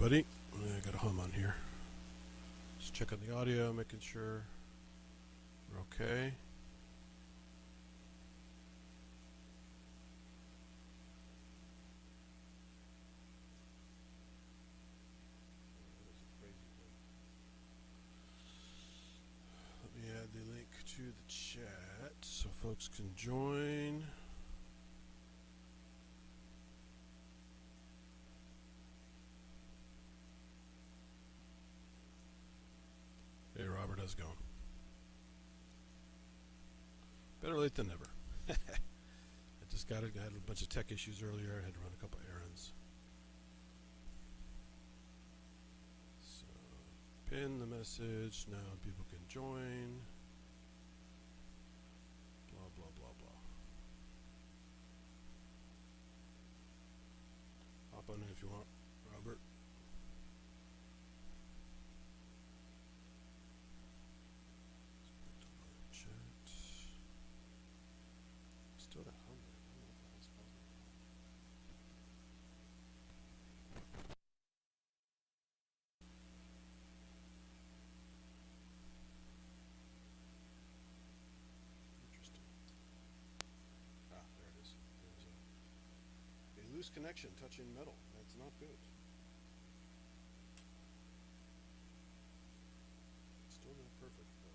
everybody. I got a hum on here. Just checking the audio, making sure we're okay. Let me add the link to the chat so folks can join. Hey Robert, how's it going? Better late than never. I just got it. I had a bunch of tech issues earlier. I had to run a couple errands. So, pin the message. Now people can join. Blah, blah, blah, blah. Hop on in if you want, Robert. Chat. Still that hum there. I don't know what the hell's causing it. Interesting. Ah, there it is. There's a loose connection touching metal. That's not good. Still not perfect, but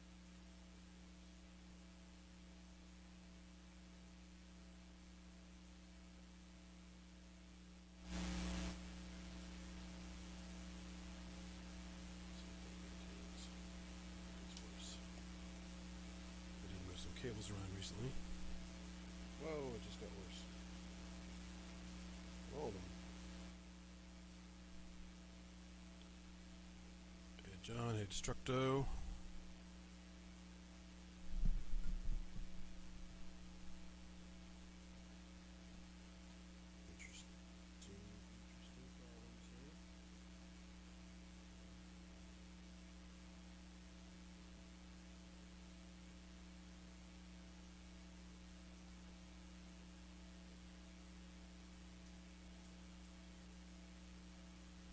it's worse. I did move some cables around recently. Whoa, it just got worse. All of them. Hey John, hey Destructo. Interesting problems here.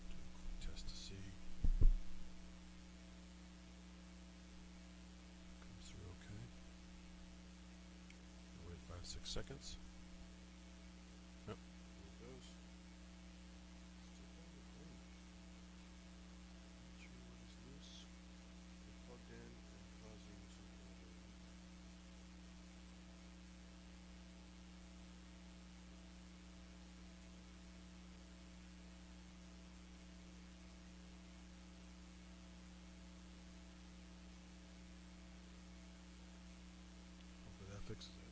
Do a quick test to see. Comes through okay. I'll wait 5-6 seconds. Yep, there it goes. Still kind of clean. Not sure what is loose. It's plugged in and causing some kind of hopefully that fixes it.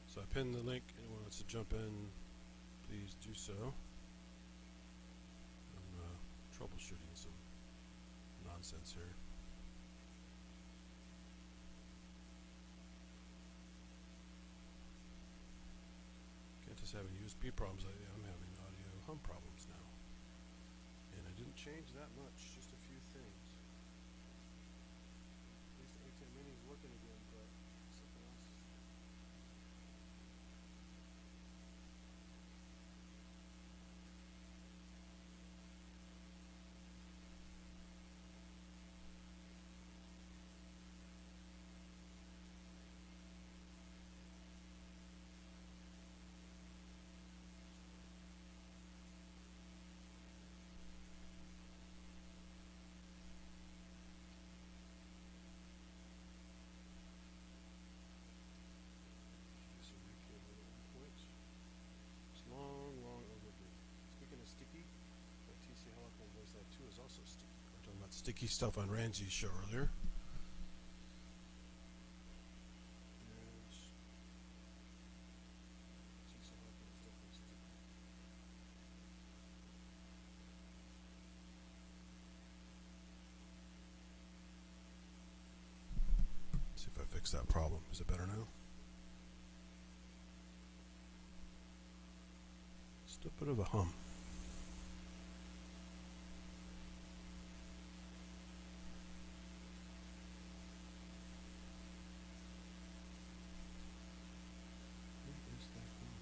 So I pinned the link. Anyone wants to jump in, please do so. I'm troubleshooting some nonsense here. Can't just having USB problems. I'm having audio hum problems now. And I didn't change that much, just a few things. At least the XM Mini is working again, but something else. This will recable at one point. It's long overdue. Speaking of sticky, that TC Helicon Voice Lab 2 is also sticky. We were talking about sticky stuff on Ramsey's show earlier. And TC Helicon is definitely sticky. See if I fix that problem. Is it better now? Just a bit of a hum. What is that hum?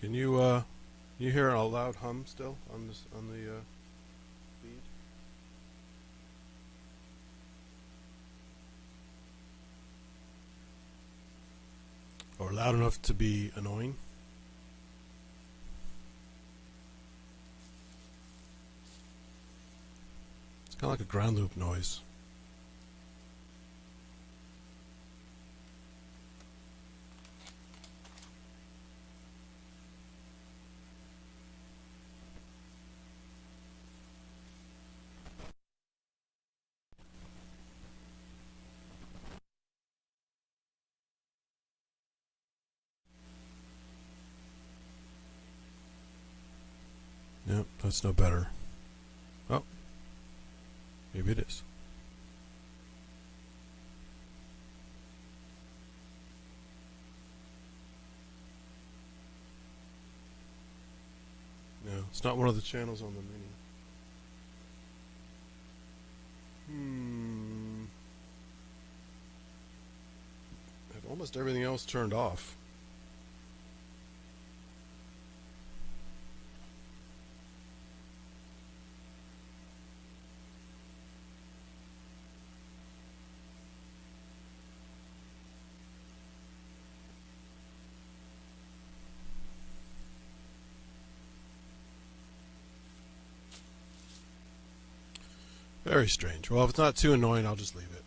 Can you hear a loud hum still on this on the feed? Or loud enough to be annoying? It's kind of like a ground loop noise. Yep, that's no better. Oh, maybe it is. No, it's not one of the channels on the mini. I have almost everything else turned off. Very strange. Well, if it's not too annoying, I'll just leave it.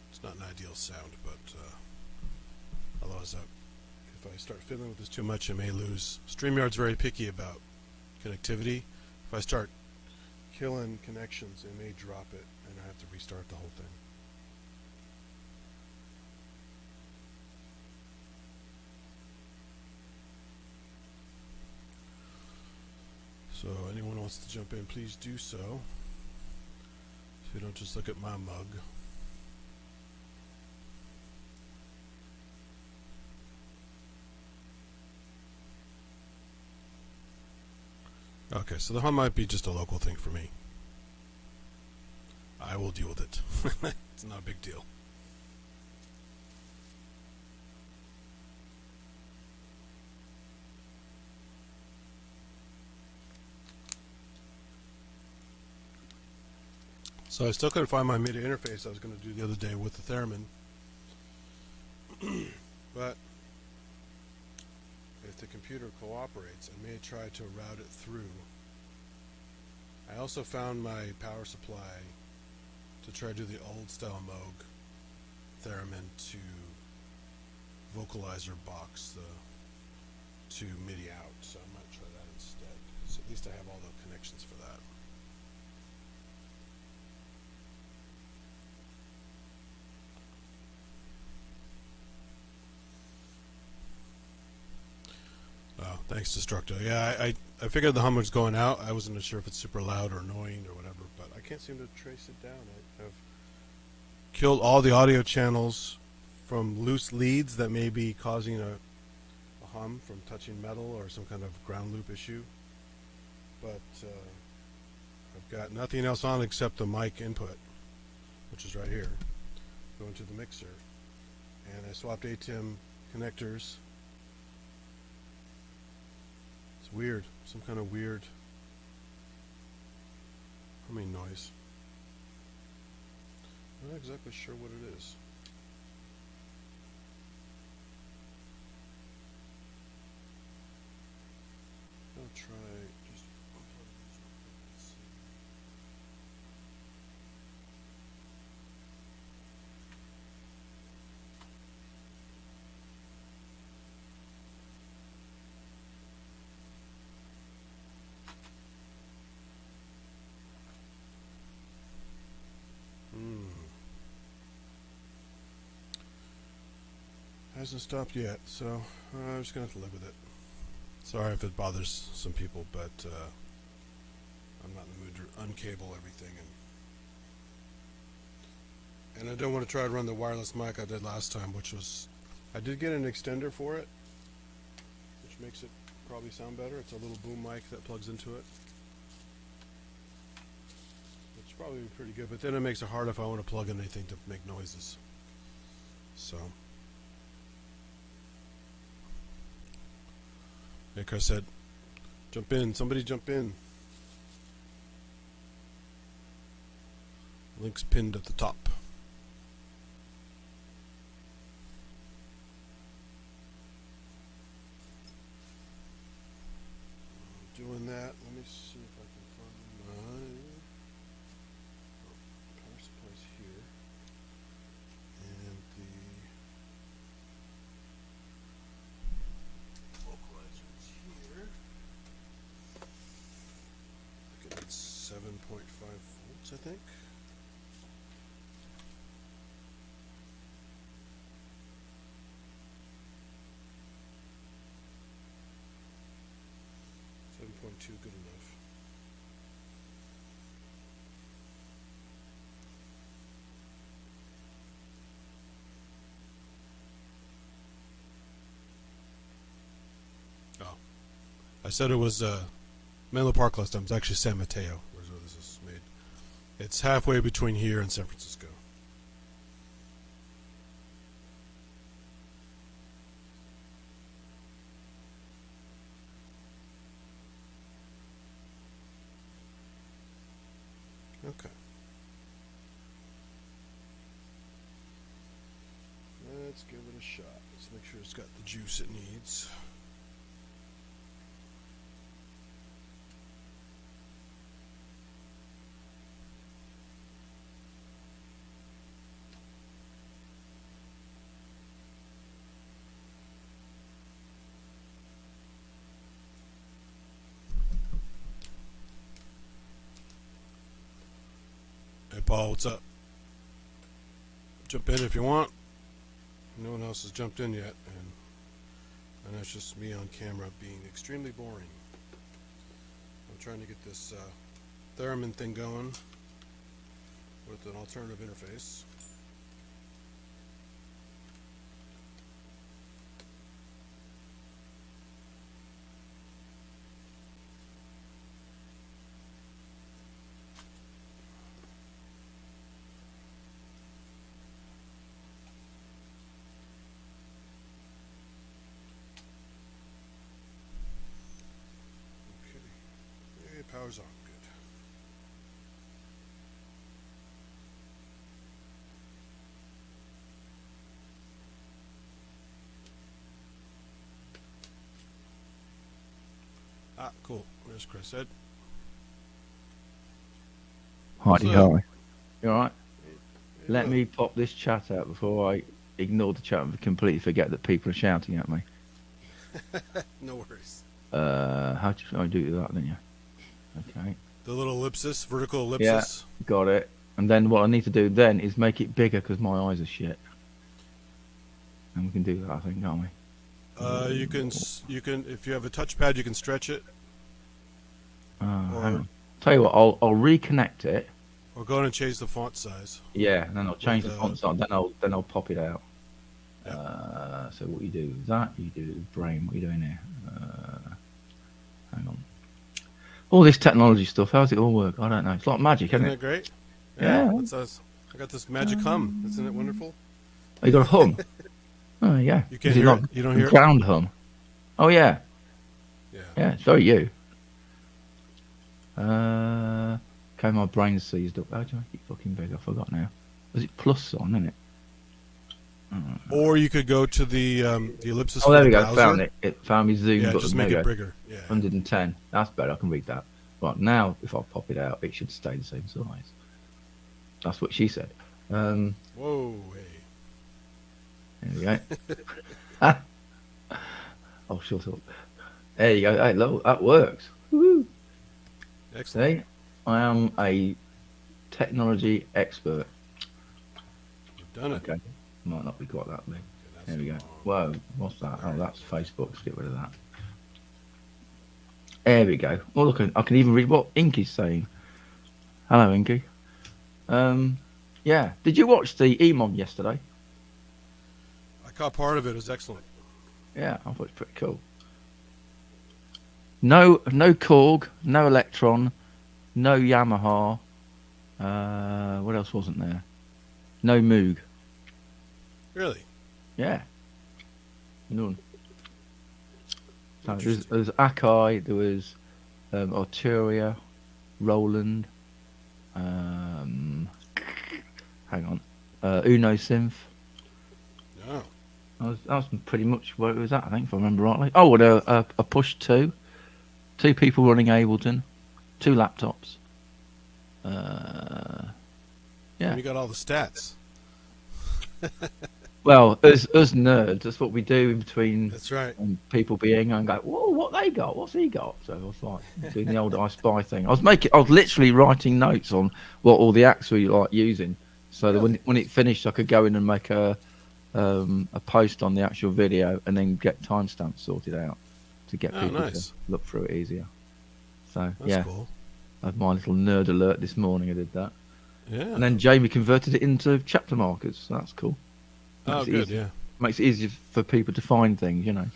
It's not an ideal sound, but otherwise, if I start fiddling with this too much, I may lose. StreamYard's very picky about connectivity. If I start killing connections, it may drop it, and I have to restart the whole thing. So, anyone wants to jump in, please do so. So you don't just look at my mug. Okay, so the hum might be just a local thing for me. I will deal with it. It's not a big deal. So I still couldn't find my MIDI interface I was going to do the other day with the theremin. But if the computer cooperates, I may try to route it through. I also found my power supply to try to do the old style Moog theremin to vocalizer box the to MIDI out. So I might try that instead. So at least I have all the connections for that. Oh, thanks, Destructo. Yeah, I figured the hum was going out. I wasn't sure if it's super loud or annoying or whatever, but I can't seem to trace it down. I've killed all the audio channels from loose leads that may be causing a hum from touching metal or some kind of ground loop issue. But I've got nothing else on except the mic input, which is right here, going to the mixer. And I swapped ATEM connectors. It's weird, some kind of weird humming noise. I'm not exactly sure what it is. I'll try just unplug these real quick and see. Hasn't stopped yet, so I'm just gonna have to live with it. Sorry if it bothers some people, but I'm not in the mood to uncable everything, and I don't want to try to run the wireless mic I did last time, which was I did get an extender for it, which makes it probably sound better. It's a little boom mic that plugs into it. It's probably pretty good, but then it makes it hard if I want to plug in anything to make noises. So Hey, Chris said, jump in. Somebody jump in. Link's pinned at the top. Doing that. Let me see if I can find my power supplies here. And the localizers here. I think it's 7.5 volts, I think. Too good enough. Oh, I said it was Menlo Park last time. It's actually San Mateo, where this is made. It's halfway between here and San Francisco. Okay. Let's give it a shot. Let's make sure it's got the juice it needs. Hey Paul, what's up? Jump in if you want. No one else has jumped in yet, and that's just me on camera being extremely boring. I'm trying to get this theremin thing going with an alternative interface. Power's on. Good. Ah, cool. There's Chris Ed. Hi. You alright? Let Hello. me pop this chat out before I ignore the chat and completely forget that people are shouting at me. No worries. How do I do that then? Yeah. Okay. The little ellipsis, vertical ellipsis. Yeah, got it. And then what I need to do then is make it bigger because my eyes are shit. And we can do that, I think, can't we? You can if you have a touchpad, you can stretch it. Hang on. Tell you what, I'll reconnect it. Or go in and change the font size. Yeah, and then I'll change the font size. Then I'll pop it out. Yeah. So what you do is that you do brain. What are you doing here? Hang on. All this technology stuff. How does it all work? I don't know. It's like magic, isn't it? Isn't that great? Yeah. That's us. I got this magic hum. Isn't it wonderful? Oh, you got a hum. Oh yeah. You can't hear it. You don't hear it? Ground hum. Oh yeah. Yeah. Yeah, it's very you. Okay, my brain's seized up. How do I make it fucking big? I forgot now. Was it plus sign, isn't it? Or you could go to the ellipsis. Oh, there we go. Browser. Found it. It found me zoom button. Just make it bigger. Yeah. 110. That's better. I can read that. Right, now, if I pop it out, it should stay the same size. That's what she said. Whoa, hey. There we go. Oh, shut up. There you go. Hey, look, that works. Woo-hoo. Excellent. See, I am a technology expert. You've done it. Okay. Might not be quite that big. Okay, There we go. Whoa, what's that? Oh, that's Facebook. Let's get rid of that. There we go. Oh, look, I can even read what Inky's saying. Hello, Inky. Yeah. Did you watch the EMOM yesterday? I caught part of it. It was excellent. Yeah, I thought it was pretty cool. No Korg, no Electron, no Yamaha. What else wasn't there? No Moog. Really? Yeah. None. So Interesting. there's Akai, there was Arturia, Roland, um, hang on, Uno Synth. Oh, That was pretty much where it was at, I think, if I remember rightly. Oh, and a push two people running Ableton, two laptops. and Yeah. you got all the stats. Well, as nerds, that's what we do in between That's right. people being and go, whoa, what they got? What's he got? So I was like doing the old I Spy thing. I was literally writing notes on what all the acts were like using, so that when it finished, I could go in and make a post on the actual video and then get timestamps sorted out to get Oh, people nice. to look through it easier. So That's yeah, cool. I had my little nerd alert this morning. I did that, Yeah. and then Jamie converted it into chapter markers. So that's cool. Oh, Makes it good. easy. Yeah. Makes it easier for people to find things, because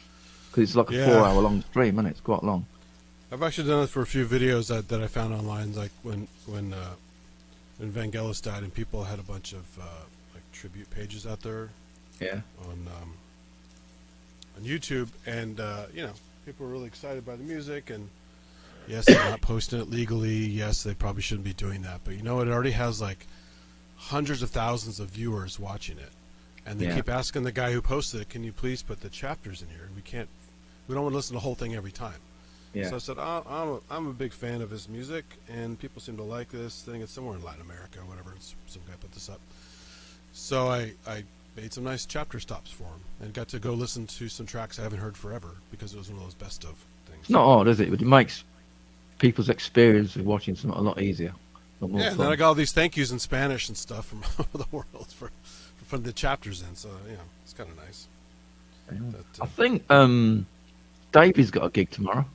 it's like a Yeah. 4 hour long stream, and it's quite long. I've actually done it for a few videos that I found online, like when Vangelis died, and people had a bunch of like tribute pages out there Yeah. on YouTube, and people were really excited by the music. And yes, they're not posting it legally. Yes, they probably shouldn't be doing that, but it already has like hundreds of thousands of viewers watching it, and they Yeah. keep asking the guy who posted it, "Can you please put the chapters in here? We don't want to listen to the whole thing every time." Yeah. So I said, I'm a big fan of his music, and people seem to like this thing. It's somewhere in Latin America or whatever. Some guy put this up. So I made some nice chapter stops for him and got to go listen to some tracks I haven't heard forever because it was one of those best of things. It's not hard, is it? But it makes people's experience of watching something a lot easier. A lot more Yeah, and fun. then I got all these thank yous in Spanish and stuff from all over the world for putting the chapters in. So, it's kind of nice. Yeah. But, I think Davey's got a gig tomorrow.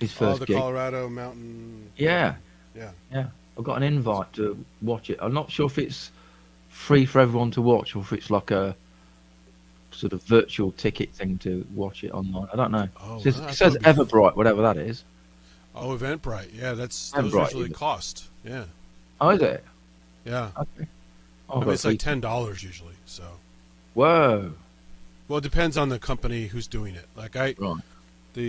His first the gig. Colorado Mountain. Yeah. Yeah. Yeah. I've got an invite to watch it. I'm not sure if it's free for everyone to watch or if it's like a sort of virtual ticket thing to watch it online. I don't know. Oh, It says, wow, it says that would be Everbright, whatever that is. Oh, Eventbrite. Yeah, those Eventbrite, usually is it? cost. Yeah. Oh, is it? Yeah. Okay. I mean, it's like $10 usually. So, Whoa. well, it depends on the company who's doing it. Like Right. do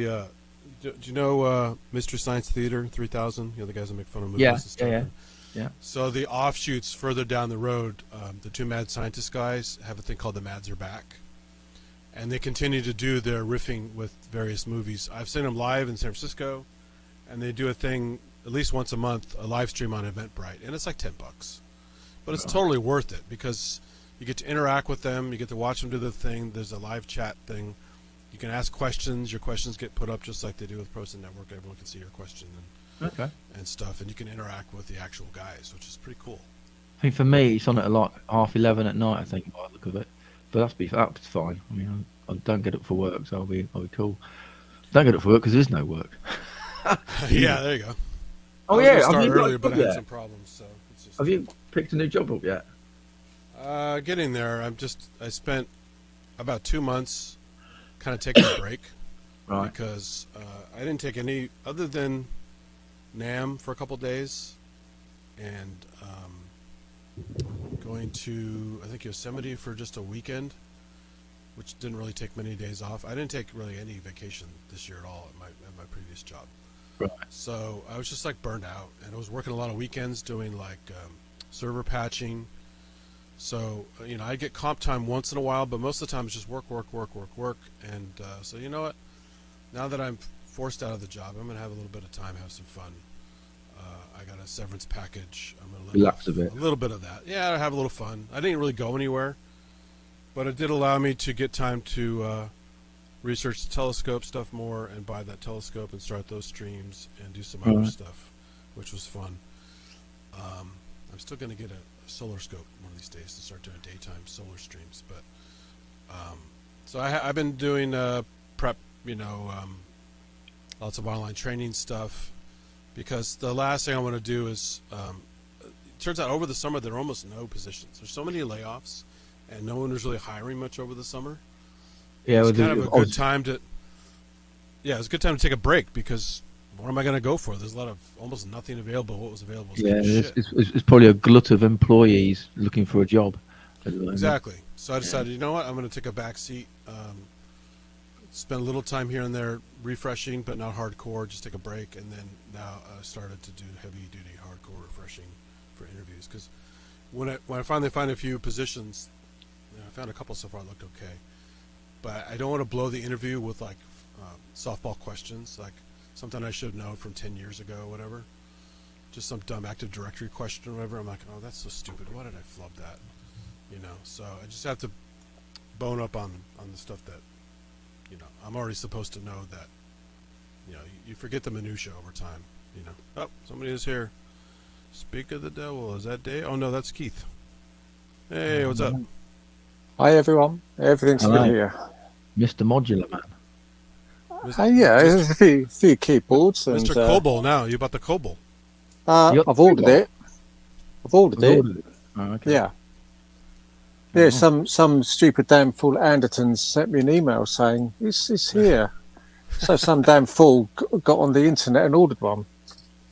you know Mystery Science Theater 3000? The guys that make fun of movies Yeah, and stuff. yeah. So the offshoots further down the road, the two Mad Scientist guys have a thing called the Mads Are Back, and they continue to do their riffing with various movies. I've seen them live in San Francisco, and they do a thing at least once a month, a live stream on Eventbrite, and it's like $10. But it's totally worth it because you get to interact with them, you get to watch them do the thing. There's a live chat thing. You can ask questions. Your questions get put up just like they do with ProSyn Network. Everyone can see your question Okay. and stuff, and you can interact with the actual guys, which is pretty cool. I think for me, it's on at like 11:30 at night. I think by the look of it, but that's fine. I mean, I don't get up for work, so I'll be cool. Don't get up for work because there's no work. Yeah, there you go. Oh I was yeah, gonna start have you got a earlier, but I job had yet? some problems. So it's just Have you picked a new job up yet? getting there. I spent about 2 months kind of taking a break Right. because I didn't take any other than NAM for a couple days and going to I think Yosemite for just a weekend, which didn't really take many days off. I didn't take really any vacation this year at all at my previous job. Right. So I was just like burned out, and I was working a lot of weekends doing like server patching. So I get comp time once in a while, but most of the time it's just work. And so you know what? Now that I'm forced out of the job, I'm gonna have a little bit of time, have some fun. I got a severance package. I'm gonna Relax a bit. a little bit of that. Yeah, I have a little fun. I didn't really go anywhere, but it did allow me to get time to research the telescope stuff more and buy that telescope and start those streams and do some other stuff, which was fun. I'm still going to get a solar scope one of these days to start doing daytime solar streams. But so I've been doing prep, lots of online training stuff, because the last thing I want to do is it turns out over the summer there are almost no positions. There's so many layoffs, and no one was really hiring much over the summer. Yeah, It's kind of a good time to. Yeah, it's a good time to take a break because what am I going to go for? There's a lot of almost nothing available. What was available was Yeah, shit. it's probably a glut of employees looking for a job. Exactly. So I decided, you know what? I'm going to take a back seat. spent a little time here and there refreshing, but not hardcore. Just take a break, and then now I started to do heavy duty hardcore refreshing for interviews. Because when I finally find a few positions, I found a couple so far that looked okay, but I don't want to blow the interview with like softball questions, like something I should have known from 10 years ago, or whatever. Just some dumb Active Directory question or whatever. I'm like, oh, that's so stupid. Why did I flub that? You know. So I just have to bone up on the stuff that, you know, I'm already supposed to know that, you know, you forget the minutia over time, you know. Oh, somebody is here. Speak of the devil. Is that Dave? Oh, no, that's Keith. Hey, what's up? Hi, everyone. Everything's Hello. good here. Mr. Modular Man. Yeah, there's a few keyboards. And, Mr. Cobol now. You bought the Cobol. I've ordered it. I've ordered it. Oh, okay. Yeah. Yeah, some stupid damn fool Andertons sent me an email saying, it's here. So some damn fool got on the internet and ordered one.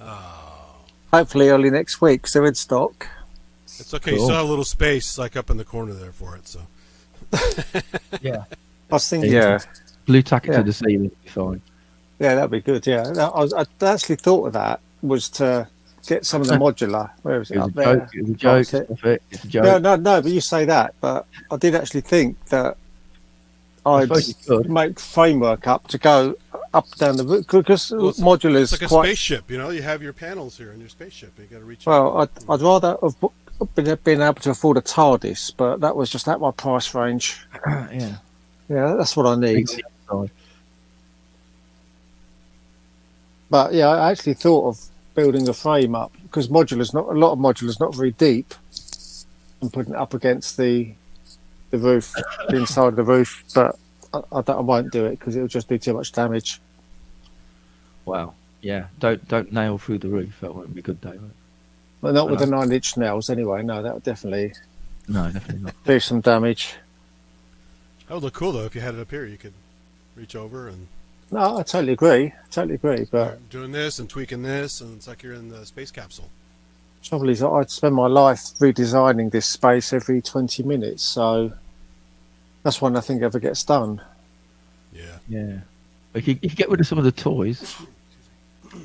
Oh. Hopefully early next week, because they're in stock. It's okay. You still have a little space like up in the corner there for it. So. Yeah. I was thinking, yeah. Blue tack it to the ceiling. Fine. Yeah, that'd be good, yeah. I actually thought of that, was to get some of the modular. Where is it? Up there. It was a joke. It's a joke. No, but you say that, but I did actually think that I'd make framework up to go up down the route, because modular is it's like quite a spaceship, you know. You have your panels here in your spaceship. You got to reach. Well, I'd rather have been able to afford a TARDIS, but that was just at my price range. Yeah. Yeah, that's what I need. But yeah, I actually thought of building a frame up, because a lot of modulars not very deep, and putting it up against the roof, the inside of the roof. But I won't do it because it'll just do too much damage. Wow. Yeah. Don't nail through the roof. That won't be good, David. But not with the 9-inch nails, anyway. No, that would definitely definitely not. do some damage. That would look cool though if you had it up here. You could reach over and. No, I totally agree. But doing this and tweaking this, and it's like you're in the space capsule. Trouble is, I'd spend my life redesigning this space every 20 minutes, so that's why nothing ever gets done. Yeah. If you get rid of some of the toys.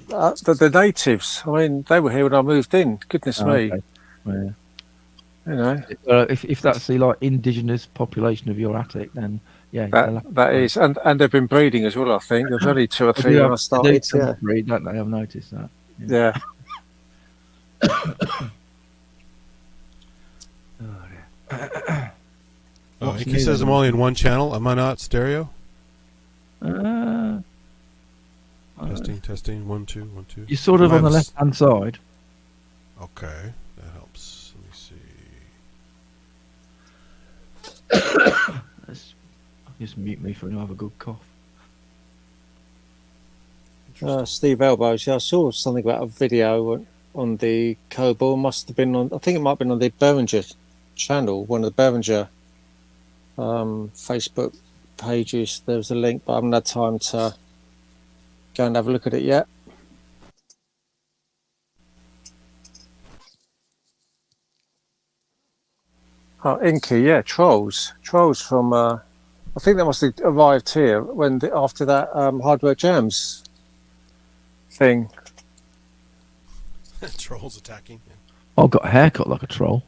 The natives, I mean, they were here when I moved in. Goodness me. Okay. Yeah. You know. If that's the like indigenous population of your attic, then yeah. That is, and they've been breeding as well, I think. There's only 2 or 3 when I started. Yeah. Breed, don't they? I've noticed that. Yeah. He says I'm only in one channel. Am I not stereo? Testing. 1 2 1 2. You're sort of on the left hand side. Okay, that helps. Let me see. Just mute me for I have a good cough. Steve Elbows. Yeah, I saw something about a video on the Cobol. Must have been on. I think it might have been on the Behringer channel, one of the Behringer Facebook pages. There was a link, but I haven't had time to go and have a look at it yet. Oh, Inky, yeah, trolls from. I think they must have arrived here after that Hardware Jams thing. Trolls attacking. Yeah. I got a haircut like a troll.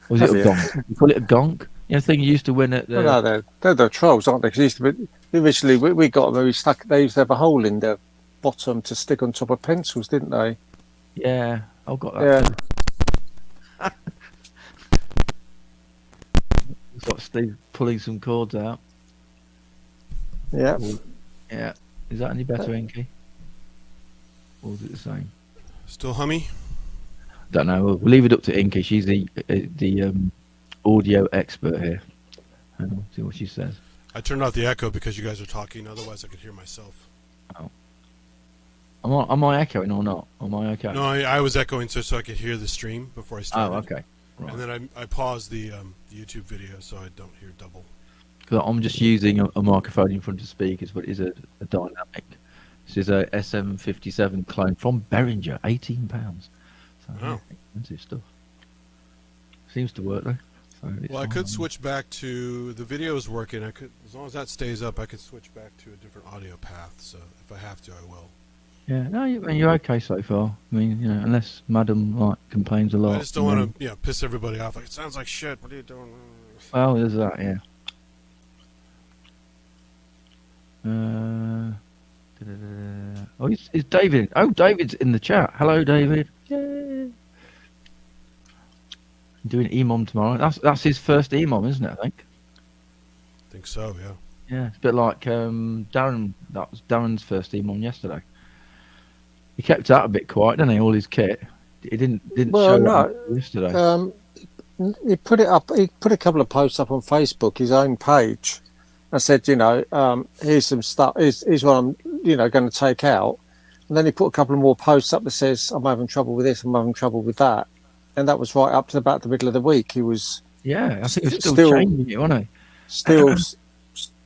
Was it a gonk? You call it a gonk? You know, thing you used to win at the. No, they're the trolls, aren't they? Because used to be, originally we got them. They used to have a hole in the bottom to stick on top of pencils, didn't they? Yeah, I've got that. Yeah. It's like Steve pulling some cords out. Yeah. Yeah. Is that any better, Inky? Or is it the same? Still hummy? Don't know. We'll leave it up to Inky. She's the audio expert here. Hang on, see what she says. I turned off the echo because you guys are talking. Otherwise, I could hear myself. Oh. Am I echoing or not? Am I okay? No, I was echoing so I could hear the stream before I started. Oh, okay. Right. And then I paused the YouTube video so I don't hear double. Because I'm just using a microphone in front of speakers, but it is a dynamic. This is a SM57 clone from Behringer, £18. So, Oh. expensive stuff. Seems to work though. So it's Well, I could fine. switch back to the video is working. I could, as long as that stays up, I could switch back to a different audio path. So if I have to, I will. Yeah, no, you're okay so far. I mean, unless Madam like complains a lot. I just don't want to, piss everybody off. Like, it sounds like shit. What are you doing? Well, there's that, yeah. Oh, it's David. Oh, David's in the chat. Hello, David. Yay. Doing EMOM tomorrow. That's his first EMOM, isn't it? I think. I think so. Yeah. Yeah, it's a bit like Darren. That was Darren's first EMOM yesterday. He kept that a bit quiet, didn't he? All his kit. He didn't Well, show no. that yesterday. He put it up. He put a couple of posts up on Facebook, his own page. I said, here's some stuff. Here's what I'm, going to take out. And then he put a couple of more posts up that says, I'm having trouble with this, I'm having trouble with that. And that was right up to about the middle of the week. He was. Yeah, I think he was still changing it, wasn't he?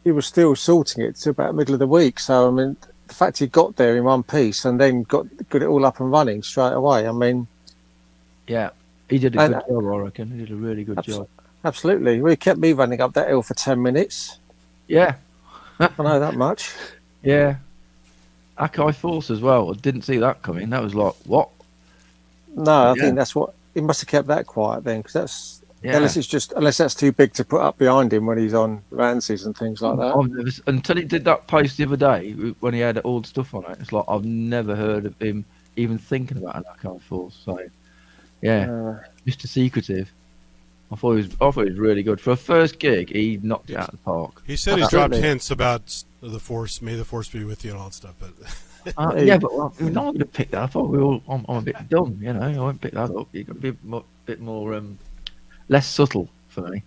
He was still sorting it to about the middle of the week. So, I mean, the fact he got there in one piece and then got it all up and running straight away. I mean. Yeah, he did a good job, I reckon. He did a really good job. Absolutely. Well, he kept me running up that hill for 10 minutes. Yeah. I know that much. Yeah. Akai Force as well. I didn't see that coming. That was like, what? No, I think that's what he must have kept that quiet then, because that's unless that's too big to put up behind him when he's on Ramses and things like that. Until he did that post the other day when he had all the stuff on it, it's like I've never heard of him even thinking about an Akai Force. So, yeah, Mr. Secretive. I thought he was really good for a first gig. He knocked it out of the park. He said he dropped hints about the Force. May the Force be with you and all that stuff. But yeah, but no one would have picked that up. I'm a bit dumb, I won't pick that up. You've got to be a bit more less subtle for me.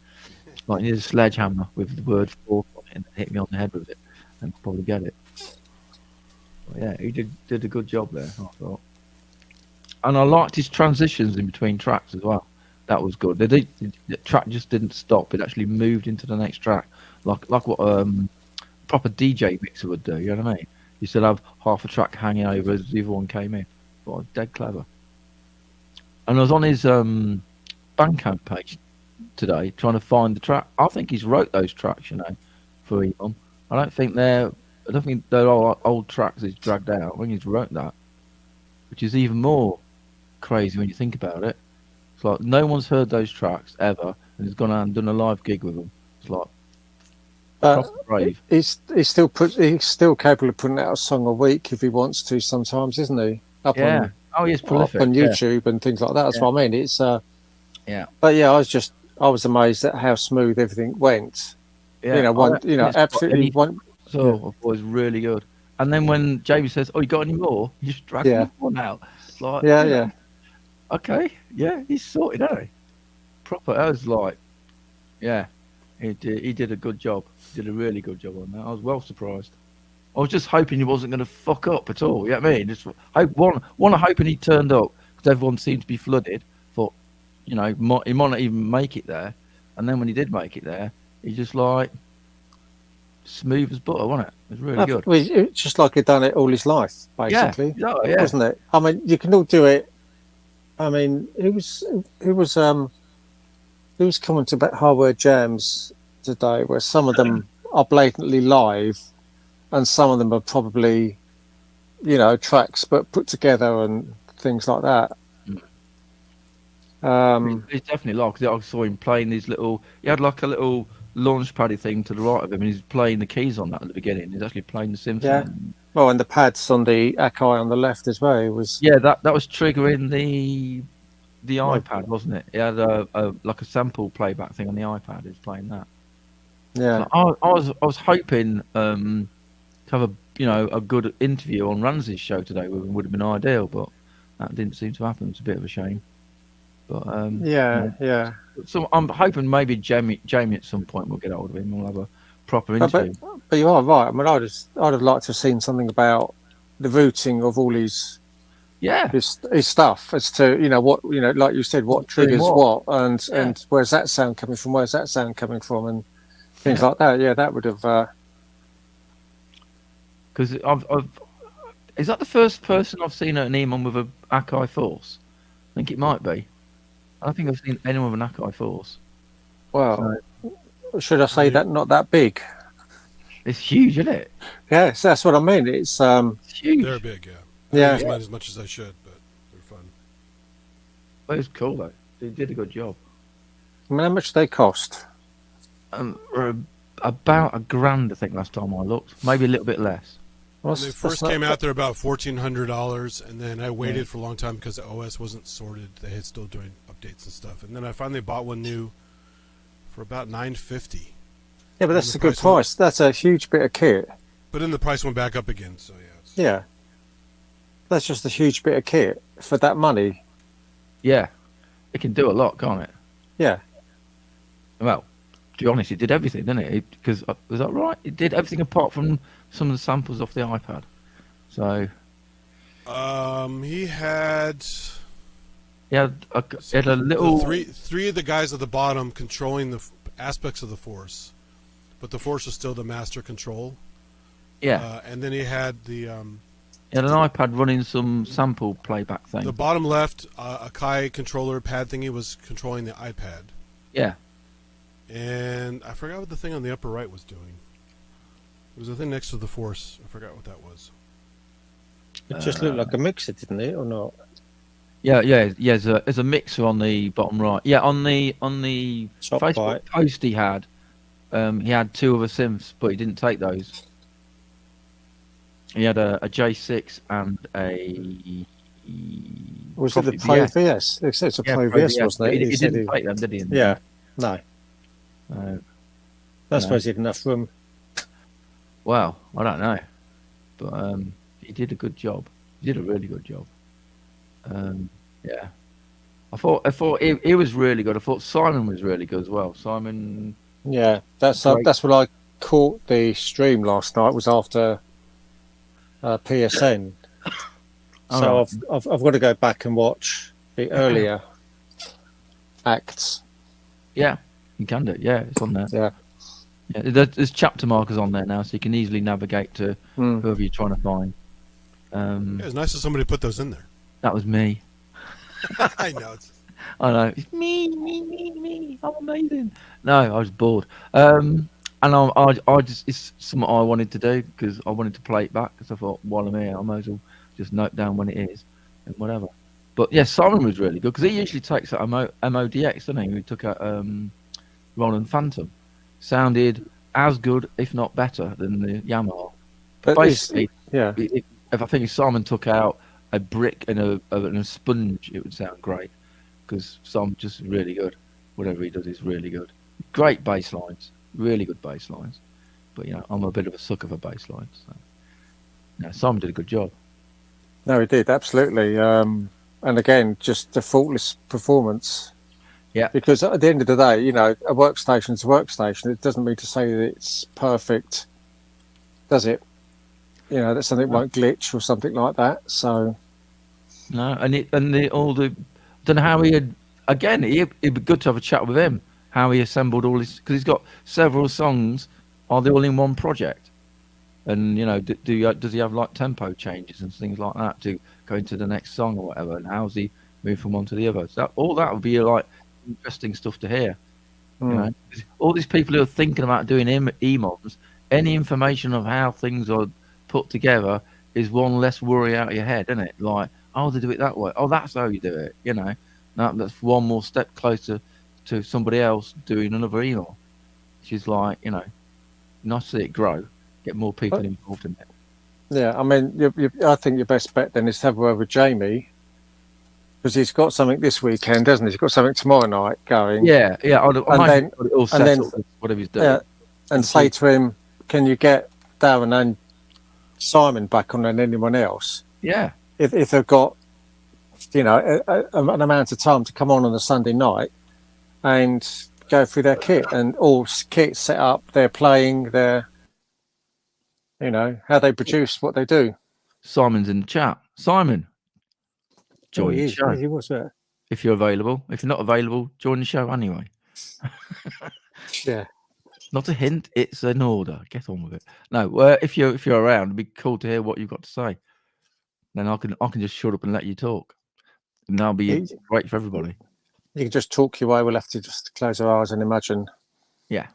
Like you need a sledgehammer with the word "force" on it and hit me on the head with it, and I'll probably get it. But yeah, he did a good job there, I thought. And I liked his transitions in between tracks as well. That was good. The track just didn't stop. It actually moved into the next track, like what proper DJ mixer would do. You know what I mean? You still have half a track hanging over as the other one came in. But it was dead clever. And I was on his Bandcamp page today trying to find the track. I think he's wrote those tracks, for EMOM. I don't think they're all old tracks he's dragged out. I think he's wrote that, which is even more crazy when you think about it. It's like no one's heard those tracks ever, and he's gone out and done a live gig with them. It's like brave. He's still capable of putting out a song a week if he wants to. Sometimes, isn't he? He's prolific. Up on YouTube and things like that. That's what I mean. It's yeah. But yeah, I was amazed at how smooth everything went. Yeah, absolutely. So I thought it was really good. And then when Jamie says, "Oh, you got any more?" You just drag one out. It's like, yeah. Okay, yeah, he's sorted, hasn't he? Proper. I was like, yeah, he did a good job. He did a really good job on that. I was well surprised. I was just hoping he wasn't going to fuck up at all. You know what I mean? Just hoping he turned up because everyone seemed to be flooded. Thought, he might not even make it there. And then when he did make it there, he just like smooth as butter, wasn't it? It was really good. It's just like he'd done it all his life, basically. Yeah, wasn't it? I mean, you can all do it. I mean, he was coming to hardware jams today, where some of them are blatantly live, and some of them are probably, tracks but put together and things like that. It's definitely like, because I saw him playing these little. He had like a little launch paddy thing to the right of him, and he's playing the keys on that at the beginning. He's actually playing the synth. Yeah. Well, and the pads on the Akai on the left as well. It was that was triggering the iPad, wasn't it? It had a sample playback thing on the iPad. He was playing that. Yeah. So I was hoping to have a good interview on Ramsey's show today would have been ideal, but that didn't seem to happen. It's a bit of a shame. But yeah. So I'm hoping maybe Jamie at some point will get hold of him. We'll have a proper interview. But you are right. I mean, I'd have liked to have seen something about the routing of all his stuff as to what like you said, what triggers what and where's that sound coming from, and things like that. Yeah, that would have. Because is that the first person I've seen at an EMOM with a Akai Force? I think it might be. I don't think I've seen anyone with an Akai Force. Well, should I say that not that big? It's huge, isn't it? Yes, that's what I mean. It's It's huge. They're big, yeah. I Yeah. don't use mine as much as I should, but they're fun. But it's cool though. They did a good job. I mean, how much do they cost? About $1,000, I think, last time I looked. Maybe a little bit less. Well, When they first came out, they're about $1,400, and then I waited for a long time because the OS wasn't sorted. They had still doing updates and stuff, and then I finally bought one new for about $950. Yeah, but that's a good price. That's a huge bit of kit. But then the price went back up again, so yeah. Yeah, that's just a huge bit of kit for that money. Yeah, it can do a lot, can't it? Yeah. Well, to be honest, it did everything, didn't it? Because was that right? It did everything apart from some of the samples off the iPad. So he had he had a little three of the guys at the bottom controlling the aspects of the Force, but the Force was still the master control. Yeah, and then he had he had an iPad running some sample playback thing. The bottom left, a Kai controller pad thingy was controlling the iPad. Yeah. And I forgot what the thing on the upper right was doing. It was a thing next to the Force. I forgot what that was. It just looked like a mixer, didn't it, or not? Yeah. There's a mixer on the bottom right. Yeah, on the Top Facebook right. post he had two other synths, but he didn't take those. He had a J6 and a. Was it the Pro VS? It's a Pro VS, wasn't it? He didn't take them, did he? Yeah. No. I suppose he had enough room. Well, I don't know, but he did a good job. He did a really good job. Yeah, I thought he was really good. I thought Simon was really good as well. Simon. Yeah, that's what I caught the stream last night. Was after PSN. So right. I've got to go back and watch the earlier acts. Yeah, you can do it. Yeah, it's on there. Yeah. Yeah, there's chapter markers on there now, so you can easily navigate to whoever you're trying to find. It's nice that somebody put those in there. That was me. I know. I know. It's me. I'm amazing. No, I was bored. And I just, it's something I wanted to do because I wanted to play it back because I thought while I'm here, I might as well just note down when it is and whatever. But yeah, Simon was really good because he usually takes out MODX, doesn't he? We took out Roland Phantom. Sounded as good, if not better, than the Yamaha. But basically, if I think if Simon took out a brick and a sponge, it would sound great because Simon's just really good. Whatever he does is really good. Great bass lines, really good bass lines. But I'm a bit of a sucker for bass lines. So. Simon did a good job. No, he did absolutely. And again, just a faultless performance. Yeah. Because at the end of the day, a workstation's a workstation. It doesn't mean to say that it's perfect, does it? That something won't glitch or something like that. So. No, I don't know how he had. Again, it'd be good to have a chat with him. How he assembled all this because he's got several songs. Are they all in one project? And does he have like tempo changes and things like that to go into the next song or whatever? And how's he move from one to the other? So all that would be like interesting stuff to hear. All these people who are thinking about doing EMOMs, any information of how things are put together is one less worry out of your head, isn't it? Like, they do it that way. Oh, that's how you do it. That's one more step closer to somebody else doing another EMOM, which is like, nice to see it grow, get more people involved in it. Yeah, I mean, I think your best bet then is to have a word with Jamie. Because he's got something this weekend, doesn't he? He's got something tomorrow night going. Yeah. Whatever he's doing. Yeah, and say to him, can you get Darren and Simon back on and anyone else? Yeah. If they've got, an amount of time to come on a Sunday night and go through their kit and all kit set up, they're playing, their, how they produce what they do. Simon's in the chat. Simon. Join the show. He was there. If you're available. If you're not available, join the show anyway. Yeah. Not a hint, it's an order. Get on with it. No, if you're around, it'd be cool to hear what you've got to say. Then I can just shut up and let you talk. And that'll be great for everybody. You can just talk your way. We'll have to just close our eyes and imagine. Yeah.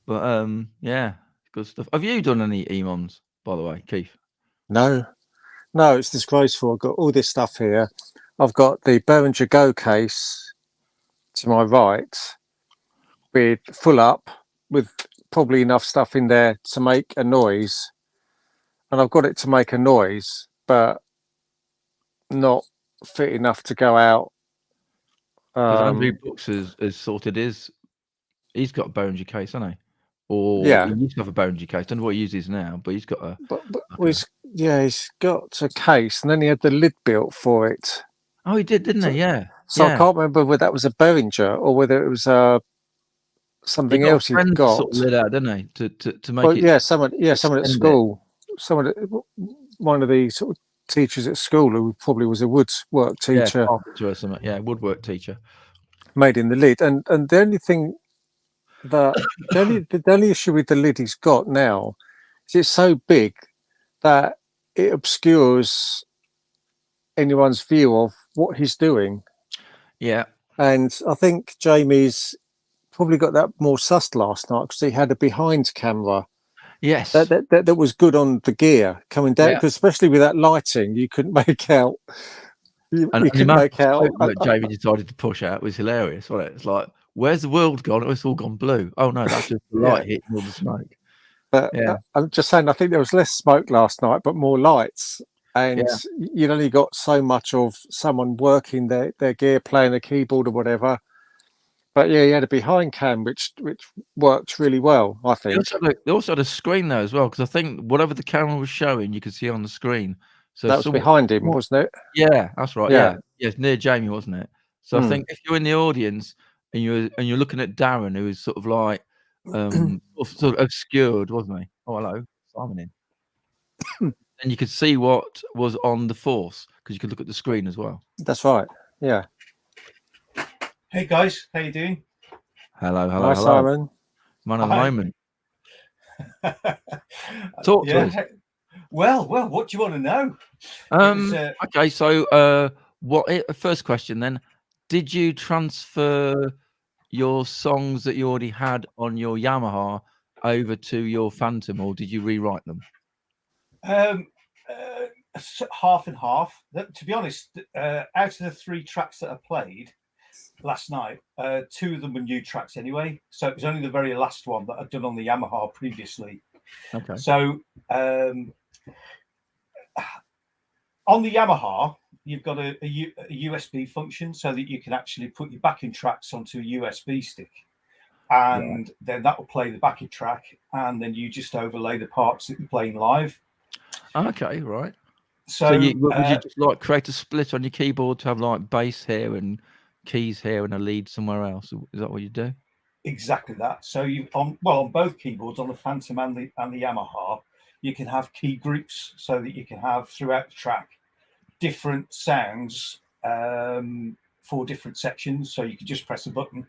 But yeah, good stuff. Have you done any EMONs, by the way, Keith? No, it's disgraceful. I've got all this stuff here. I've got the Behringer Go case to my right, with full up, with probably enough stuff in there to make a noise. And I've got it to make a noise, but not fit enough to go out. Because Andrew Brooks has sorted he's got a Behringer case, hasn't he? Or he used to have a Behringer case. Don't know what he uses now, but he's got a. But he's got a case, and then he had the lid built for it. Oh, he did, didn't he? Yeah. So I can't remember whether that was a Behringer or whether it was something else he'd got. Sort of lid out, didn't he? To make well, it. Yeah, someone at school, one of the sort of teachers at school who probably was a woodwork teacher, yeah, carpenter or something. Yeah, woodwork teacher, made in the lid. And the only thing that the only issue with the lid he's got now is it's so big that it obscures anyone's view of what he's doing. Yeah. And I think Jamie's probably got that more sussed last night because he had a behind camera. Yes. That was good on the gear coming down, because especially with that lighting, you couldn't make out. You couldn't make out. Jamie decided to push out was hilarious, wasn't it? It's like, where's the world gone? It's all gone blue. Oh no, that's just the light hitting all the smoke. But I'm just saying, I think there was less smoke last night, but more lights. And you'd only got so much of someone working their gear, playing a keyboard or whatever. But yeah, he had a behind cam, which worked really well, I think. They also had a screen there as well, because I think whatever the camera was showing, you could see on the screen. So that was behind him, wasn't it? Yeah, that's right. Yeah, it's near Jamie, wasn't it? So I think if you're in the audience and you're looking at Darren, who was sort of like sort of obscured, wasn't he? Oh, hello, Simon in. And you could see what was on the Force because you could look at the screen as well. That's right. Yeah. Hey guys, how you doing? Hello. Hi, Simon. Man of the moment. Talk to us. Well, what do you want to know? Okay, so first question then. Did you transfer your songs that you already had on your Yamaha over to your Phantom, or did you rewrite them? Half and half. To be honest, out of the 3 tracks that I played last night, 2 of them were new tracks anyway, so it was only the very last one that I'd done on the Yamaha previously. Okay. So on the Yamaha, you've got a USB function so that you can actually put your backing tracks onto a USB stick, and then that will play the backing track, and then you just overlay the parts that you're playing live. Okay, right. So would you just like create a split on your keyboard to have like bass here and keys here and a lead somewhere else? Is that what you do? Exactly that. So on both keyboards, on the Phantom and the Yamaha, you can have key groups so that you can have throughout the track different sounds for different sections. So you can just press a button,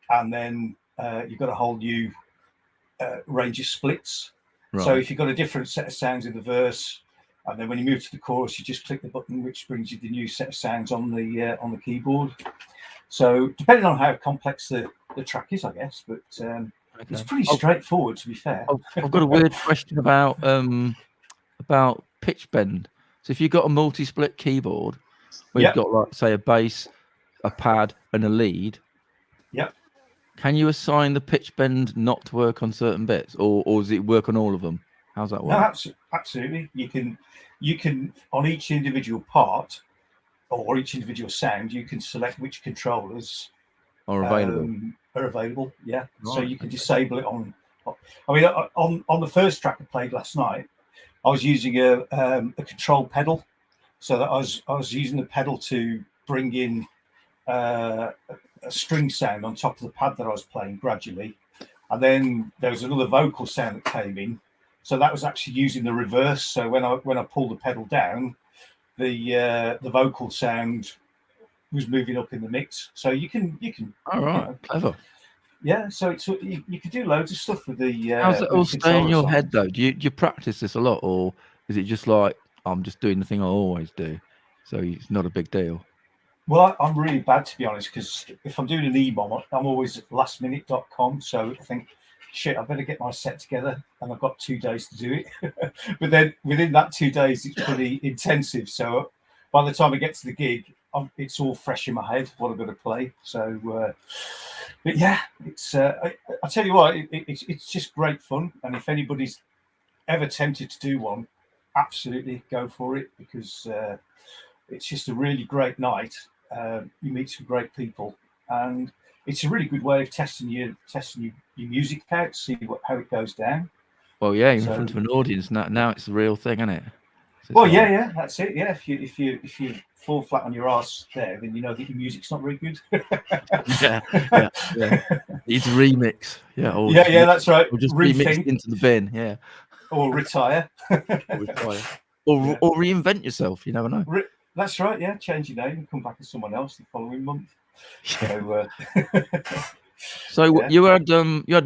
and then you've got a whole new range of splits. Right. So if you've got a different set of sounds in the verse, and then when you move to the chorus, you just click the button, which brings you the new set of sounds on the keyboard. So depending on how complex the track is, I guess, but it's pretty straightforward, to be fair. I've got a weird question about pitch bend. So if you've got a multi-split keyboard where you've got, like, say, a bass, a pad, and a lead, can you assign the pitch bend not to work on certain bits, or does it work on all of them? How's that work? No, absolutely. You can on each individual part or each individual sound, you can select which controllers are available. Yeah. Right. So you can disable it on. I mean, on the first track I played last night, I was using a control pedal, so that I was using the pedal to bring in a string sound on top of the pad that I was playing gradually, and then there was another vocal sound that came in. So that was actually using the reverse. So when I pulled the pedal down, the vocal sound was moving up in the mix. So you can. All right, clever. Yeah, so it's you can do loads of stuff with the. How's it all stay in your head though? Do you practice this a lot, or is it just like I'm just doing the thing I always do, so it's not a big deal? Well, I'm really bad, to be honest, because if I'm doing an EMOM, I'm always at lastminute.com. So I think, shit, I better get my set together, and I've got 2 days to do it. But then within that 2 days, it's pretty intensive. So by the time I get to the gig, it's all fresh in my head what I've got to play. So, but yeah, it's I tell you what, it's just great fun. And if anybody's ever tempted to do one, absolutely go for it, because it's just a really great night. You meet some great people, and it's a really good way of testing your music out, see how it goes down. Well, yeah, in front of an audience now it's the real thing, isn't it? So well, yeah, that's it. Yeah, if you fall flat on your ass there, then you know that your music's not very good. yeah. It's a remix. Yeah, yeah, that's right. Or just remix into the bin. Yeah, or retire. Or reinvent yourself. You never know. That's right. Yeah, change your name and come back as someone else the following month. So you had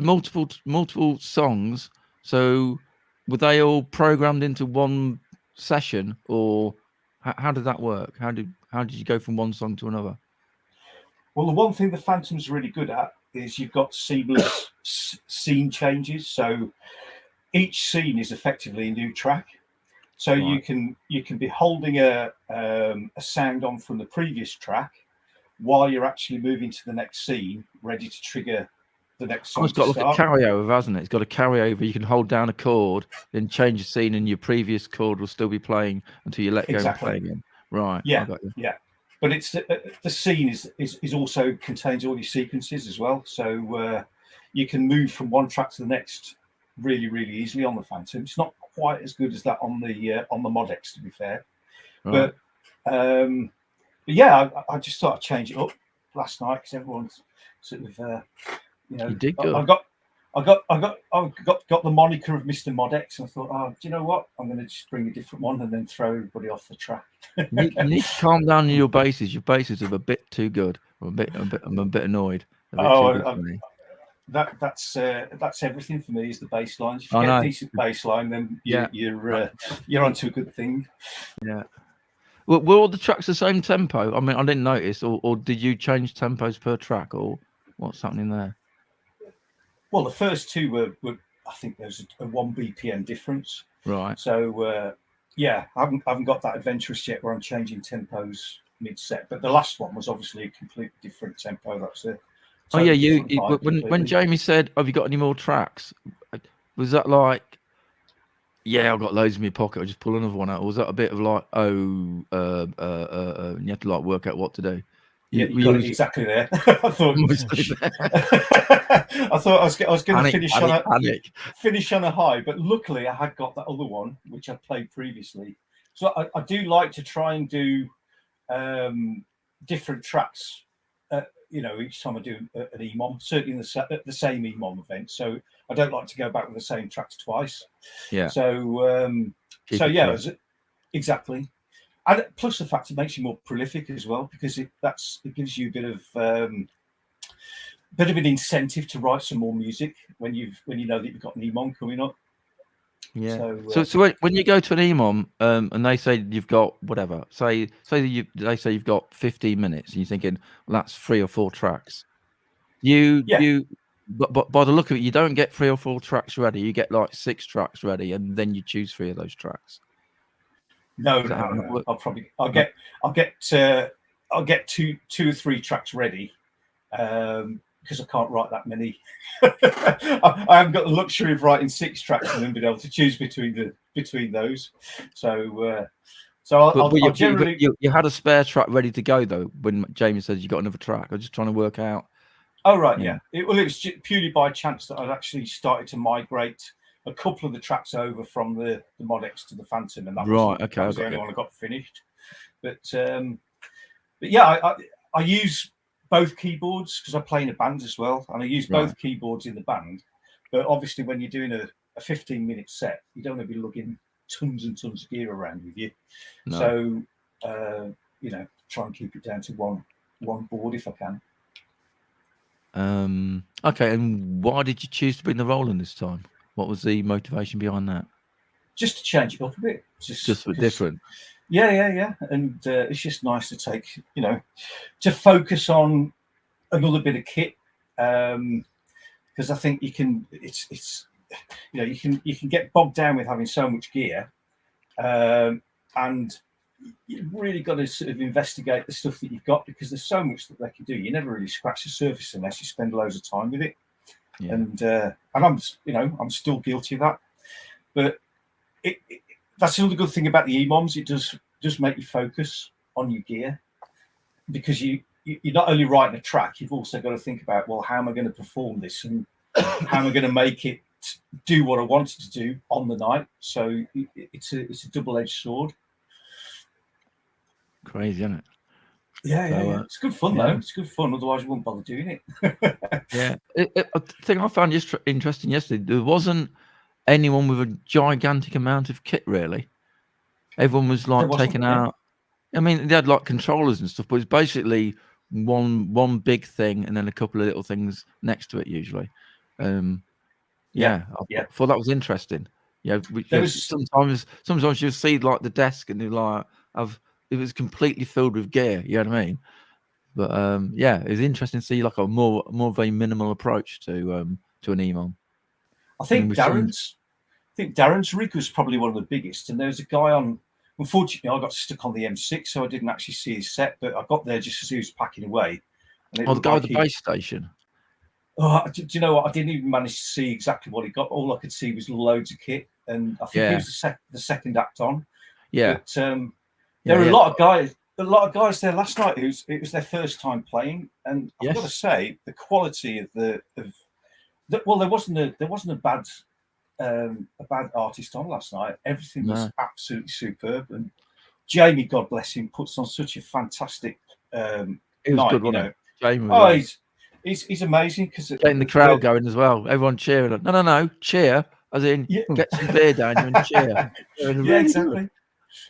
multiple songs. So were they all programmed into one session, or how did that work? How did you go from one song to another? Well, the one thing the Phantom's really good at is you've got seamless scene changes. So each scene is effectively a new track. So right. you can be holding a sound on from the previous track while you're actually moving to the next scene, ready to trigger the next song. It's got like a carryover, hasn't it? It's got a carryover. You can hold down a chord, then change the scene, and your previous chord will still be playing until you let go and play again. Right. Yeah. Yeah. But it's the scene is also contains all your sequences as well. So you can move from one track to the next really, really easily on the Phantom. It's not quite as good as that on the Mod X, to be fair. Right. But yeah, I just thought I'd change it up last night because everyone's sort of you did good. I got the moniker of Mr. Mod X, and I thought, oh, do you know what? I'm going to just bring a different one and then throw everybody off the track. You need to calm down your basses. Your basses are a bit too good. I'm a bit annoyed. That's everything for me is the bass lines. If you get a decent bass line, then you're onto a good thing. Yeah. Well, were all the tracks the same tempo? I mean, I didn't notice, or did you change tempos per track, or what's happening there? Well, the first two were I think there's a 1 BPM difference. Right. So I haven't got that adventurous yet where I'm changing tempos mid-set. But the last one was obviously a completely different tempo. That's it. Oh yeah, when Jamie said, "Have you got any more tracks?" Was that like, "Yeah, I've got loads in my pocket. I'll just pull another one out"? Or was that a bit of like, you have to like work out what to do? Yeah, you got it exactly there. I thought I was going to finish on a high, but luckily I had got that other one which I played previously. So I do like to try and do different tracks. Each time I do an EMOM, certainly the same EMOM event. So I don't like to go back with the same tracks twice. Yeah. So exactly. And plus the fact it makes you more prolific as well, because it gives you a bit of an incentive to write some more music when you know that you've got an EMOM coming up. Yeah. So when you go to an EMOM and they say you've got whatever, they say you've got 15 minutes, and you're thinking, well, that's 3 or 4 tracks. But by the look of it, you don't get 3 or 4 tracks ready. You get like 6 tracks ready, and then you choose 3 of those tracks. No. I'll get 2 or 3 tracks ready. Because I can't write that many. I haven't got the luxury of writing 6 tracks and then being able to choose between those. So I'll generally. You had a spare track ready to go though when Jamie says you got another track. I was just trying to work out. Oh right, yeah. It was purely by chance that I'd actually started to migrate a couple of the tracks over from the Mod X to the Phantom, and that was the only one I got finished. But yeah, I use both keyboards because I play in a band as well, and I use both keyboards in the band. But obviously, when you're doing a 15-minute set, you don't want to be lugging tons and tons of gear around with you. No. So, try and keep it down to one board if I can. Okay, and why did you choose to be in the Roland this time? What was the motivation behind that? Just to change it up a bit. Just for different. Yeah. And it's just nice to take, to focus on another bit of kit, because I think you can. It's you can get bogged down with having so much gear, and you've really got to sort of investigate the stuff that you've got, because there's so much that they can do. You never really scratch the surface unless you spend loads of time with it. Yeah. And I'm still guilty of that. But that's another good thing about the EMOMs. It does make you focus on your gear, because you're not only writing a track, you've also got to think about, well, how am I going to perform this, and how am I going to make it do what I want it to do on the night? So it's a double-edged sword. Crazy, isn't it? Yeah. It's good fun though. It's good fun. Otherwise, you wouldn't bother doing it. Yeah. I think I found interesting yesterday, there wasn't anyone with a gigantic amount of kit, really. Everyone was like taking out. I mean, they had like controllers and stuff, but it's basically one big thing and then a couple of little things next to it usually. I thought that was interesting. Sometimes you'll see like the desk and you're like, it was completely filled with gear. You know what I mean? But it was interesting to see like a more of a minimal approach to an EMOM. I think Darren's rig was probably one of the biggest, and there was a guy on. Unfortunately, I got stuck on the M6, so I didn't actually see his set. But I got there just as he was packing away. And the guy with the base station. Oh, do you know what? I didn't even manage to see exactly what he got. All I could see was loads of kit, and I think it was the second act on. Yeah. But there were a lot of guys there last night it was their first time playing, and I've got to say the quality of there wasn't a bad artist on last night. Everything was absolutely superb, and Jamie, God bless him, puts on such a fantastic it was night. Good, Jamie he's amazing, because getting the crowd going as well. Everyone cheering. No, cheer as in get some beer down you and cheer. Yeah, exactly.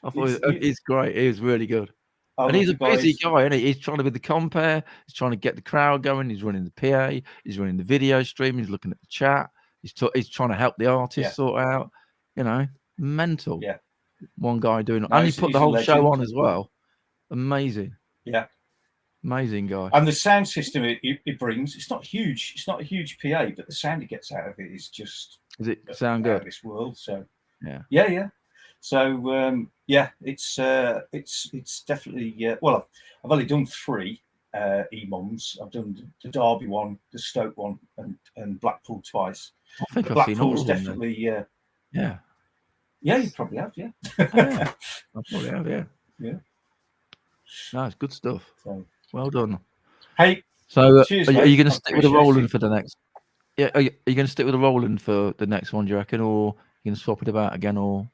I thought he's great. He was really good. And he's a busy guy, isn't he? He's trying to be the compare. He's trying to get the crowd going. He's running the PA. He's running the video stream. He's looking at the chat. He's trying to help the artist sort out. Mental. Yeah. One guy doing it. And he put the whole show on as well. Amazing. Yeah. Amazing guy. And the sound system it brings, it's not huge. It's not a huge PA, but the sound it gets out of it is just. Does it sound good? Out of this world. So. Yeah. So it's definitely well. I've only done 3 EMOMs. I've done the Derby one, the Stoke one, and Blackpool twice. I think I've seen all of them. Definitely. Yeah, you probably have. Yeah. I probably have. Yeah. No, it's good stuff. So, well done. Hey. So cheers, are you going to stick with the Roland it. for the next? Yeah. Are you going to stick with the Roland for the next one? Do you reckon, or you going to swap it about again, or?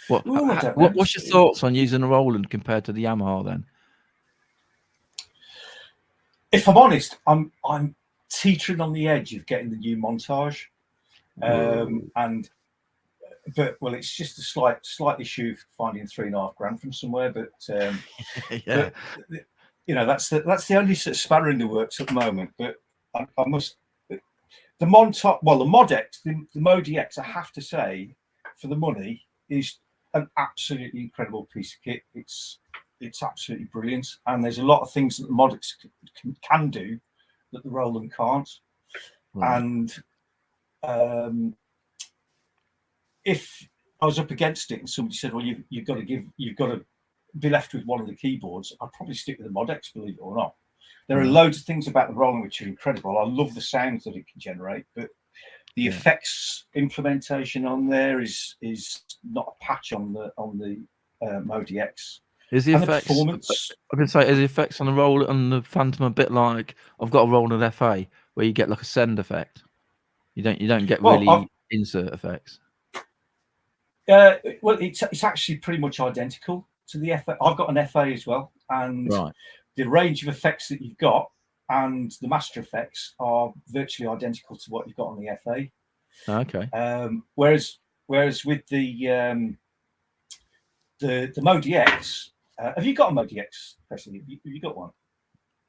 What's your thoughts on using a Roland compared to the Yamaha then? If I'm honest, I'm teetering on the edge of getting the new Montage, but it's just a slight issue finding $3,500 from somewhere. But yeah, but, that's the only sort of spanner in the works at the moment. But I must the Montage, the Mod X, the Modi X, I have to say, for the money, is an absolutely incredible piece of kit. It's absolutely brilliant, and there's a lot of things that the Mod X can do that the Roland can't. Right. And if I was up against it and somebody said, "Well, you've got to be left with one of the keyboards," I'd probably stick with the Mod X, believe it or not. There are loads of things about the Roland which are incredible. I love the sounds that it can generate, but the effects implementation on there is not a patch on the Modi X. Is the effects? Performance? I can say, is the effects on the Roland and the Phantom a bit like I've got a Roland FA where you get like a send effect? You don't get really insert effects. It's actually pretty much identical to the FA. I've got an FA as well, and the range of effects that you've got and the master effects are virtually identical to what you've got on the FA. Okay. Whereas with the Modi X, have you got a Modi X, Presley? Have you got one?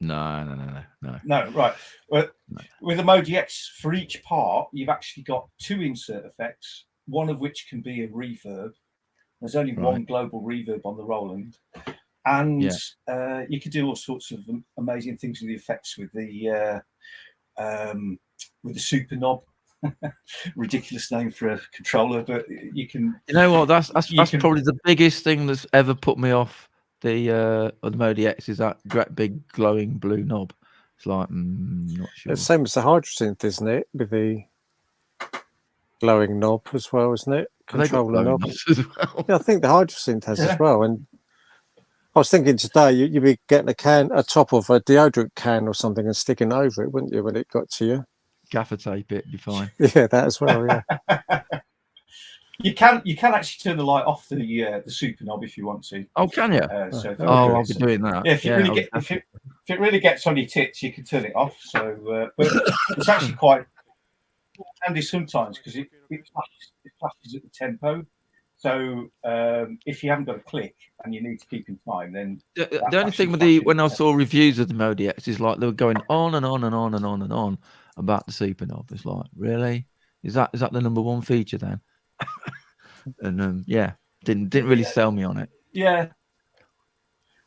No. No, right. Well, with the Modi X, for each part, you've actually got 2 insert effects, one of which can be a reverb, There's only one global reverb on the Roland, and you could do all sorts of amazing things with the effects with the super knob. Ridiculous name for a controller, but you can. You know what? That's probably the biggest thing that's ever put me off the Modi X is that great big glowing blue knob. It's like not sure. It's the same as the Hydrosynth, isn't it? With the glowing knob as well, isn't it? Controller knob as well. Yeah, I think the Hydrosynth has as well. And I was thinking today you'd be getting a top of a deodorant can or something and sticking over it, wouldn't you, when it got to you? Gaffer tape it, be fine. Yeah, that as well. Yeah. You can actually turn the light off the super knob if you want to. Oh, can you? I'll be doing that. Yeah, if it really gets on your tits, you can turn it off. So, but it's actually quite handy sometimes because it flashes at the tempo. So if you haven't got a click and you need to keep in time, then the only thing with when I saw reviews of the Modi X is like they were going on and on and on and on and on about the super knob. It's like, really? Is that the number one feature then? And didn't really sell me on it. Yeah.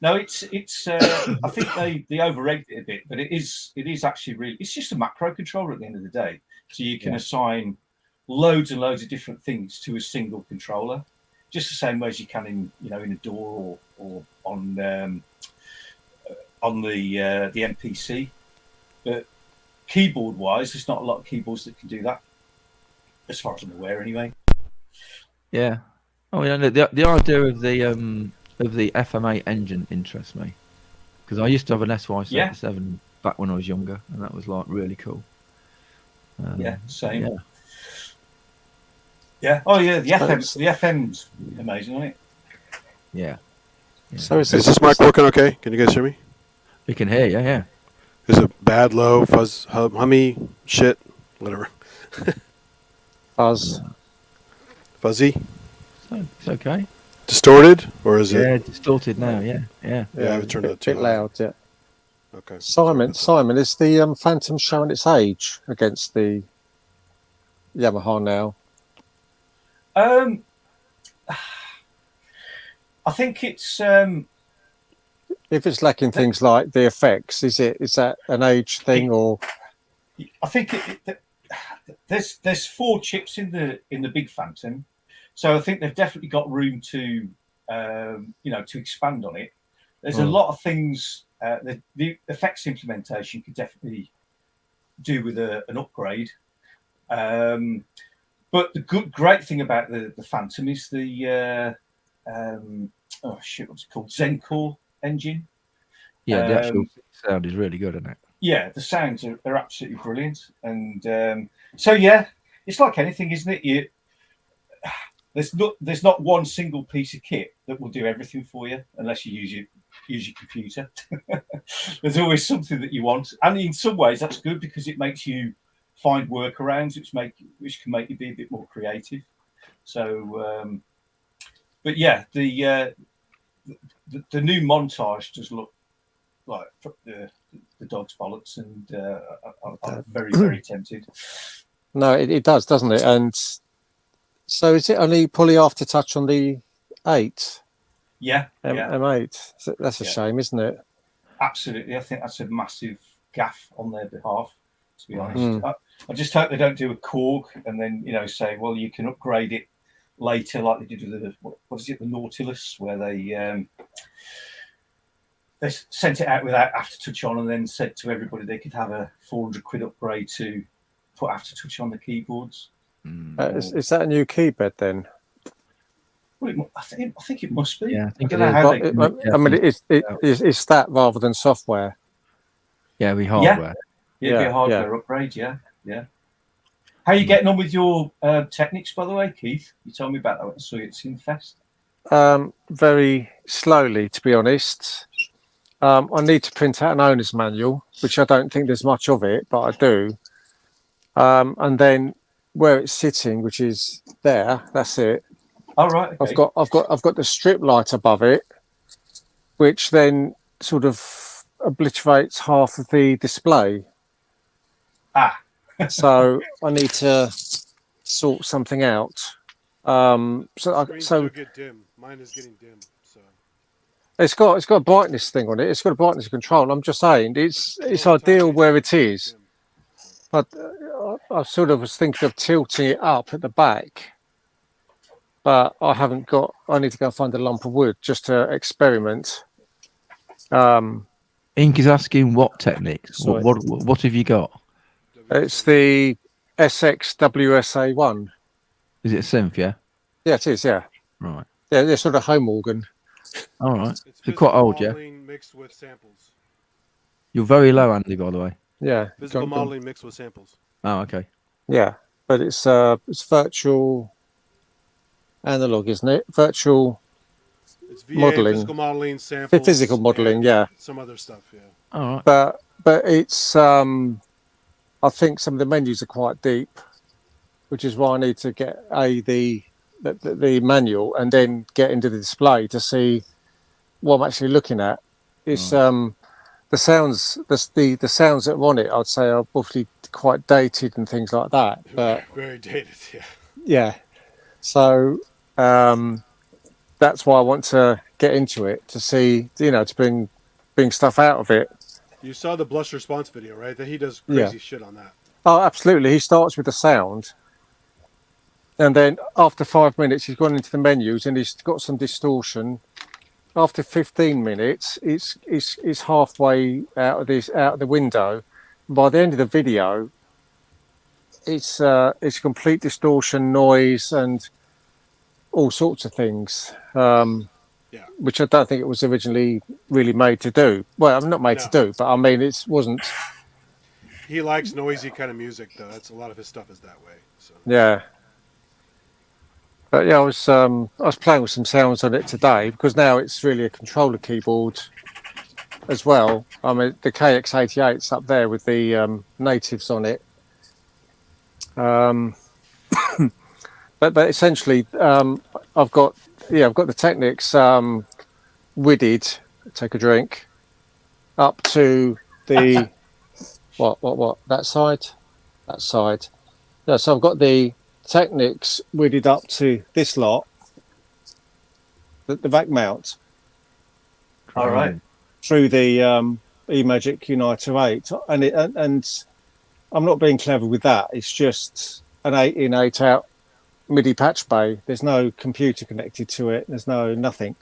No, it's. I think they overrated it a bit, but it is actually really. It's just a macro controller at the end of the day, so you can assign loads and loads of different things to a single controller, just the same way as you can in a DAW or on the MPC. But keyboard wise, there's not a lot of keyboards that can do that, as far as I'm aware, anyway. Yeah. Oh, the idea of the FMA engine interests me because I used to have an SY77 back when I was younger, and that was like really cool. Same. Yeah. Oh yeah, the FM's amazing, isn't it? Yeah. So is this mic working okay? Can you guys hear me? We can hear you, yeah. Is it bad, low, fuzz, hummy, shit, whatever? Fuzzy? It's okay. Distorted, or is it? Yeah, distorted now. Yeah. I've turned it a bit loud. Yeah. Okay. Simon, is the Phantom showing its age against the Yamaha now? I think it's. If it's lacking things like the effects, is that an age thing or? I think there's 4 chips in the big Phantom, so I think they've definitely got room to to expand on it. There's a lot of things the effects implementation could definitely do with an upgrade. But the great thing about the Phantom is the what's it called? Zencore engine. Yeah, the actual sound is really good, isn't it? Yeah, the sounds are absolutely brilliant, and so yeah, it's like anything, isn't it? There's not one single piece of kit that will do everything for you unless you use your computer. There's always something that you want, and in some ways that's good because it makes you find workarounds, which can make you be a bit more creative. So, but yeah, the new montage does look like the dog's bollocks, and I'm very, very tempted. No, it does, doesn't it? And so is it only pulley aftertouch on the 8? Yeah, M8. So that's a shame, isn't it? Absolutely. I think that's a massive gaff on their behalf, to be honest. I just hope they don't do a Korg and then, say, well, you can upgrade it later, like they did with the Nautilus, where they sent it out without aftertouch on and then said to everybody they could have a 400 quid upgrade to put aftertouch on the keyboards. Is that a new keyboard then? Well, I think it must be. Yeah, I think it's that rather than software. Yeah, we hardware. Yeah, it'd be a hardware upgrade. Yeah. How are you getting on with your Technics, by the way, Keith? You told me about that when I saw you at Synfest. Very slowly, to be honest. I need to print out an owner's manual, which I don't think there's much of it, but I do. And then where it's sitting, which is there, that's it. All right. Okay. I've got the strip light above it, which then sort of obliterates half of the display. So I need to sort something out. Screens So do get dim. Mine is getting dim. So it's got a brightness thing on it. It's got a brightness control. I'm just saying it's all the time ideal these where days it is. dim. But I sort of was thinking of tilting it up at the back, but I haven't got. I need to go find a lump of wood just to experiment. Ink is asking what techniques. Sorry. What have you got? It's the SXWSA1. Is it a synth? Yeah. Yeah, it is. Yeah, Right. yeah, it's sort of home organ. All right. It's So quite physical old, yeah. modeling mixed with samples. You're very low, Andy. By the way. Yeah, Physical modeling mixed with samples. Oh, okay. Yeah, but it's virtual analog, isn't it? Virtual It's VA, modeling, physical modeling, samples, physical modeling. and Yeah, some other stuff. Yeah. All right. but it's I think some of the menus are quite deep, which is why I need to get the manual and then get into the display to see what I'm actually looking at. It's the sounds, the sounds that are on it, I'd say are obviously quite dated and things like that. But Very dated. Yeah. yeah, so that's why I want to get into it to see, to bring stuff out of it. You saw the blush response video, right? That he does Yeah. crazy shit on that. Oh, absolutely. He starts with the sound, and then after 5 minutes, he's gone into the menus and he's got some distortion. After 15 minutes, it's halfway out of the window. By the end of the video, it's complete distortion, noise, and all sorts of things. Which I don't think it was originally really made to do. Well, I'm not made to do, but I mean, it wasn't. He likes noisy kind of music, though. That's a lot of his stuff is that way. So. Yeah. But yeah, I was playing with some sounds on it today because now it's really a controller keyboard as well. I mean, the KX88's up there with the natives on it. But essentially, I've got the Technics widded. Take a drink up to the what that side. Yeah, so I've got the Technics widded up to this lot, the back mount. All right. Through the eMagic Uniter 8, and I'm not being clever with that. It's just an 8-in, 8-out MIDI patch bay. There's no computer connected to it. There's nothing.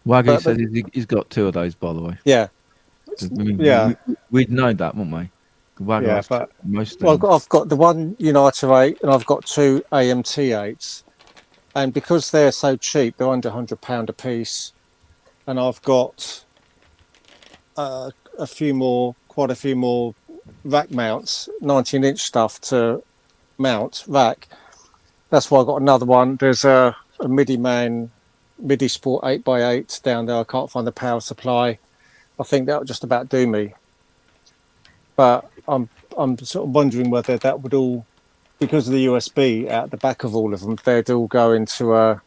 Waggy said he's got two of those, by the way. Yeah. We'd known that, wouldn't we? Waggy but most. Well, I've got the one Uniter 8, and I've got two AMT 8s, and because they're so cheap, they're under £100 a piece, and I've got quite a few more rack mounts, 19-inch stuff to mount rack. That's why I got another one. There's a MIDI Sport 8x8 down there. I can't find the power supply. I think that'll just about do me. But I'm sort of wondering whether that would all, because of the USB out the back of all of them, they'd all go into a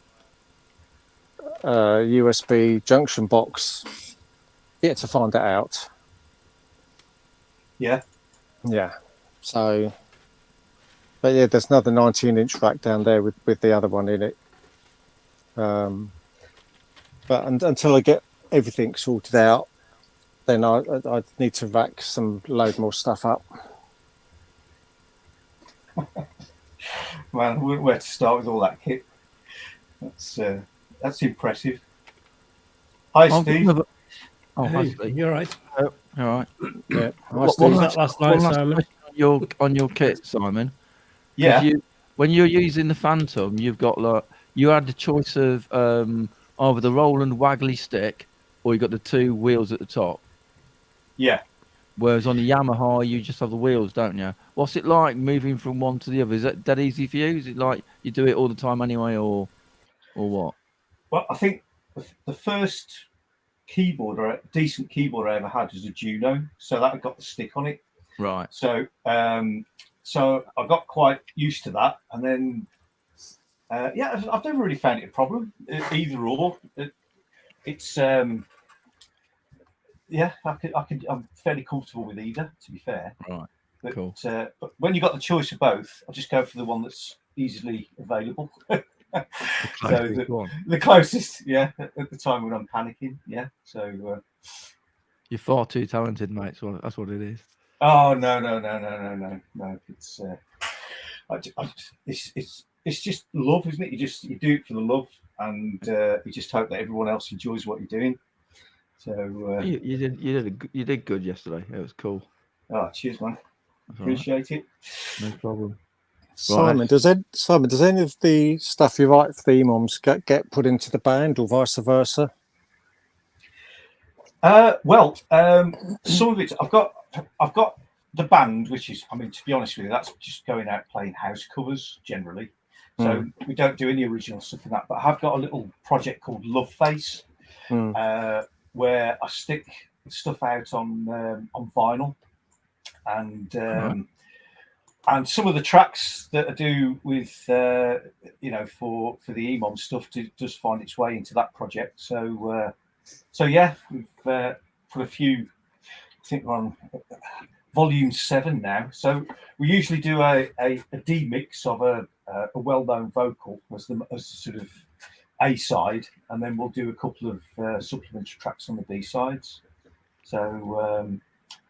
USB junction box. Yet to find that out. Yeah. So, but yeah, there's another 19-inch rack down there with the other one in it. But until I get everything sorted out, then I need to rack load more stuff up. Man, where to start with all that kit? That's impressive. Hi, Steve. Hey, you all right? All right. Yeah. What was that last night, Simon? On your kit, Simon. Yeah. When you're using the Phantom, you've got you had the choice of either the Roland Waggly stick or you got the two wheels at the top. Yeah. Whereas on the Yamaha, you just have the wheels, don't you? What's it like moving from one to the other? Is that easy for you? Is it like you do it all the time anyway, or what? Well, I think the first decent keyboard I ever had was a Juno, so that got the stick on it. Right. So I got quite used to that, and then I've never really found it a problem either or. I'm fairly comfortable with either, to be fair. Right. But, Cool. But when you got the choice of both, I just go for the one that's easily available. Closest So one. the closest, yeah, at the time when I'm panicking, yeah. So You're far too talented, mate. So that's what it is. oh no. It's it's just love, isn't it? You do it for the love, and you just hope that everyone else enjoys what you're doing. So You did good yesterday. It was cool. oh, cheers, man. That's all right. Appreciate it. No problem. Simon, does any of the stuff you write for the EMOMs get put into the band, or vice versa? Well, some of it I've got the band, which is, I mean, to be honest with you, that's just going out playing house covers generally. So we don't do any original stuff in that. But I have got a little project called Love Face, where I stick stuff out on vinyl, and some of the tracks that I do with for the EMOM stuff does find its way into that project. So yeah, we've put a few. I think we're on volume 7 now. So we usually do a D mix of a well-known vocal as the sort of A side, and then we'll do a couple of supplementary tracks on the B sides. So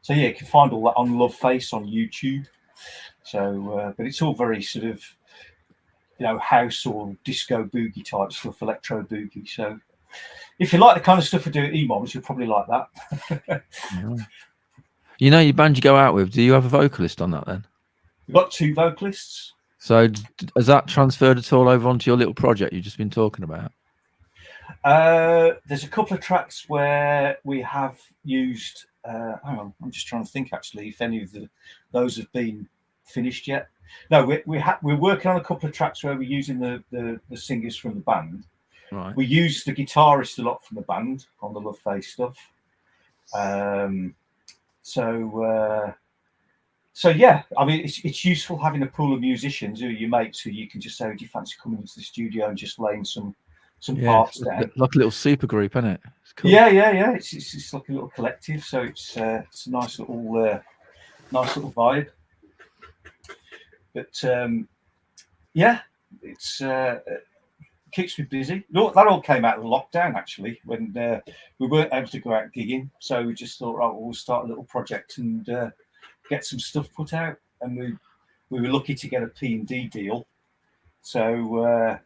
yeah, you can find all that on Love Face on YouTube. So, but it's all very sort of, house or disco boogie type stuff, electro boogie. So, if you like the kind of stuff I do at EMOMs, you'll probably like that. You know, your band you go out with, do you have a vocalist on that then? We've got 2 vocalists. So, has that transferred at all over onto your little project you've just been talking about? There's a couple of tracks where we have used. Hang on, I'm just trying to think actually if any of those have been finished yet. No, we're working on a couple of tracks where we're using the singers from the band. Right. We use the guitarist a lot from the band on the Love Face stuff. So yeah, I mean it's useful having a pool of musicians who are your mates who you can just say, do you fancy coming into the studio and just laying some parts down? Like a little super group, isn't it? It's cool. Yeah. It's like a little collective, so it's a nice little vibe. But yeah, it's keeps me busy. That all came out of the lockdown actually, when we weren't able to go out gigging, so we just thought, right, we'll start a little project and get some stuff put out. And we were lucky to get a P&D deal, so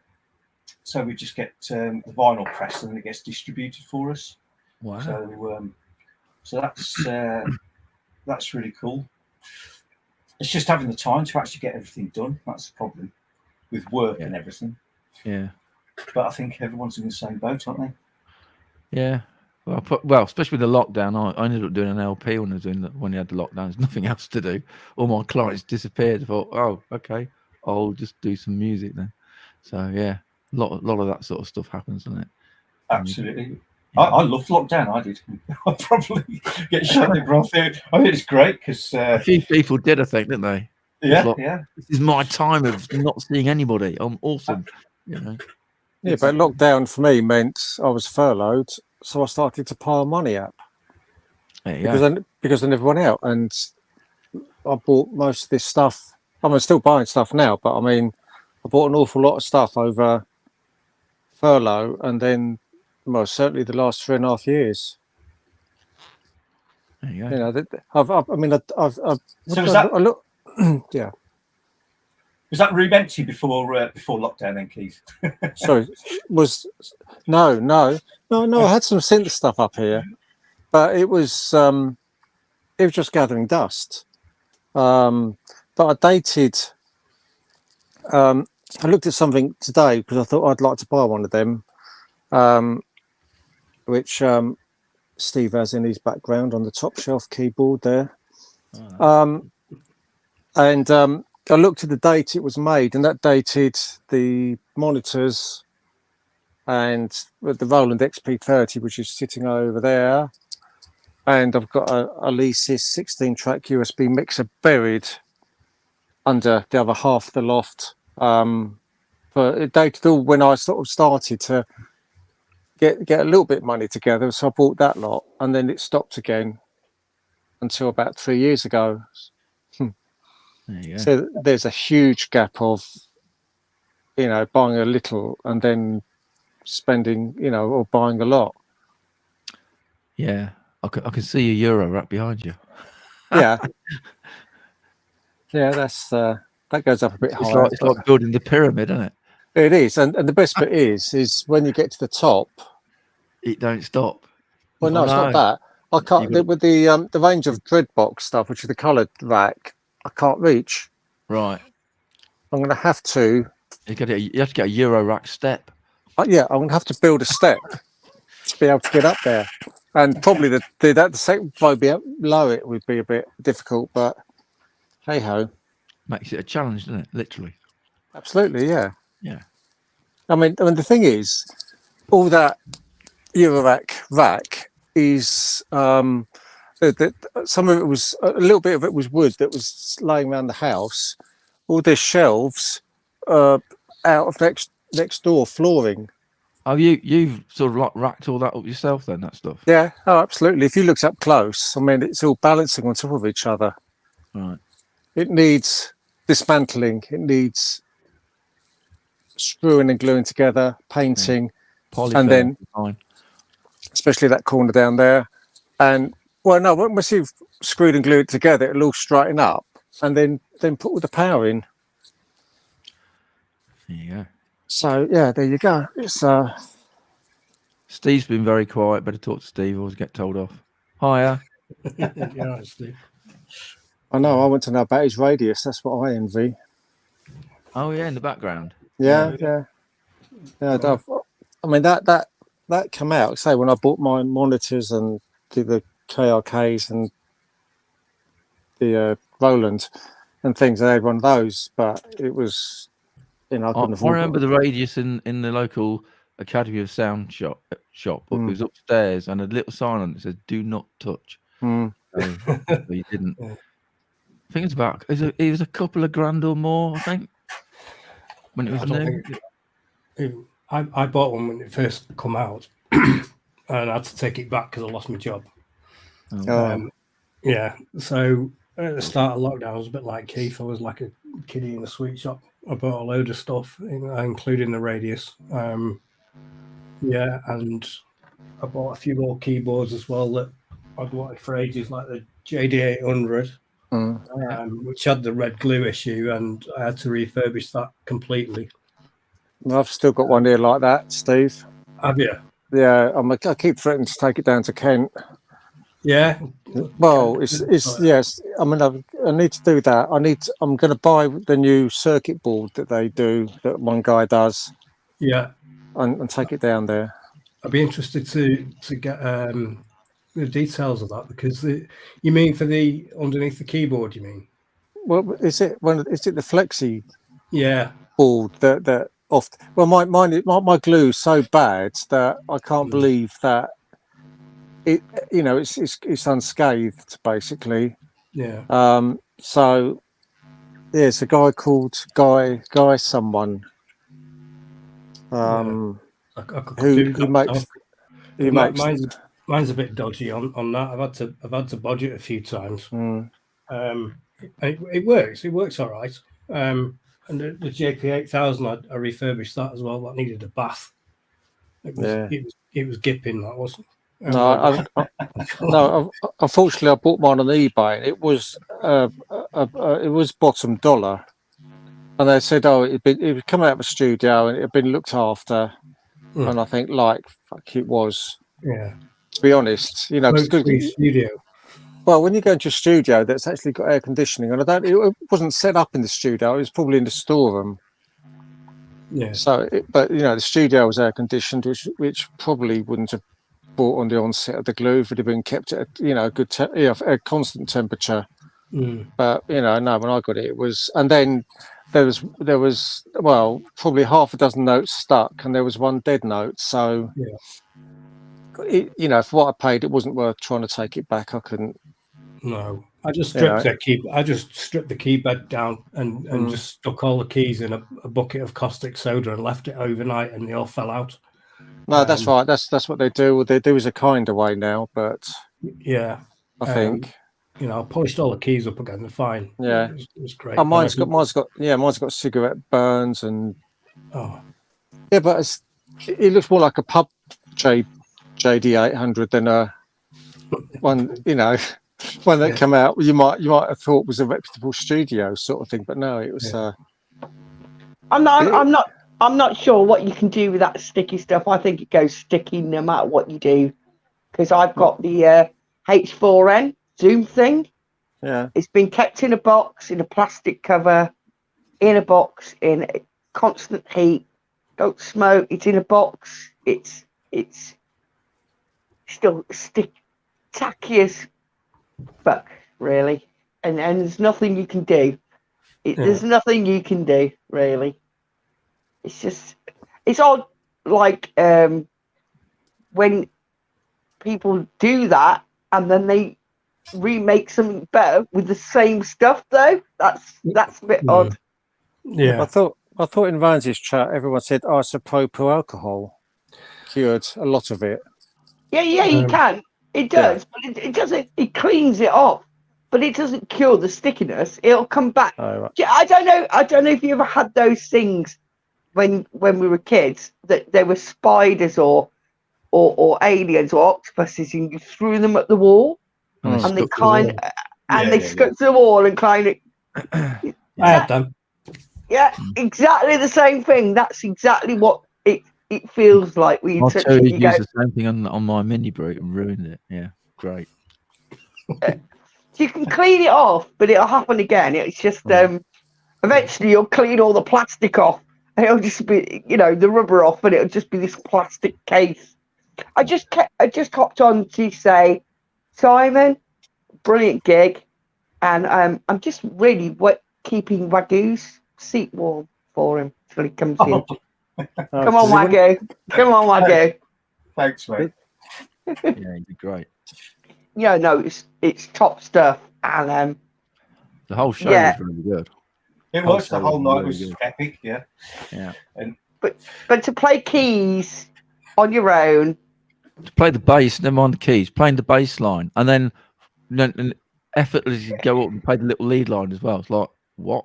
we just get the vinyl pressed and it gets distributed for us. Wow. So that's really cool. It's just having the time to actually get everything done. That's the problem with work and everything. Yeah. But I think everyone's in the same boat, aren't they? Yeah. Well, especially with the lockdown, I ended up doing an LP when you had the lockdown. There's nothing else to do. All my clients disappeared. I thought, oh, okay, I'll just do some music then. So yeah, a lot of that sort of stuff happens, doesn't it? Absolutely. Yeah. I loved lockdown. I did. I probably get shot in broth. I mean, it's great because a few people did, I think, didn't they? Yeah. This is my time of not seeing anybody. I'm awesome. Yeah, but lockdown for me meant I was furloughed, so I started to pile money up because I never went out, and I bought most of this stuff. I'm still buying stuff now, but I mean, I bought an awful lot of stuff over furlough, and then most certainly the last 3.5 years. There you go. You know, I've so was that? Yeah. Was that room empty before lockdown then, Keith? Sorry, no. I had some synth stuff up here, but it was just gathering dust. But I dated. I looked at something today because I thought I'd like to buy one of them, which Steve has in his background on the top shelf keyboard there. And I looked at the date it was made, and that dated the monitors and the Roland XP30, which is sitting over there. And I've got a Alesis 16-track USB mixer buried under the other half of the loft. But it dated all when I sort of started to get a little bit of money together, so I bought that lot, and then it stopped again until about 3 years ago. There you go. So there's a huge gap of buying a little and then spending, or buying a lot. Yeah, I can see a Euro rack behind you. Yeah. Yeah, that's that goes up a bit higher. It's like building the pyramid, isn't it? It is, and the best bit is when you get to the top. It don't stop. Well, no, it's not that. I can't with the range of Dreadbox stuff, which is the coloured rack. I can't reach. Right. I'm going to have to. You have to get a Euro rack step. Yeah, I'm going to have to build a step to be able to get up there, and probably the second floor be below it would be a bit difficult, but hey ho. Makes it a challenge, doesn't it? Literally. Absolutely, yeah. Yeah. I mean, the thing is, all that Eurorack rack is some of it was a little bit of it was wood that was laying around the house. All their shelves out of next door flooring. Oh, you've sort of like racked all that up yourself then, that stuff? Yeah, oh, absolutely. If you looked up close, I mean, it's all balancing on top of each other. Right. It needs dismantling. It needs screwing and gluing together, painting, and then especially that corner down there. And well, no, once you've screwed and glued it together, it'll all straighten up, and then put all the power in. There you go. So yeah, there you go. It's Steve's been very quiet. Better talk to Steve, or get told off. Hiya. Yeah, Steve. I know. I want to know about his radius. That's what I envy. Oh yeah, in the background. Yeah. I mean that came out. Say when I bought my monitors and the KRKs and the Roland and things, I had one of those, but it was, I couldn't afford. I remember the radius in the local Academy of Sound shop, but it was upstairs and a little sign on it says "Do not touch." So you didn't. I think it's about. It was a couple of grand or more. I think when it was new. I bought one when it first come out, and I had to take it back because I lost my job. Yeah, so at the start of lockdown, I was a bit like Keith. I was like a kiddie in a sweet shop. I bought a load of stuff, including the radius. Yeah, and I bought a few more keyboards as well that I'd wanted for ages, like the JD800, which had the red glue issue, and I had to refurbish that completely. I've still got one here like that, Steve. Have you? Yeah, I keep threatening to take it down to Kent. Yeah. Well, it's yes. I mean, I need to do that. I'm going to buy the new circuit board that they do, that one guy does. Yeah. And take it down there. I'd be interested to get the details of that, because you mean for the underneath the keyboard? You mean? Well, is it the Flexi? Yeah. Board that off. Well, my glue's so bad that I can't believe that it. It's unscathed basically. Yeah. So yeah, it's a guy called Guy someone. Who makes. Mine's a bit dodgy on that. I've had to bodge it a few times. It works. It works all right. And the JP8000, I refurbished that as well. That needed a bath. It was gipping. That wasn't. No, unfortunately, I bought mine on eBay. It was bottom dollar, and they said, it was coming out of a studio and it had been looked after. And I think, fuck, it was. Yeah. To be honest, studio. Well, when you go into a studio that's actually got air conditioning, and it wasn't set up in the studio; it was probably in the storeroom. Yeah. So, the studio was air conditioned, which probably wouldn't have brought on the onset of the glue if it had been kept at a constant temperature. But no, when I got it, it was, and then there was probably half a dozen notes stuck, and there was one dead note. So, for what I paid, it wasn't worth trying to take it back. I couldn't. No, I just stripped I just stripped the key bed down and just stuck all the keys in a bucket of caustic soda and left it overnight, and they all fell out. No, that's right. That's what they do. What they do is a kinder way now, but yeah, I think I polished all the keys up again. They're fine. Yeah, it was great. Oh, mine's got cigarette burns and Oh, Yeah, but it looks more like a pub JD 800 than a one. You know, one that Yeah. come out. You might have thought was a reputable studio sort of thing, but no, it was. Yeah. I'm not sure what you can do with that sticky stuff. I think it goes sticky no matter what you do. Because I've got the H4n Zoom thing. Yeah. It's been kept in a box, in a plastic cover, in a box, in constant heat. Don't smoke. It's in a box. It's still tacky as fuck, really. And there's nothing you can do. There's nothing you can do, really. It's just, it's odd, like, when people do that and then they remake something better with the same stuff, though. That's a bit odd. Yeah. I thought in Van's chat, everyone said isopropyl alcohol cured a lot of it. Yeah, you can. It does, but it doesn't. It cleans it off, but it doesn't cure the stickiness. It'll come back. Oh, right. I don't know. I don't know if you ever had those things when we were kids that there were spiders or aliens or octopuses, and you threw them at the wall, and they stuck to the wall and kind of. I had them. Yeah, exactly the same thing. That's exactly what it feels like when you My touch two it. used the same thing on my mini brute and ruined it. Yeah, great. You can clean it off, but it'll happen again. It's just eventually you'll clean all the plastic off, and it'll just be the rubber off, and it'll just be this plastic case. I just hopped on to say, Simon, brilliant gig, and I'm just really keeping Wagoo's seat warm for him till he comes in. Come on, Wagyu. Come on, Wagyu. Thanks, mate. Yeah, you'd be great. Yeah, no, it's top stuff, and The whole show was really good. It was. The whole night really was good. epic. Yeah. Yeah. But to play keys on your own, To play the bass, never mind the keys, playing the bass line, and then effortlessly go up and play the little lead line as well. It's like, what?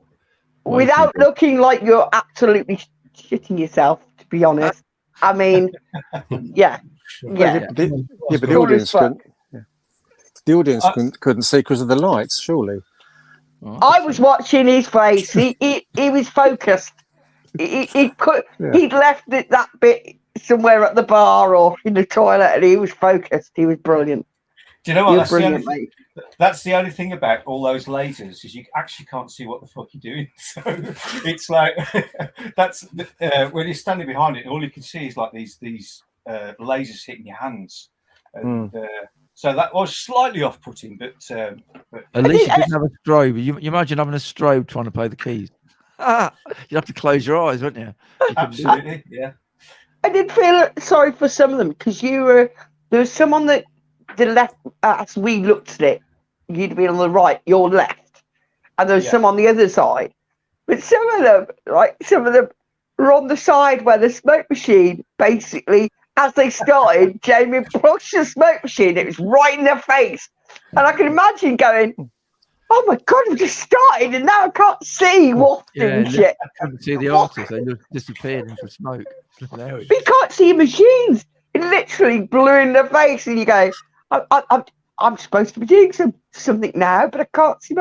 Way without too good. looking like you're absolutely shitting yourself, to be honest. I mean, yeah. But the Cool audience as fuck. couldn't see because of the lights, surely. I was watching his face. He was focused. He'd left that bit somewhere at the bar or in the toilet, and he was focused. He was brilliant. Do you know what? That's the only thing about all those lasers is you actually can't see what the fuck you're doing. So it's like that's when you're standing behind it, all you can see is like these lasers hitting your hands, and so that was slightly off-putting. But at least you didn't have a strobe. You imagine having a strobe trying to play the keys. You'd have to close your eyes, wouldn't you? Absolutely, yeah. I did feel sorry for some of them because there was some on the left. As we looked at it, you'd been on the right, your left, and there was some on the other side. But some of them were on the side where the smoke machine basically, as they started, Jamie pushed the smoke machine. It was right in their face, and I can imagine going, "Oh my god, we just started, and now I can't see wafting shit." I couldn't see the artist; they just disappeared into smoke. But you can't see machines. It literally blew in their face, and you go, I'm supposed to be doing something now, but I can't see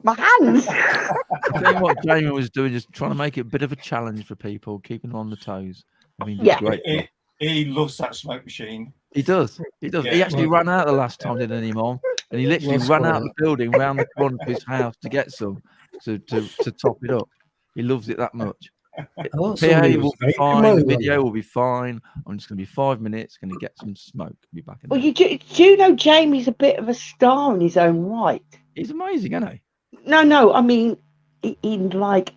my hands." I think what Jamie was doing is trying to make it a bit of a challenge for people, keeping them on the toes. I mean, great. He loves that smoke machine. He does. Yeah. He actually ran out the last time, didn't he, Mom? And he literally ran out of the building, round the corner of his house to get some to top it up. He loves it that much. PA will be fine. The video will be fine. I'm just going to be 5 minutes. Going to get some smoke. Be back in. Well, do you know Jamie's a bit of a star in his own right? He's amazing, isn't he? No. I mean, in like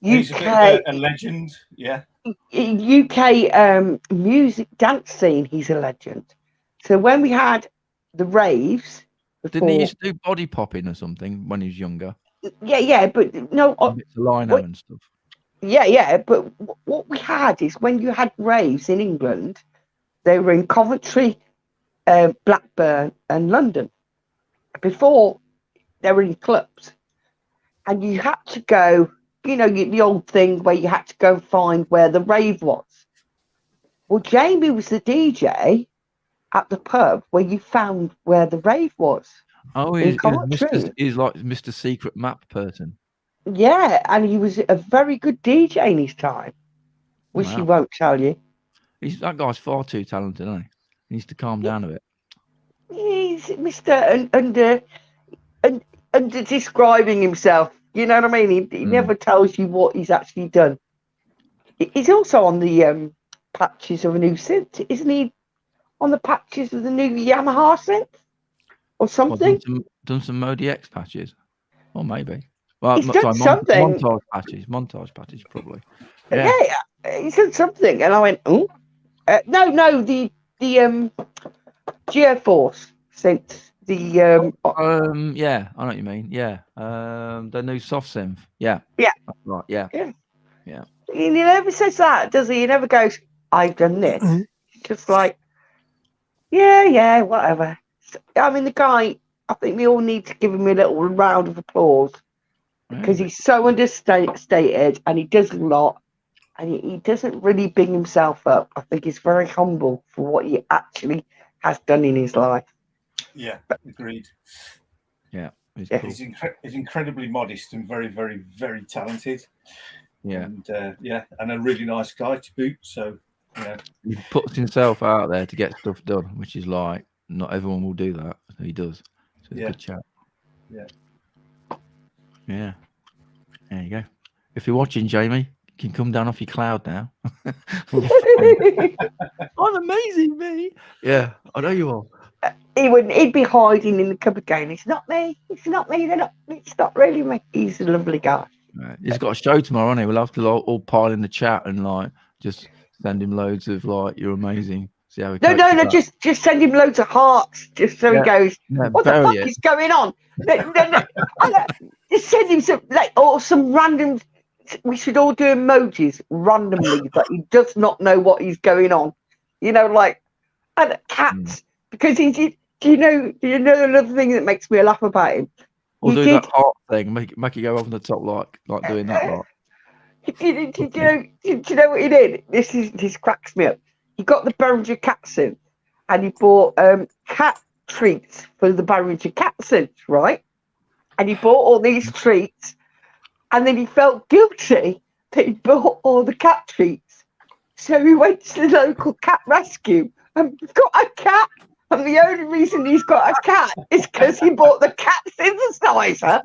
He's a bit of a legend. Yeah. UK music dance scene, he's a legend. So when we had the raves, didn't he used to do body popping or something when he was younger? Yeah, but no, lino and stuff. Yeah, but what we had is when you had raves in England, they were in Coventry, Blackburn, and London. Before they were in clubs, and you had to go the old thing where you had to go find where the rave was. Well, Jamie was the DJ at the pub where you found where the rave was. Oh, in he's Coventry. he's like Mr. Secret Map person. Yeah, and he was a very good DJ in his time, which he Wow. won't tell you. That guy's far too talented, isn't he? He needs to calm down a bit. He's Mr. Under describing himself. You know what I mean? He never tells you what he's actually done. He's also on the patches of a new synth, isn't he? On the patches of the new Yamaha synth or something? Done some Modi X patches, or maybe. Well, He's done something. Montage patches, probably. Yeah, he's done something, and I went, oh, no, the GeoForce synth. Yeah, I know what you mean. Yeah, the new soft synth. Yeah, that's right. Yeah. He never says that, does he? He never goes, I've done this. Just like, yeah, whatever. I mean, the guy, I think we all need to give him a little round of applause because he's so understated and he does a lot and he doesn't really big himself up. I think he's very humble for what he actually has done in his life. Yeah, agreed. Yeah, he's Yeah. cool. He's incredibly modest and very, very, very talented. Yeah, and a really nice guy to boot. So, yeah, he puts himself out there to get stuff done, which is like not everyone will do that. He does. So it's a good chat. Yeah. There you go. If you're watching, Jamie, you can come down off your cloud now. I'm amazing, me. Yeah, I know you are. He'd be hiding in the cupboard going, it's not me, it's not me, it's not really me. He's a lovely guy. Right. He's got a show tomorrow, hasn't he? We'll have to all pile in the chat and like just send him loads of like you're amazing. See how he No, just send him loads of hearts, just so he goes, what the fuck is going on? No, just send him some random. We should all do emojis randomly that he does not know what is going on. And cats because he did. Do you know another thing that makes me laugh about him? We'll do that heart thing, make it go over the top like doing that lot. Do you know what he did? This cracks me up. He got the Barringer cat synth and he bought cat treats for the Barringer cat synth, right? And he bought all these treats and then he felt guilty that he bought all the cat treats. So he went to the local cat rescue and got a cat. And the only reason he's got a cat is because he bought the cat synthesizer.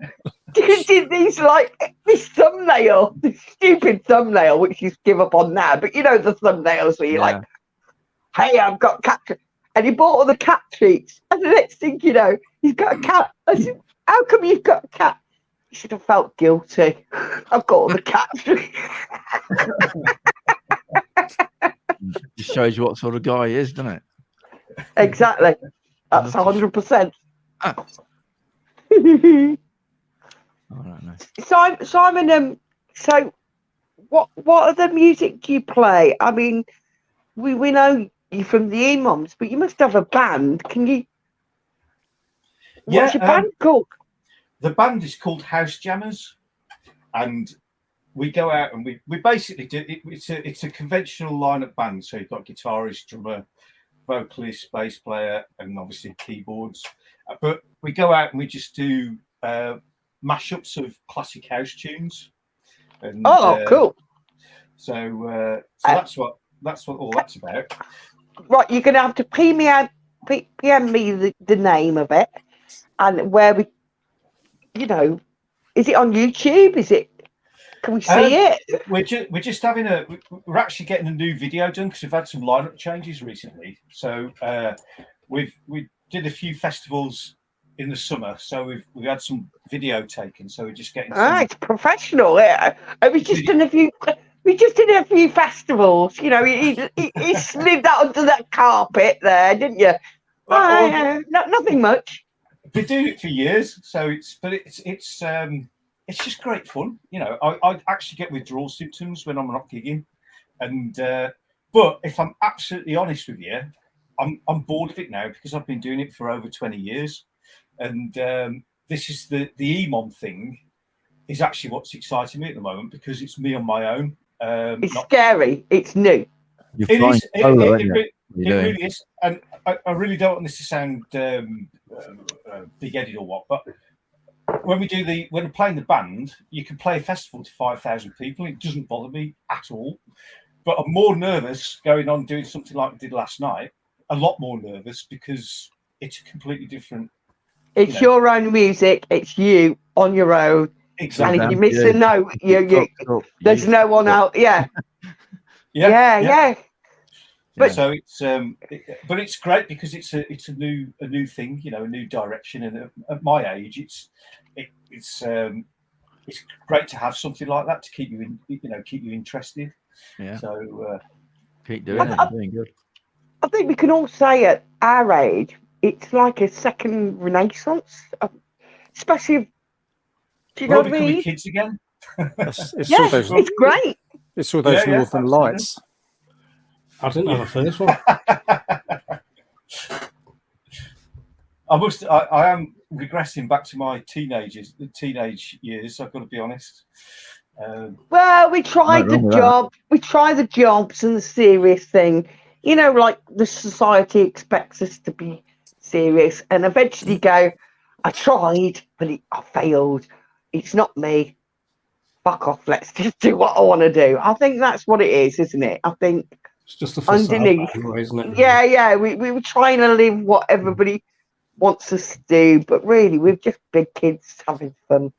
He did this thumbnail, this stupid thumbnail, which you give up on now. But you know the thumbnails where you're like, hey, I've got cat treats. And he bought all the cat treats. And the next thing you know, he's got a cat. I said, how come you've got a cat? He should have felt guilty. I've got all the cat treats. Just shows you what sort of guy he is, doesn't it? Exactly. That's 100%. I don't know. Simon, so what other music do you play? I mean, we know you from the E-Moms, but you must have a band. Can you? What's your band called? The band is called House Jammers, and we go out and we basically do it. It's a conventional lineup band. So you've got guitarist, drummer, vocalist, bass player, and obviously keyboards. But we go out and we just do mashups of classic house tunes. And, cool. So that's what all that's about. Right, you're gonna have to PM me the name of it and where we, is it on YouTube? Is it? Can we see it? We're just having we're actually getting a new video done because we've had some lineup changes recently. So we did a few festivals in the summer, so we've had some video taken. So we're just getting. It's professional. Yeah, we just did a few. We just did a few festivals. He slid that under that carpet there, didn't you? Nothing much. Been doing it for years, so it's just great fun. I actually get withdrawal symptoms when I'm not gigging, and but if I'm absolutely honest with you, I'm bored of it now because I've been doing it for over 20 years, and this is the E-Mom thing is actually what's exciting me at the moment, because it's me on my own. It's scary. It's new. You're It flying is. solo, It isn't it? it really is. And I really don't want this to sound big-headed or what, but when we're playing the band, you can play a festival to 5,000 people. It doesn't bother me at all. But I'm more nervous going on doing something like we did last night. A lot more nervous, because it's a completely different. It's your own music. It's you on your own. Exactly. And if you miss a note, there's no one out. Yeah. Yeah. But so it's but it's great, because it's a new thing, you know, a new direction. And at my age, it's great to have something like that to keep you keep you interested. Yeah. So keep doing it. Doing good. I think we can all say at our age, it's like a second renaissance, especially if, do you know what I mean? Kids again. It's great. It's all those Northern Lights. I didn't have a first one. I am regressing back to my teenage years. I've got to be honest. Well, we tried the job. We try the jobs and the serious thing. You know, like the society expects us to be serious, and eventually go, I tried, but I failed. It's not me. Fuck off. Let's just do what I want to do. I think that's what it is, isn't it? I think it's just a facade, underneath, anyway, isn't it? Yeah. We were trying to live what everybody wants us to do, but really, we're just big kids having fun,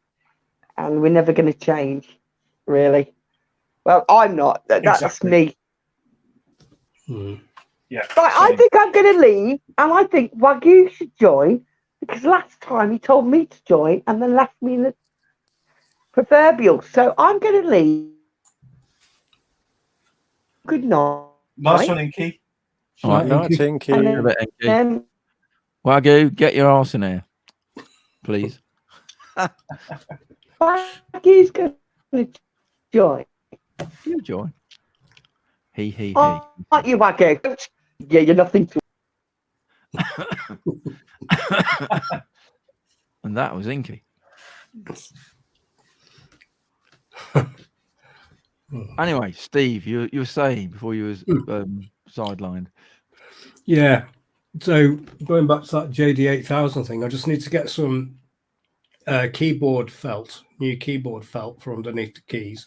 and we're never going to change, really. Well, I'm not. That's me. Yeah. But I think I'm going to leave, and I think Wagyu should join, because last time he told me to join and then left me in the proverbial. So I'm going to leave. Good night. Nice one, Inky. All right, Inky. Wagyu, get your arse in here, please. Wagyu's going to join. You join. He. Aren't you, Wagyu? Yeah, you're nothing to. And that was Inky. Anyway, Steve, you were saying before you was sidelined. Yeah. So going back to that JD8000 thing, I just need to get some keyboard felt, new keyboard felt for underneath the keys,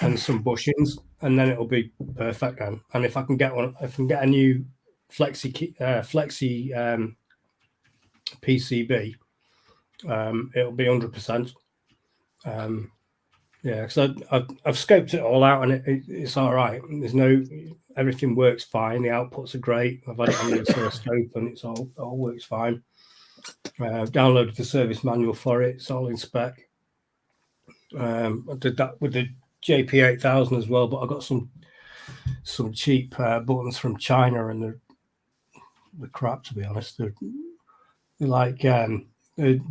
and some bushings, and then it'll be perfect then. And if I can get one, if I can get a new flexi PCB, it'll be 100%. Yeah, because I've scoped it all out, and it's all right. There's everything works fine. The outputs are great. I've had it on the oscilloscope, and it's all works fine. Downloaded the service manual for it. It's all in spec. I did that with the JP8000 as well, but I got some cheap buttons from China, and they're crap, to be honest. They're like the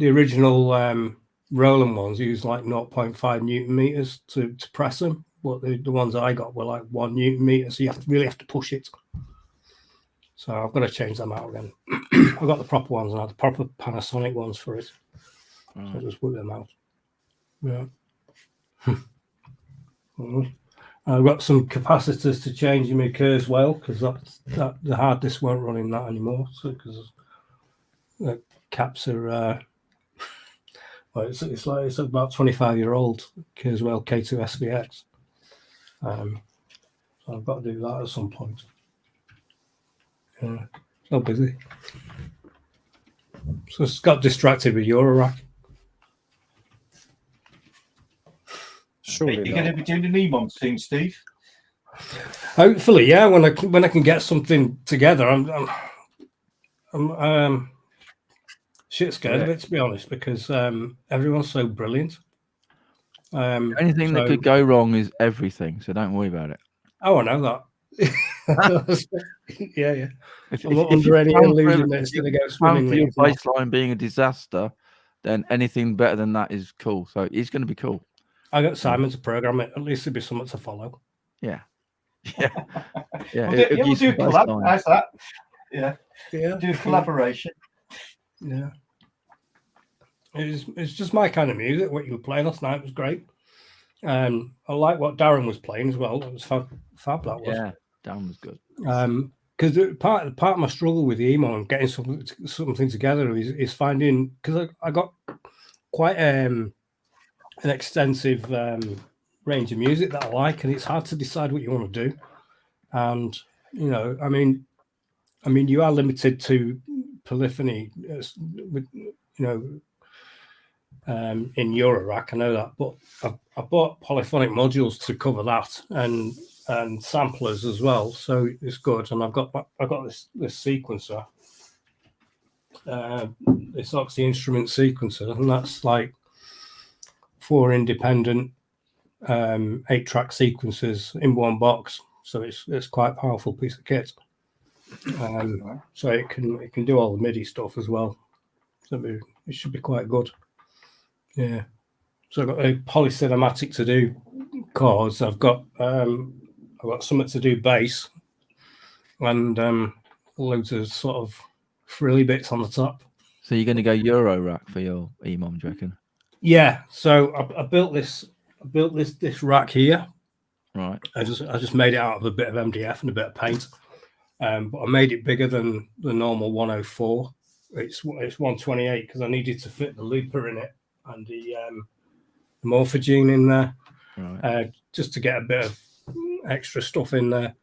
original Roland ones use like 0.5 Newton meters to press them, but the ones I got were like 1 Newton meter, so you really have to push it. So I've got to change them out again. I've got the proper ones, and I had the proper Panasonic ones for it. So I'll just whip them out. Yeah. I've got some capacitors to change in my Kurzweil, because that the hard disk won't run in that anymore. So because the caps are well, it's about 25-year-old Kurzweil K2 SVX. So I've got to do that at some point. So busy. So it's got distracted with Eurorack. Surely you're going to be doing an EMON soon, Steve. Hopefully, yeah. When I can get something together, I'm shit scared of it, to be honest, because everyone's so brilliant. Anything that could go wrong is everything, so don't worry about it. Oh, I know that. yeah. If I'm not under any illusion that it's going to go swimmingly. Your baseline being a disaster, then anything better than that is cool. So it's going to be cool. I got Simon to program it. At least it'll be something to follow. Yeah. We'll do a collab. How's that? Yeah. Do a collaboration. Yeah. It's just my kind of music. What you were playing last night was great. I like what Darren was playing as well. It was fab. That was. Yeah, Darren was good. Because part of my struggle with the emo and getting something together is finding, because I got quite an extensive range of music that I like, and it's hard to decide what you want to do. And I mean, you are limited to polyphony, with in Eurorack. I know that, but I bought polyphonic modules to cover that, and samplers as well, so it's good. And I've got this sequencer, this Oxy Instrument sequencer, and that's like 4 independent 8-track sequences in one box. So it's quite a powerful piece of kit. So it can do all the MIDI stuff as well. So it should be quite good. Yeah. So I've got a polycinematic to do chords. I've got something to do bass, and loads of sort of frilly bits on the top. So you're going to go Euro rack for your EMOM, do you reckon? Yeah. So I built this rack here. Right. I just made it out of a bit of MDF and a bit of paint, but I made it bigger than the normal 104. It's 128 because I needed to fit the looper in it and the morphogene in there, right. Just to get a bit of extra stuff in there.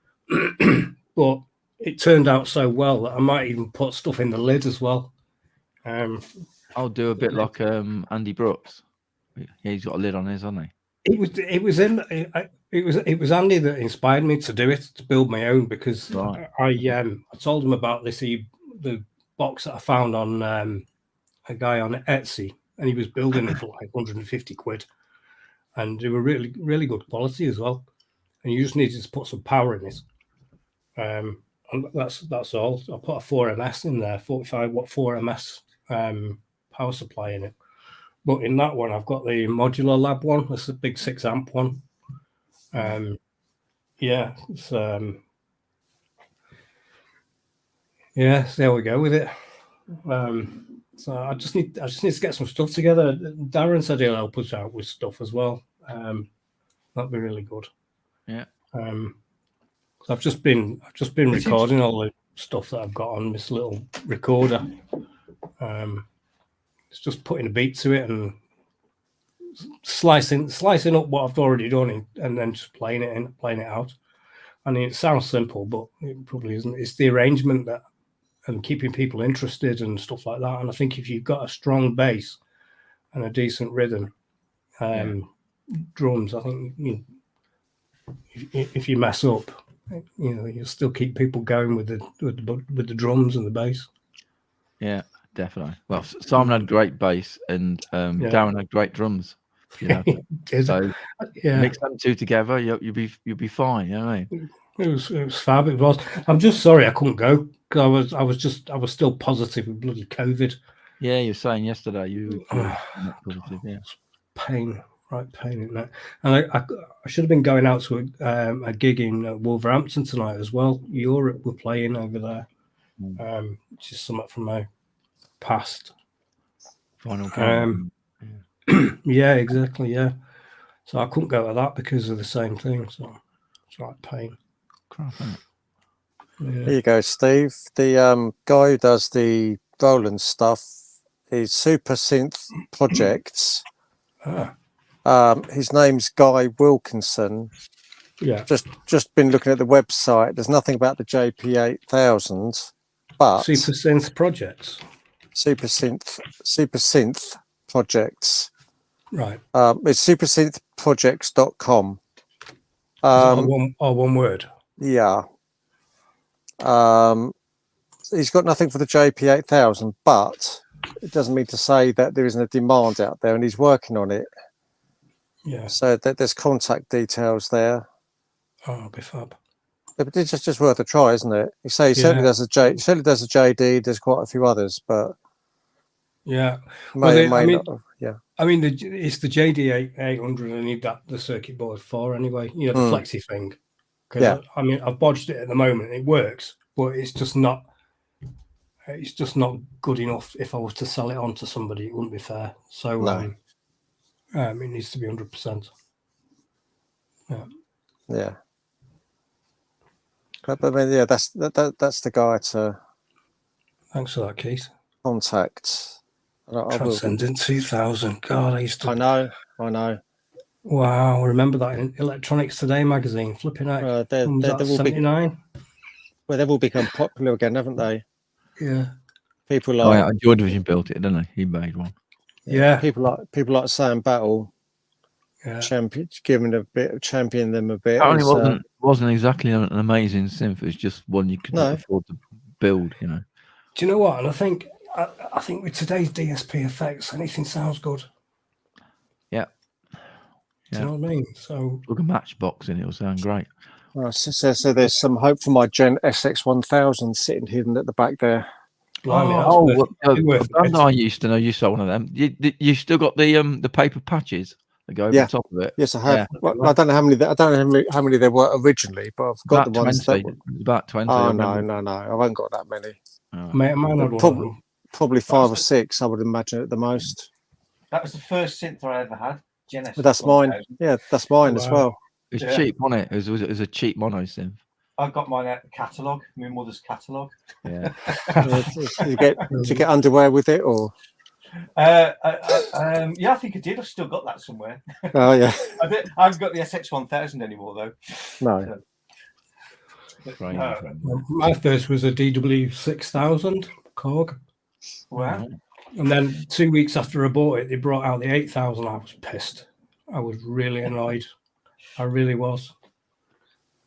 But it turned out so well that I might even put stuff in the lid as well. I'll do a bit like Andy Brooks. Yeah, he's got a lid on his, hasn't he? It was Andy that inspired me to do it, to build my own, because I told him about the box that I found on a guy on Etsy, and he was building it for like 150 quid, and they were really, really good quality as well. And you just needed to put some power in it, and that's all. I put a 4MS in there, 45 watt 4MS power supply in it. But in that one, I've got the modular lab one. That's a big 6 amp one. Yeah, it's, yeah. So there we go with it. So I just need to get some stuff together. Darren said he'll help us out with stuff as well. That'd be really good. Yeah. So I've just been recording all the stuff that I've got on this little recorder. It's just putting a beat to it and slicing up what I've already done and then just playing it out. I mean, it sounds simple, but it probably isn't. It's the arrangement and keeping people interested and stuff like that. And I think if you've got a strong bass and a decent rhythm, drums, I think if you mess up, you'll still keep people going with the drums and the bass. Yeah, definitely. Well, Simon had great bass and Darren had great drums. So mix them two together, you'll be fine. You know what I mean? It was fab. It was. I'm just sorry I couldn't go because I was still positive with bloody COVID. Yeah, you were saying yesterday you were not positive. Yeah, pain in that. And I should have been going out to a gig in Wolverhampton tonight as well. Europe were playing over there, which is somewhat from my past. Final. Yeah, exactly. Yeah, so I couldn't go to that because of the same thing. So it's like pain. Crap, isn't it? Yeah. There you go, Steve. The guy who does the Roland stuff is Super Synth Projects. His name's Guy Wilkinson. Yeah. Just been looking at the website. There's nothing about the JP8000, but Super Synth Projects. Super Synth Projects. Right. It's supersynthprojects.com. One word. Yeah. He's got nothing for the JP8000, but it doesn't mean to say that there isn't a demand out there, and he's working on it. Yeah. So there's contact details there. Oh, it'll be fab. But it's just worth a try, isn't it? You say he certainly does a JD. There's quite a few others, but yeah. I mean, it's the JD800 I need the circuit board for anyway. The flexi thing. I mean, I've bodged it at the moment. It works, but it's just not. it's just not good enough. If I was to sell it on to somebody, it wouldn't be fair. So No. it needs to be 100%. Yeah. But I mean, yeah, that's the guy to Thanks for that, Keith. contact. I will. Transcendent 2000. God, I used to. I know. Wow, remember that in Electronics Today magazine? Flipping out. They've all 79? they've all become popular again, haven't they? Yeah. People like Joy Division built it, didn't he? He made one. Yeah. People like Sam Battle. Yeah. Champion them a bit. Apparently wasn't exactly an amazing synth. It was just one you couldn't afford to build. You know. Do you know what? And I think with today's DSP effects, anything sounds good. Yeah. Do you know what I mean? So look a Matchbox in it will sound great. So there's some hope for my Gen SX1000 sitting hidden at the back there. The band I used to know, you saw one of them. You still got the paper patches that go over the top of it. Yes, I have. Yeah. Well, I don't know how many there were originally, but I've got the ones 20. that were About 20. Oh no, I haven't got that many. Mine had probably 5 or 6, I would imagine at the most. That was the first synth I ever had. But that's mine. Yeah, that's mine as well. It's cheap, wasn't it? It was a cheap mono synth. I got mine out of the catalogue, my mother's catalogue. Yeah. Did you get underwear with it, or? Yeah, I think I did. I've still got that somewhere. Oh yeah. I haven't got the SX1000 anymore though. No. My first was a DW6000 Korg. Wow. And then 2 weeks after I bought it, they brought out the 8000. I was pissed. I was really annoyed. I really was.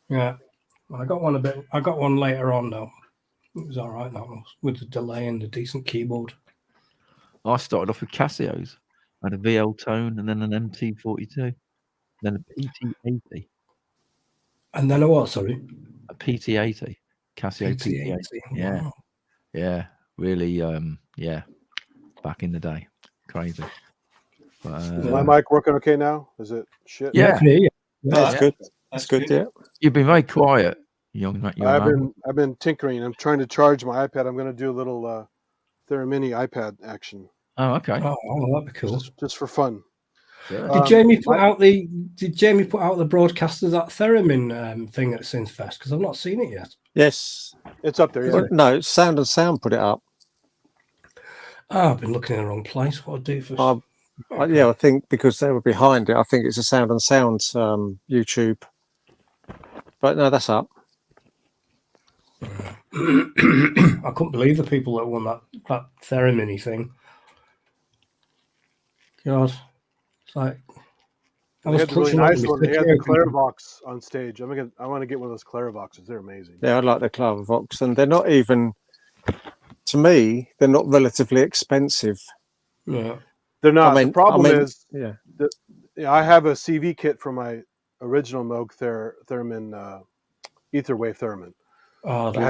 Yeah. I got one later on though. It was all right, that was, with the delay and a decent keyboard. I started off with Casios. I had a VL Tone and then an MT42, then a PT80. And then a what? Sorry, a PT80, Casio PT80. Yeah, wow. Yeah, really. Yeah, back in the day, crazy. But, is my mic working okay now? Is it shit? Yeah, that's good. That's good. Yeah. You've been very quiet, young man. I've been tinkering. I'm trying to charge my iPad. I'm going to do a little Theramini iPad action. Oh, okay. Oh, that'd be cool. Just for fun. Yeah. Did Jamie put out the broadcast of that Theremin thing at Synthfest? Because I've not seen it yet. Yes, it's up there. Well, no, Sound and Sound put it up. Oh, I've been looking in the wrong place. What I do for? Yeah, I think because they were behind it. I think it's a Sound and Sound YouTube. But no, that's up. I couldn't believe the people that won that Theramini thing. God, it's like they had the really nice one. They had the Clairvox on stage. I want to get one of those Clairvoxes. They're amazing. Yeah, I like the Clairvox, and they're not even. To me, they're not relatively expensive. Yeah, they're not. The problem is, I have a CV kit for my original Moog Theremin Etherwave Theremin. Oh, I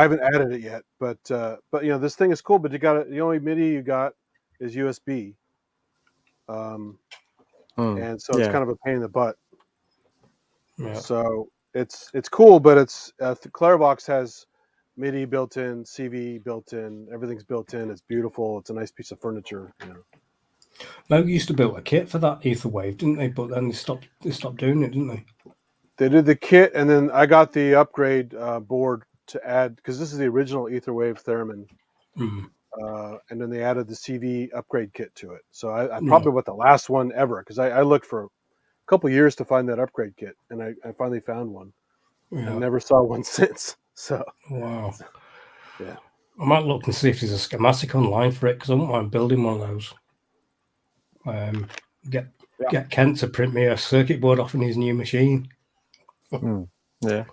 haven't added it yet, but this thing is cool. But the only MIDI you got is USB. And so it's kind of a pain in the butt. Yeah. So it's cool, but it's Clairvox has MIDI built in, CV built in, everything's built in. It's beautiful. It's a nice piece of furniture. Moog used to build a kit for that Etherwave, didn't they? But then they stopped doing it, didn't they? They did the kit, and then I got the upgrade board to add, because this is the original Etherwave Theremin. Mm. And then they added the CV upgrade kit to it. So I probably bought the last one ever, because I looked for a couple of years to find that upgrade kit, and I finally found one. Yeah. I never saw one since. So wow. Yeah. I might look and see if there's a schematic online for it, because I wouldn't mind building one of those. Get Kent to print me a circuit board off in his new machine. Yeah.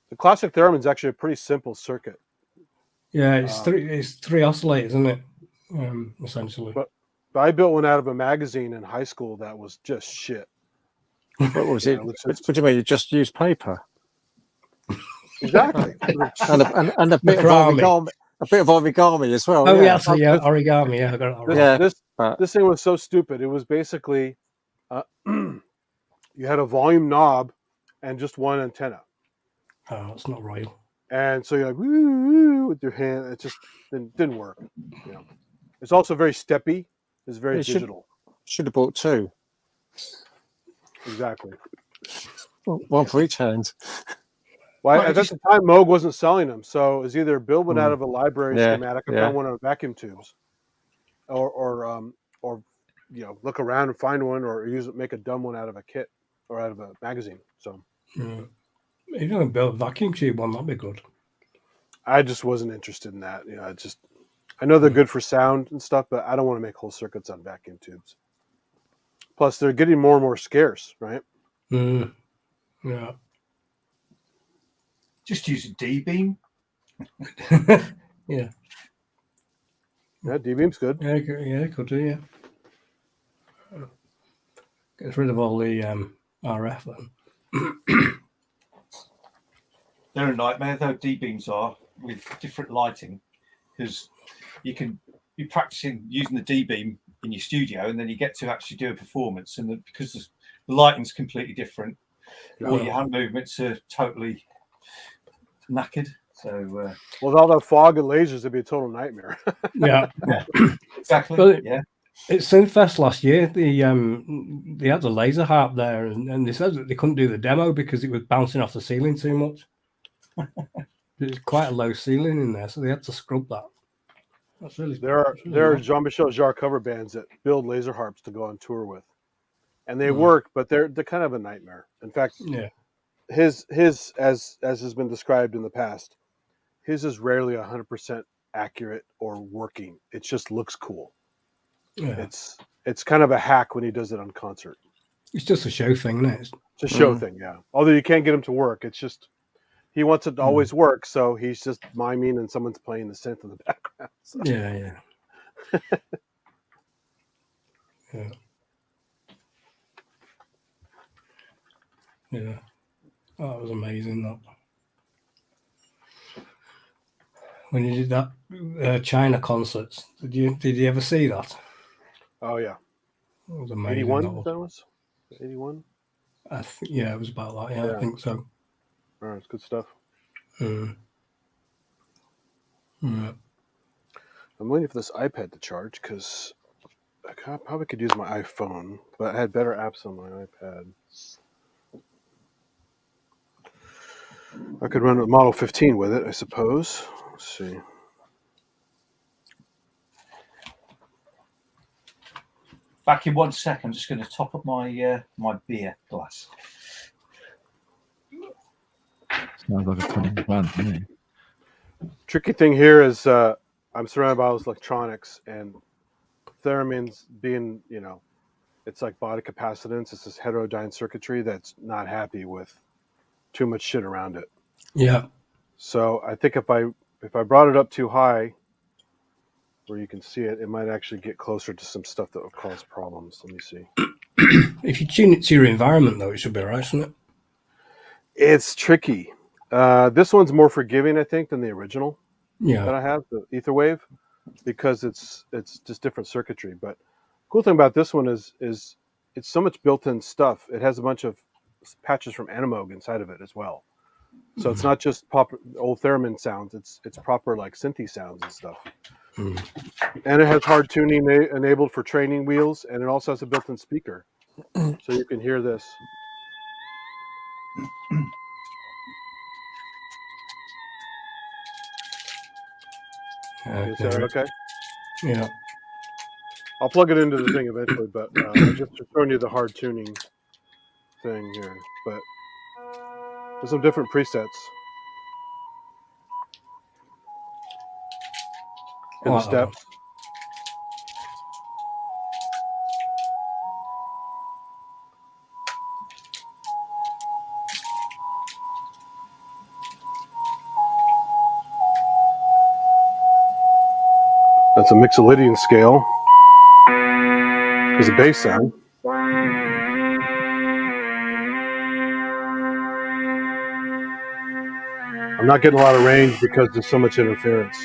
The classic Theremin is actually a pretty simple circuit. Yeah, it's three oscillators, isn't it? Essentially. But I built one out of a magazine in high school that was just shit. What was it? What do you mean? You just use paper? Exactly. and a bit of origami. A bit of origami as well. Oh yeah, origami. Yeah, I got it. Yeah, this thing was so stupid. It was basically you had a volume knob and just one antenna. Oh, it's not real. and so you're like woo, woo, with your hand. It just didn't work. You know, it's also very steppy. It's very It digital. should have bought two. Exactly. One for each hand. Well, Well, at that time, Moog wasn't selling them, so it was either build one out of a library Yeah, schematic. I yeah. found one on vacuum tubes, or look around and find one, or make a dumb one out of a kit or out of a magazine. So If you can build a vacuum tube one, that'd be good. I just wasn't interested in that. I know they're good for sound and stuff, but I don't want to make whole circuits on vacuum tubes. Plus, they're getting more and more scarce, right? Yeah. just use a D-beam. Yeah. Yeah, D-beam's good. Yeah, could do, yeah. Gets rid of all the RF then. They're a nightmare, though, D-beams are, with different lighting, because you're practicing using the D-beam in your studio, and then you get to actually do a performance, and because the lighting's completely different, all your hand movements are totally knackered. So with all that fog and lasers, it'd be a total nightmare. Yeah. Exactly. Well, yeah. It's Synthfest last year. They had the laser harp there, and they said that they couldn't do the demo because it was bouncing off the ceiling too much. There's quite a low ceiling in there, so they had to scrub that. That's really There are nice. Jean-Michel Jarre cover bands that build laser harps to go on tour with, and they work, but they're kind of a nightmare. In fact, his as has been described in the past, his is rarely 100% accurate or working. It just looks cool. Yeah. It's kind of a hack when he does it on concert. It's just a show thing, isn't it? It's a show thing, yeah. Although you can't get him to work, it's just he wants it to always work, so he's just miming and someone's playing the synth in the background. So. Yeah. Yeah. Yeah. Oh, that was amazing. That when you did that China concerts, did you ever see that? Oh yeah. It was amazing. 81. That was 81. Yeah, it was about that. Yeah, I think so. All right, it's good stuff. Yeah. I'm waiting for this iPad to charge because I probably could use my iPhone, but I had better apps on my iPad. I could run a Model 15 with it, I suppose. Let's see. Back in 1 second. I'm just going to top up my my beer glass. Sounds like a cunning plan, doesn't it? Tricky thing here is I'm surrounded by all this electronics, and theremins being, it's like body capacitance. It's this heterodyne circuitry that's not happy with too much shit around it. Yeah. So I think if I brought it up too high, where you can see it, it might actually get closer to some stuff that would cause problems. Let me see. If you tune it to your environment, though, it should be all right, shouldn't it? It's tricky. This one's more forgiving, I think, than the original that I have, the Etherwave, because it's just different circuitry. But cool thing about this one is it's so much built-in stuff. It has a bunch of patches from Animoog inside of it as well. So it's not just old theremin sounds. It's proper like synthy sounds and stuff. And it has hard tuning enabled for training wheels, and it also has a built-in speaker, so you can hear this. Is that okay? Yeah. I'll plug it into the thing eventually, but I'm just showing you the hard tuning thing here. But there's some different presets. And the steps. That's a Mixolydian scale. There's a bass sound. I'm not getting a lot of range because there's so much interference.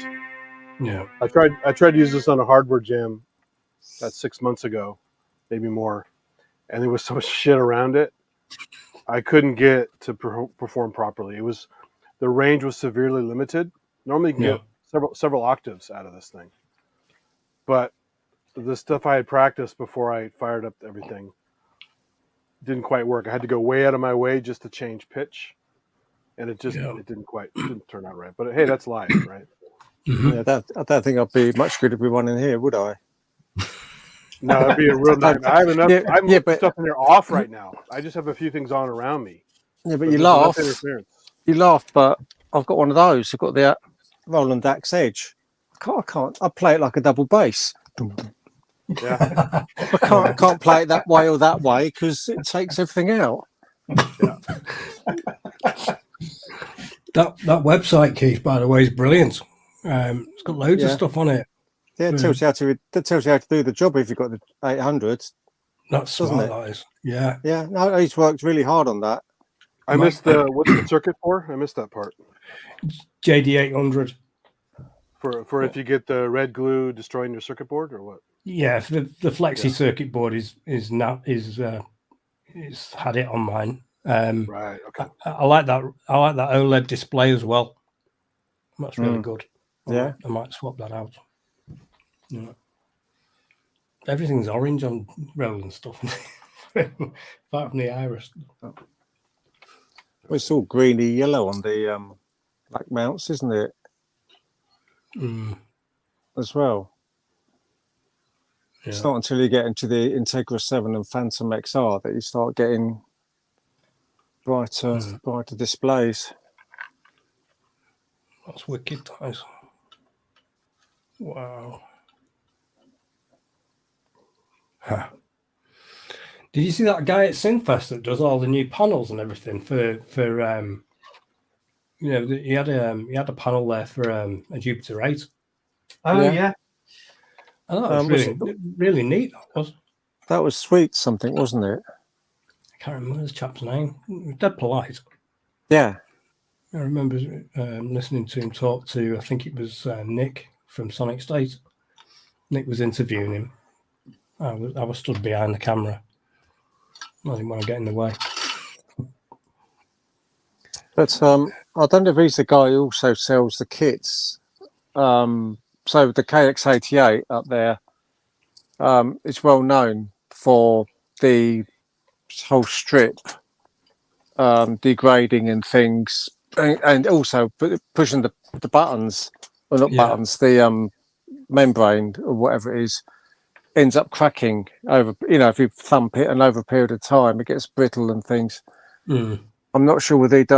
Yeah. I tried to use this on a hardware jam that's 6 months ago, maybe more, and there was so much shit around it. I couldn't get to perform properly. It was the range was severely limited. Normally, you can get several octaves out of this thing, but the stuff I had practiced before I fired up everything didn't quite work. I had to go way out of my way just to change pitch, and it didn't turn out right. But hey, that's live, right? Yeah, I don't think I'd be much good if we won in here, would I? No, it'd be a real nightmare. I have enough. Yeah, I'm yeah, but- stuff in there off right now. I just have a few things on around me. Yeah, but There's you enough laugh. interference. You laugh, but I've got one of those. I've got the Roland Dax Edge. I can't. I play it like a double bass. Yeah. I can't play it that way or that way because it takes everything out. Yeah. That website, Keith, by the way, is brilliant. It's got loads of stuff on it. Yeah, it tells you how to do the job if you've got the 800. That's smart, that is. Yeah. Yeah. No, he's worked really hard on that. I missed what's the circuit for? I missed that part. JD800. For if you get the red glue destroying your circuit board or what? Yeah, the Flexi circuit board is had it on mine. Right. Okay. I like that. I like that OLED display as well. That's really good. Yeah. I might swap that out. Yeah. Everything's orange on Roland stuff. Apart from the iris. Well, it's all greeny yellow on the black mounts, isn't it? As well. Yeah. It's not until you get into the Integra 7 and Phantom XR that you start getting brighter displays. That's wicked, guys. Wow. Huh. Did you see that guy at Synfest that does all the new panels and everything for you know, he had a panel there for a Jupiter 8. Oh yeah. Oh, that was really neat. That was Sweet something, wasn't it? I can't remember the chap's name. He was dead polite. Yeah. I remember listening to him talk to, I think it was Nick from Sonic State. Nick was interviewing him. I was stood behind the camera. I didn't want to get in the way. But I don't know if he's the guy who also sells the kits. So the KX88 up there, it's well known for the whole strip degrading and things, and also pushing the buttons, or not buttons, the membrane or whatever it is, ends up cracking over. You know, if you thump it and over a period of time, it gets brittle and things. I'm not sure whether he's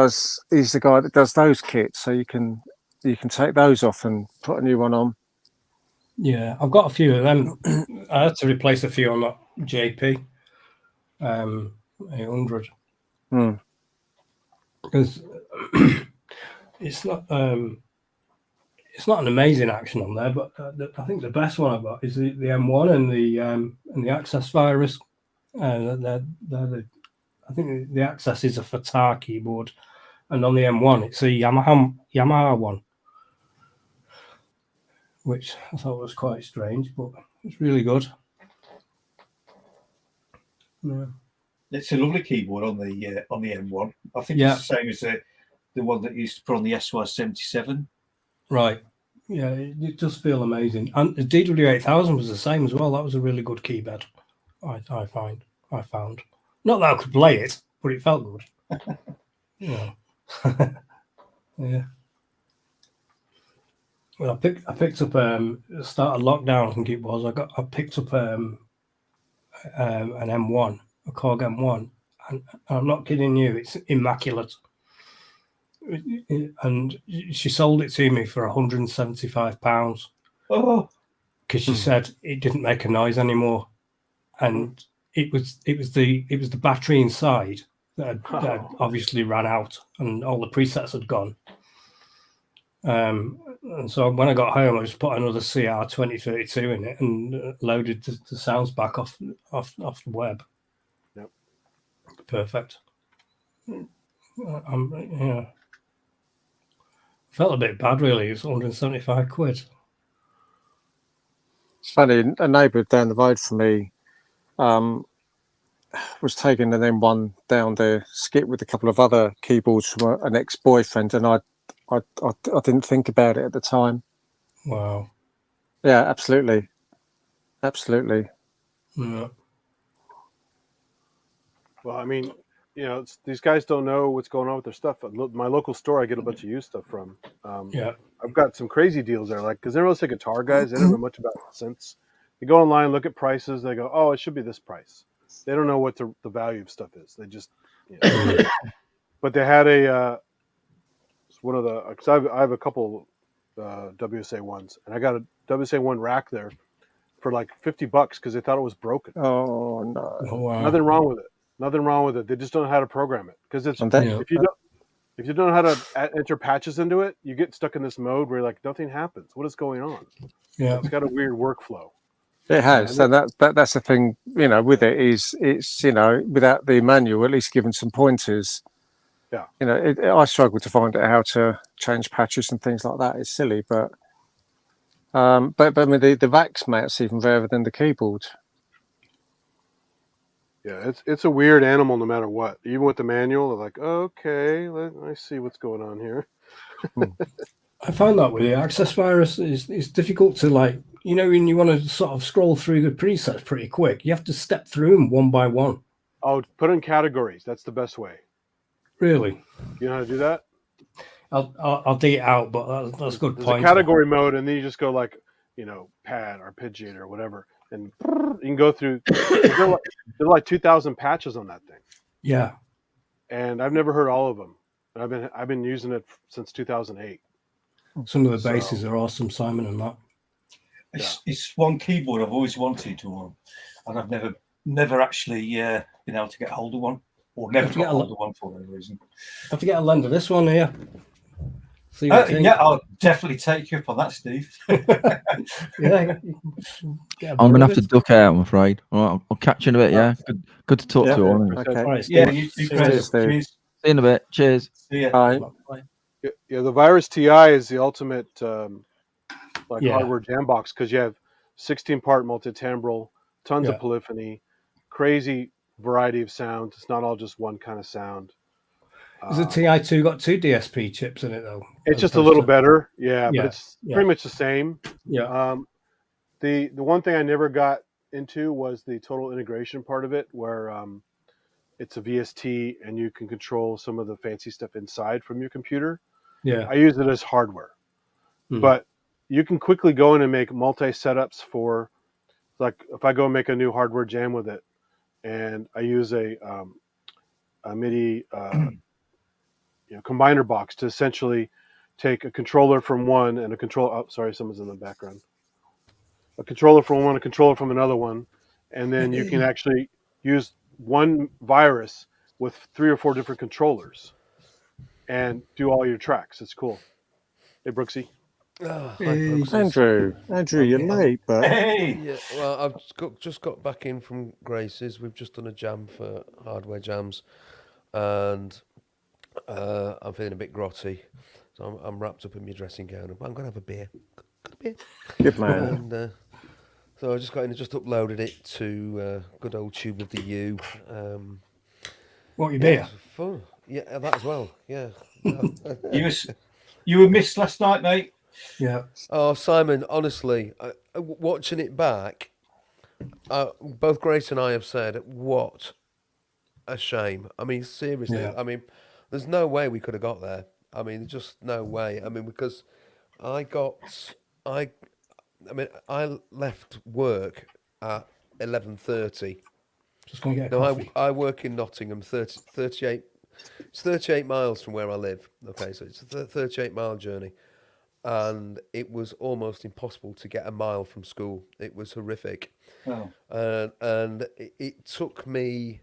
the guy that does those kits, so you can take those off and put a new one on. Yeah, I've got a few of them. I had to replace a few on that JP 800 because it's not an amazing action on there, but I think the best one I've got is the M1 and the Access Virus. I think the Access is a Fatah keyboard, and on the M1 it's a Yamaha one, which I thought was quite strange, but it's really good. Yeah. It's a lovely keyboard on the M1. I think it's the same as the one that you used to put on the SY77. Right. Yeah, it does feel amazing. And the DW8000 was the same as well. That was a really good keyboard. I found. Not that I could play it, but it felt good. Yeah. Yeah. Well, I picked up start of lockdown. I think it was. I picked up an M1, a Korg M1, and I'm not kidding you. It's immaculate. And she sold it to me for £175. Oh, because she said it didn't make a noise anymore, and it was the battery inside that had obviously ran out, and all the presets had gone. And so when I got home, I just put another CR 2032 in it and loaded the sounds back off the web. Yep. Perfect. Yeah. Felt a bit bad, really. It's 175 quid. It's funny, a neighbour down the road from me, was taking an M1 down there, skip with a couple of other keyboards from an ex-boyfriend, and I didn't think about it at the time. Wow. Yeah, absolutely. Yeah. Well, I mean, these guys don't know what's going on with their stuff. My local store, I get a bunch of used stuff from. Yeah. I've got some crazy deals there, like because they're mostly guitar guys. They don't know much about synths. They go online, look at prices. They go, "Oh, it should be this price." They don't know what the value of stuff is. They just, but they had one of the because I have a couple WSA ones, and I got a WSA one rack there for like $50 because they thought it was broken. Oh no! Oh, wow. Nothing wrong with it. Nothing wrong with it. They just don't know how to program it because it's And that, Yeah. if you don't know how to enter patches into it, you get stuck in this mode where like nothing happens. What is going on? Yeah. It's got a weird workflow. it has, and that's the thing. With it is it's without the manual, at least given some pointers. Yeah. I struggle to find out how to change patches and things like that. It's silly, but I mean the VAX mounts even rarer than the keyboard. Yeah, it's a weird animal no matter what. Even with the manual, they're like, okay, I see what's going on here. I found that with the access virus, it's difficult to when you want to sort of scroll through the presets pretty quick, you have to step through them one by one. Oh, put in categories. That's the best way. Really? You know how to do that? I'll dig it out, but that's a good There's point. a category mode, and then you just go like, pad, arpeggiator, or whatever, and you can go through. There's like 2,000 patches on that thing. Yeah. And I've never heard all of them. I've been using it since 2008. Some of the basses are awesome, Simon, and that. It's one keyboard I've always wanted to own, and I've never actually been able to get hold of one, or never got hold of one for any reason. Have to get a lend of this one here. Yeah, I'll definitely take you up on that, Steve. Yeah, I'm gonna have to duck out, I'm afraid. All right, I'll catch you in a bit. Yeah, good to talk to you all. Okay. Right, Yeah, you too, Chris. Cheers. See you in a bit. Cheers. See ya. Bye. Yeah, the Virus TI is the ultimate hardware jam box because you have 16-part multitimbral, tons of polyphony, crazy variety of sounds. It's not all just one kind of sound. Has the TI2 got 2 DSP chips in it though? It's just a little better, but it's pretty much the same. Yeah. The one thing I never got into was the total integration part of it, where it's a VST and you can control some of the fancy stuff inside from your computer. Yeah. I use it as hardware, but you can quickly go in and make multi setups for, like, if I go and make a new hardware jam with it, and I use a MIDI combiner box to essentially take a controller from one and a controller. Oh, sorry, someone's in the background. A controller from one, a controller from another one, and then you can actually use one virus with 3 or 4 different controllers and do all your tracks. It's cool. Hey, Brooksy. Oh, Andrew, you're late, but Hey. Yeah, well, I've just got back in from Grace's. We've just done a jam for hardware jams, and I'm feeling a bit grotty, so I'm wrapped up in my dressing gown. I'm gonna have a beer. Got a beer. good man. And so I just got in and just uploaded it to good old Tube of the U. What, your beer? Fun. Yeah, that as well. Yeah. You were missed last night, mate. Yeah. Oh, Simon, honestly, watching it back, both Grace and I have said, what a shame. I mean, seriously, Yeah. I mean, there's no way we could have got there. I mean, just no way. I mean, because I left work at 11:30. Just going to get a No, coffee. I work in Nottingham, 38. It's 38 miles from where I live. Okay, so it's a 38-mile journey. And it was almost impossible to get a mile from school. It was horrific. Oh. And it took me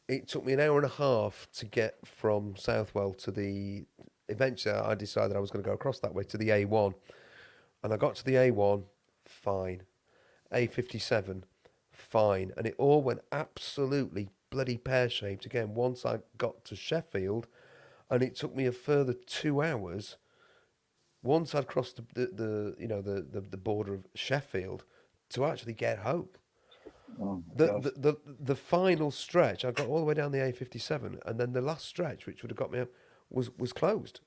an hour and a half to get from Southwell to the. Eventually, I decided I was going to go across that way to the A1, and I got to the A1, fine. A57, fine, and it all went absolutely bloody pear-shaped again once I got to Sheffield, and it took me a further 2 hours. Once I'd crossed the border of Sheffield to actually get home. Oh, my The, God. the final stretch, I got all the way down the A57, and then the last stretch, which would have got me up, was closed.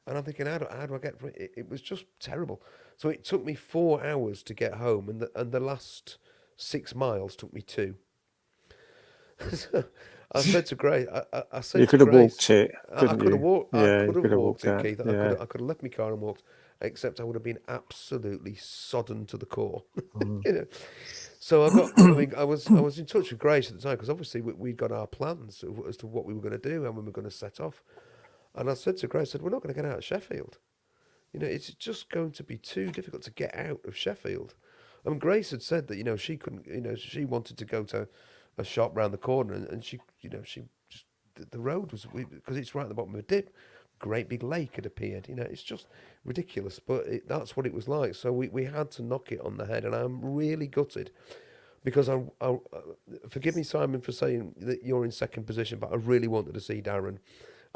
And I'm thinking, how do I get from it? It was just terrible. So it took me 4 hours to get home, and the last 6 miles took me 2. I said to Grace, I You said to could have Grace, walked it, I couldn't could have you? walked. I Yeah, you could have could have walked walked it, that. Keith. Yeah. I could have left my car and walked, except I would have been absolutely sodden to the core. Mm. You know. So I got. I mean, I was in touch with Grace at the time because obviously we'd got our plans as to what we were going to do and when we were going to set off. And I said to Grace, I said, we're not going to get out of Sheffield. You know, it's just going to be too difficult to get out of Sheffield. I mean, Grace had said that, she couldn't, she wanted to go to a shop round the corner and she, she just, the road was, because it's right at the bottom of a dip, great big lake had appeared. It's just ridiculous, but that's what it was like. So we had to knock it on the head, and I'm really gutted because forgive me, Simon, for saying that you're in second position, but I really wanted to see Darren.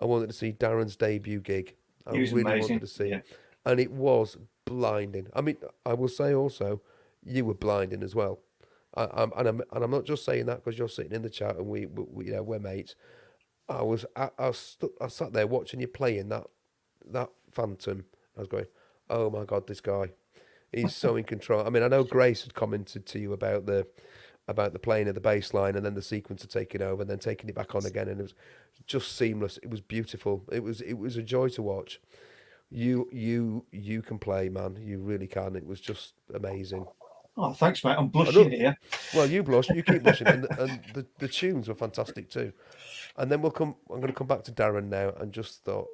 I wanted to see Darren's debut gig. I He was really wanted amazing. to see Yeah. it. And it was blinding. I mean, I will say also, you were blinding as well. And I'm not just saying that because you're sitting in the chat and we we're mates. I sat there watching you playing that Phantom. I was going, oh my God, this guy, he's so in control. I mean, I know Grace had commented to you about the playing of the bass line and then the sequence of taking over and then taking it back on again, and it was just seamless. It was beautiful. It was a joy to watch. You can play, man. You really can. It was just amazing. Oh, thanks, mate. I'm I blushing know. here. Well, you blush. You keep blushing, and the tunes were fantastic too. And then I'm going to come back to Darren now, and just thought,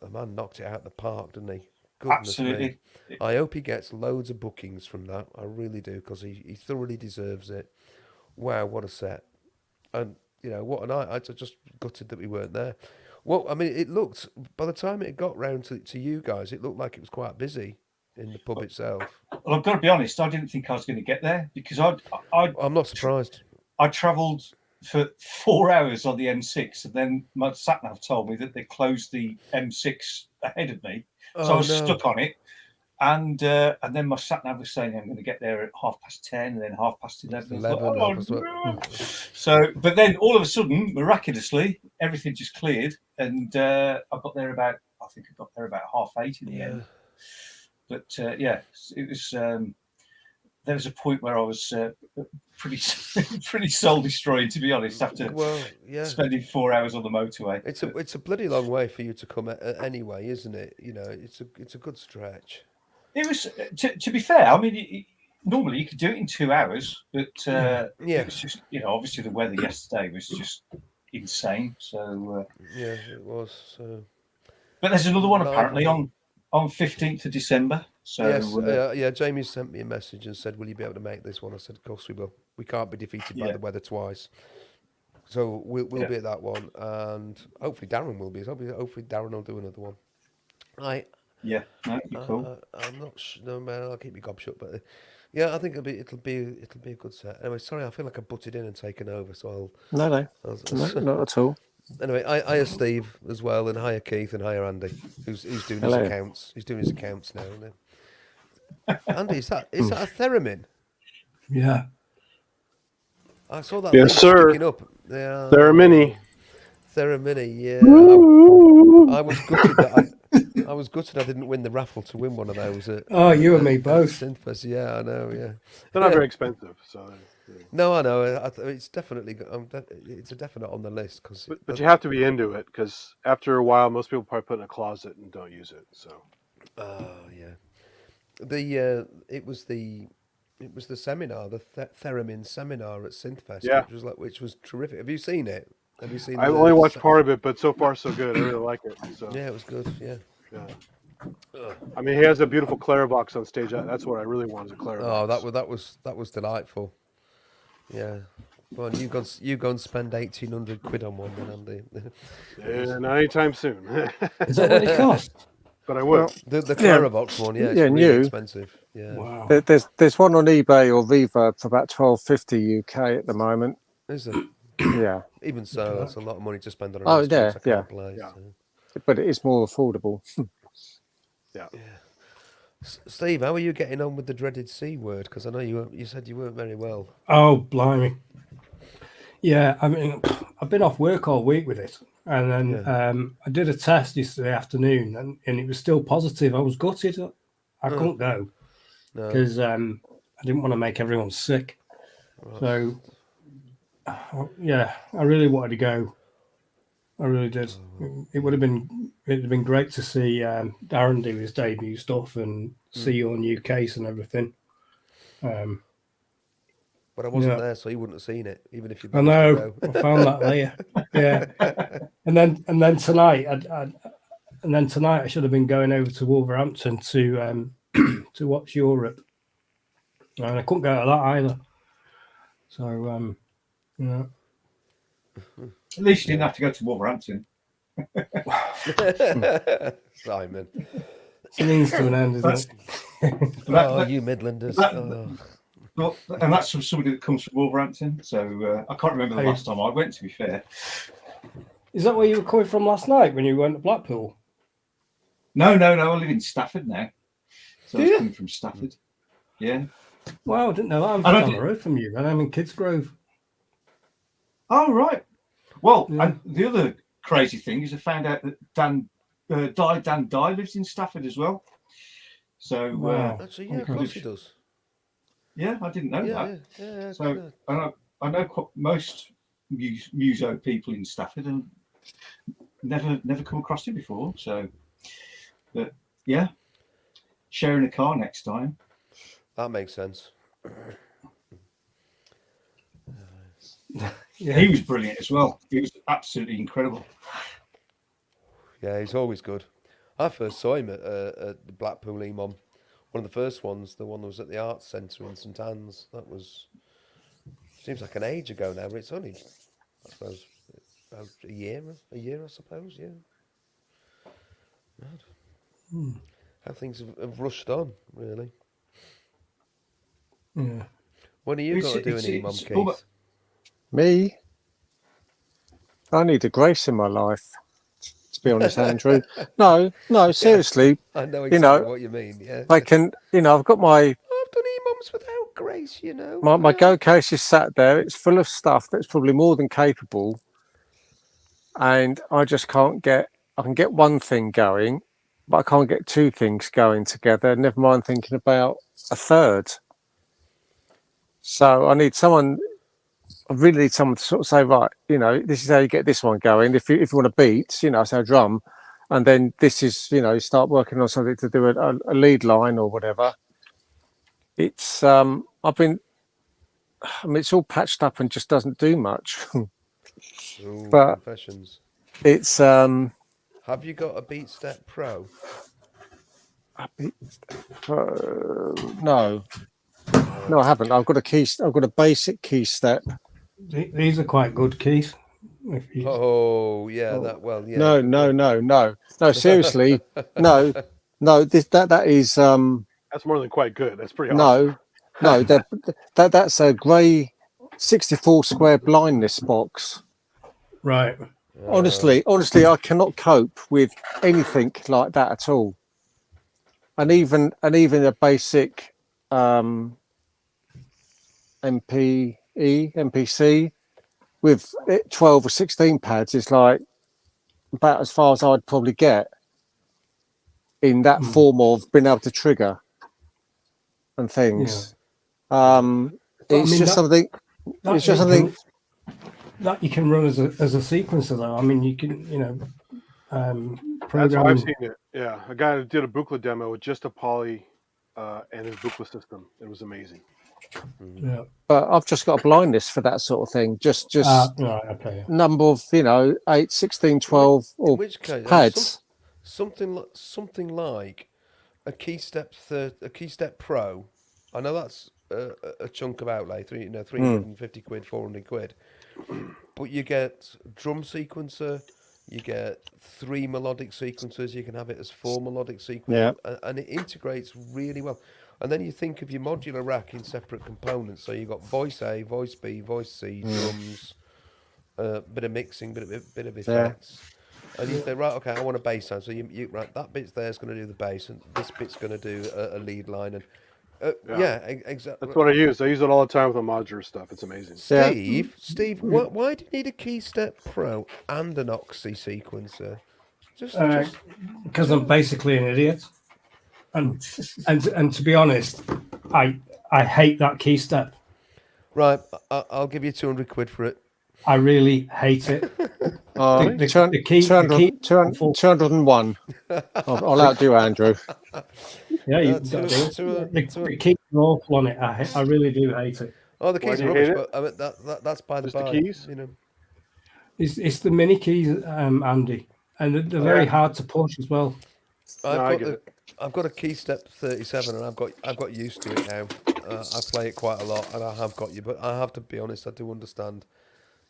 the man knocked it out of the park, didn't he? Goodness me. Absolutely. I hope he gets loads of bookings from that. I really do, because he thoroughly deserves it. Wow, what a set. And, what a night. I just gutted that we weren't there. Well, I mean, it looked, by the time it got round to you guys, it looked like it was quite busy in the pub itself. Well, I've got to be honest, I didn't think I was going to get there because I'm not surprised. I travelled for 4 hours on the M6, and then my sat nav told me that they closed the M6 ahead of me, so I was stuck on it. And then my sat nav was saying I'm going to get there at 10:30, and then 11:30. No. So, but then all of a sudden, miraculously, everything just cleared, and I got there about 8:30 in the end. But it was. There was a point where I was pretty soul destroyed, to be honest, after spending 4 hours on the motorway. It's a bloody long way for you to come anyway, isn't it? It's a good stretch. It was, to be fair. I mean, normally you could do it in 2 hours, but it was just, obviously the weather yesterday was just insane. So it was. So. But there's another one apparently on 15th of December. So yes, Jamie sent me a message and said, "Will you be able to make this one?" I said, "Of course we will. We can't be defeated by the weather twice." So we'll be at that one, and hopefully Darren will be. Hopefully Darren will do another one. Cool. I'm not sure. No, man, I'll keep your gob shut. But yeah, I think it'll be a good set. Anyway, sorry, I feel like I butted in and taken over. So No, not at all. Anyway, hiya Steve as well, and hiya Keith, and hiya Andy, who's doing his accounts. He's doing his accounts now. Andy, is that a theremin? Yeah. I saw that. Yes, thing sir. sticking up. Yeah. Theramini. Theramini, yeah. I was gutted that I was gutted I didn't win the raffle to win one of those. You and me both. Synthfest, yeah, I know, yeah. They're not very expensive, so. No, I know. It's definitely it's a definite on the list because. But you have to be into it because after a while, most people probably put it in a closet and don't use it. So. Oh yeah. It was the seminar, the Theremin seminar at Synthfest, which was terrific. Have you seen it? Have you seen? I've only watched part of it, but so far so good. I really like it. So. Yeah, it was good. Yeah. I mean, he has a beautiful clarivox on stage. That's what I really want is a clarivox. Oh, that was delightful. Yeah. Well, you go and spend 1,800 quid on one then, Andy. Yeah, not anytime soon. Is that what it costs? But I will. The Clarivox one, it's really expensive. Yeah. Wow. There's one on eBay or Viva for about $12.50 UK at the moment. Is it? Yeah. Even so, that's a lot of money to spend on an Oh, instrument I yeah. can't play. Yeah. So. But it is more affordable. Yeah. Steve, how are you getting on with the dreaded C word? Because I know you said you weren't very well. Oh, blimey. Yeah, I mean, I've been off work all week with it. And then Yeah. I did a test yesterday afternoon and it was still positive. I was gutted. I couldn't go No. because I didn't want to make everyone sick. Right. So, yeah, I really wanted to go. I really did. It'd have been great to see Darren do his debut stuff and see your new case and everything. But I wasn't Yeah. there, so you wouldn't have seen it, even if you I managed to know. go. I found that later. Yeah, and then tonight, I should have been going over to Wolverhampton to to watch Europe, and I couldn't go to that either. So yeah, At least you didn't have to go to Wolverhampton. Simon. it's a means to an end, isn't That's, it? that, You Midlanders. that- Oh. well, and that's from somebody that comes from Wolverhampton. So I can't remember the last time I went, to be fair. Is that where you were coming from last night when you went to Blackpool? No. I live in Stafford now. So Do I was you? coming from Stafford. Yeah. Wow, I didn't know that. I'm I just don't down the think- road from you, and I'm in Kidsgrove. Oh, right. Well, Yeah. and the other crazy thing is I found out that Dan Dye lives in Stafford as well. So, Wow. Actually, yeah, of Okay. course he does. yeah, I didn't know Yeah, that. yeah. So I know most muso people in Stafford and never come across him before. So, but yeah, sharing a car next time. That makes sense. Yeah. He was brilliant as well. He was absolutely incredible. Yeah, he's always good. I first saw him at the Blackpool Emon. One of the first ones, the one that was at the Arts Centre in St Anne's. That was, seems like an age ago now, but it's only, I suppose, about a year, I suppose, yeah. Mad. How things have rushed on, really. Yeah. When are you going to do an It's- Emon, it's Keith? almo- Me? I need a grace in my life, to be honest, Andrew. No, seriously. I know You know, exactly what you mean, yeah. I can, I've got my I've done Emons without grace, you know. my go case is sat there. It's full of stuff that's probably more than capable, and I just can't get. I can get one thing going, but I can't get two things going together. Never mind thinking about a third. So I need someone. I really need someone to sort of say, right, this is how you get this one going. If you want to beat, say a drum, and then this is, start working on something to do a lead line or whatever. It's it's all patched up and just doesn't do much. Ooh, but confessions. it's Have you got a Beat Step Pro? no, I haven't. I've got a basic key step. These are quite good, Keith. Oh, yeah, that well, yeah. No. Seriously, no. That is That's more than quite good. That's pretty awesome. no. That's a grey 64 square blindness box. Right. Honestly, I cannot cope with anything like that at all. And even a basic MPC with 12 or 16 pads is like about as far as I'd probably get in that form of being able to trigger and things. It's just something. It's just something that you can run as a sequencer, though. I mean, you can, That's how I've program. seen it. Yeah, a guy did a Buchla demo with just a poly and his Buchla system. It was amazing. Yeah. But I've just got a blindness for that sort of thing. Just Right. Okay. number of 8, 16, 12 In or which case, pads. something like a Key Step Pro. I know that's a chunk of outlay, 350 quid, 400 quid. But you get drum sequencer, you get 3 melodic sequencers, you can have it as 4 melodic sequencers, and it integrates really well. And then you think of your modular rack in separate components. So you've got voice A, voice B, voice C, drums, bit of mixing, bit of effects. And you say, right, okay, I want a bass sound. So you right, that bit's there is going to do the bass, and this bit's going to do a lead line, and Yeah. exactly. That's what I use. I use it all the time with the modular stuff. It's amazing. Yeah. Steve, why do you need a KeyStep Pro and an Oxy sequencer? Just Because I'm basically an idiot, and to be honest, I hate that key step. right. I'll give you 200 quid for it. I really hate it. The key, 201. I'll outdo Andrew. Yeah, you've got to do it. The keys are awful on it. I really do hate it. Oh, the Why keys do are you hate rubbish, but I mean that's by the Just the by. keys? You know. It's the mini keys, Andy, and they're very hard to push as well. I've got a KeyStep 37, and I've got used to it now. I play it quite a lot, and I have got you. But I have to be honest, I do understand.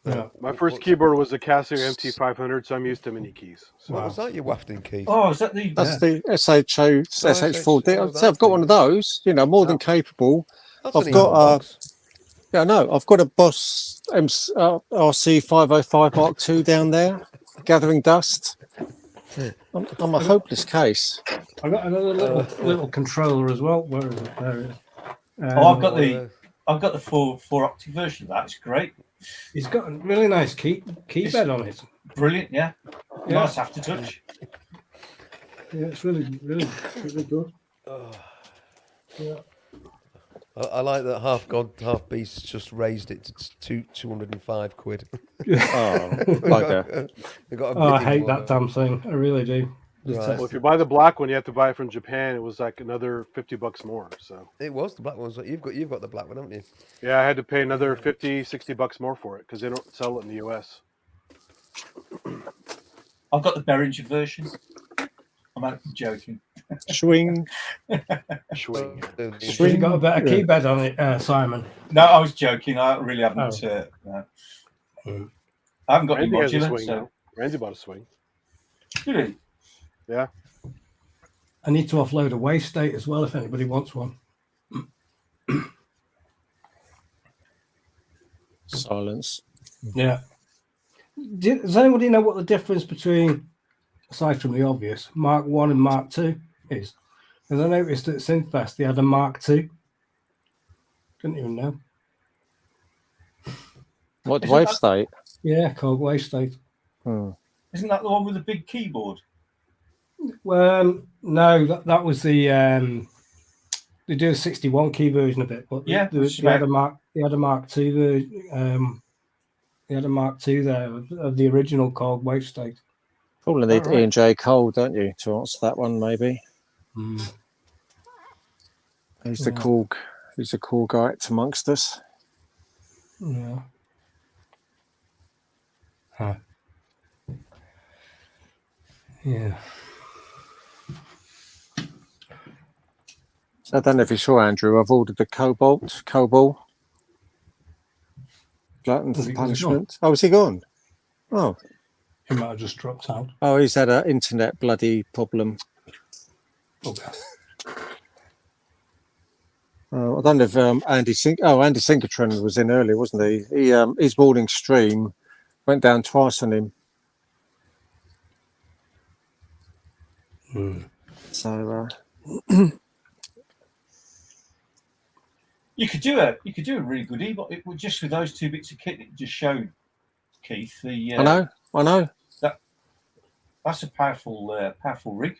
Yeah. My first keyboard was a Casio MT500, so I'm used to mini keys. So. What was that you wafting, Keith? Oh, is that the? That's the SHO SH4D. oh, So I've got one of those. You know, more than capable. That's I've an got email box. Yeah, no, I've got a Boss RC505 Mark II down there, gathering dust. I'm a hopeless case. I got another little controller as well. Where is it? There it is. I've got the four octave version of that. It's great. It's got a really nice key bed on it. Brilliant, yeah. Yeah. Nice aftertouch. Yeah, it's really good. Yeah. I like that half god, half beast just raised it to 205 quid. Bugger. They got a I bidding hate war that going. damn thing. I really do. Right. Well, if you buy the black one, you have to buy it from Japan. It was like another $50 more. So It was the black ones. You've got the black one, haven't you? yeah, I had to pay another $50-$60 more for it because they don't sell it in the US. I've got the Behringer version. I'm joking. Swing. Swing. Have you got a better key bed on it, Simon? No, I was joking. I really haven't. No. I haven't got any Randy has a modular. swing So. now. Randy bought a swing. Really? Yeah. I need to offload a waste state as well if anybody wants one. Silence. Yeah. Does anybody know what the difference between, aside from the obvious, Mark 1 and Mark 2 is? Because I noticed at Synthfest they had a Mark 2. Didn't even know. What wave state? Yeah, called waste state. Isn't that the one with the big keyboard? Well, no, that was the they do a 61 key version of it, but Yeah, they had a Mark 2 version. They had a Mark II there of the original called Wave State. Probably need Ian J. Cole, don't you, to answer that one? Maybe. He's the cool guy amongst us. Yeah. Huh. Yeah. So I don't know if you saw, Andrew. I've ordered the Cobalt. Glutton for punishment. Oh, is he gone? Oh. He might have just dropped out. Oh, he's had an internet bloody problem. Okay. I don't know if Andy Synchrotron was in earlier, wasn't he? His morning stream went down twice on him. So You could do a really good e-bot just with those two bits of kit that you just showed, Keith. I know. That's a powerful rig.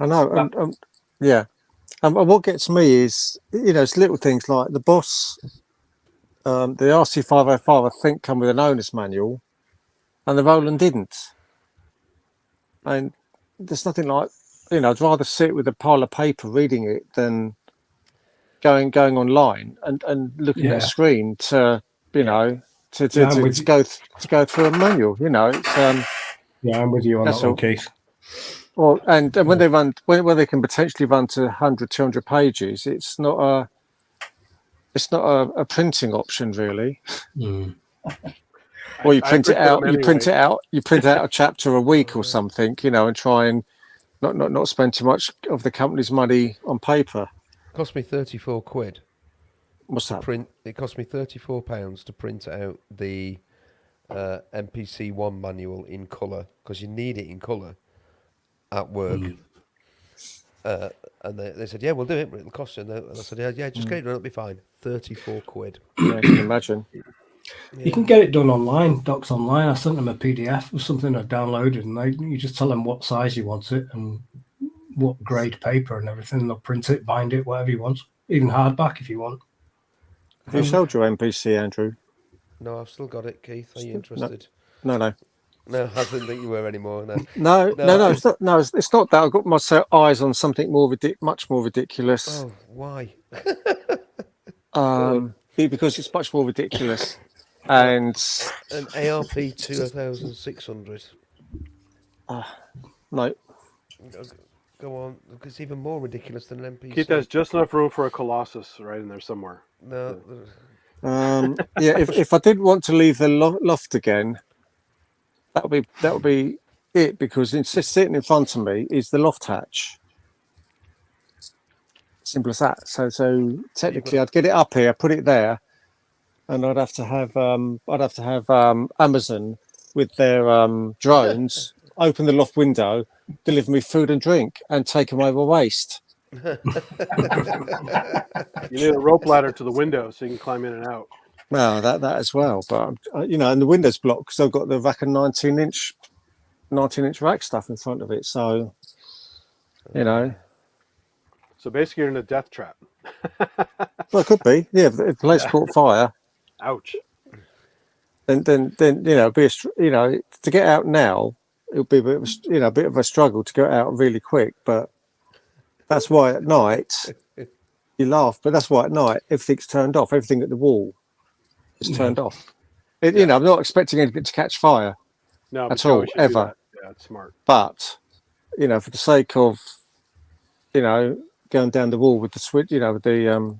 I know. Yeah. And what gets me is, it's little things like the Boss, the RC505, I think, come with an owner's manual, and the Roland didn't. And there's nothing like, I'd rather sit with a pile of paper reading it than going online and looking at a screen to go through a manual. It's yeah, I'm with you on that one, Keith. Well, and when they run, when they can potentially run to 100, 200 pages, it's not a printing option really. Or you print it out. You print it out a chapter a week or something, and try and not spend too much of the company's money on paper. It cost me 34 quid. What's that? It cost me £34 to print out the MPC1 manual in colour because you need it in colour at work. And they said, yeah, we'll do it, but it'll cost you. And I said, yeah, just get it done, it'll be fine. 34 quid. Yeah, I can imagine. You can get it done online, docs online. I sent them a PDF of something I downloaded, and you just tell them what size you want it and what grade paper and everything. And they'll print it, bind it, whatever you want, even hardback if you want. Have you sold your NPC, Andrew? No, I've still got it, Keith. Are you interested? No. No, I didn't think you were anymore. No. No, it's not. No, it's not that. I've got my eyes on something much more ridiculous. Oh, why? Because it's much more ridiculous. And an ARP 2600. No, go on. It's even more ridiculous than an NPC. Keith has just enough room for a Colossus right in there somewhere. No. yeah. If I didn't want to leave the loft again, that would be it. Because it's just sitting in front of me is the loft hatch. Simple as that. So technically, I'd get it up here, put it there, and I'd have to have Amazon with their drones open the loft window, deliver me food and drink, and take away my waste. You need a rope ladder to the window so you can climb in and out. Well, that as well, but and the window's blocked because I've got the rack and 19-inch rack stuff in front of it. So, So basically, you're in a death trap. Well, it could be. Yeah, if the place caught fire. Ouch. Then to get out now, it'll be a bit of a struggle to get out really quick. But that's why at night you laugh. But that's why at night everything's turned off. Everything at the wall is turned off. I'm not expecting anything to catch fire at all ever. Yeah, it's smart. But for the sake of going down the wall with the switch, with the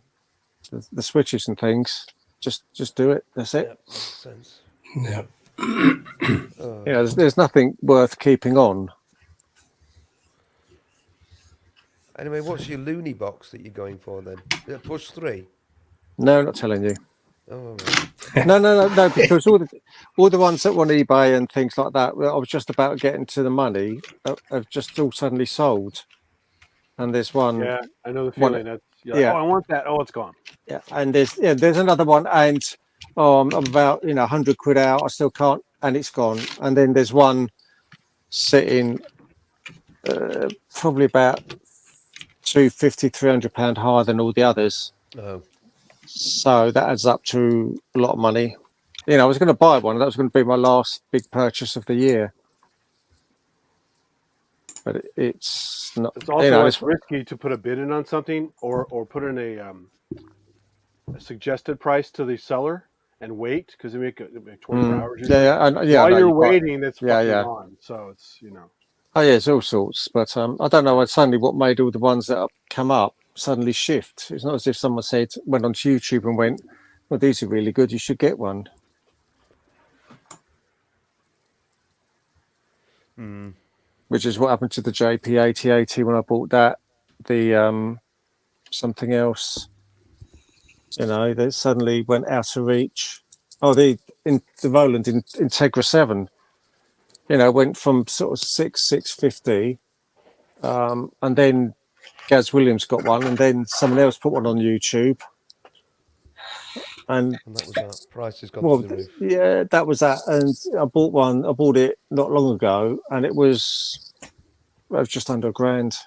switches and things, just do it. That's it. Yep, makes sense. Yeah. There's nothing worth keeping on. Anyway, what's your loony box that you're going for then? Is it push 3? No, not telling you. Oh, No, because all the ones that were on eBay and things like that, I was just about getting to the money, have just all suddenly sold. And there's one. Yeah, I know the feeling. Oh, I want that. Oh, it's gone. Yeah, and there's another one, and I'm about 100 quid out. I still can't, and it's gone. And then there's one sitting, probably about £250-300 higher than all the others. Oh. So that adds up to a lot of money. I was going to buy one. That was going to be my last big purchase of the year. But it's not. It's also it's risky to put a bid in on something or put in a suggested price to the seller and wait because they make 24 hours. While you're waiting, it's fucking on. So it's Oh yeah, it's all sorts. But I don't know. Suddenly, what made all the ones that have come up suddenly shift? It's not as if someone went onto YouTube and went, "Well, these are really good. You should get one." Which is what happened to the JP8080 when I bought that. The something else, they suddenly went out of reach. Oh, the Roland Integra 7, went from sort of 650, and then Gaz Williams got one, and then someone else put one on YouTube. And that was that. Price has gone through the roof. Yeah, that was that. And I bought it not long ago, and it was just under £1,000.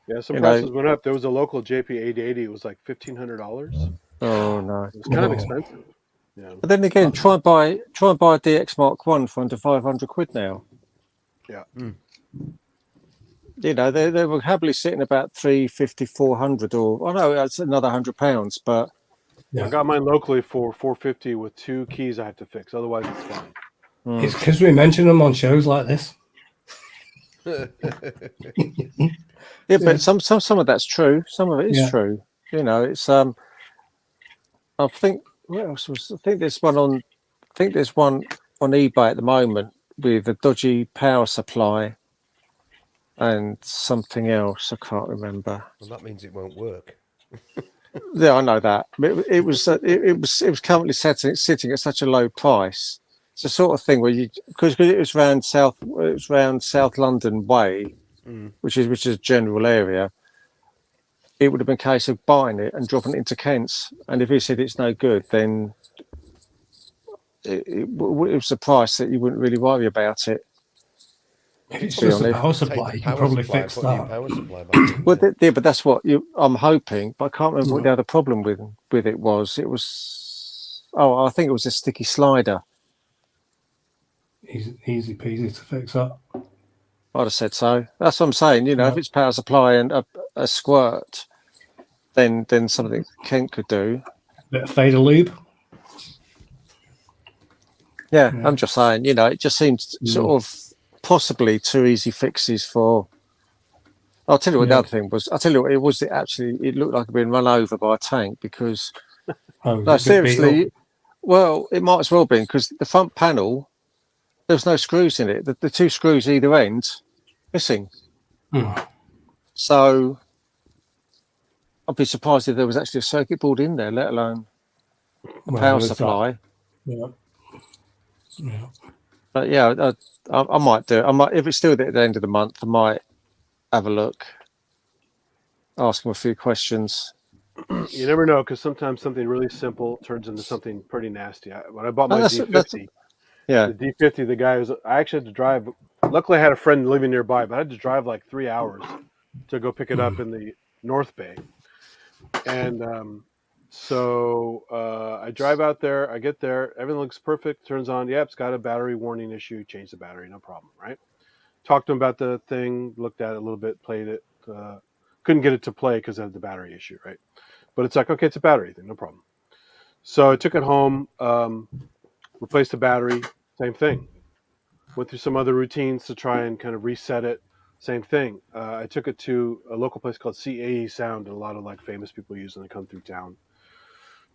Yeah, some prices went up. There was a local JP880. It was like $1,500. Oh no, it's kind of expensive. Yeah. But then again, try and buy a DX Mark 1 for under 500 quid now. Yeah. They were happily sitting about 350, 400, or it's another £100. But I got mine locally for 450 with 2 keys I had to fix. Otherwise, it's fine. It's because we mention them on shows like this. Yeah, but some of that's true. Some of it is true. It's I think what else was? I think there's one on eBay at the moment with a dodgy power supply and something else. I can't remember. Well, that means it won't work. Yeah, I know that. It was currently sitting at such a low price. It's the sort of thing where because it was round South London Way, which is a general area. It would have been a case of buying it and dropping it into Kent's. And if he said it's no good, then it was a price that you wouldn't really worry about it. If it's To be just a honest. power Take supply, the you can power probably supply, fix put a new that. power supply back in. Well, yeah, but that's what I'm hoping. But I can't remember what Yeah. the other problem with it was. It was I think it was a sticky slider. Easy peasy to fix that. I'd have said so. That's what I'm saying. You know, if Yeah. it's power supply and a squirt, then something Kent could do. Bit of fader lube. Yeah, Yeah. I'm just saying. You know, it just seems sort of possibly too easy fixes for. I'll tell you what the Yeah. other thing was. I'll tell you what it was. It looked like it'd been run over by a tank because. Oh, is No, it a bit beat seriously. up? Well, it might as well be because the front panel, there's no screws in it. The two screws either end missing. So I'd be surprised if there was actually a circuit board in there, let alone a power there's that. supply. Yeah. Yeah. But yeah, I might do it. I might, if it's still at the end of the month, I might have a look, ask him a few questions. You never know, because sometimes something really simple turns into something pretty nasty. When I bought my that's D50, yeah. the D50, the guy was. I actually had to drive. Luckily, I had a friend living nearby, but I had to drive like 3 hours to go pick it up in the North Bay. And so I drive out there. I get there. Everything looks perfect. Turns on. Yep, it's got a battery warning issue. Change the battery. No problem. Right. Talked to him about the thing. Looked at it a little bit. Played it. Couldn't get it to play because of the battery issue. Right. But it's like, okay, it's a battery thing. No problem. So I took it home. Replaced the battery. Same thing. Went through some other routines to try and kind of reset it. Same thing. I took it to a local place called CAE Sound, and a lot of like famous people use when they come through town.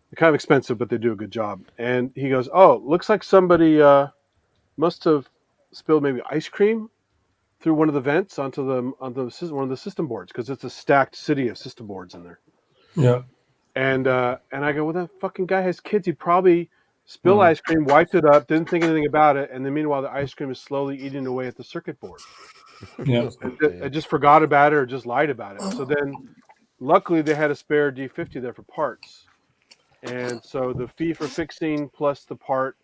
They're kind of expensive, but they do a good job. And he goes, "Oh, looks like somebody must have spilled maybe ice cream through one of the vents onto one of the system boards because it's a stacked city of system boards in there." Yeah. And I go, "Well, that fucking guy has kids. He probably spilled ice cream, wiped it up, didn't think anything about it, and then meanwhile the ice cream is slowly eating away at the circuit board. Yeah. I just forgot about it or just lied about it." So then, luckily, they had a spare D50 there for parts, and so the fee for fixing plus the part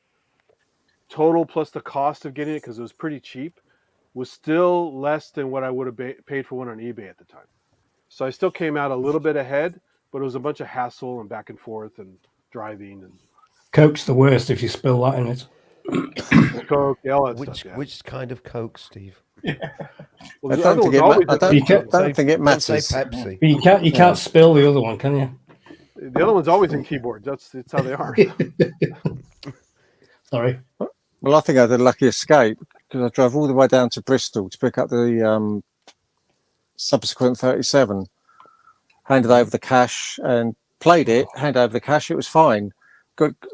total plus the cost of getting it, because it was pretty cheap, was still less than what I would have paid for one on eBay at the time. So I still came out a little bit ahead, but it was a bunch of hassle and back and forth and driving and Coke's the worst if you spill that in it. Coke, all that Which stuff. Yeah. which kind of Coke, Steve? Well, I the don't other think one's always I You don't, can't don't think it Don't say matters. Pepsi. But you can't spill the other one, can you? the other one's always in keyboards. That's how they are. Sorry. Well, I think I had a lucky escape because I drove all the way down to Bristol to pick up the subsequent 37, handed over the cash and played it, handed over the cash. It was fine.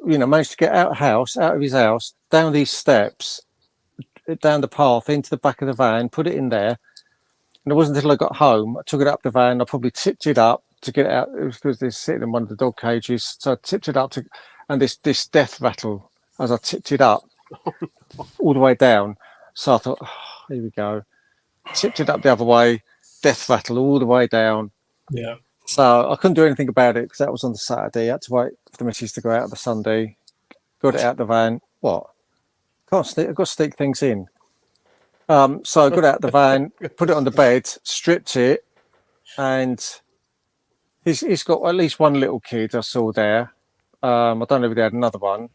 Managed to get out of his house, down these steps, down the path, into the back of the van, put it in there. And it wasn't until I got home, I took it up the van, I probably tipped it up to get it out. It was because they're sitting in one of the dog cages. So I tipped it up and this death rattle as I tipped it up all the way down. So I thought, here we go. Tipped it up the other way, death rattle all the way down. Yeah. So I couldn't do anything about it because that was on the Saturday. I had to wait for the missus to go out on the Sunday. Got it out the van. What? I've got to sneak things in. So I got out the van, put it on the bed, stripped it, and he's got at least one little kid I saw there. I don't know if they had another one.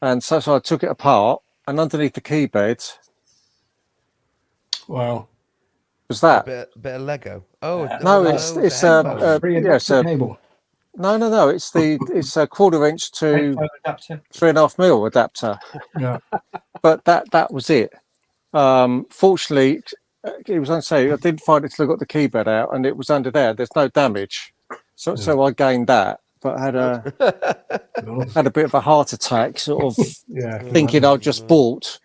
And so I took it apart, and underneath the key bed Wow. was that. Bit of Lego. Oh No, oh, it's the it's headphones. Free yeah, it's adapter cable. no. It's it's a 1/4 inch to Headphone adapter. 3.5 mil adapter. Yeah. But that was it. Fortunately, it was unsafe. I didn't find it till I got the keypad out, and it was under there. There's no damage, so I gained that. But I had a bit of a heart attack, sort of Yeah. thinking I'd just bought.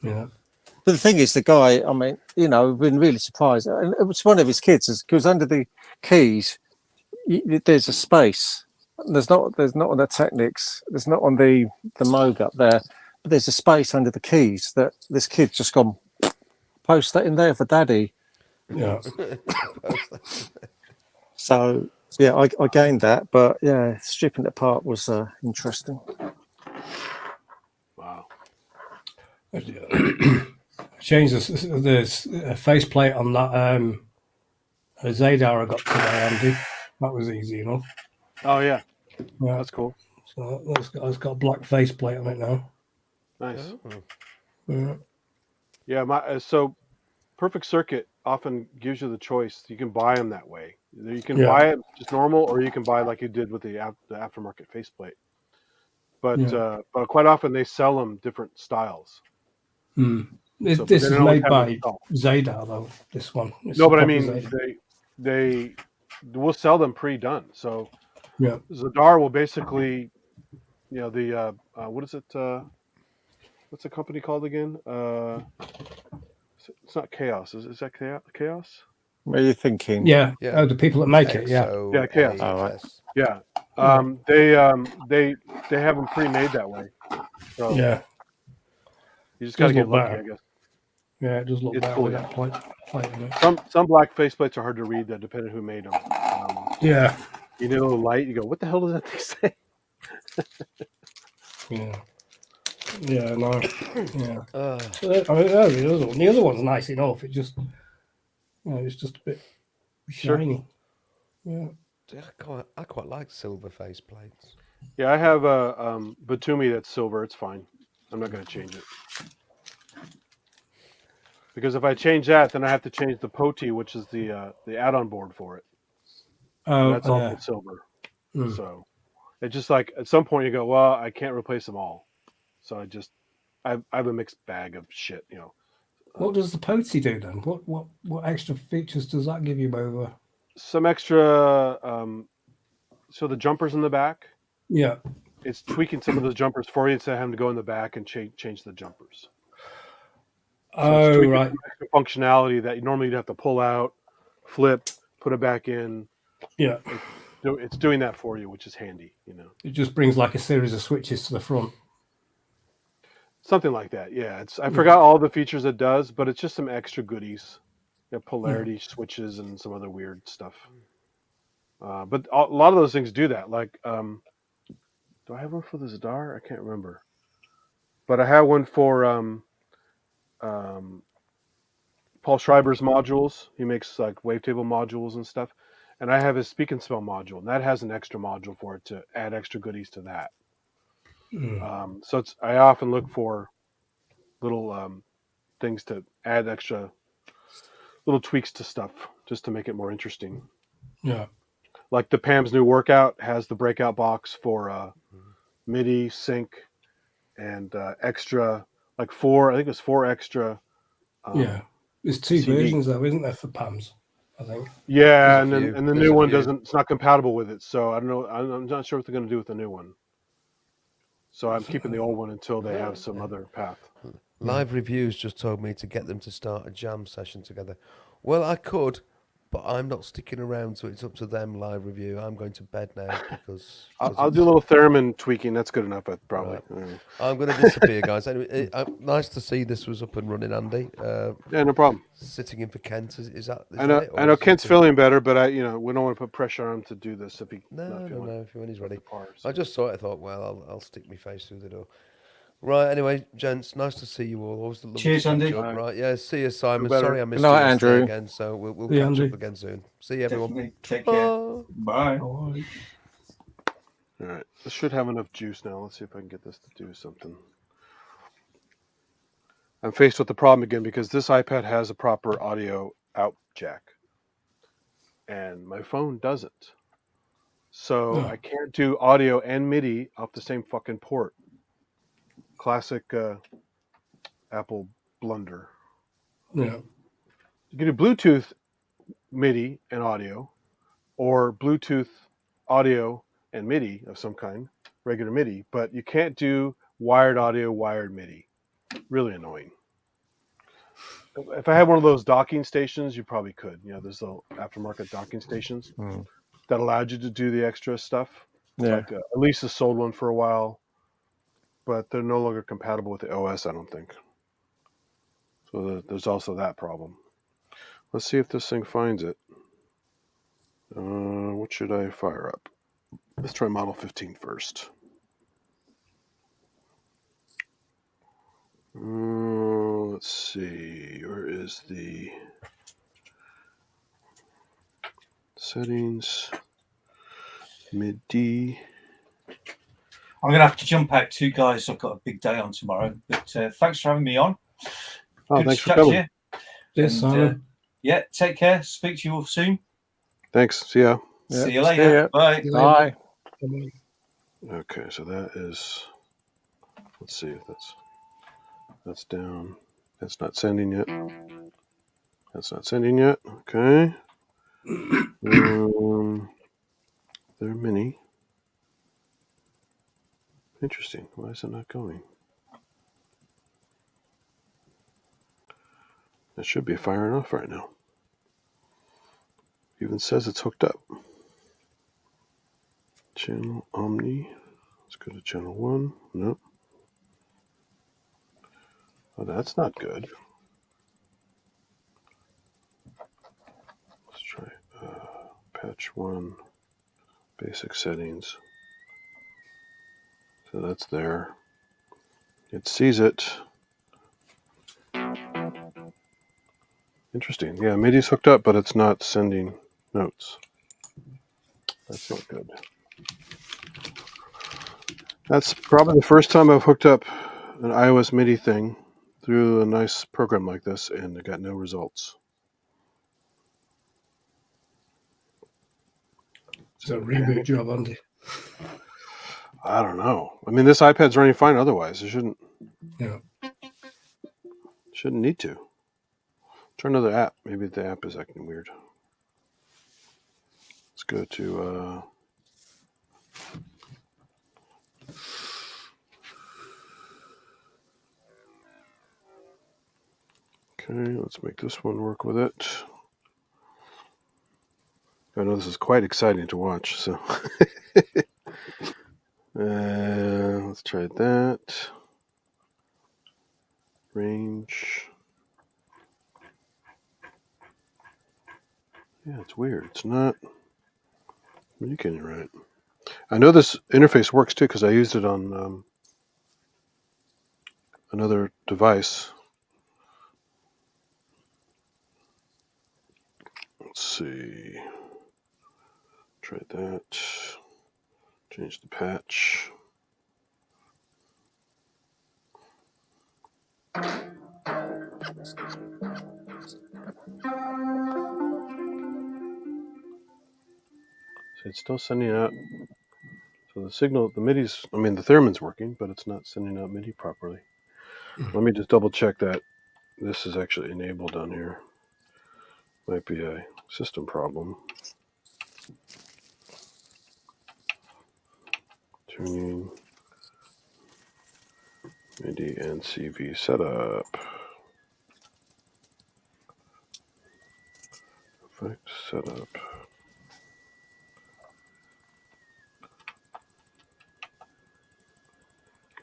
Yeah. But the thing is, the guy, I mean, I've been really surprised. And it was one of his kids, because under the keys, there's a space. There's not on the Technics. There's not on the Moog up there. But there's a space under the keys that this kid's just gone. Post that in there for Daddy. Yeah. So yeah, I gained that, but yeah, stripping it apart was interesting. Wow. Change the faceplate on that Zadar I got today, Andy. That was easy enough. Oh yeah, Yeah. that's cool. So it's got a black faceplate on it now. Nice. Yeah. Yeah, so Perfect Circuit often gives you the choice. You can buy them that way. Either you can Yeah. buy it just normal, or you can buy like you did with the aftermarket faceplate. But Yeah. but quite often they sell them different styles. This So, but they is don't always made have by them installed. Zadar though. This one. It's No, a but I proper mean Zadar. they will sell them pre-done. So Yeah. Zadar will basically, the what is it? What's the company called again? It's not Chaos. Is that Chaos? What are you thinking? Yeah. Yeah. Oh, the people that make it. Yeah. Yeah, Chaos. All right. Yeah. They have them pre-made that way. So Yeah. you just got to Does get look lucky, better. I guess. Yeah, it does look It's better cool, with yeah. that plate in it. Some black faceplates are hard to read, that depending who made them. Yeah. You need a little light. You go, what the hell does that thing say? Yeah. Yeah. No. Yeah. Uh, I mean, the other one's nice enough. It just, it's just a bit Sure. shiny. Yeah. I quite like silver face plates. Yeah, I have a Batumi that's silver. It's fine. I'm not going to change it. Because if I change that, then I have to change the POTI, which is the add-on board for it. Oh, And that's also yeah. silver. Mm. So it's just like at some point you go, well, I can't replace them all. So I have a mixed bag of shit, What does the POTI do then? What extra features does that give you over? Some extra, so the jumpers in the back, Yeah. it's tweaking some of those jumpers for you instead of having to go in the back and change the jumpers. So it's Oh, tweaking right. some extra functionality that normally you'd have to pull out, flip, put it back in. Yeah. It's doing that for you, which is handy, It just brings like a series of switches to the front. Something like that. Yeah, I forgot all the features it does, but it's just some extra goodies. Polarity switches and some other weird stuff. But a lot of those things do that. Like, do I have one for the Zadar? I can't remember. But I have one for Paul Schreiber's modules. He makes like wavetable modules and stuff. And I have his Speak and Spell module, and that has an extra module for it to add extra goodies to that. So I often look for little things to add extra little tweaks to stuff just to make it more interesting. Yeah. Like the Pam's new workout has the breakout box for MIDI, sync, and extra, like I think it's 4 extra. Yeah. There's 2 CD. versions though, isn't there, for PAMs? I think. Yeah, There's a few. and the There's new a one few. it's not compatible with it. So I don't know. I'm not sure what they're going to do with the new one. So I'm keeping the old one until they have some other path. Live Reviews just told me to get them to start a jam session together. Well, I could, but I'm not sticking around, so it's up to them. Live Review. I'm going to bed now because I'll do a little theremin tweaking. That's good enough, probably. Right. I'm going to disappear, guys. Anyway, nice to see this was up and running, Andy. Yeah, no problem. Sitting in for Kent, is that? I know. It, or I know is it Kent's just feeling better, but we don't want to put pressure on him to do this if he's No, not feeling. If when he's ready. par, so. I just saw it. I thought, well, I'll stick my face through the door. Right. Anyway, gents, nice to see you all. Always lovely Cheers, to catch Andy. up. Right. Yeah. See you, Simon. better. Sorry I missed Good you night, yesterday Andrew. again. So we'll See you, catch Andy. up again soon. See you, everyone. Definitely. Take care. Bye. Bye. All right. All right. This should have enough juice now. Let's see if I can get this to do something. I'm faced with the problem again because this iPad has a proper audio out jack, and my phone doesn't. So Oh. I can't do audio and MIDI off the same fucking port. Classic Apple blunder. Yeah. You can do Bluetooth MIDI and audio, or Bluetooth audio and MIDI of some kind, regular MIDI, but you can't do wired audio, wired MIDI. Really annoying. If I had one of those docking stations, you probably could. There's little aftermarket docking stations. that allowed you to do the extra stuff. Yeah. Like Elisa sold one for a while, but they're no longer compatible with the OS, I don't think. So there's also that problem. Let's see if this thing finds it. What should I fire up? Let's try Model 15 first. Let's see. Where is the settings? MIDI. I'm going to have to jump out too, guys. I've got a big day on tomorrow. But thanks for having me on. Oh, Good thanks to for chat to coming. you. Yes, And, Simon. yeah, take care. Speak to you all soon. Thanks. See ya. Yeah, See you see later. ya. Bye. See you Bye. later. Bye. Okay, so that is. Let's see if that's down. That's not sending yet. That's not sending yet. Okay. They're mini. Interesting. Why is it not going? It should be firing off right now. Even says it's hooked up. Channel Omni. Let's go to channel 1. Nope. Oh, that's not good. Let's try patch 1. Basic settings. So that's there. It sees it. Interesting. Yeah, MIDI's hooked up, but it's not sending notes. That's not good. That's probably the first time I've hooked up an iOS MIDI thing through a nice program like this, and it got no results. It's a reboot job, Andy. I don't know. I mean, this iPad's running fine otherwise. It shouldn't need to. Try another app. Maybe the app is acting weird. Let's go to okay, let's make this one work with it. I know this is quite exciting to watch, so let's try that. Range. Yeah, it's weird. It's not communicating right. I know this interface works too because I used it on another device. Let's see. Try that. Change the patch. So it's still sending out. So the signal, the MIDI's, I mean, the theremin's working, but it's not sending out MIDI properly. Let me just double check that this is actually enabled on here. Might be a system problem. Tuning, MIDI and CV setup. Effect setup.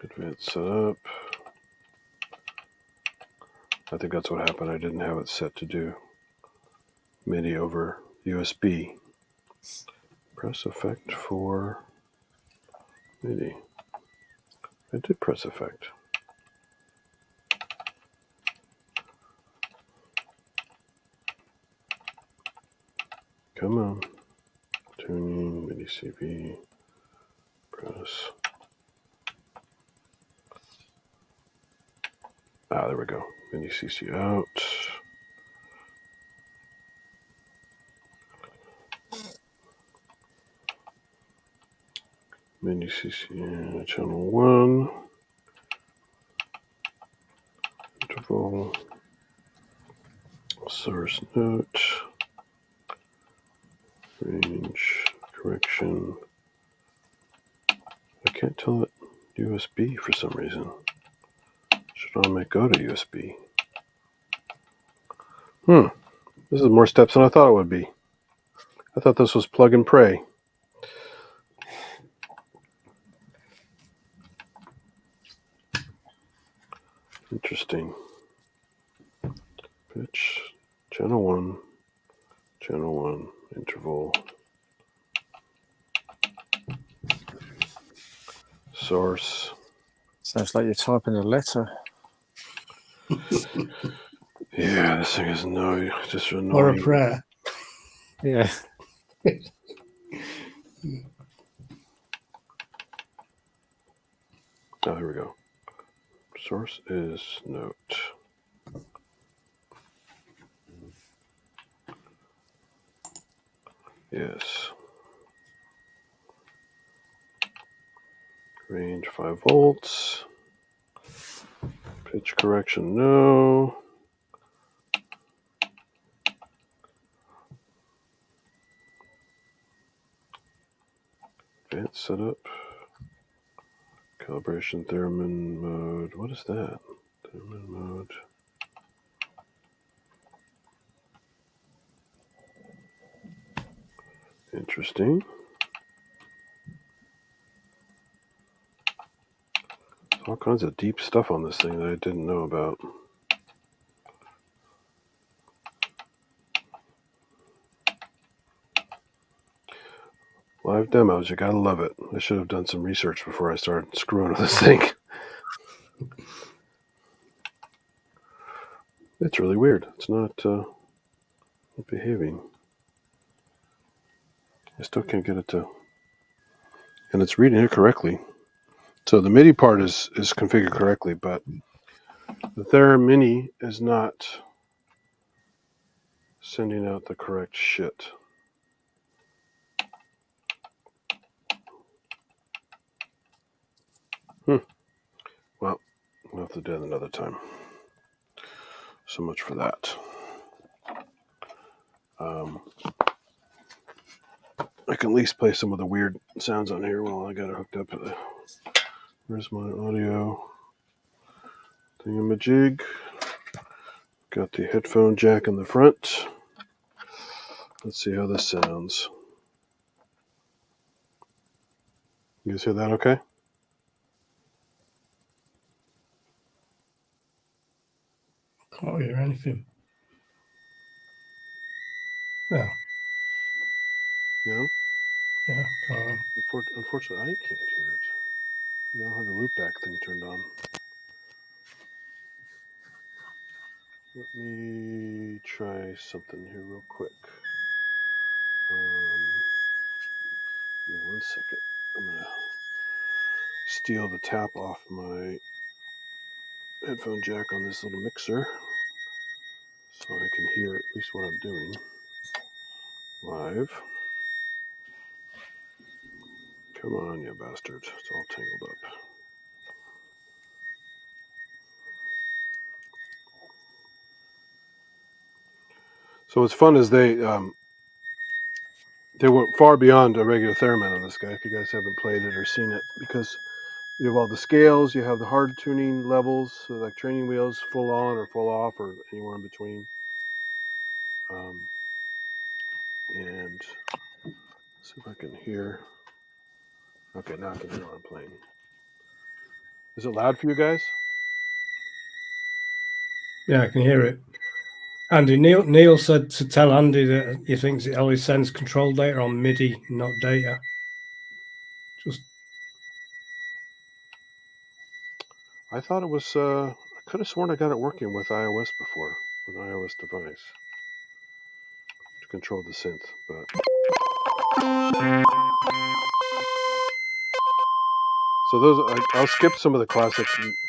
Advanced setup. I think that's what happened. I didn't have it set to do MIDI over USB. Press effect for MIDI. I did press effect. Come on. Tuning, MIDI CV. Press. Ah, there we go. MIDI CC out. MIDI CC channel 1. Interval. Source note. Range. Correction. I can't tell it USB for some reason. Should on make go to USB. This is more steps than I thought it would be. I thought this was plug and pray. Interesting. Pitch, channel 1, interval, source. Sounds like you're typing a letter. Yeah, this thing is annoying. Just Or a annoying. prayer. Yeah. Oh, here we go. Source is note. Yes. Range 5 volts. Pitch correction, no. Advanced setup. Calibration theremin mode. What is that? Theremin mode. Interesting. All kinds of deep stuff on this thing that I didn't know about. Live demos, you gotta love it. I should have done some research before I started screwing with this thing. It's really weird. It's not behaving. I still can't get it to... And it's reading it correctly. So the MIDI part is configured correctly, but the Theremin Mini is not sending out the correct shit. Well, we'll have to do it another time. So much for that. I can at least play some of the weird sounds on here while I got it hooked up. Where's my audio thingamajig? Got the headphone jack in the front. Let's see how this sounds. You guys hear that okay? Can't hear anything. Yeah, No? yeah, can't. Unfortunately, I can't hear it. I don't have the loopback thing turned on. Let me try something here real quick. Give me 1 second. I'm going to steal the tap off my headphone jack on this little mixer so I can hear at least what I'm doing live. Come on, you bastard. It's all tangled up. So what's fun is they went far beyond a regular theremin on this guy, if you guys haven't played it or seen it, because you have all the scales, you have the hard tuning levels, so like training wheels, full on or full off, or anywhere in between. And let's see if I can hear. Okay, now I can hear what I'm playing. Is it loud for you guys? Yeah, I can hear it. Andy, Neil said to tell Andy that he thinks it only sends control data on MIDI, not data. Just I thought it was, I could have sworn I got it working with iOS before, with an iOS device to control the synth, but. So those, I'll skip some of the classic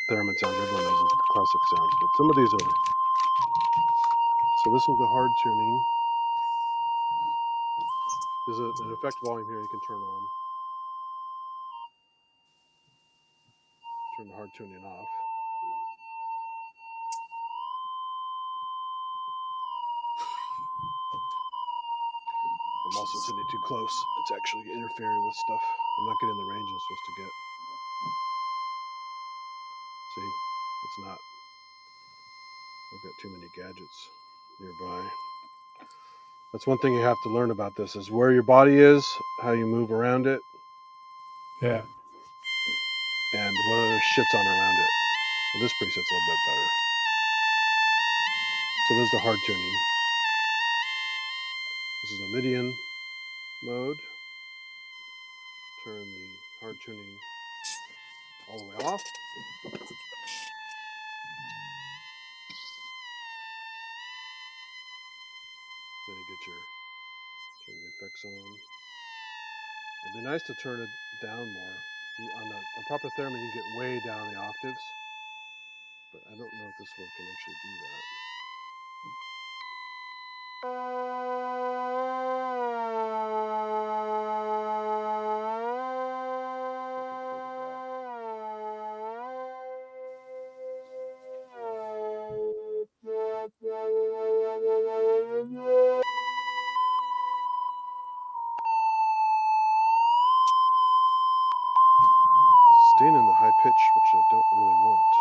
theremin sounds. Everyone knows the classic sounds, but some of these are. So this is the hard tuning. There's an effect volume here you can turn on. Turn the hard tuning off. I'm also sitting too close. It's actually interfering with stuff. I'm not getting the range I'm supposed to get. See, it's not. I've got too many gadgets nearby. That's one thing you have to learn about this is where your body is, how you move around it, Yeah. and what other shit's on around it. Well, this preset's a little bit better. So there's the hard tuning. This is the Lydian mode. Turn the hard tuning all the way off. Then you get turn the effects on. It'd be nice to turn it down more. On a proper theremin, you get way down the octaves, but I don't know if this one can actually do that. Staying in the high pitch, which I don't really want.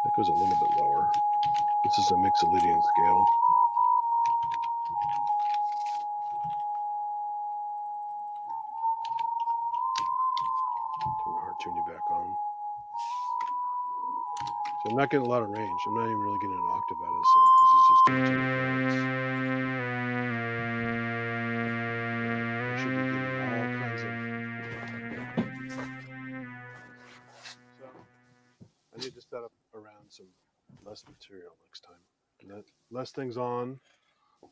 That goes a little bit lower. This is a Mixolydian scale. Turn the hard tuning back on. So I'm not getting a lot of range. I'm not even really getting an octave out of this thing. This is just doing 2 frets. I should be getting all kinds of. So I need to set up around some less material next time. Less things on,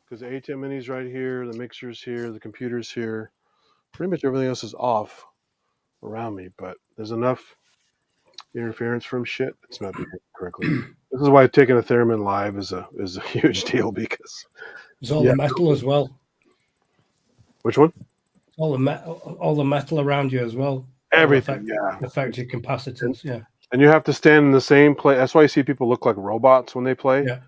because the ATEM Mini's right here, the mixer's here, the computer's here. Pretty much everything else is off around me, but there's enough interference from shit. It's not being correctly. This is why taking a theremin live is a huge deal, because There's all the metal as well. Which one? All the metal around you as well. Everything, affect your capacitance. Yeah. And you have to stand in the same place. That's why you see people look like robots when they play. Yeah.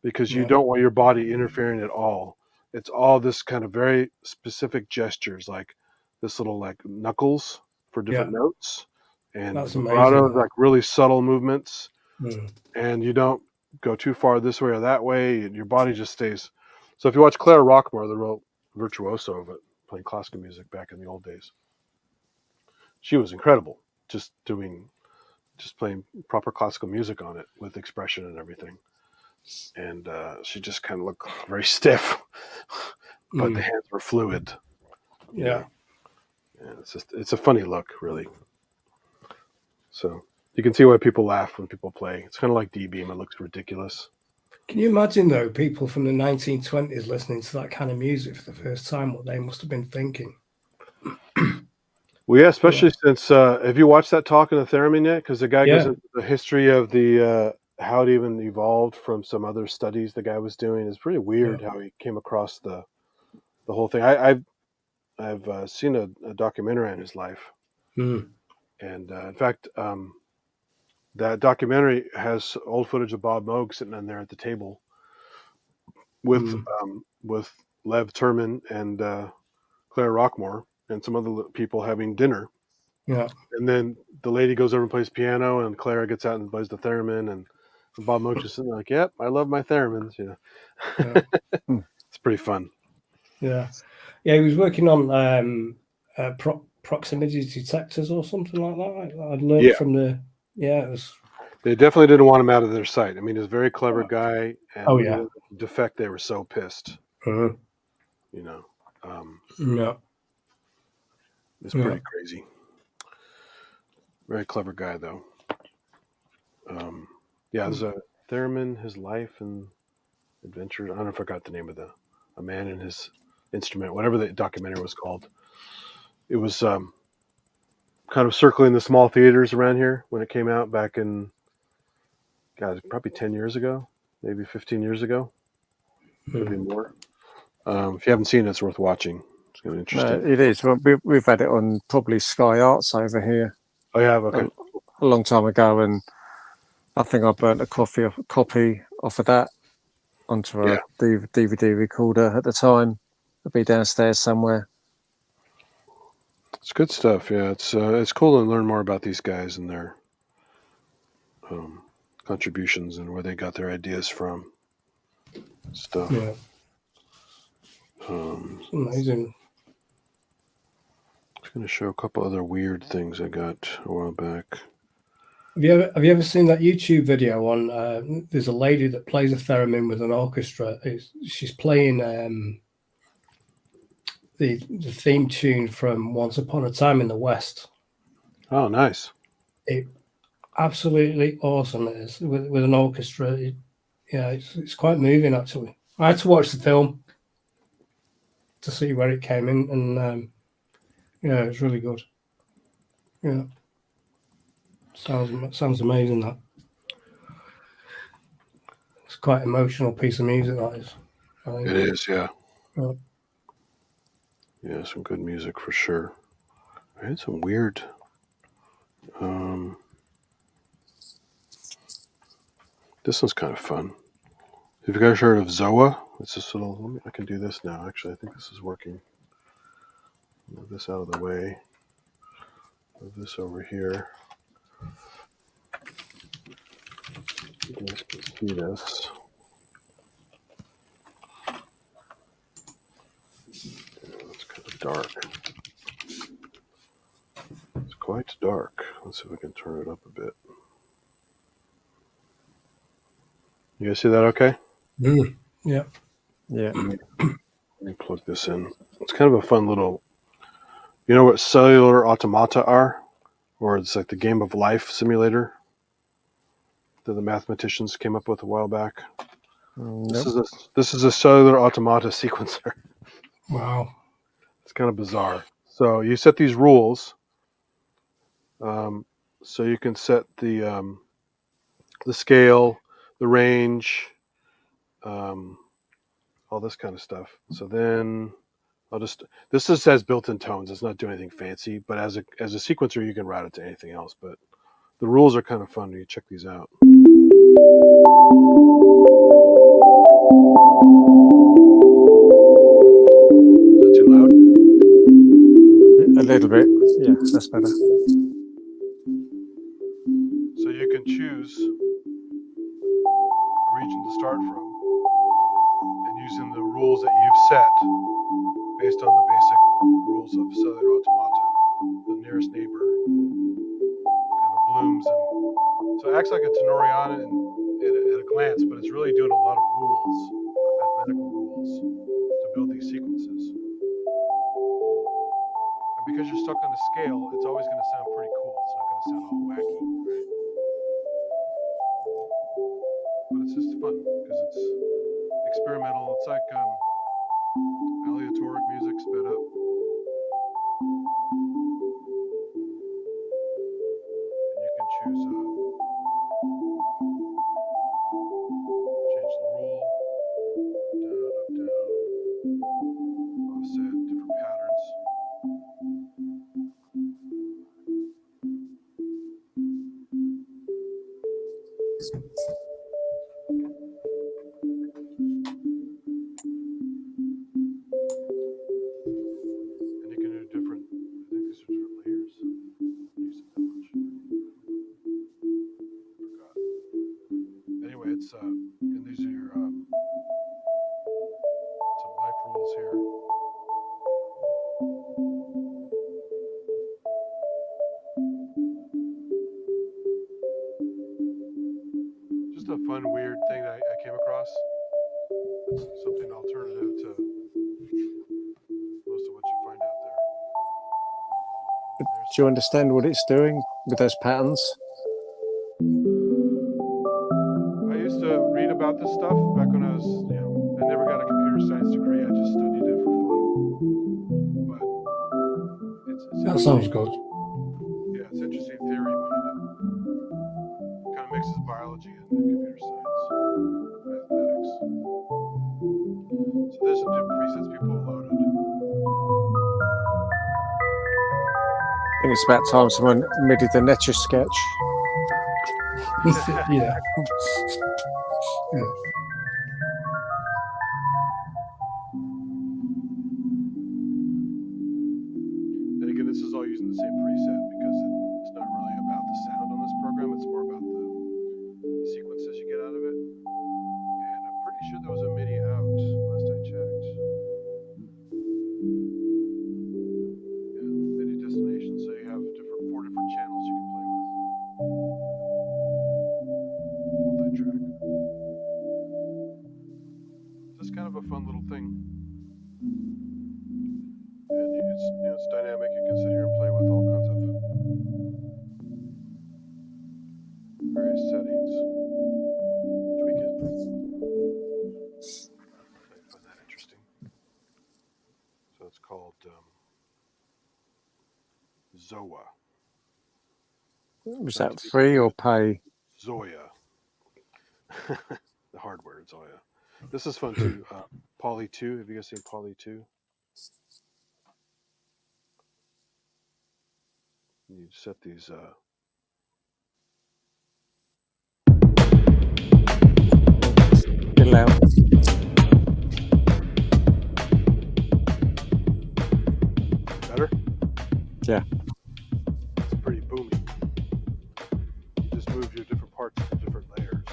Because you don't want your body interfering at all. It's all this kind of very specific gestures, like this little like knuckles for different notes, and vibrato, like really subtle movements. And you don't go too far this way or that way, and your body just stays. So if you watch Clara Rockmore, the real virtuoso of it, playing classical music back in the old days, she was incredible, just playing proper classical music on it with expression and everything. And she just kind of looked very stiff, but the hands were fluid. Yeah. And it's a funny look, really. So you can see why people laugh when people play. It's kind of like D-Beam. It looks ridiculous. Can you imagine, though, people from the 1920s listening to that kind of music for the first time, what they must have been thinking? Well, yeah, especially since, have you watched that talk in the theremin yet? Because the guy goes into the history of the how it even evolved from some other studies the guy was doing. It's pretty weird how he came across the whole thing. I've seen a documentary on his life, and in fact, that documentary has old footage of Bob Moog sitting in there at the table with Lev Terman and Claire Rockmore and some other people having dinner. Yeah. And then the lady goes over and plays piano, and Clara gets out and plays the theremin, and Bob Moog just sitting there like, "Yep, I love my theremins." You know, it's pretty fun. Yeah, yeah. He was working on proximity detectors or something like that. I'd learned from the it was. They definitely didn't want him out of their sight. I mean, he's a very clever guy, and defect, they were so pissed. You know, it's pretty crazy. Very clever guy, though. There's a theremin, his life and adventures. I don't know if I got the name of a man and his instrument, whatever the documentary was called. It was kind of circling the small theaters around here when it came out back in, probably 10 years ago, maybe 15 years ago, maybe more. If you haven't seen it, it's worth watching. It's kind of interesting. It is. Well, we've had it on probably Sky Arts over here. Oh, yeah, okay. A long time ago, and I think I burnt a copy off of that onto a DVD recorder at the time. It'll be downstairs somewhere. It's good stuff. Yeah, it's cool to learn more about these guys and their contributions and where they got their ideas from. Stuff. Yeah, it's amazing. I was going to show a couple other weird things I got a while back. Have you ever seen that YouTube video on? There's a lady that plays a theremin with an orchestra. She's playing the theme tune from Once Upon a Time in the West. Oh, nice! It absolutely awesome. It is with an orchestra. It's quite moving actually. I had to watch the film to see where it came in, and it's really good. Yeah, sounds amazing. That it's quite emotional piece of music. That is. I think. It is, yeah. Yeah. Yeah, some good music for sure. I had some weird. This one's kind of fun. Have you guys heard of Zoa? It's this little. I can do this now. Actually, I think this is working. Move this out of the way. Move this over here. You guys can see this. It's kind of dark. It's quite dark. Let's see if we can turn it up a bit. You guys see that okay? Yeah. Yeah. Let me plug this in. It's kind of a fun little. You know what cellular automata are? Or it's like the game of life simulator that the mathematicians came up with a while back. Nope. This is a cellular automata sequencer. Wow. It's kind of bizarre. So you set these rules. So you can set the scale, the range, all this kind of stuff. So then this just has built-in tones. It's not doing anything fancy, but as a sequencer, you can route it to anything else. But the rules are kind of fun. You check these out. Is that too loud? A little bit. Yeah, that's better. So you can choose a region to start from, and using the rules that you've set based on the basic rules of cellular automata, the nearest neighbor kind of blooms, and so it acts like a Tenoriana at a glance, but it's really doing a lot of rules, mathematical rules, to build these sequences. And because you're stuck on a scale, it's always going to sound pretty cool. It's not going to sound all wacky, right? But it's just fun because it's experimental. It's like aleatoric music sped up. And you can choose change the rule, up, down, offset, different patterns. And you can do different, I think these are different layers. I haven't used it that much. Forgot. Anyway, it's and these are your some life rules here. Just a fun, weird thing that I came across. It's something alternative to most of what you find out there. Do you understand what it's doing with those patterns? I used to read about this stuff back when I was, I never got a computer science degree. I just studied it for fun. But it's That sounds good. Yeah, it's interesting theory behind it. Kind of mixes biology and computer science, mathematics. So there's some different presets people have loaded. I think it's about time someone made the Netcher sketch. Yeah. And again, this is all using the same preset because it's not really about the sound on this program. It's more about the a fun little thing. And it's dynamic. You can sit here and play with all kinds of various settings. Tweak it. I find that interesting. So it's called Zoa. Was that free or pay? Zoya. The hardware, Zoya. This is fun too. Poly 2. Have you guys seen Poly 2? You set these. Still out. Better? Yeah. It's pretty boomy. You just move your different parts to different layers.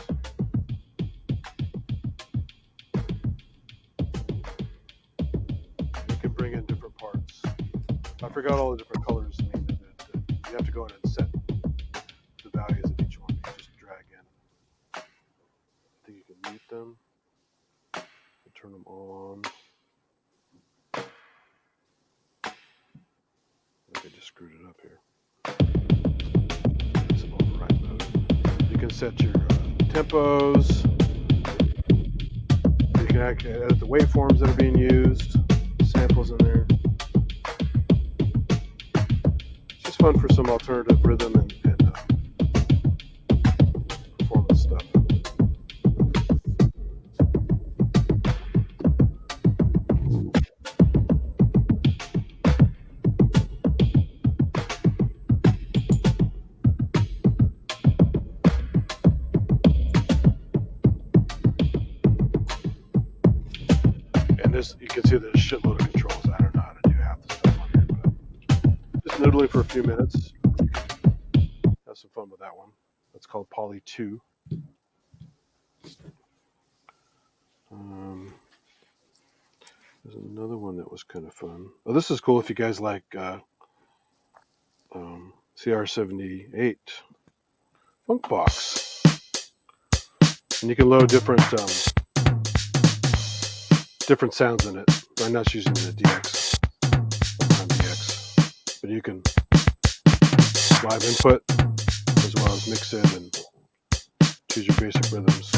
You can bring in different parts. I forgot all the different colors. I mean, you have to go in and set the values of each one. You just drag in. I think you can mute them and turn them on. I think I just screwed it up here. Some override mode. You can set your tempos. You can edit the waveforms that are being used. Samples in there. It's just fun for some alternative rhythm and performance stuff. You can see there's a shitload of controls. I don't know how to do half the stuff on here, but just noodling for a few minutes. You can have some fun with that one. That's called Poly 2. There's another one that was kind of fun. Oh, this is cool if you guys like CR78 Funkbox. And you can load different sounds in it. I'm not using the DX, but you can live input as well as mix it and choose your basic rhythms.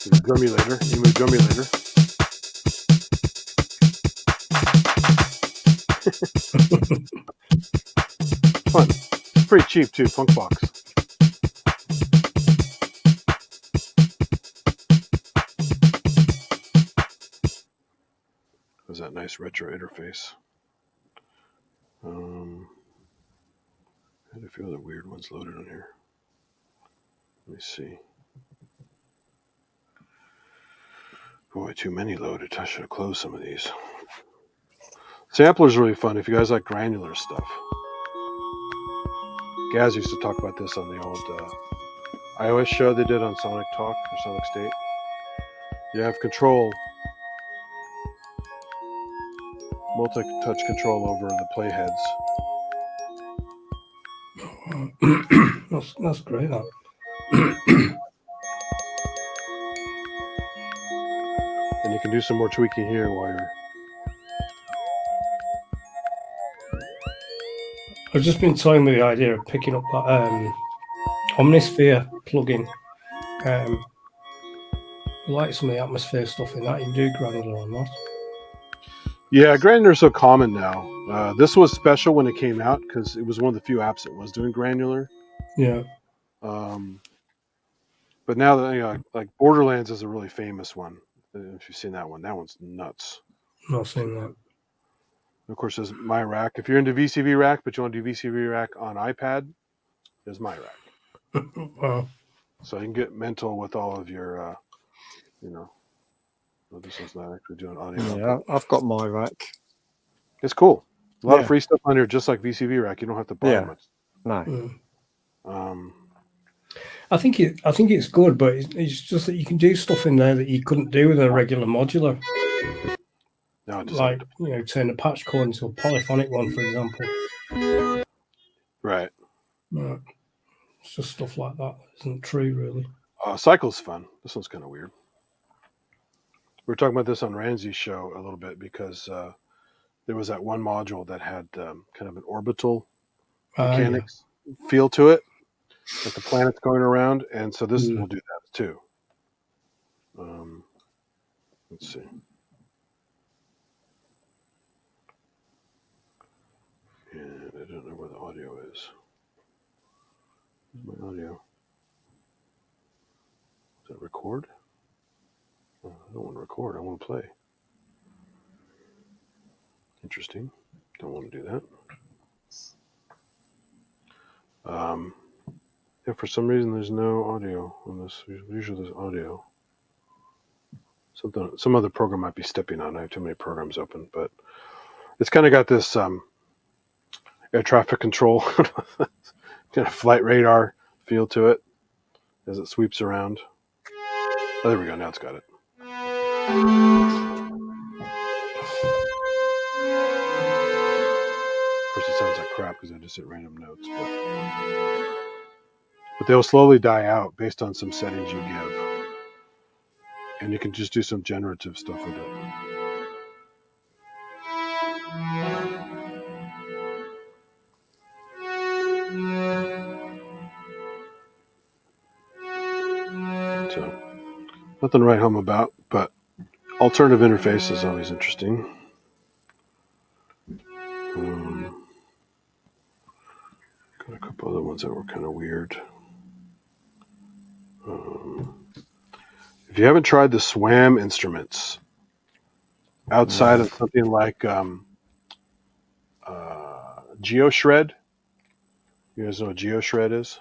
There's a drumulator, emu drumulator. Fun. It's pretty cheap too, Funkbox. There's that nice retro interface. I had a few other weird ones loaded on here. Let me see. Boy, too many loaded. I should have closed some of these. Sampler's really fun if you guys like granular stuff. Gaz used to talk about this on the old iOS show they did on Sonic Talk or Sonic State. You have control, multi-touch control over the playheads. That's great. That. And you can do some more tweaking here while you're... I've just been toying with the idea of picking up that Omnisphere plugin. I like some of the atmosphere stuff in that. You can do granular on that. Yeah, granular is so common now. This was special when it came out because it was one of the few apps that was doing granular. Yeah. But now that like Borderlands is a really famous one. If you've seen that one's nuts. Not seen that. Of course, there's My Rack. If you're into VCV Rack, but you want to do VCV Rack on iPad, there's My Rack. Wow. So you can get mental with all of your, well, this one's not actually doing audio. Yeah, I've got My Rack. It's cool. A lot of free stuff on here, just like VCV Rack. You don't have to buy much. No. I think it's good, but it's just that you can do stuff in there that you couldn't do with a regular modular. No, like turn a patch cord into a polyphonic one, for example. Right. It's just stuff like that isn't true, really. Cycle's fun. This one's kind of weird. We were talking about this on Ramsey's show a little bit because there was that one module that had kind of an orbital mechanics feel to it, like the planet's going around, and so this will do that too. Let's see. And I don't know where the audio is. Where's my audio? Does that record? Oh, I don't want to record. I want to play. Interesting. Don't want to do that. Yeah, for some reason there's no audio on this. Usually there's audio. Some other program might be stepping on. I have too many programs open, but it's kind of got this air traffic control, kind of flight radar feel to it as it sweeps around. Oh, there we go. Now it's got it. Of course, it sounds like crap because I just hit random notes, but they'll slowly die out based on some settings you give. And you can just do some generative stuff with it. So, nothing to write home about, but alternative interface is always interesting. Got a couple other ones that were kind of weird. If you haven't tried the SWAM instruments, outside of something like GeoShred, you guys know what GeoShred is?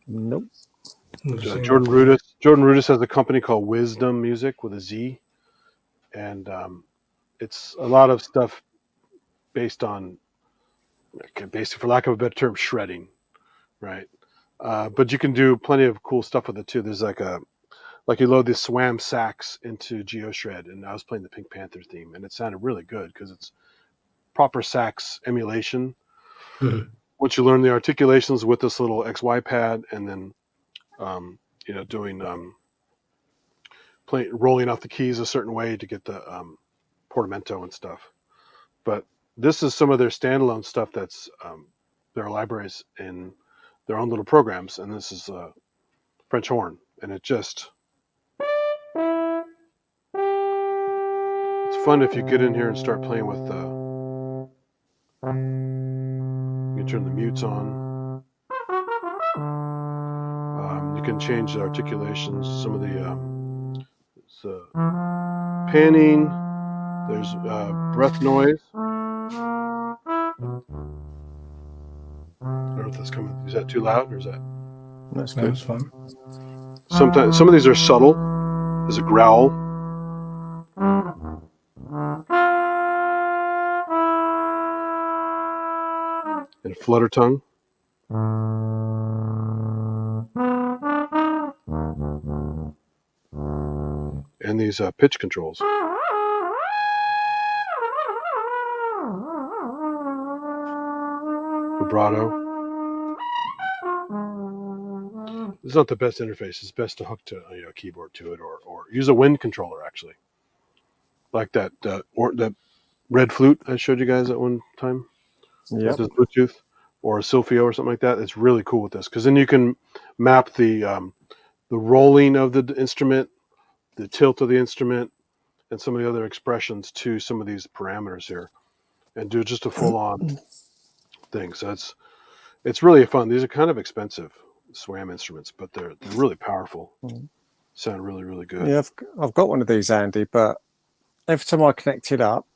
Nope. Jordan Rudess has a company called Wisdom Music with a Z, and it's a lot of stuff based on, basically, for lack of a better term, shredding, right? But you can do plenty of cool stuff with it too. There's like you load the SWAM sax into GeoShred, and I was playing the Pink Panther theme, and it sounded really good because it's proper sax emulation. Once you learn the articulations with this little XY pad, and then doing rolling off the keys a certain way to get the portamento and stuff. But this is some of their standalone stuff that's their libraries in their own little programs, and this is French horn, and it's fun if you get in here and start playing with you can turn the mutes on. You can change the articulations, some of the panning, there's breath noise. I don't know if that's coming. Is that too loud or is that? That's good. That's fine. Sometimes some of these are subtle. There's a growl. And flutter tongue. And these pitch controls. Vibrato. It's not the best interface. It's best to hook to a keyboard to it, or use a wind controller actually, like that that red flute I showed you guys at one time. Yep. With this Bluetooth or a Silphio or something like that. It's really cool with this because then you can map the rolling of the instrument, the tilt of the instrument, and some of the other expressions to some of these parameters here, and do just a full-on thing. So it's really fun. These are kind of expensive SWAM instruments, but they're really powerful. Sound really, really good. Yeah, I've got one of these, Andy, but every time I connect it up,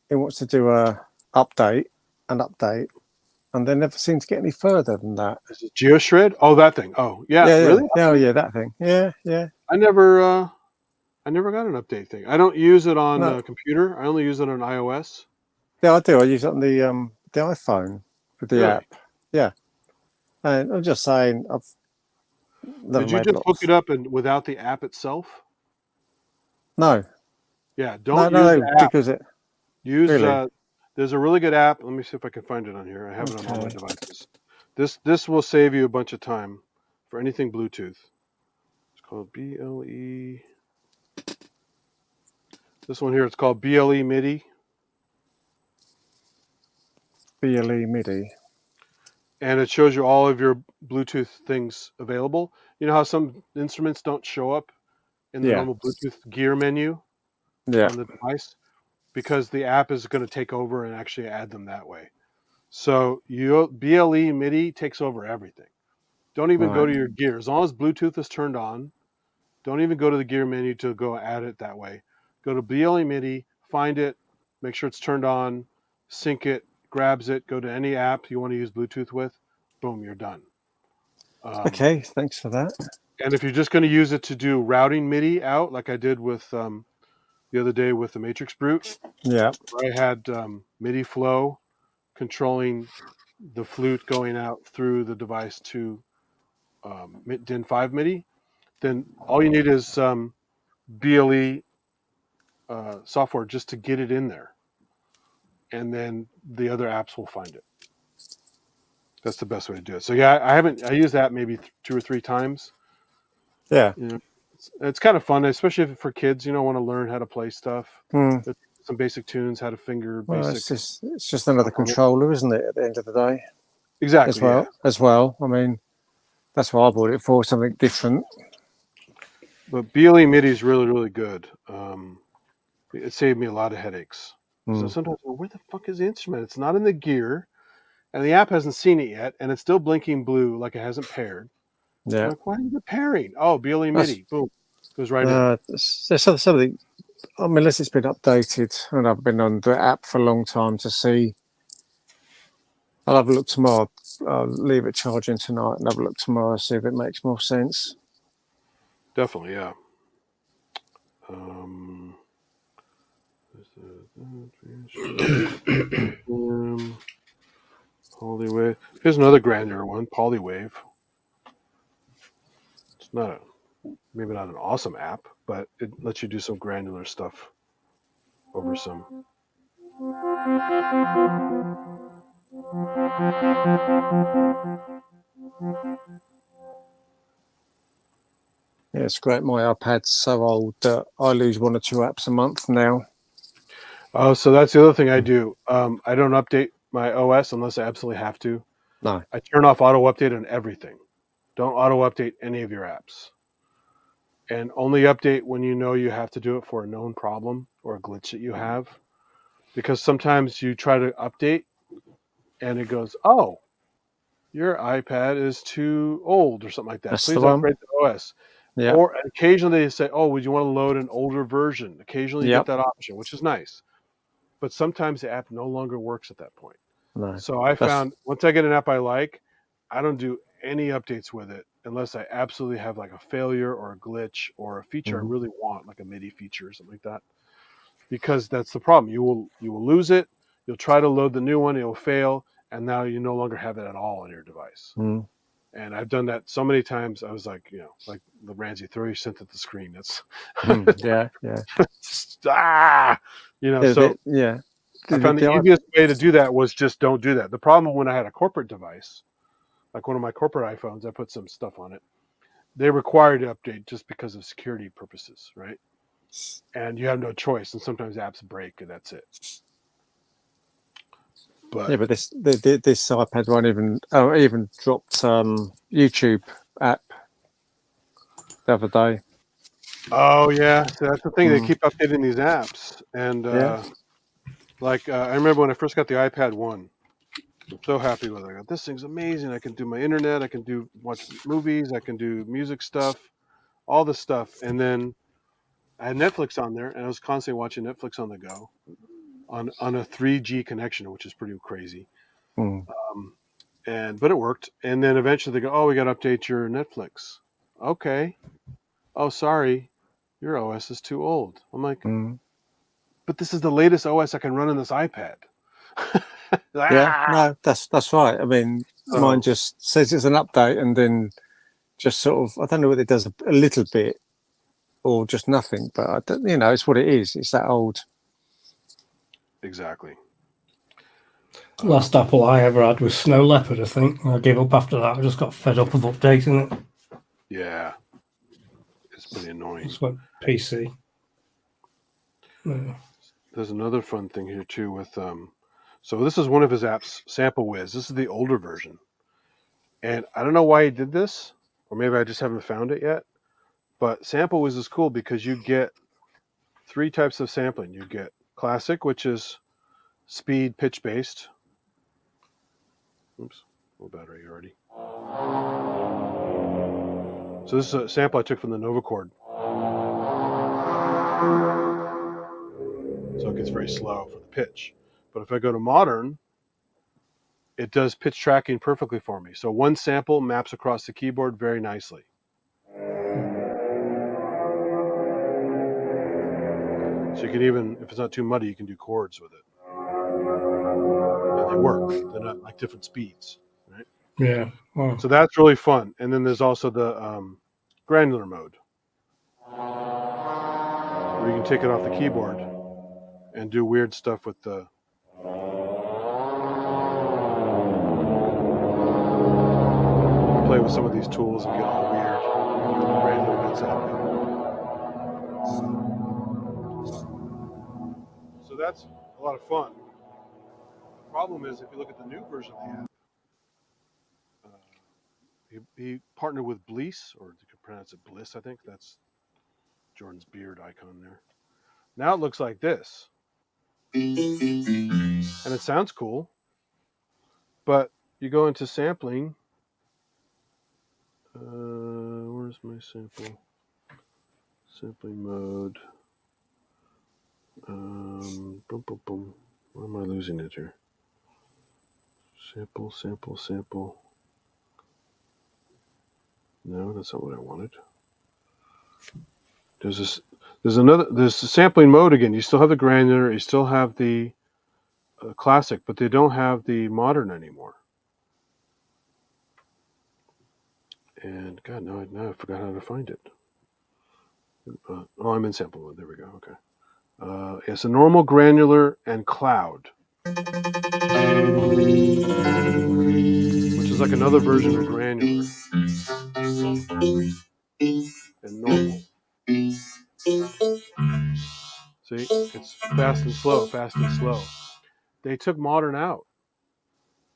it wants to do an update, and they never seem to get any further than that. Is it GeoShred? Oh, that thing. Oh, yeah. Really? Yeah, yeah, that thing. Yeah. I never got an update thing. I don't use it on a computer. I only use it on iOS. Yeah, I do. I use it on the iPhone with the app. Yeah. And I'm just saying, Did you just hook it up and without the app itself? No. Yeah, don't use the app. Because Use there's a really good app. Let me see if I can find it on here. I have it on all my devices. This will save you a bunch of time. for anything Bluetooth. It's called BLE. This one here, it's called BLE MIDI. BLE MIDI. And it shows you all of your Bluetooth things available. You know how some instruments don't show up in the Yeah. normal Bluetooth gear menu Yeah. on the device? Because the app is going to take over and actually add them that way. So BLE MIDI takes over everything. Don't even go Right. to your gear. As long as Bluetooth is turned on, don't even go to the gear menu to go add it that way. Go to BLE MIDI, find it, make sure it's turned on, sync it, grabs it, go to any app you want to use Bluetooth with, boom, you're done. Okay, thanks for that. And if you're just going to use it to do routing MIDI out, like I did with the other day with the Matrix Brute, Yeah. where I had MIDI flow controlling the flute going out through the device to DIN 5 MIDI, then all you need is BLE software just to get it in there. And then the other apps will find it. That's the best way to do it. So yeah, I used that maybe 2 or 3 times. Yeah. You know, it's kind of fun, especially if for kids, want to learn how to play stuff. Mm. Some basic tunes, how to finger Well, basic. it's just another controller, isn't it? At the end of the day, Exactly. As well. I mean, that's what I bought it for, something different. But BLE MIDI is really, really good. It saved me a lot of headaches. So sometimes, where the fuck is the instrument? It's not in the gear, and the app hasn't seen it yet, and it's still blinking blue like it hasn't paired. Yeah. I'm like, why is it pairing? Oh, BLE MIDI. Boom. Goes right in. There's something, I mean, unless it's been updated, and I've been on the app for a long time to see. I'll have a look tomorrow. I'll leave it charging tonight and have a look tomorrow, see if it makes more sense. Definitely, yeah. Polywave. Here's another granular one, Polywave. It's maybe not an awesome app, but it lets you do some granular stuff over some. Yeah, it's great. My iPad's so old that I lose 1 or 2 apps a month now. Oh, so that's the other thing I do. I don't update my OS unless I absolutely have to. No. I turn off auto update on everything. Don't auto update any of your apps. And only update when you know you have to do it for a known problem or a glitch that you have. Because sometimes you try to update and it goes, oh, your iPad is too old or something like that. That's Please the one. upgrade the OS. Yeah. Or occasionally they say, oh, would you want to load an older version? Occasionally you Yep. get that option, which is nice. But sometimes the app no longer works at that point. No. So I found once I get an app I like, I don't do any updates with it unless I absolutely have like a failure or a glitch or a feature I really want, like a MIDI feature or something like that. Because that's the problem. You will lose it. You'll try to load the new one, it will fail, and now you no longer have it at all on your device. And I've done that so many times. I was like, like the Ramsey, throw your synth at the screen. That's yeah. So yeah. I found the easiest way to do that was just don't do that. The problem when I had a corporate device, like one of my corporate iPhones, I put some stuff on it. They required to update just because of security purposes, right? And you have no choice, and sometimes apps break, and that's it. But yeah, but this iPad won't even dropped YouTube app the other day. Oh yeah, so that's the thing. They keep updating these apps, and I remember when I first got the iPad 1. I'm so happy with it. I got this thing's amazing. I can do my internet. I can watch movies. I can do music stuff, all this stuff. And then I had Netflix on there, and I was constantly watching Netflix on the go on a 3G connection, which is pretty crazy. But it worked. And then eventually they go, oh, we got to update your Netflix. Okay. Oh, sorry. Your OS is too old. I'm like, but this is the latest OS I can run on this iPad. Yeah, no, that's right. I mean, mine just says it's an update and then just sort of, I don't know whether it does a little bit or just nothing, but it's what it is. It's that old. Exactly. Last Apple I ever had was Snow Leopard, I think. I gave up after that. I just got fed up of updating it. Yeah, it's pretty annoying. It's like PC. Yeah. There's another fun thing here too with so this is one of his apps, Sample Whiz. This is the older version. And I don't know why he did this, or maybe I just haven't found it yet. But Sample Whiz is cool because you get 3 types of sampling. You get classic, which is speed, pitch based. Oops, low battery already. So this is a sample I took from the Novacord. So it gets very slow for the pitch. But if I go to modern, it does pitch tracking perfectly for me. So one sample maps across the keyboard very nicely. So you can even, if it's not too muddy, you can do chords with it. And they work. They're not like different speeds, right? Yeah. Wow. So that's really fun. And then there's also the granular mode, where you can take it off the keyboard and do weird stuff with the play with some of these tools and get all weird with the granular bits happening. So that's a lot of fun. The problem is if you look at the new version of the app, he partnered with Bliss, or you could pronounce it Bliss, I think. That's Jordan's beard icon there. Now it looks like this. And it sounds cool. But you go into sampling. Where's my sample? Sampling mode. Boom, boom, boom. Why am I losing it here? Sample, sample, sample. No, that's not what I wanted. There's the sampling mode again. You still have the granular, you still have the classic, but they don't have the modern anymore. And God, now I forgot how to find it. I'm in sample mode. There we go. Okay. It's a normal, granular, and cloud, which is like another version of granular and normal. See, it's fast and slow, fast and slow. They took modern out.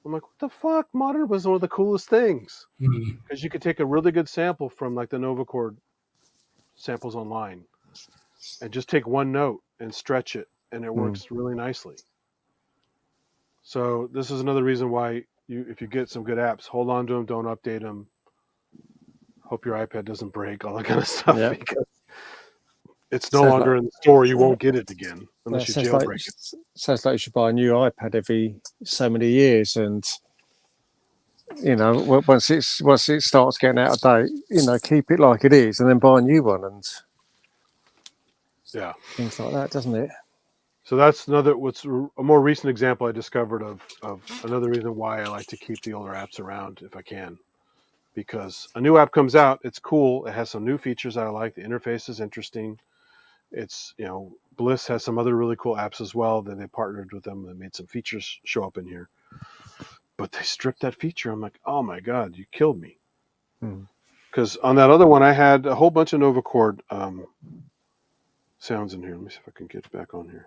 I'm like, what the fuck? Modern was one of the coolest things because you could take a really good sample from like the Novacord samples online and just take one note and stretch it, and it works really nicely. So this is another reason why if you get some good apps, hold on to them, don't update them. Hope your iPad doesn't break, all that kind of stuff. Yeah. Because it's no longer in the store. You won't get it again unless you jailbreak it. Sounds like you should buy a new iPad every so many years, and once it starts getting out of date, keep it like it is, and then buy a new one, and things like that, doesn't it? So that's what's a more recent example I discovered of another reason why I like to keep the older apps around if I can. Because a new app comes out, it's cool. It has some new features that I like. The interface is interesting. It's, Bliss has some other really cool apps as well that they partnered with them and made some features show up in here. But they stripped that feature. I'm like, oh my God, you killed me. Because on that other one, I had a whole bunch of Novacord sounds in here. Let me see if I can get back on here.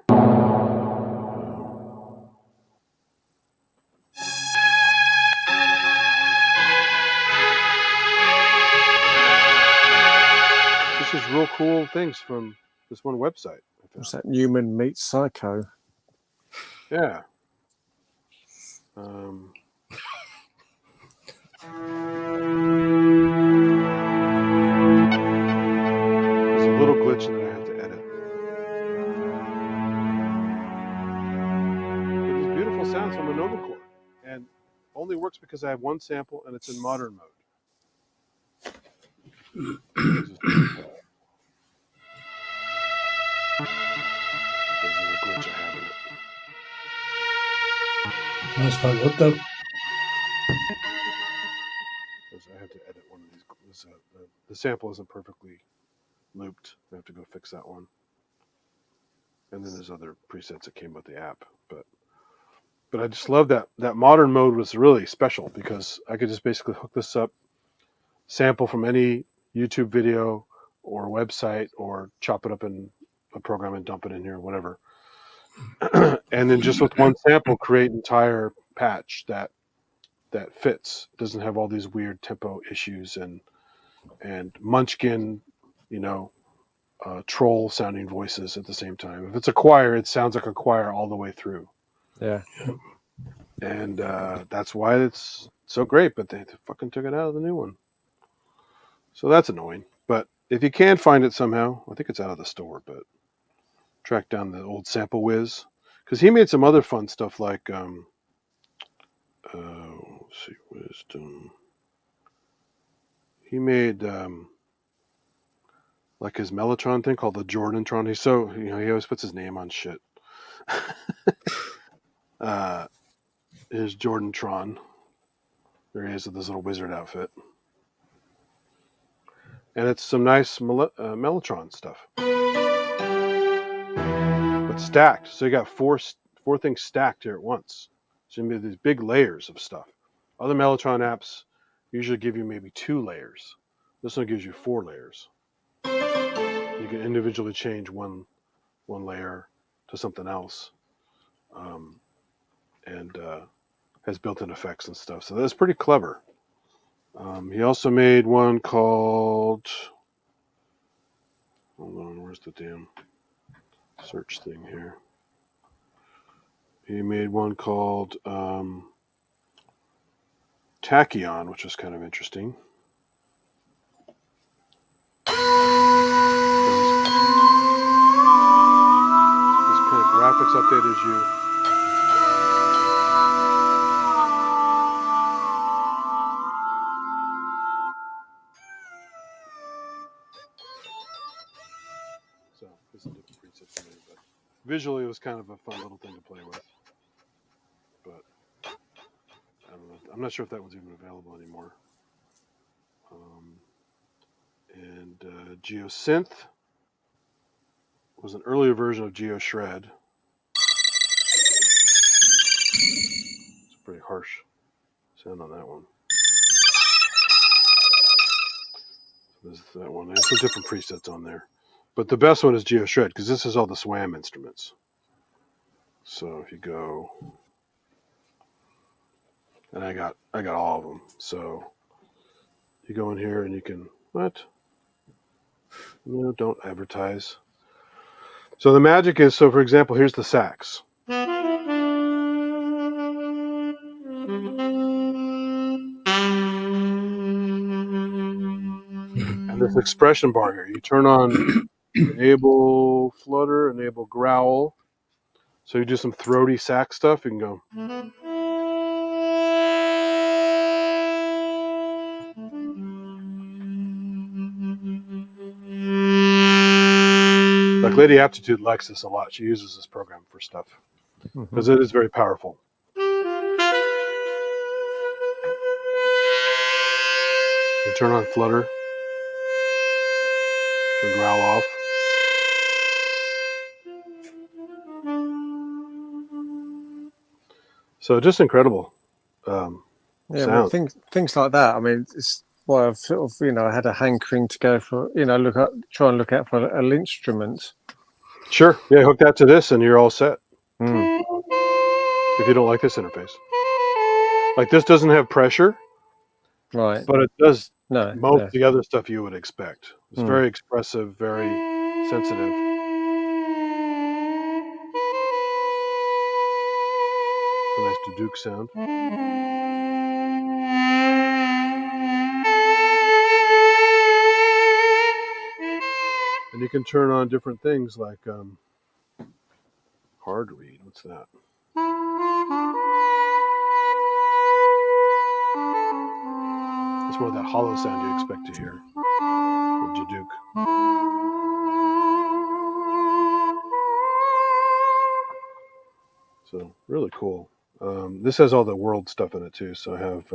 This is real cool things from this one website. What's that? Newman meets Psycho. Yeah. There's a little glitch that I have to edit. But these beautiful sounds from a Novacord, and only works because I have one sample and it's in modern mode. There's a glitch I have in it. That's quite good though. I have to edit one of these. The sample isn't perfectly looped. I have to go fix that one. And then there's other presets that came with the app. But I just love that modern mode was really special because I could just basically hook this up, sample from any YouTube video or website, or chop it up in a program and dump it in here, whatever. And then just with one sample, create an entire patch that fits. Doesn't have all these weird tempo issues and Munchkin, troll sounding voices at the same time. If it's a choir, it sounds like a choir all the way through. Yeah. And that's why it's so great. But they fucking took it out of the new one, so that's annoying. But if you can find it somehow, I think it's out of the store. But track down the old Sample Whiz, because he made some other fun stuff like let's see, Wisdom. He made like his Mellotron thing called the Jordantron. He's so he always puts his name on shit. His Jordantron. There he is with his little wizard outfit, and it's some nice Mellotron stuff, but stacked. So you got four things stacked here at once. So you have these big layers of stuff. Other Mellotron apps usually give you maybe 2 layers. This one gives you 4 layers. You can individually change one layer to something else, and has built-in effects and stuff. So that's pretty clever. He also made one called. Hold on, where's the damn search thing here? He made one called Tachyon, which is kind of interesting. This kind of graphics update as you. So this is a different preset for me, but visually it was kind of a fun little thing to play with. But I don't know. I'm not sure if that one's even available anymore. And GeoSynth was an earlier version of GeoShred. It's a pretty harsh sound on that one. There's that one. There's some different presets on there. But the best one is GeoShred, because this is all the SWAM instruments. So if you go, and I got all of them. So you go in here and you can, what? No, don't advertise. So the magic is, so for example, here's the sax. And this expression bar here, you turn on enable flutter, enable growl. So you do some throaty sax stuff, you can go. Like Lady Aptitude likes this a lot. She uses this program for stuff because it is very powerful. You turn on flutter, turn growl off. So just incredible. Yeah, sound. well, things like that. I mean, it's why I've sort of, I had a hankering to go for, try and look out for an instrument. Sure. Yeah, hook that to this and you're all set. Mm. If you don't like this interface. Like this doesn't have pressure. Right. But it does most of the other stuff you would expect. It's very expressive, very sensitive. It's a nice Duke sound. And you can turn on different things like hard read. What's that? It's more of that hollow sound you expect to hear with Duke. So really cool. This has all the world stuff in it too. So I have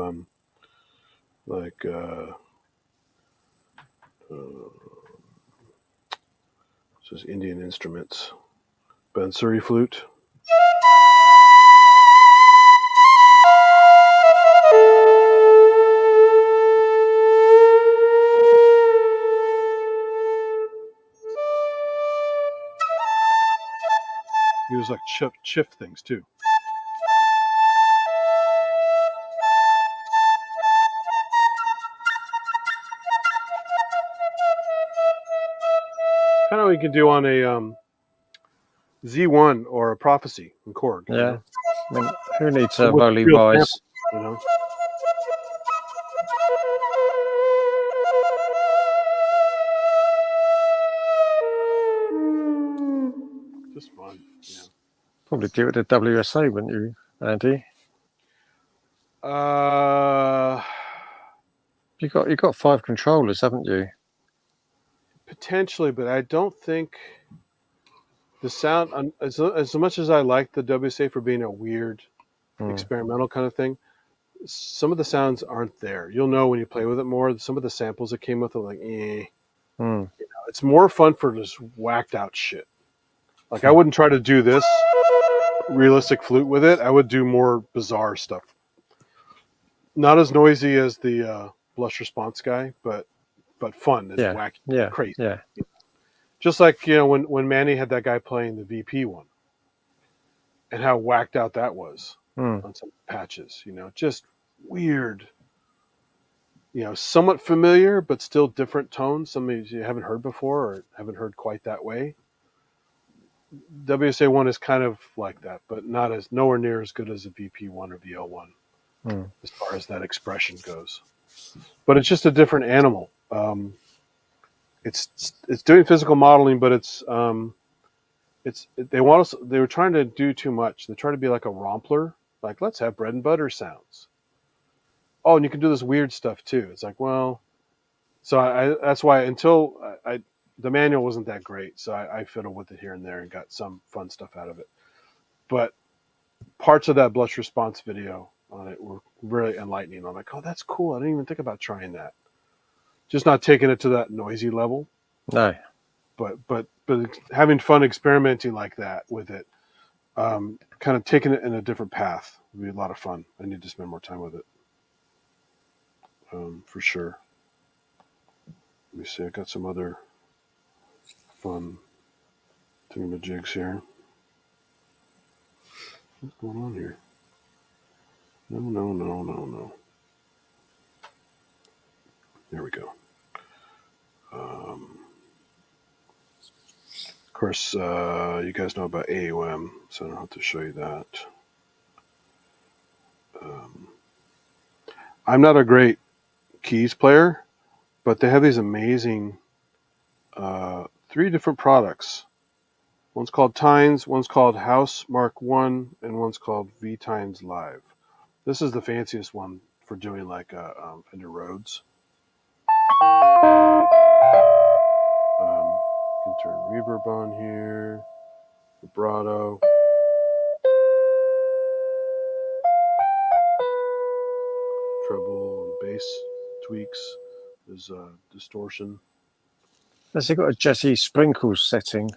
this is Indian instruments, Bansuri flute. there's like shift things too. Kind of what you can do on a Z1 or a Prophecy in Korg. you Yeah. know? I mean, who needs But a with Rolly real Rise? samples, you know? Just fun. Yeah. Probably do it with the WSA, wouldn't you, Andy? You got 5 controllers, haven't you? Potentially, but I don't think the sound, as much as I like the WSA for being a weird experimental kind of thing, some of the sounds aren't there. You'll know when you play with it more. Some of the samples that came with it, like, it's more fun for just whacked out shit. Like, I wouldn't try to do this realistic flute with it. I would do more bizarre stuff. Not as noisy as the blush response guy, but fun and wacky, crazy. Yeah. Just like, when Manny had that guy playing the VP one, and how whacked out that was on some patches. Just weird. Somewhat familiar, but still different tones. Some of you haven't heard before or haven't heard quite that way. WSA one is kind of like that, but nowhere near as good as a VP one or VL one as far as that expression goes. But it's just a different animal. It's doing physical modeling, but they were trying to do too much. They try to be like a Rompler, like let's have bread and butter sounds. Oh, and you can do this weird stuff too. It's like, well, so that's why until the manual wasn't that great, so I fiddled with it here and there and got some fun stuff out of it. But parts of that blush response video on it were really enlightening. I'm like, oh, that's cool. I didn't even think about trying that. Just not taking it to that noisy level. No. But having fun experimenting like that with it, kind of taking it in a different path would be a lot of fun. I need to spend more time with it. For sure. Let me see. I got some other fun thingamajigs here. What's going on here? No. There we go. Of course, you guys know about AOM, so I don't have to show you that. I'm not a great keys player, but they have these amazing 3 different products. One's called Tynes, one's called House Mark I, and one's called V Tynes Live. This is the fanciest one for doing like Fender Rhodes. You can turn reverb on here, vibrato. Treble and bass tweaks. There's distortion. Has it got a Jesse Sprinkles setting?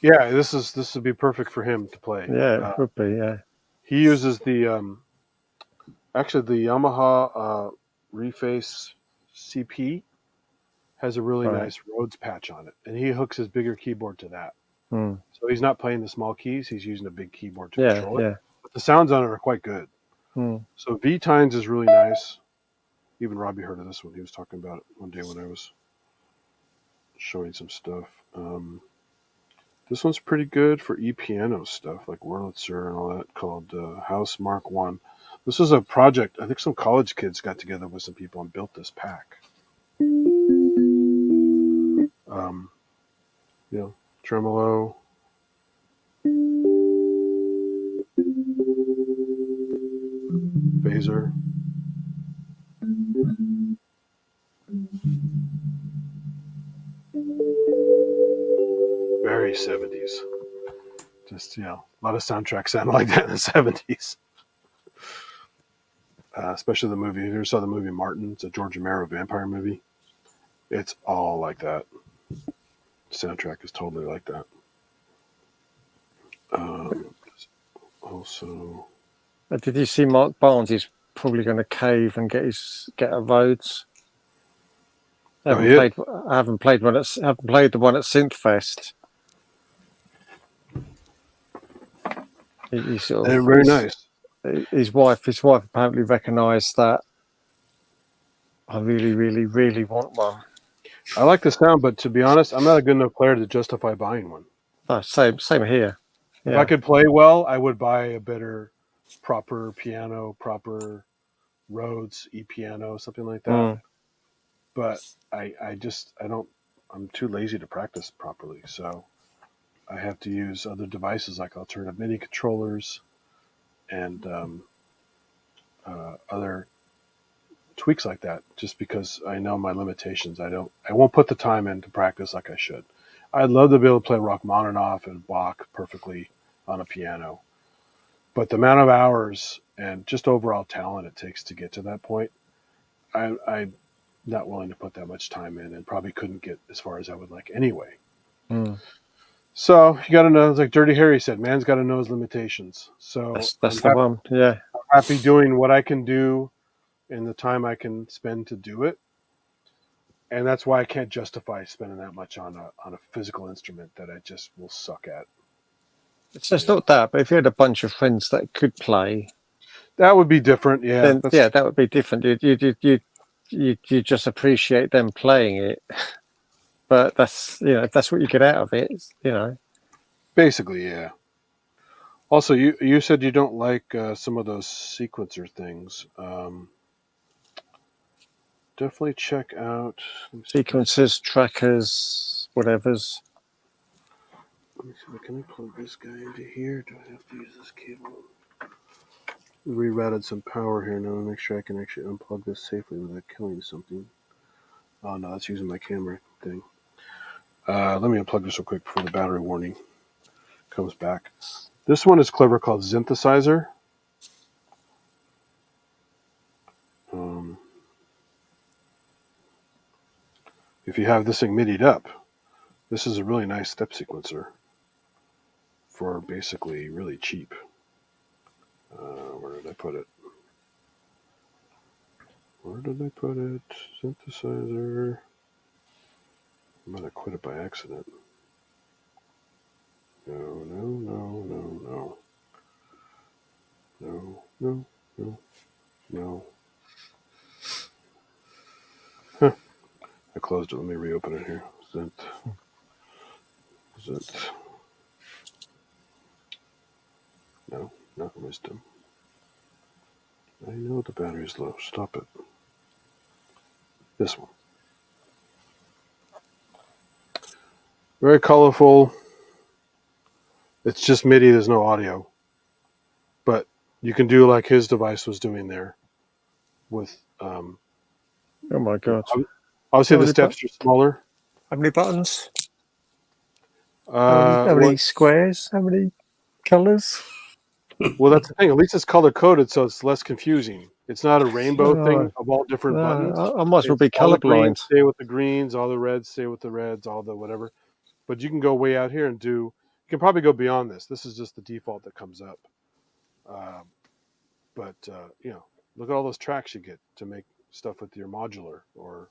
Yeah, this would be perfect for him to play. Yeah, it would be. Yeah. He uses the actually the Yamaha Reface CP has a really nice Rhodes patch on it, and he hooks his bigger keyboard to that. So he's not playing the small keys; he's using a big keyboard to control it. But the sounds on it are quite good. So V Tynes is really nice. Even Robbie heard of this one. He was talking about it one day when I was showing some stuff. This one's pretty good for e-piano stuff like Wurlitzer and all that, called House Mark I. This was a project. I think some college kids got together with some people and built this pack. Tremolo. Phaser. Very 70s. Just, a lot of soundtracks sound like that in the 70s. Especially the movie. You ever saw the movie Martin? It's a George Romero vampire movie. It's all like that. The soundtrack is totally like that. Also, Did you see Mark Barnes? He's probably going to cave and get a Rhodes. I haven't played the one at Synthfest. He sort They're of very nice. his wife apparently recognised that I really, really, really want one. I like the sound, but to be honest, I'm not a good enough player to justify buying one. Oh, same here. If Yeah. I could play well, I would buy a better, proper piano, proper Rhodes e-piano, something like that. Mm. But I don't. I'm too lazy to practice properly, so I have to use other devices like alternative MIDI controllers and other tweaks like that. Just because I know my limitations, I won't put the time in to practice like I should. I'd love to be able to play Rachmaninoff and Bach perfectly on a piano, but the amount of hours and just overall talent it takes to get to that point, I'm not willing to put that much time in, and probably couldn't get as far as I would like anyway. Mm. So you got to know, like Dirty Harry said, man's got to know his limitations. So That's the one. Yeah. I'm happy doing what I can do in the time I can spend to do it, and that's why I can't justify spending that much on a physical instrument that I just will suck at. It's just not that, but if you had a bunch of friends that could play, That would be different. Yeah, then that would be different. You just appreciate them playing it, but that's if that's what you get out of it, basically, yeah. Also, you said you don't like some of those sequencer things. Definitely check out sequences, trackers, whatever's. Let me see. Can I plug this guy into here? Do I have to use this cable? Rerouted some power here now to make sure I can actually unplug this safely without killing something. Oh no, that's using my camera thing. Let me unplug this real quick before the battery warning comes back. This one is clever, called Synthesizer. If you have this thing MIDI'd up, this is a really nice step sequencer for basically really cheap. Where did I put it? Synthesizer. I might have quit it by accident. No. Huh. I closed it. Let me reopen it here. Synth. No, not wisdom. I know the battery's low. Stop it. This one. Very colorful. It's just MIDI. There's no audio. But you can do like his device was doing there with... oh my God. Obviously, the steps are smaller. How many buttons? How many squares? How many colors? Well, that's the thing. At least it's color coded, so it's less confusing. It's not a rainbow thing of all different buttons. I might as well be all the colorblind. greens stay with the greens, all the reds stay with the reds, all the whatever. But you can go way out here and do. You can probably go beyond this. This is just the default that comes up. But look at all those tracks you get to make stuff with your modular or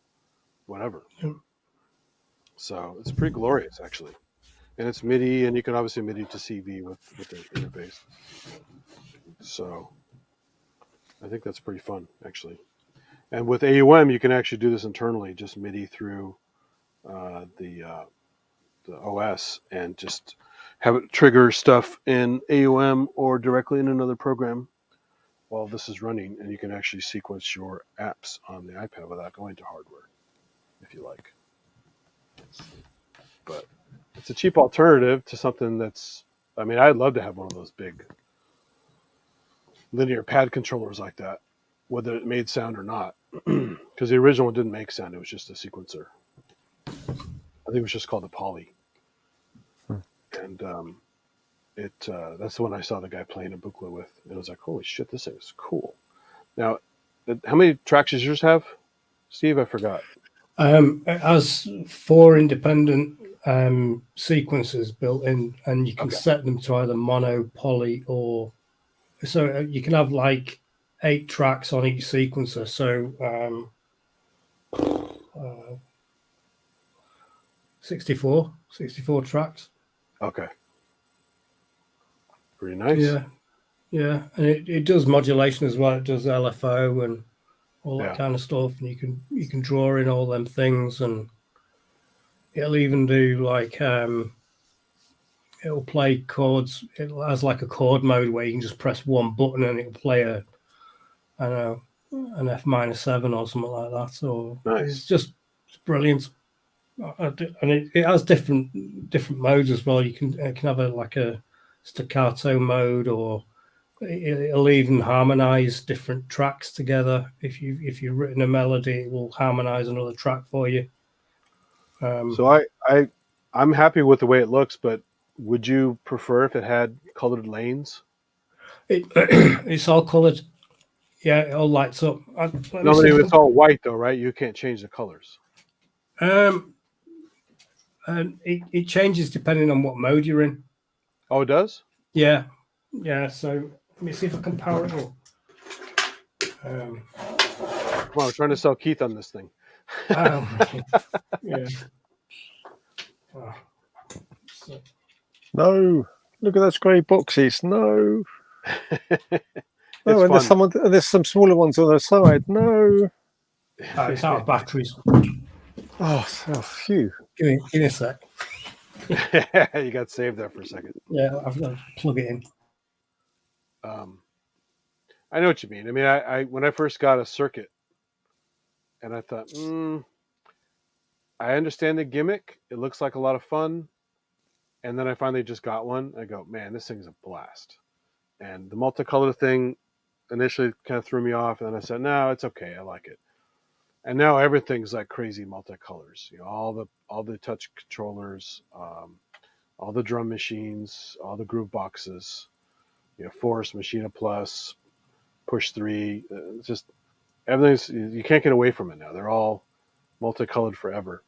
whatever. So it's pretty glorious, actually. And it's MIDI, and you can obviously MIDI to CV with the interface. So I think that's pretty fun, actually. And with AUM, you can actually do this internally, just MIDI through the OS and just have it trigger stuff in AUM or directly in another program while this is running, and you can actually sequence your apps on the iPad without going to hardware, if you like. But it's a cheap alternative to something that's... I mean, I'd love to have one of those big linear pad controllers like that, whether it made sound or not, because the original one didn't make sound. It was just a sequencer. I think it was just called a Poly. And that's the one I saw the guy playing a Buchla with, and I was like, holy shit, this thing is cool. Now, how many tracks does yours have, Steve? I forgot. It has 4 independent sequences built in, and you can set them to either mono, poly, or... So you can have like 8 tracks on each sequencer. So 64 tracks. Okay. Pretty nice. Yeah, yeah, and it does modulation as well. It does LFO and all that Yeah. kind of stuff, and you can draw in all them things, and it'll even do like it'll play chords. It has like a chord mode where you can just press one button and it'll play I don't know, an F-7 or something like that. So Nice. it's brilliant. And it has different modes as well. It can have like a staccato mode, or it'll even harmonize different tracks together. If you've written a melody, it will harmonize another track for you. So I'm happy with the way it looks, but would you prefer if it had colored lanes? It's all colored. Yeah, it all lights up. No, I mean, it's all white though, right? You can't change the colors. And it changes depending on what mode you're in. Oh, it does? Yeah, yeah. So let me see if I can power it up. Come on, we're trying to sell Keith on this thing. Yeah. Oh, so. No, look at those grey boxes. No. No, and there's some smaller ones on the side. No. It's out of batteries. Oh, phew. Give me a sec. You got saved there for a second. Yeah, I've got to plug it in. I know what you mean. I mean, I when I first got a circuit, and I thought, I understand the gimmick. It looks like a lot of fun. And then I finally just got one. I go, man, this thing's a blast. And the multicolor thing initially kind of threw me off. And then I said, no, it's okay. I like it. And now everything's like crazy multicolors. You know, all the touch controllers, all the drum machines, all the groove boxes, you know, Force, Machina Plus, Push 3. Just everything's, you can't get away from it now. They're all multicolored forever.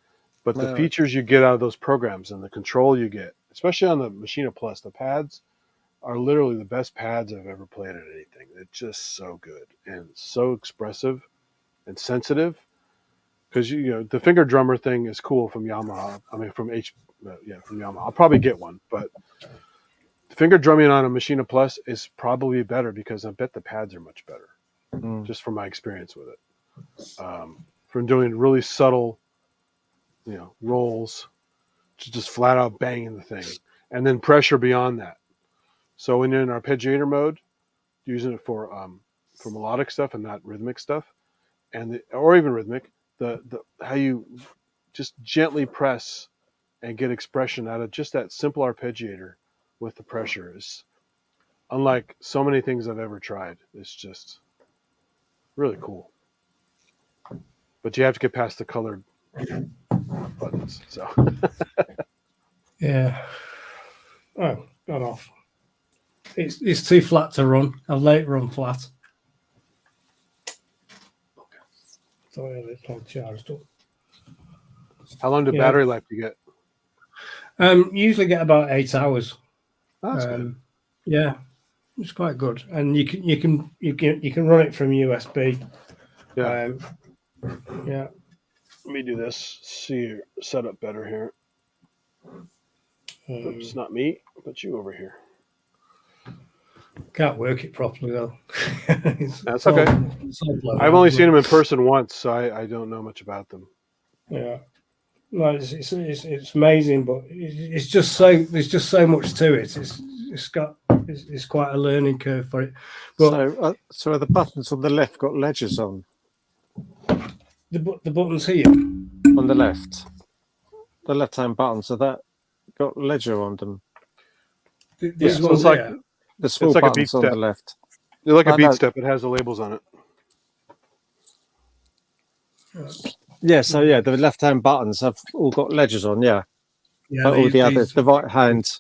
But the features you get out of those programs and the control you get, especially on the Machina Plus, the pads are literally the best pads I've ever played at anything. They're just so good and so expressive and sensitive. Because you know the finger drummer thing is cool from Yamaha. I mean from Yamaha. I'll probably get one, but the finger drumming on a Machina Plus is probably better because I bet the pads are much better. Just from my experience with it. From doing really subtle, you know, rolls to just flat out banging the thing, and then pressure beyond that. So when you're in arpeggiator mode, using it for melodic stuff and not rhythmic stuff, or even rhythmic, the how you just gently press and get expression out of just that simple arpeggiator with the pressure is unlike so many things I've ever tried. It's just really cool. But you have to get past the colored buttons. So yeah. Oh, got off. It's too flat to run. I'll let it run flat. So I have it all charged up. how long do battery life do you get? Usually get about 8 hours. Oh, that's good. Yeah, it's quite good, and you can run it from USB. Yeah. Yeah. Let me do this. See your setup better here. Oops, not me, but you over here. Can't work it properly though. That's okay. I've only seen them in person once, so I don't know much about them. Yeah, no, it's amazing, but it's just so there's just so much to it. It's quite a learning curve for it. But so the buttons on the left got ledgers on. The buttons here on the left, the left-hand buttons, so that got ledger on them. This so it's like the small buttons on the left. They're like a beat step. It has the labels on it. Yeah, so the left-hand buttons have all got ledgers on. Yeah, but all the others, the right-hand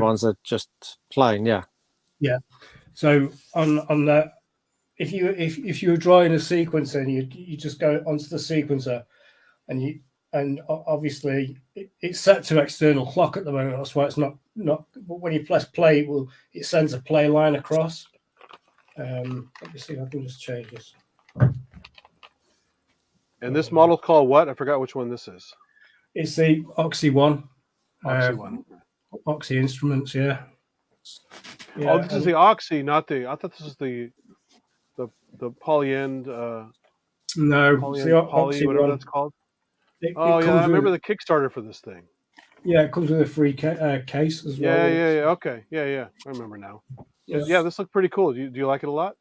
ones are just plain. Yeah. Yeah. So on the if you were drawing a sequencer and you just go onto the sequencer and obviously it's set to external clock at the moment. That's why it's not. But when you press play, it sends a play line across. Let me see if I can just change this. And this model called what? I forgot which one this is. It's the Oxy one. Oxy one. Oxy Instruments, yeah. Yeah, Oh, this is the Oxy, not the. I thought this was the poly end, no, poly it's the poly, Oxy whatever one. that's called. It Oh yeah, I comes remember with the Kickstarter for this thing. it comes with a free case as well. Yeah. Okay, yeah. I remember now. Yeah. Yeah, this looked pretty cool. Do you like it a lot?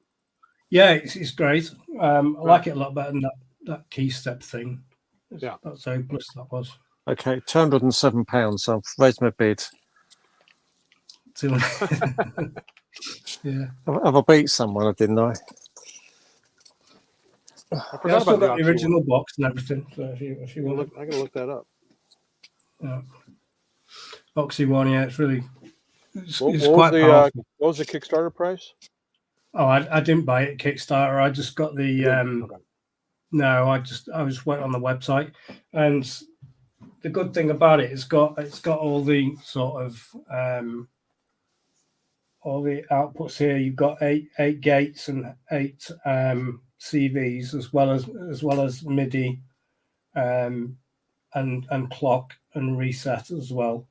Yeah, it's great. I like it a lot better than that key step thing. Yeah. That's how plus that was. Okay, £207. So I've raised my bid. Yeah. Have I beat someone, didn't I? I Yeah, forgot I've still about the got the Oxy original one. box and everything. So if you want, I gotta look that up. yeah. Oxy one, yeah, it's really it's What was quite the powerful. what was the Kickstarter price? Oh, I didn't buy it Kickstarter. I just got the Okay. no, I just went on the website, and the good thing about it, it's got all the sort of all the outputs here. You've got eight gates and 8 CVs as well as MIDI, and clock and reset as well.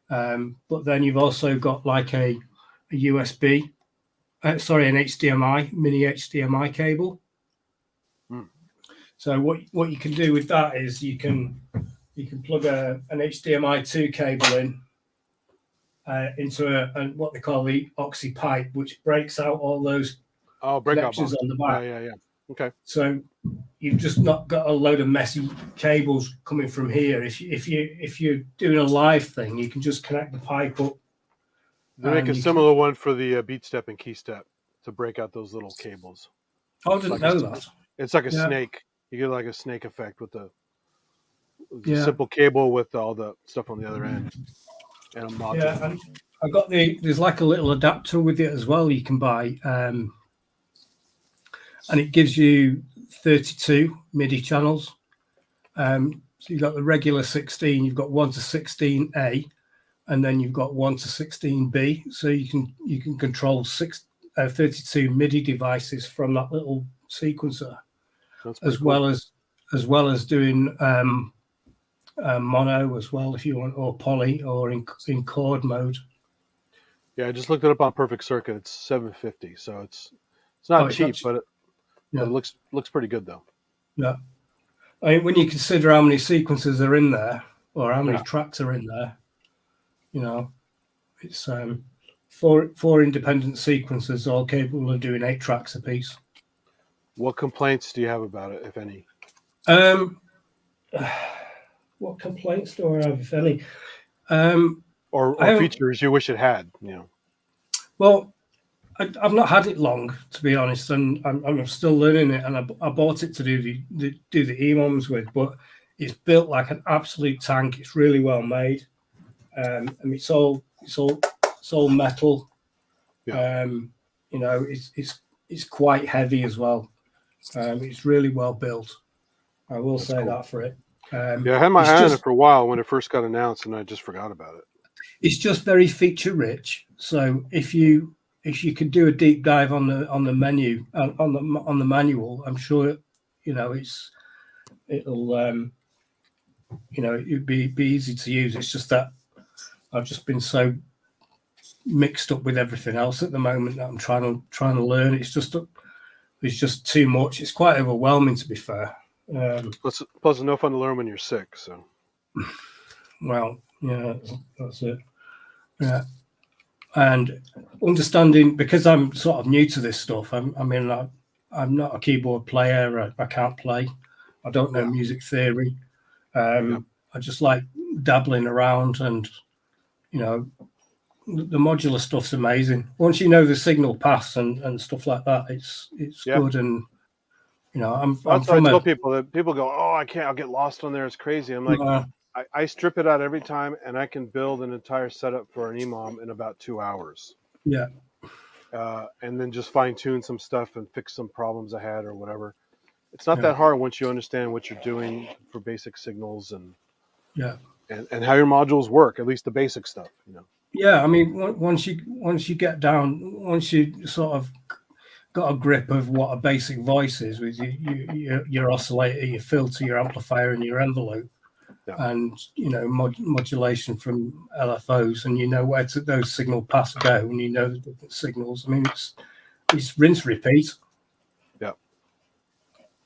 But then you've also got like a USB, an HDMI, mini HDMI cable. Mm. So what you can do with that is you can plug an HDMI 2 cable in into a what they call the Oxy pipe, which breaks out all those Breakout connections box. on the back. Yeah. Okay. So you've just not got a load of messy cables coming from here. If you're doing a live thing, you can just connect the pipe up. They make a similar one for the beat step and key step to break out those little cables. I didn't know that. It's like a Yeah. snake. You get like a snake effect with the Yeah. simple cable with all the stuff on the other end and a module. Yeah, and I got there's like a little adapter with it as well you can buy, and it gives you 32 MIDI channels. So you've got the regular 16, you've got 1 to 16A, and then you've got 1 to 16B. So you can control 32 MIDI devices from that little sequencer, as well as doing mono as well if you want, or poly, or in chord mode. Yeah, I just looked it up on Perfect Circuit. It's $750, so it's not cheap, but it looks pretty good though. Yeah, I mean, when you consider how many sequences are in there, or how many tracks are in there, it's four independent sequences, all capable of doing 8 tracks a piece. What complaints do you have about it, if any? What complaints do I have, if any? Or features you wish it had? Well, I've not had it long, to be honest, and I'm still learning it. And I bought it to do the EMOMs with, but it's built like an absolute tank. It's really well made, and it's all metal. Yeah. It's quite heavy as well. It's really well built. I will say cool. that for it. I had my eye on it for a while when it first got announced, and I just forgot about it. It's just very feature rich. So if you could do a deep dive on the menu on the manual, I'm sure it'll it'd be easy to use. It's just that I've just been so mixed up with everything else at the moment that I'm trying to learn. It's just too much. It's quite overwhelming, to be fair. Plus, it's no fun to learn when you're sick. So, well, yeah, that's it. Yeah, and understanding, because I'm sort of new to this stuff. I'm not a keyboard player. I can't play. I don't know music theory. I just like dabbling around, and the modular stuff's amazing. Once you know the signal paths and stuff like that, it's good. And that's what I tell people. That people go, "Oh, I can't. I'll get lost on there. It's crazy." I'm like, I strip it out every time, and I can build an entire setup for an EMOM in about 2 hours. Yeah. And then just fine tune some stuff and fix some problems I had or whatever. It's not that hard once you understand what you're doing for basic signals and how your modules work. At least the basic stuff, Yeah, I mean, once you get down, once you sort of got a grip of what a basic voice is with your oscillator, your filter, your amplifier, and your envelope, Yeah. and modulation from LFOs, and you know where those signal paths go, and you know the different signals. I mean, it's rinse repeat. Yeah.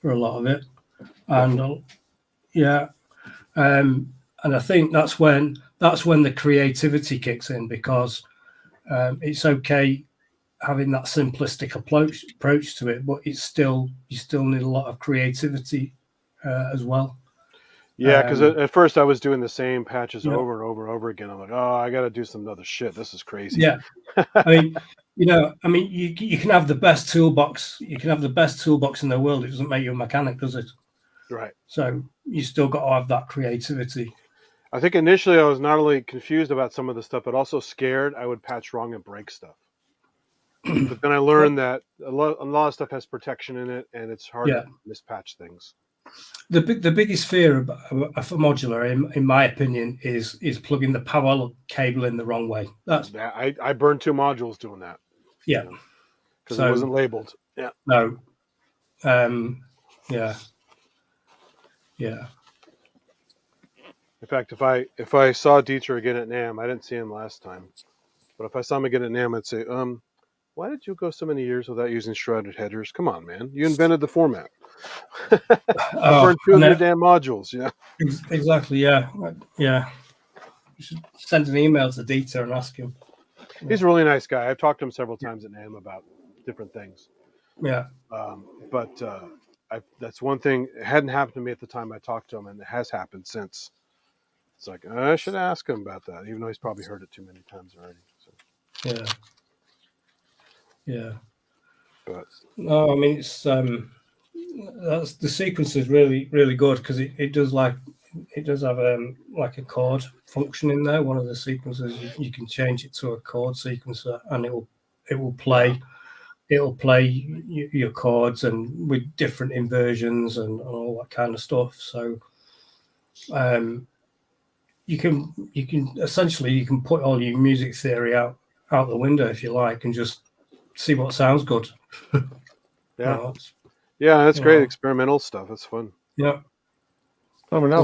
For a lot of it, and and I think that's when the creativity kicks in, because it's okay having that simplistic approach to it, but you still need a lot of creativity as well. Yeah, because Um, at first I was doing the same patches Yeah. over and over and over again. I'm like, oh, I got to do some other shit. This is crazy. Yeah, I mean, you can have the best toolbox. You can have the best toolbox in the world. It doesn't make you a mechanic, does it? Right. So you still got to have that creativity. I think initially I was not only confused about some of the stuff, but also scared I would patch wrong and break stuff. But then I learned that a lot of stuff has protection in it, and it's hard Yeah. to mispatch things. The biggest fear of a modular, in my opinion, is plugging the power cable in the wrong way. That's I burned 2 modules doing that. Yeah. Because So- it wasn't labeled. Yeah. no. Yeah. In fact, if I saw Dieter again at NAMM, I didn't see him last time, but if I saw him again at NAMM, I'd say, why did you go so many years without using shrouded headers? Come on, man, you invented the format. I burned 2 of your damn modules. Yeah. Exactly. Yeah. You should send an email to Dieter and ask him. He's a really nice guy. I've talked to him several times at NAMM about different things. Yeah. But that's one thing. It hadn't happened to me at the time I talked to him, and it has happened since. It's like, I should ask him about that, even though he's probably heard it too many times already. So. Yeah. But no, I mean, it's that's the sequence is really, really good, because it does have like a chord function in there. One of the sequences you can change it to a chord sequencer, and it will play. It'll play your chords and with different inversions and all that kind of stuff. So, you can essentially you can put all your music theory out the window if you like, and just see what sounds good. That's great. Experimental stuff. It's fun. Yeah. I mean, I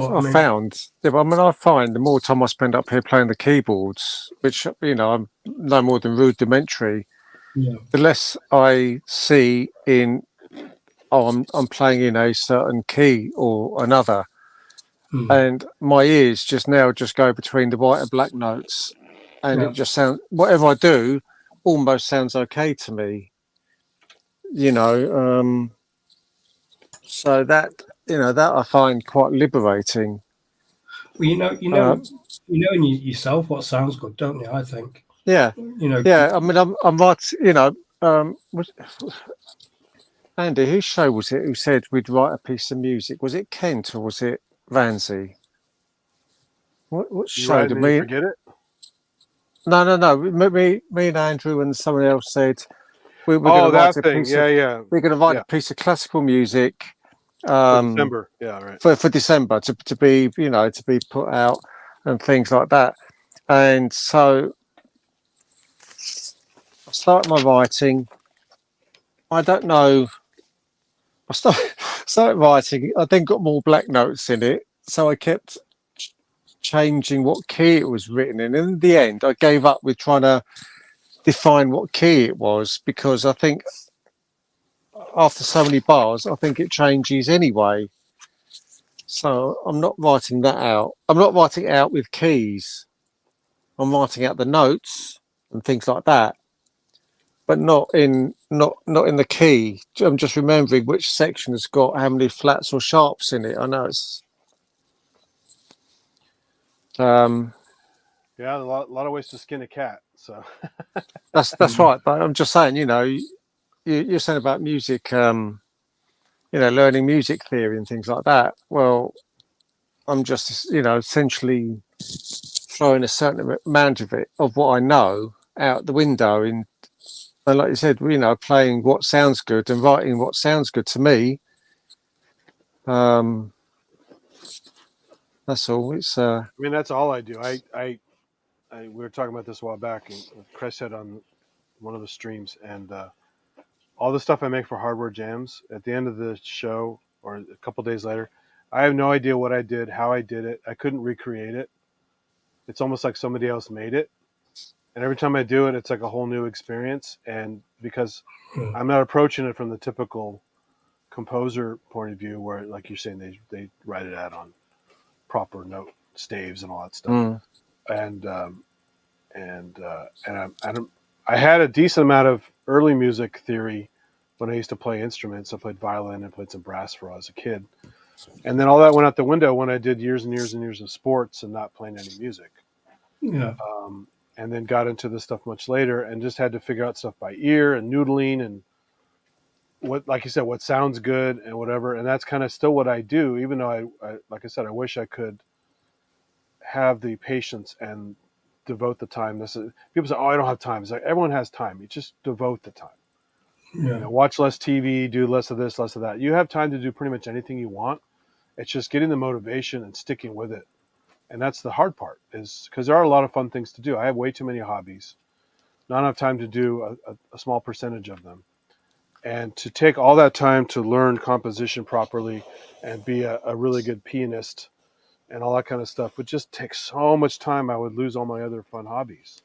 find the more time I spend up here playing the keyboards, which I'm no more than rudimentary, the less I see in I'm playing in a certain key or another, and my ears just go between the white and black notes, and it just sounds, whatever I do almost sounds okay to me, so that that I find quite liberating. Well, you know in yourself what sounds good, don't you? I think. Yeah. Yeah. I mean, I'm right. Andy, whose show was it who said we'd write a piece of music? Was it Kent or was it Ramsey? What show did me forget it? No. Me and Andrew and someone else said we're going to write a thing. piece we're going to write a piece of classical music for December. Yeah, right. For December to be to be put out and things like that. And so I started my writing. I don't know. I started writing. I then got more black notes in it, so I kept changing what key it was written in. And in the end, I gave up with trying to define what key it was, because I think after so many bars, I think it changes anyway. So I'm not writing that out. I'm not writing it out with keys. I'm writing out the notes and things like that, but not in the key. I'm just remembering which section has got how many flats or sharps in it. I know it's a lot of ways to skin a cat. So that's right. But I'm just saying, you're saying about music, learning music theory and things like that. Well, I'm just essentially throwing a certain amount of what I know out the window, and like you said, playing what sounds good and writing what sounds good to me. That's all. It's I mean, that's all I do. We were talking about this a while back, and Chris said on one of the streams, and all the stuff I make for Hardware Jams, at the end of the show or a couple days later, I have no idea what I did, how I did it. I couldn't recreate it. It's almost like somebody else made it. And every time I do it, it's like a whole new experience. And because I'm not approaching it from the typical composer point of view, where, like you're saying, they write it out on proper note staves and all that stuff. Mm. I had a decent amount of early music theory when I used to play instruments. I played violin and played some brass when I was a kid. And then all that went out the window when I did years and years and years of sports and not playing any music. Yeah. And then got into this stuff much later and just had to figure out stuff by ear and noodling and what, like you said, what sounds good and whatever. And that's kind of still what I do, even though I like I said, I wish I could have the patience and devote the time. People say, "Oh, I don't have time." It's like everyone has time. You just devote the time. Yeah. Watch less TV, do less of this, less of that. You have time to do pretty much anything you want. It's just getting the motivation and sticking with it. And that's the hard part, is because there are a lot of fun things to do. I have way too many hobbies, not enough time to do a small percentage of them. And to take all that time to learn composition properly and be a really good pianist and all that kind of stuff would just take so much time. I would lose all my other fun hobbies.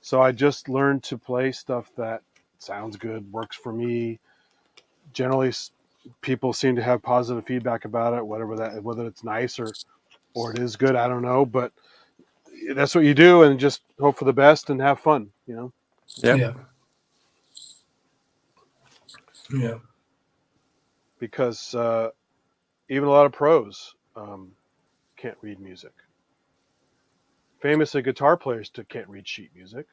So I just learned to play stuff that sounds good, works for me. Generally, people seem to have positive feedback about it, whether it's nice or it is good, I don't know. But that's what you do, and just hope for the best and have fun, Yep. Yeah. Yeah. Because even a lot of pros can't read music. Famously, guitar players can't read sheet music.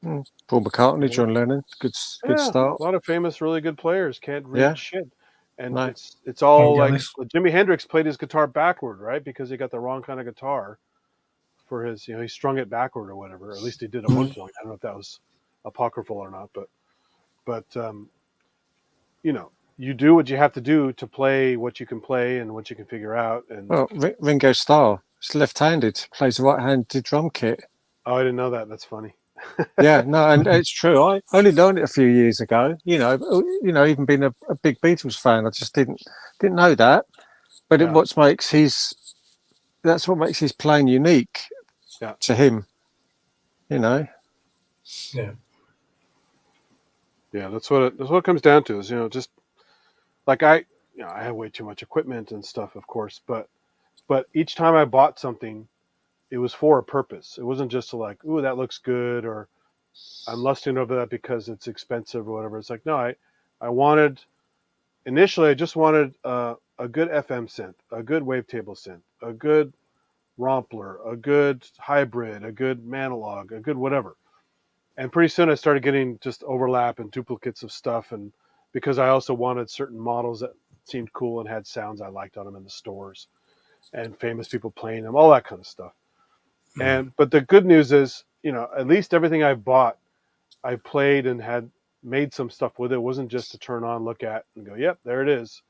Paul McCartney, John Lennon, good start. A lot of famous, really good players can't read shit, and No. it's all like Vangelis. Jimi Hendrix played his guitar backward, right? Because he got the wrong kind of guitar for his, he strung it backward or whatever. Or at least he did at one point. I don't know if that was apocryphal or not, but you do what you have to do to play what you can play and what you can figure out. And Well, Ringo Starr is left-handed, plays a right-handed drum kit. oh, I didn't know that. That's funny. Yeah, no, and it's true. I only learned it a few years ago. Even being a big Beatles fan, I just didn't know that. But Yeah. that's what makes his playing unique to him. Yeah. Yeah, that's what it comes down to. Is just like I have way too much equipment and stuff, of course, but each time I bought something, it was for a purpose. It wasn't just to like, ooh, that looks good, or I'm lusting over that because it's expensive or whatever. It's like, no, I just wanted a good FM synth, a good wavetable synth, a good Rompler, a good hybrid, a good Manilog, a good whatever. And pretty soon I started getting just overlap and duplicates of stuff, and because I also wanted certain models that seemed cool and had sounds I liked on them in the stores, and famous people playing them, all that kind of stuff. But the good news is, at least everything I bought, I played and had made some stuff with it. It wasn't just to turn on, look at, and go, yep, there it is.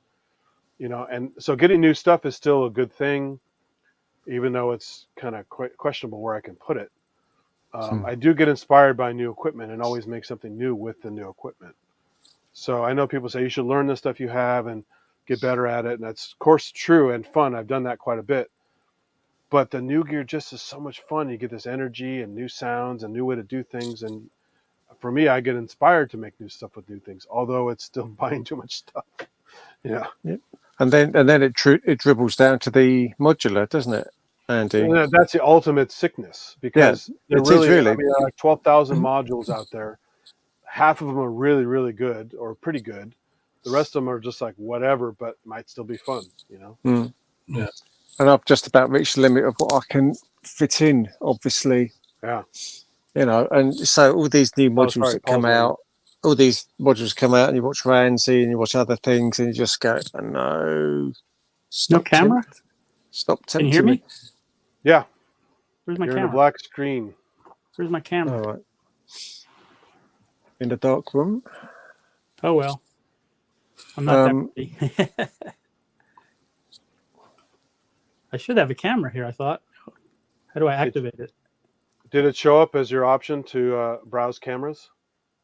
And so getting new stuff is still a good thing, even though it's kind of questionable where I can put it. I do get inspired by new equipment and always make something new with the new equipment. So I know people say you should learn the stuff you have and get better at it. And that's, of course, true and fun. I've done that quite a bit. But the new gear just is so much fun. You get this energy and new sounds and new way to do things. And for me, I get inspired to make new stuff with new things, although it's still buying too much stuff. Yeah. And then it dribbles down to the modular, doesn't it, Andy? And that's the ultimate sickness, because it is really. I mean, there are like 12,000 modules out there. Half of them are really, really good or pretty good. The rest of them are just like whatever, but might still be fun, Yeah. And I've just about reached the limit of what I can fit in, obviously. Yeah. And so all these new modules that come out, all these modules come out, and you watch Ramsey and you watch other things, and you just go, oh, no. No camera? Stop Can tempting you hear me? Yeah. Where's my You're camera? in a black screen. Where's my camera? All right. In the dark room. Oh, well. I'm not that pretty. I should have a camera here, I thought. How do I activate it? Did it show up as your option to browse cameras?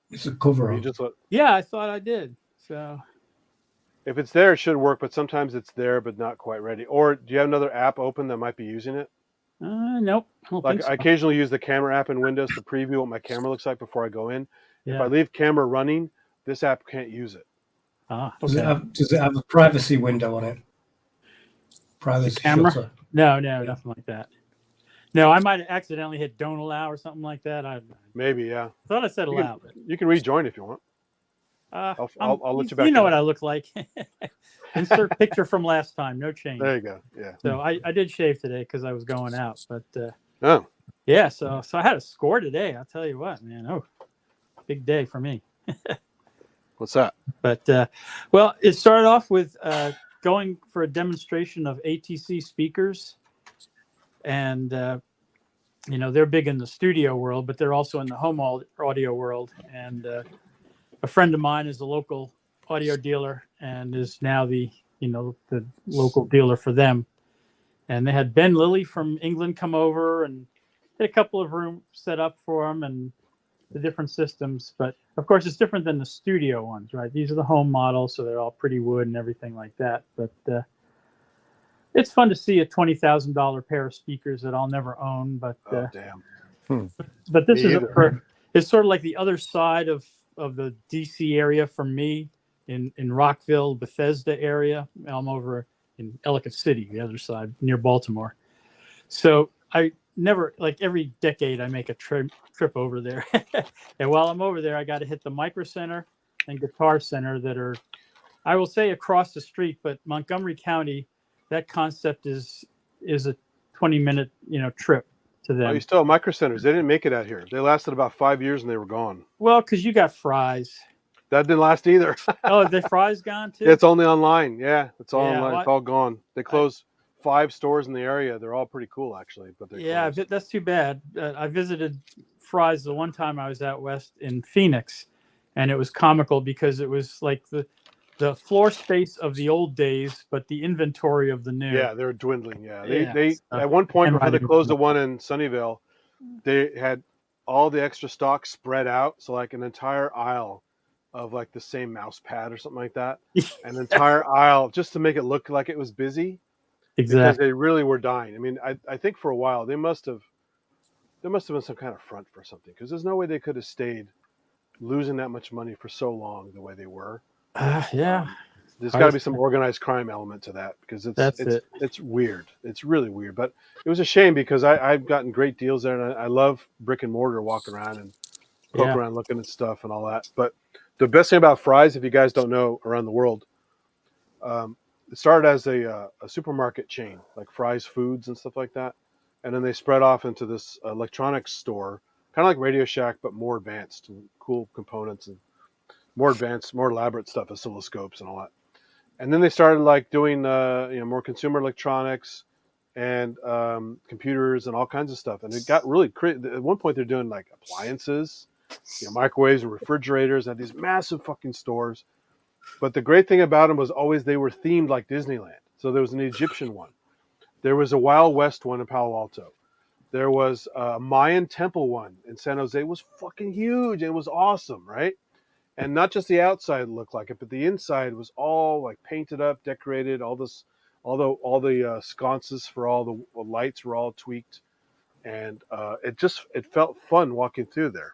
It's a cover. You just Yeah, I thought I did. So If it's there, it should work, but sometimes it's there but not quite ready. Or do you have another app open that might be using it? Nope, I don't Like think so. I occasionally use the camera app in Windows to preview what my camera looks like before I go in. If Yeah. I leave camera running, this app can't use it. Ah, Does okay. it have a privacy window on it? Privacy camera? shutter. No, nothing like that. No, I might have accidentally hit don't allow or something like that. I Maybe, yeah. thought I said You allow. you can rejoin if you want. I'll let you back You know in. what I look like. Insert picture from last time. No change. There you go. Yeah. So I did shave today because I was going out. But Oh, yeah, so I had a score today. I'll tell you what, man. Oh, big day for me. what's that? But well, it started off with going for a demonstration of ATC speakers, and you know, they're big in the studio world, but they're also in the home audio world. And a friend of mine is a local audio dealer and is now the local dealer for them. And they had Ben Lilly from England come over and had a couple of rooms set up for them and the different systems. But of course, it's different than the studio ones, right? These are the home models, so they're all pretty wood and everything like that. But it's fun to see a $20,000 pair of speakers that I'll never own. But Oh, damn. but this Me is either. it's sort of like the other side of the DC area from me in Rockville, Bethesda area. I'm over in Ellicott City, the other side near Baltimore. So I never, like every decade, I make a trip over there. And while I'm over there, I got to hit the Micro Center and Guitar Center that are, I will say, across the street, but Montgomery County, that concept is a 20-minute trip to them. Oh, you still have Micro Centers. They didn't make it out here. They lasted about 5 years and they were gone. Well, because you got Fry's. That didn't last either. Oh, the Fry's gone too? It's only online. Yeah, it's all Yeah, online. well, It's all gone. They closed 5 stores in the area. They're all pretty cool, actually. But yeah, closed. that's too bad. I visited Fry's the one time I was out west in Phoenix, and it was comical because it was like the floor space of the old days, but the inventory of the new. Yeah, they're dwindling. Yeah, Yeah, they so- at one point and before they riding closed the with one in Sunnyvale, they had all the extra stock spread out, so like an entire aisle of like the same mouse pad or something like that, an entire aisle just to make it look like it was busy. Because Exactly. they really were dying. I mean, I think for a while there must have been some kind of front for something, because there's no way they could have stayed losing that much money for so long the way they were. Yeah. There's got to be some organized crime element to that, because it's weird. It's really weird. But it was a shame because I've gotten great deals there, and I love brick and mortar, walking around and poking around looking at stuff and all that. But the best thing about Fry's, if you guys don't know, around the world, it started as a supermarket chain, like Fry's Foods and stuff like that. And then they spread off into this electronics store, kind of like Radio Shack, but more advanced and cool components and more advanced, more elaborate stuff, oscilloscopes and all that. And then they started like doing more consumer electronics and computers and all kinds of stuff. And it got really crazy. At one point, they're doing like appliances, microwaves and refrigerators at these massive fucking stores. But the great thing about them was always they were themed like Disneyland. So there was an Egyptian one. There was a Wild West one in Palo Alto. There was a Mayan temple one in San Jose. It was fucking huge. It was awesome, right? And not just the outside looked like it, but the inside was all like painted up, decorated. All the sconces for all the lights were all tweaked, and it felt fun walking through there.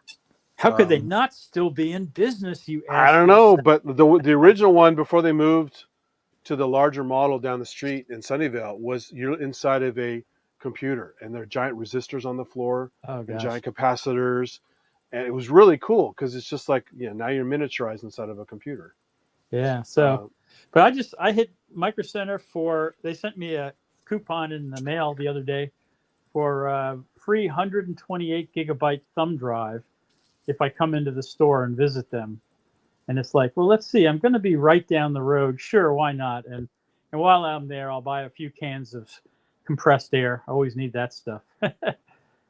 How could they not still be in business? I don't know, but the original one before they moved to the larger model down the street in Sunnyvale was you're inside of a computer, and there are giant resistors on the floor, and giant capacitors, and it was really cool because it's just like now you're miniaturized inside of a computer. Yeah. So, but I hit Micro Center they sent me a coupon in the mail the other day for free 128 gigabyte thumb drive if I come into the store and visit them. And it's like, well, let's see, I'm going to be right down the road. Sure, why not? And while I'm there, I'll buy a few cans of compressed air. I always need that stuff.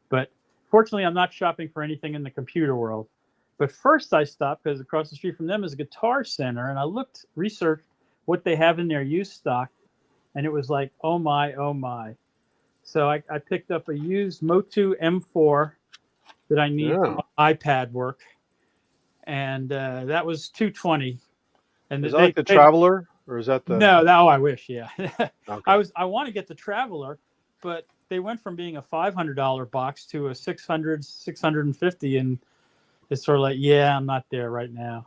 But fortunately, I'm not shopping for anything in the computer world. But first I stopped because across the street from them is a Guitar Center. And I researched what they have in their used stock. And it was like, oh my, oh my. So I picked up a used Motu M4 that I need for my iPad work. And that was $220. And is that like the Traveler? or is that the? No, that, oh, I wish, yeah. Okay. I want to get the Traveler, but they went from being a $500 box to a 600, 650, and it's sort of like, yeah, I'm not there right now.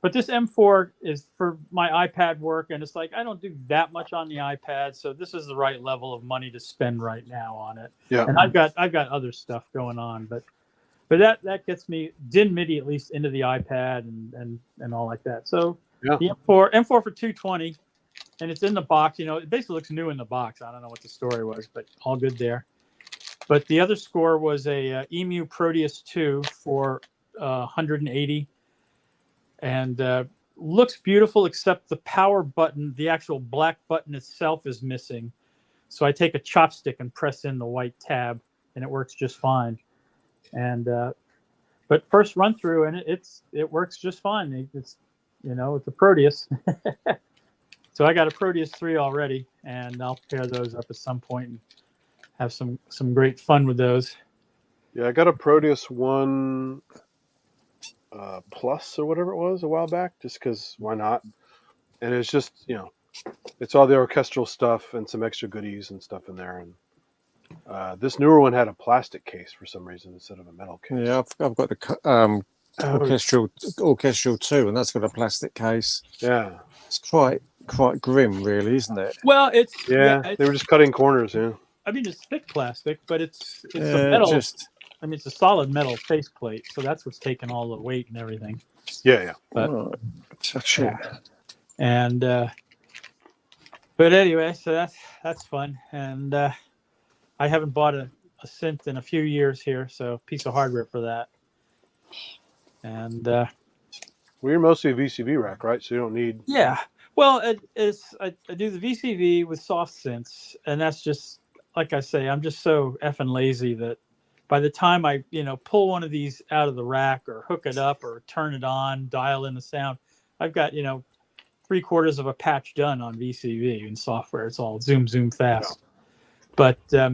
But this M4 is for my iPad work, and it's like I don't do that much on the iPad, so this is the right level of money to spend right now on it. Yeah. And I've got other stuff going on, but that gets me DIN MIDI at least into the iPad and all like that. So Yeah. the M4 for 220, and it's in the box. You know, it basically looks new in the box. I don't know what the story was, but all good there. But the other score was a Emu Proteus 2 for 180, and looks beautiful, except the power button, the actual black button itself, is missing. So I take a chopstick and press in the white tab, and it works just fine. And but first run through, and it works just fine. It's it's a Proteus. So I got a Proteus 3 already, and I'll pair those up at some point and have some great fun with those. Yeah, I got a Proteus 1 Plus or whatever it was a while back, just because why not? And it's just, it's all the orchestral stuff and some extra goodies and stuff in there. And this newer one had a plastic case for some reason instead of a metal case. Yeah, I've got the orchestral 2, and that's got a plastic case. Yeah. It's quite grim, really, isn't it? Well, they were just cutting corners. Yeah. I mean, it's thick plastic, but it's a metal. I mean, it's a solid metal faceplate, so that's what's taking all the weight and everything. Yeah. But, yeah. And but anyway, so that's fun, and I haven't bought a synth in a few years here, so piece of hardware for that. And well, you're mostly a VCV rack, right? So you don't need. Yeah. Well, I do the VCV with soft synths, and that's just like I say, I'm just so effing lazy that by the time I pull one of these out of the rack or hook it up or turn it on, dial in the sound, I've got 3/4 of a patch done on VCV and software. It's all zoom fast. Yeah.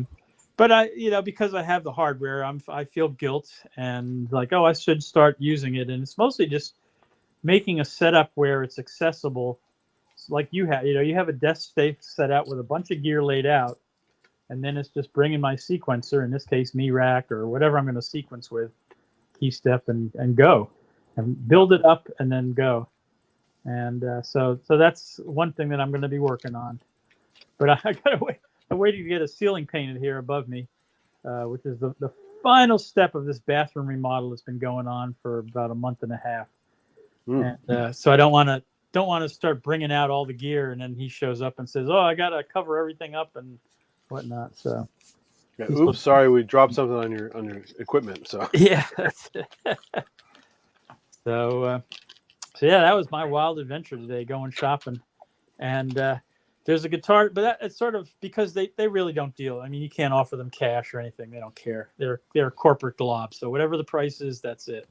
But I because I have the hardware, I feel guilt and like, oh, I should start using it, and it's mostly just making a setup where it's accessible. Like you have a desk safe set out with a bunch of gear laid out, and then it's just bringing my sequencer, in this case me rack or whatever I'm going to sequence with, key step and go, and build it up and then go. And so that's one thing that I'm going to be working on. But I gotta wait. I'm waiting to get a ceiling painted here above me, which is the final step of this bathroom remodel that's been going on for about a month and a half. And so I don't want to start bringing out all the gear, and then he shows up and says, "Oh, I got to cover everything up and whatnot." So, yeah, oops, sorry, we dropped something on your equipment. So yeah, that's it. So yeah, that was my wild adventure today, going shopping, and there's a guitar, but it's sort of because they really don't deal. I mean, you can't offer them cash or anything; they don't care. They're a corporate glob, so whatever the price is, that's it.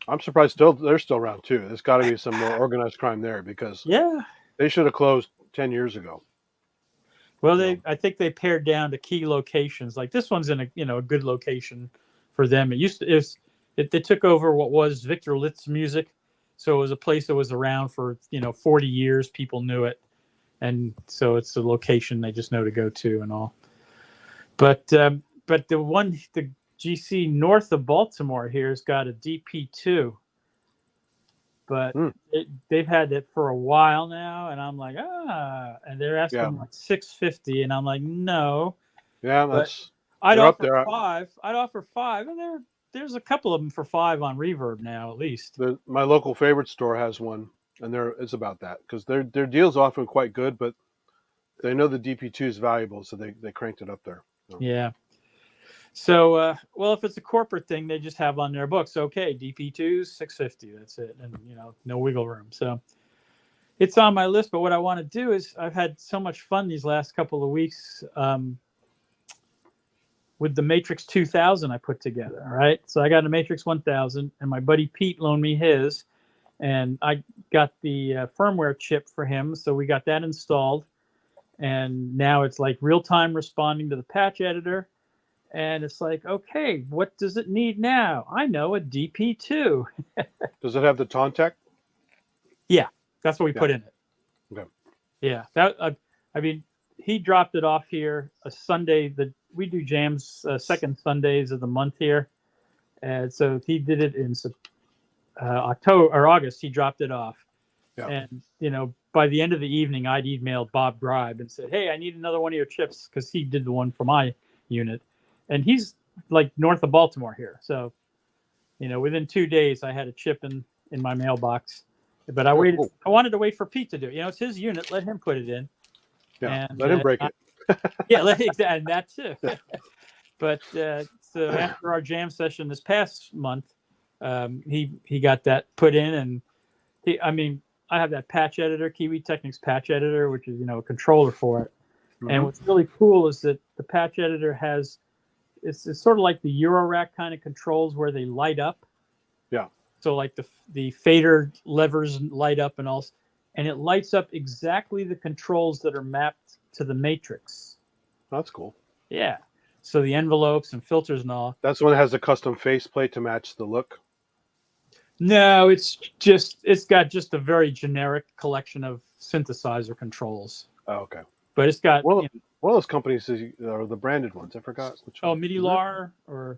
I'm surprised they're still around too. There's got to be some more organized crime there, because they should have closed 10 years ago. Well, I think they pared down to key locations. Like this one's in a good location for them. They took over what was Victor Litz's music, so it was a place that was around for 40 years. People knew it, and so it's a location they just know to go to and all. But the GC north of Baltimore here has got a DP2, but they've had it for a while now, and I'm like, and they're asking like $650, and I'm like, no. Yeah, that's. I'd offer $5. I'd offer $5, and there's a couple of them for $5 on Reverb now, at least. My local favorite store has one, and it's about that, because their deal's often quite good, but they know the DP2 is valuable, so they cranked it up there. So. Yeah. So, well, if it's a corporate thing, they just have on their books, okay, DP2s, $650, that's it, and no wiggle room. So it's on my list. But what I want to do is, I've had so much fun these last couple of weeks with the Matrix 2000 I put together. All right, so I got a Matrix 1000, and my buddy Pete loaned me his, and I got the firmware chip for him, so we got that installed, and now it's like real time responding to the patch editor. And it's like, okay, what does it need now? I know, a DP2. Does it have the Tontec? Yeah, that's what we put in it. Okay. Yeah, that I mean, he dropped it off here a Sunday. That we do jams second Sundays of the month here, and so he did it in October or August. He dropped it off, Yeah. and by the end of the evening, I'd emailed Bob Gribe and said, "Hey, I need another one of your chips," because he did the one for my unit, and he's like north of Baltimore here. So, within 2 days, I had a chip in my mailbox. But I waited. Cool. I wanted to wait for Pete to do it. It's his unit. Let him put it in. Yeah. And Let him break it. Yeah, and that too. But so after our jam session this past month, he got that put in, and I have that patch editor, Kiwi Technics patch editor, which is a controller for it. Mm-hmm. And what's really cool is that the patch editor has it's sort of like the Eurorack kind of controls where they light up. Yeah. So like the fader levers light up and all, and it lights up exactly the controls that are mapped to the matrix. That's cool. Yeah. So the envelopes and filters and all. That's the one that has a custom faceplate to match the look. No, it's got just a very generic collection of synthesizer controls. Oh, okay. But it's got one of those companies are the branded ones. I forgot which one. Oh, MIDI-LAR or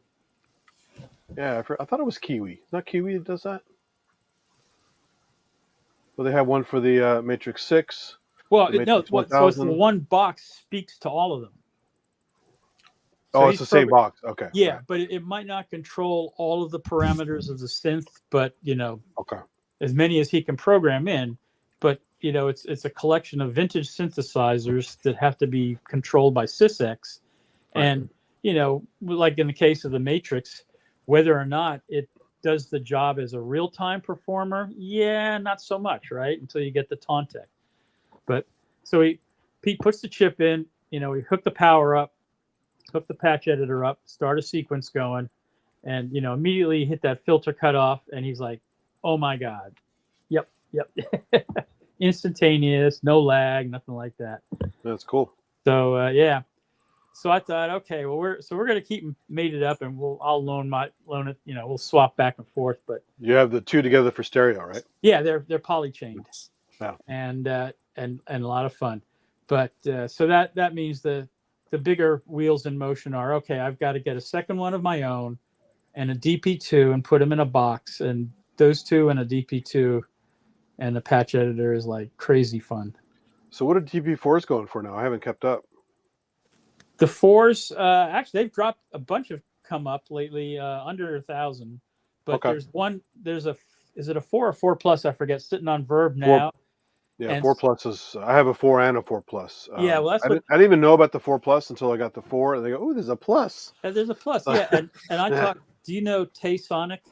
yeah, I thought it was Kiwi. It's not Kiwi that does that. Well, they have one for the Matrix 6. Well, Matrix no. So it's the 1000. one box speaks to all of them. So it's the same box. Okay. Yeah, right. but it might not control all of the parameters of the synth, but okay, as many as he can program in. But it's a collection of vintage synthesizers that have to be controlled by SysX, right. And like in the case of the Matrix, whether or not it does the job as a real-time performer, yeah, not so much, right? Until you get the Tauntek. But so Pete puts the chip in, he hooked the power up, hook the patch editor up, start a sequence going, and immediately hit that filter cutoff, and he's like, "Oh my god, yep, instantaneous, no lag, nothing like that." That's cool. So yeah, so I thought, okay, well we're gonna keep them mated up, and I'll loan it, we'll swap back and forth. But you have the two together for stereo, right? Yeah, they're poly chained, yeah, and a lot of fun. But so that means the bigger wheels in motion are, okay, I've got to get a second one of my own and a DP2 and put them in a box, and those two and a DP2 and the patch editor is like crazy fun. So what are DP4s going for now? I haven't kept up. The 4s, actually, they've dropped a bunch of come up lately, under 1,000. But okay. Is it a 4 or 4 plus? I forget, sitting on Verb now. 4, yeah, 4 plus is. I have a 4 and a 4 plus. Yeah, well, I didn't even know about the 4 plus until I got the 4, and they go, "Oh, there's a plus." There's a plus, yeah. And I talk. Do you know Sonic?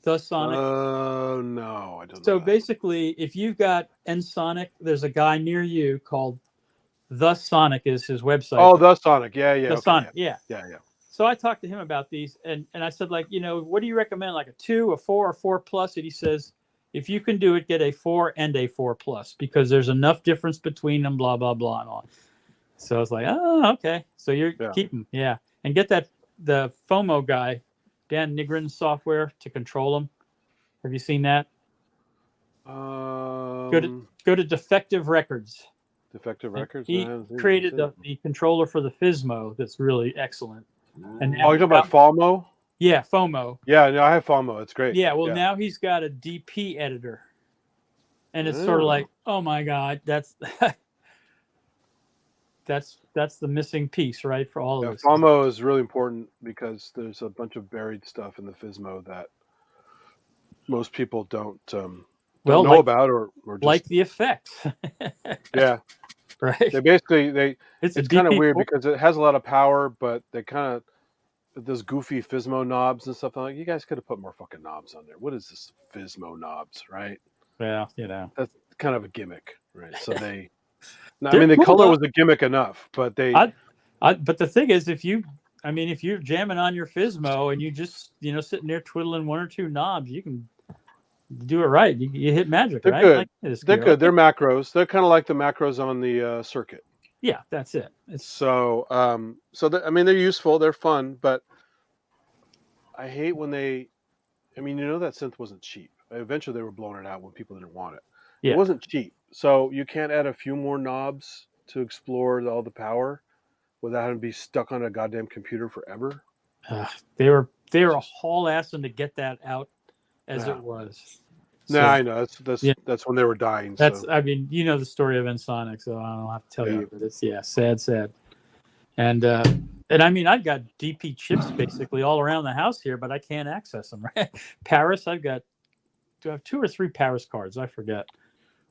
The Sonic? No, I don't know. So basically, if you've got Sonic, there's a guy near you called The Sonic is his website. Oh, The Sonic, yeah. The Sonic, yeah. Yeah. So I talked to him about these, and I said, like, what do you recommend, like a 2, a 4, or 4 plus? And he says, if you can do it, get a 4 and a 4 plus, because there's enough difference between them, blah, blah, blah, and all. So I was like, oh, okay. So you're keeping, yeah. And get the FOMO guy, Dan Nigrin's software to control them. Have you seen that? Go to Defective Records. Defective Records? He created the controller for the Fismo that's really excellent. And now you're talking about FOMO? Yeah, FOMO. Yeah, no, I have FOMO. It's great. Yeah, well, now he's got a DP editor. And it's sort of like, oh my God, that's the missing piece, right, for all of this. FOMO is really important because there's a bunch of buried stuff in the Fismo that most people don't know about or just... like the effects. Yeah. Right. They basically it's kind of weird because it has a lot of power, but they kind of those goofy Fismo knobs and stuff. Like, you guys could have put more fucking knobs on there. What is this Fismo knobs, right? Well, that's kind of a gimmick, right? So the color was a gimmick enough, but but the thing is, if you're jamming on your Fismo and you just sitting there twiddling 1 or 2 knobs, you can do it right. You hit magic. They're right? good. Like, they're good. They're macros. They're kind of like the macros on the circuit. Yeah, that's it. So they're useful. They're fun, but I hate when that synth wasn't cheap. Eventually, they were blowing it out when people didn't want it. It Yeah. wasn't cheap, so you can't add a few more knobs to explore all the power without having to be stuck on a goddamn computer forever. They were haul assing to get that out as Yeah. it was. No, So, I know yeah. that's when they were dying. That's, So I mean, you know the story of Ensoniq, so I don't have to tell Yeah. you, but it's sad. And I mean, I've got DP chips basically all around the house here, but I can't access them. Right? Paris, do I have 2 or 3 Paris cards? I forget.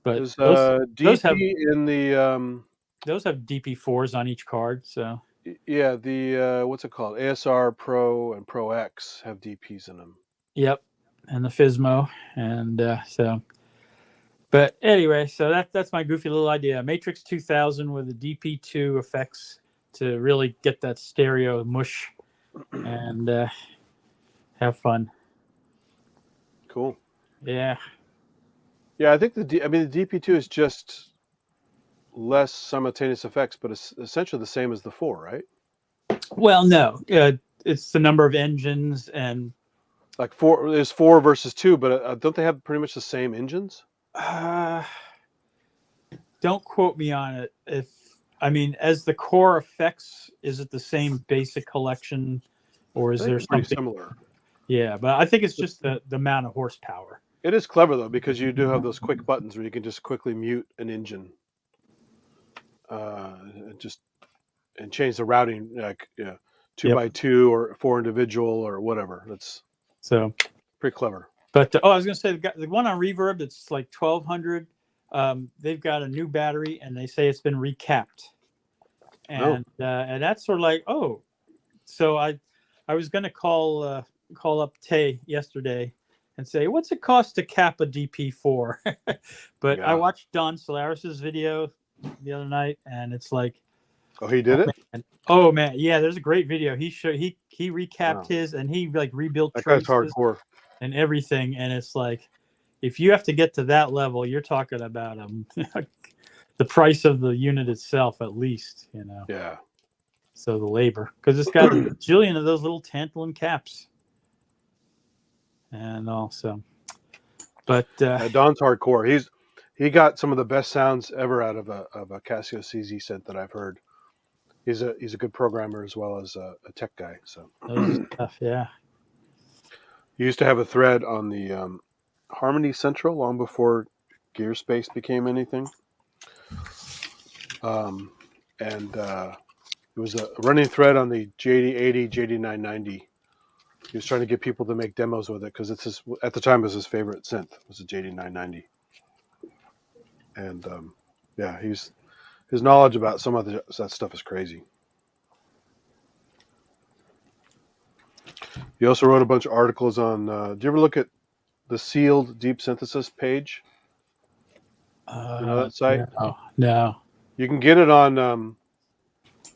But there's those DP have in the DP4s on each card. So yeah, the what's it called? ASR Pro and Pro X have DPs in them. yep, and the Fismo, and so. But anyway, so that's my goofy little idea. Matrix 2000 with the DP2 effects to really get that stereo mush and have fun. Cool. Yeah. Yeah, I think the DP2 is just less simultaneous effects, but it's essentially the same as the 4, right? Well, no, it's the number of engines and. Like 4, there's 4 versus 2, but don't they have pretty much the same engines? Don't quote me on it. As the core effects, is it the same basic collection, or is there something pretty similar? Yeah, but I think it's just the amount of horsepower. It is clever though, because you do have those quick buttons where you can just quickly mute an engine, and change the routing, like 2x2 or 4 individual or whatever. That's so pretty clever. But I was going to say the one on Reverb that's like 1200. They've got a new battery, and they say it's been recapped, and that's sort of like, oh, so I was going to call up Tay yesterday and say, what's it cost to cap a DP4? But I watched Don Solaris's video the other night, and it's like, oh, he did it. Oh man, yeah, there's a great video. He recapped his, and he like rebuilt that guy's hardcore and everything, and it's like, if you have to get to that level, you're talking about the price of the unit itself, at least, Yeah. So the labor, because it's got a jillion of those little tantalum caps, and also, but Don's hardcore. He got some of the best sounds ever out of a Casio CZ synth that I've heard. He's a good programmer as well as a tech guy. So stuff, yeah. He used to have a thread on the Harmony Central long before Gearspace became anything. And it was a running thread on the JD80, JD990. He was trying to get people to make demos with it because at the time it was his favorite synth, was the JD990. And his knowledge about some of that stuff is crazy. He also wrote a bunch of articles on. Do you ever look at the Sealed Deep Synthesis page? You know that site? No. You can get it on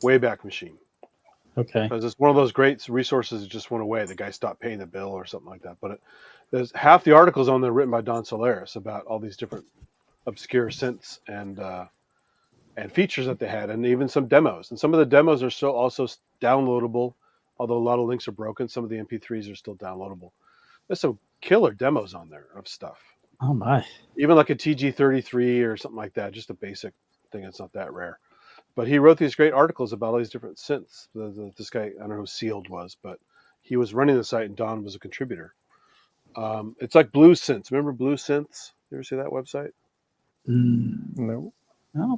Wayback Machine. Okay. Because it's one of those great resources that just went away. The guy stopped paying the bill or something like that. But there's half the articles on there written by Don Solaris about all these different obscure synths and features that they had, and even some demos. And some of the demos are still also downloadable, although a lot of links are broken. Some of the MP3s are still downloadable. There's some killer demos on there of stuff. Oh my! Even like a TG33 or something like that, just a basic thing. It's not that rare. But he wrote these great articles about all these different synths. This guy, I don't know who Sealed was, but he was running the site, and Don was a contributor. It's like Blue Synths. Remember Blue Synths? You ever see that website? No.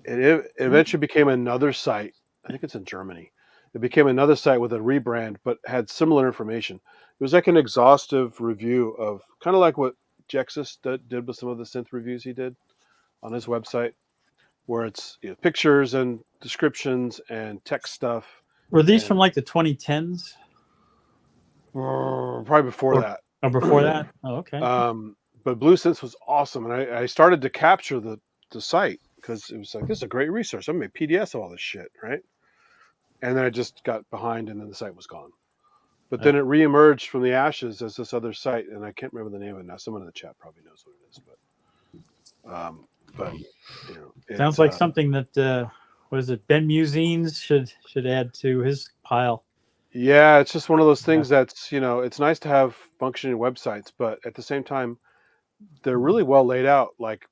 It eventually became another site. I think it's in Germany. It became another site with a rebrand, but had similar information. It was like an exhaustive review of kind of like what Jexus did with some of the synth reviews he did on his website, where it's pictures and descriptions and tech stuff. Were these from like the 2010s? Probably before that. Oh, before that? Oh, okay. But Blue Synths was awesome, and I started to capture the site because it was like, this is a great resource. I'm going to make PDFs of all this shit, right? And then I just got behind, and then the site was gone. But then it reemerged from the ashes as this other site, and I can't remember the name of it now. Someone in the chat probably knows what it is. Sounds like something that Ben Musines should add to his pile. Yeah, it's just one of those things that's it's nice to have functioning websites, but at the same time, they're really well laid out. Like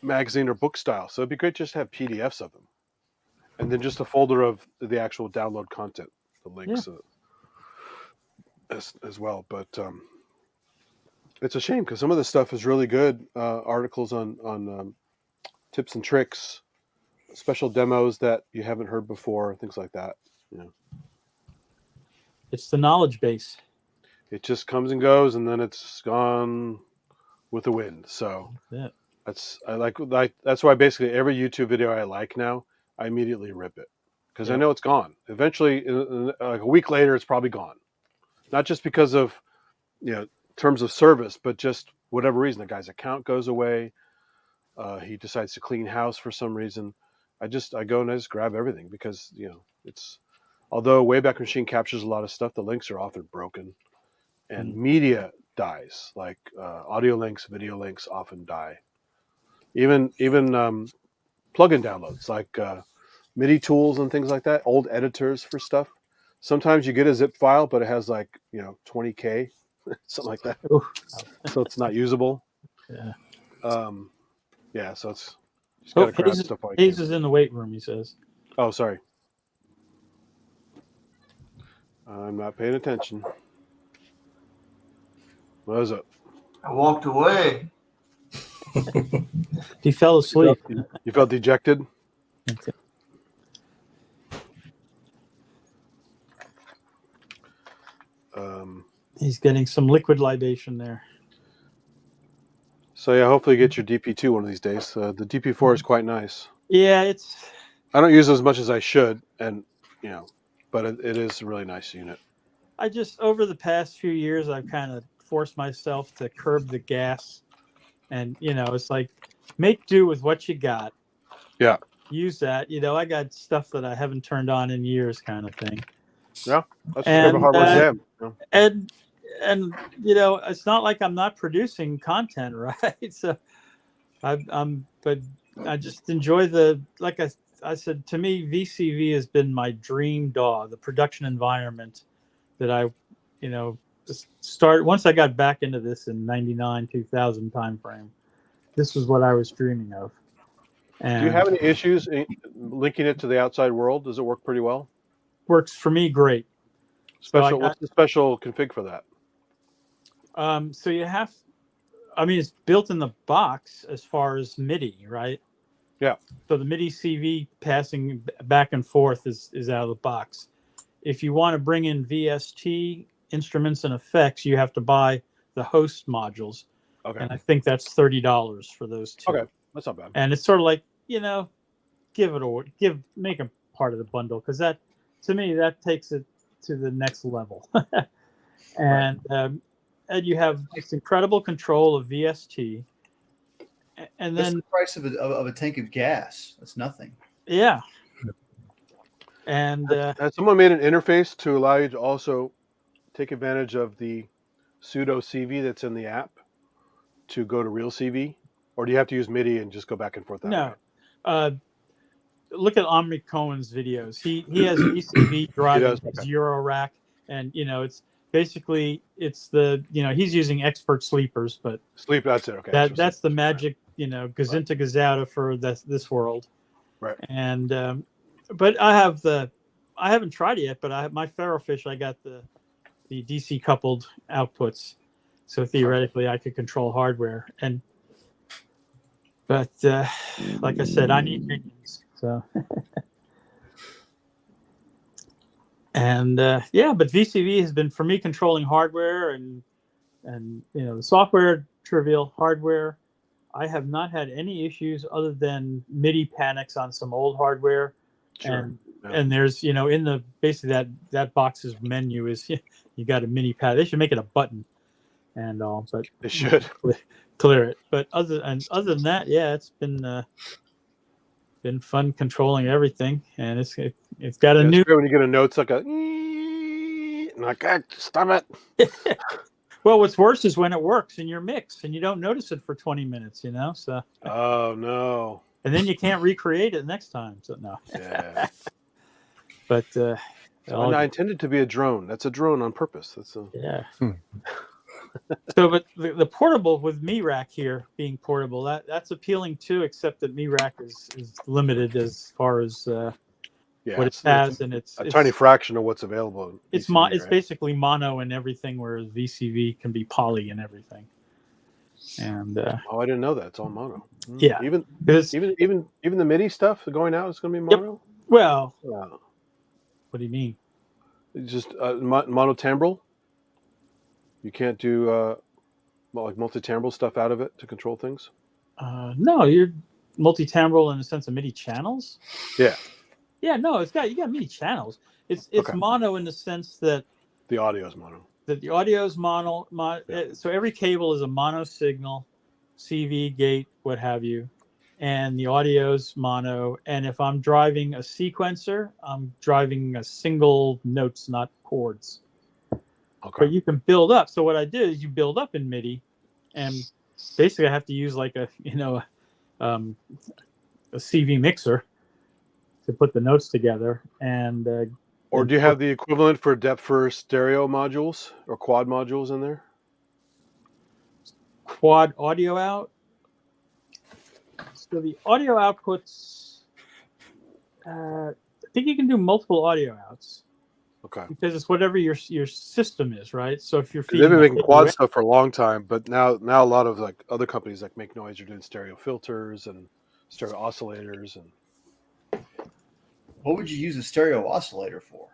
magazine or book style. So it'd be great just to have PDFs of them, and then just a folder of the actual download content, the links as well. But it's a shame because some of this stuff is really good. Articles on tips and tricks, special demos that you haven't heard before, things like that. You know, It's the knowledge base. it just comes and goes, and then it's gone with the wind. So Yeah. that's why basically every YouTube video I like now, I immediately rip it because I know it's gone. Eventually, like a week later, it's probably gone. Not just because of terms of service, but just whatever reason. The guy's account goes away. He decides to clean house for some reason. I go and I just grab everything because it's, although Wayback Machine captures a lot of stuff, the links are often broken, and media dies. Like audio links, video links often die. Even plugin downloads like MIDI tools and things like that. Old editors for stuff. Sometimes you get a zip file, but it has like 20K, something like that. Ooh. So it's not usable. Yeah. Yeah. So it's just gotta grab stuff like Hayes is in the weight room, he says. Oh, sorry. I'm not paying attention. What is it? I walked away. He fell asleep. You felt dejected? Okay. He's getting some liquid libation there. So yeah, hopefully you get your DP2 one of these days. The DP4 is quite nice. Yeah, I don't use it as much as I should, and but it is a really nice unit. I just, over the past few years, I've kind of forced myself to curb the gas, and it's like make do with what you got. Yeah. Use that. I got stuff that I haven't turned on in years, kind of thing. Yeah, that's kind of a hardware jam. And it's not like I'm not producing content, right? So but I just enjoy like I said, to me, VCV has been my dream DAW, the production environment that I, started once I got back into this in 99, 2000 timeframe. This was what I was dreaming of. And do you have any issues linking it to the outside world? Does it work pretty well? Works for me great. What's the special config for that? So you have, it's built in the box as far as MIDI, right? Yeah. So the MIDI CV passing back and forth is out of the box. If you want to bring in VST instruments and effects, you have to buy the host modules. Okay. And I think that's $30 for those two. Okay, that's not bad. And it's sort of like, make a part of the bundle, because that, to me, that takes it to the next level. And and you have this incredible control of VST, and That's then the price of a tank of gas. That's nothing. Yeah. And has someone made an interface to allow you to also take advantage of the pseudo CV that's in the app to go to real CV, or do you have to use MIDI and just go back and forth? No. Look at Omri Cohen's videos. He has VCV driving his Eurorack, and it's basically he's using expert sleepers, but that's it. Okay. That's the magic, Gazinta Gazauta for this world. Right. And but I haven't tried it yet, but my Ferrofish, I got the DC coupled outputs, so theoretically I could control hardware. But like I said, I need minions. So and but VCV has been for me controlling hardware and the software trivial, hardware I have not had any issues other than MIDI panics on some old hardware. Sure. And there's in the basically that box's menu is you got a MIDI pad. They should make it a button and all, but they should clear it. But other than that, yeah, it's been fun controlling everything, and it's got a new. It's great when you get a note, it's like stop it. Well, what's worse is when it works in your mix and you don't notice it for 20 minutes, So. Oh no. And then you can't recreate it next time. So no. Yeah. But I intended to be a drone. That's a drone on purpose. That's yeah. So, but the portable with MiRack here being portable, that's appealing too, except that MiRack is limited as far as Yeah, what it it's has, and a tiny fraction of what's available. In it's VCV, it's right? basically mono and everything, whereas VCV can be poly and everything. And Oh, I didn't know that. It's all mono. yeah, Even because even the MIDI stuff going out is going to be yep. mono. Well, Wow. what do you mean? It's just monotimbral. You can't do like multitimbral stuff out of it to control things. No, you're multi-timbral in the sense of MIDI channels. Yeah. Yeah, no, you got MIDI channels. It's Okay. mono in the sense that The audio is mono. that the audio is mono. So every cable is a mono signal, CV, gate, what have you, and the audio's mono. And if I'm driving a sequencer, I'm driving a single notes, not chords. Okay. But you can build up. So what I did is you build up in MIDI, and basically I have to use like a CV mixer to put the notes together. And or do you have the equivalent for depth first stereo modules or quad modules in there? Quad audio out. So the audio outputs, I think you can do multiple audio outs. Okay. Because it's whatever your system is, right? So if you're They've feeding been making quad AUX, stuff for a long time, but now a lot of like other companies like Make Noise are doing stereo filters and stereo oscillators and. What would you use a stereo oscillator for?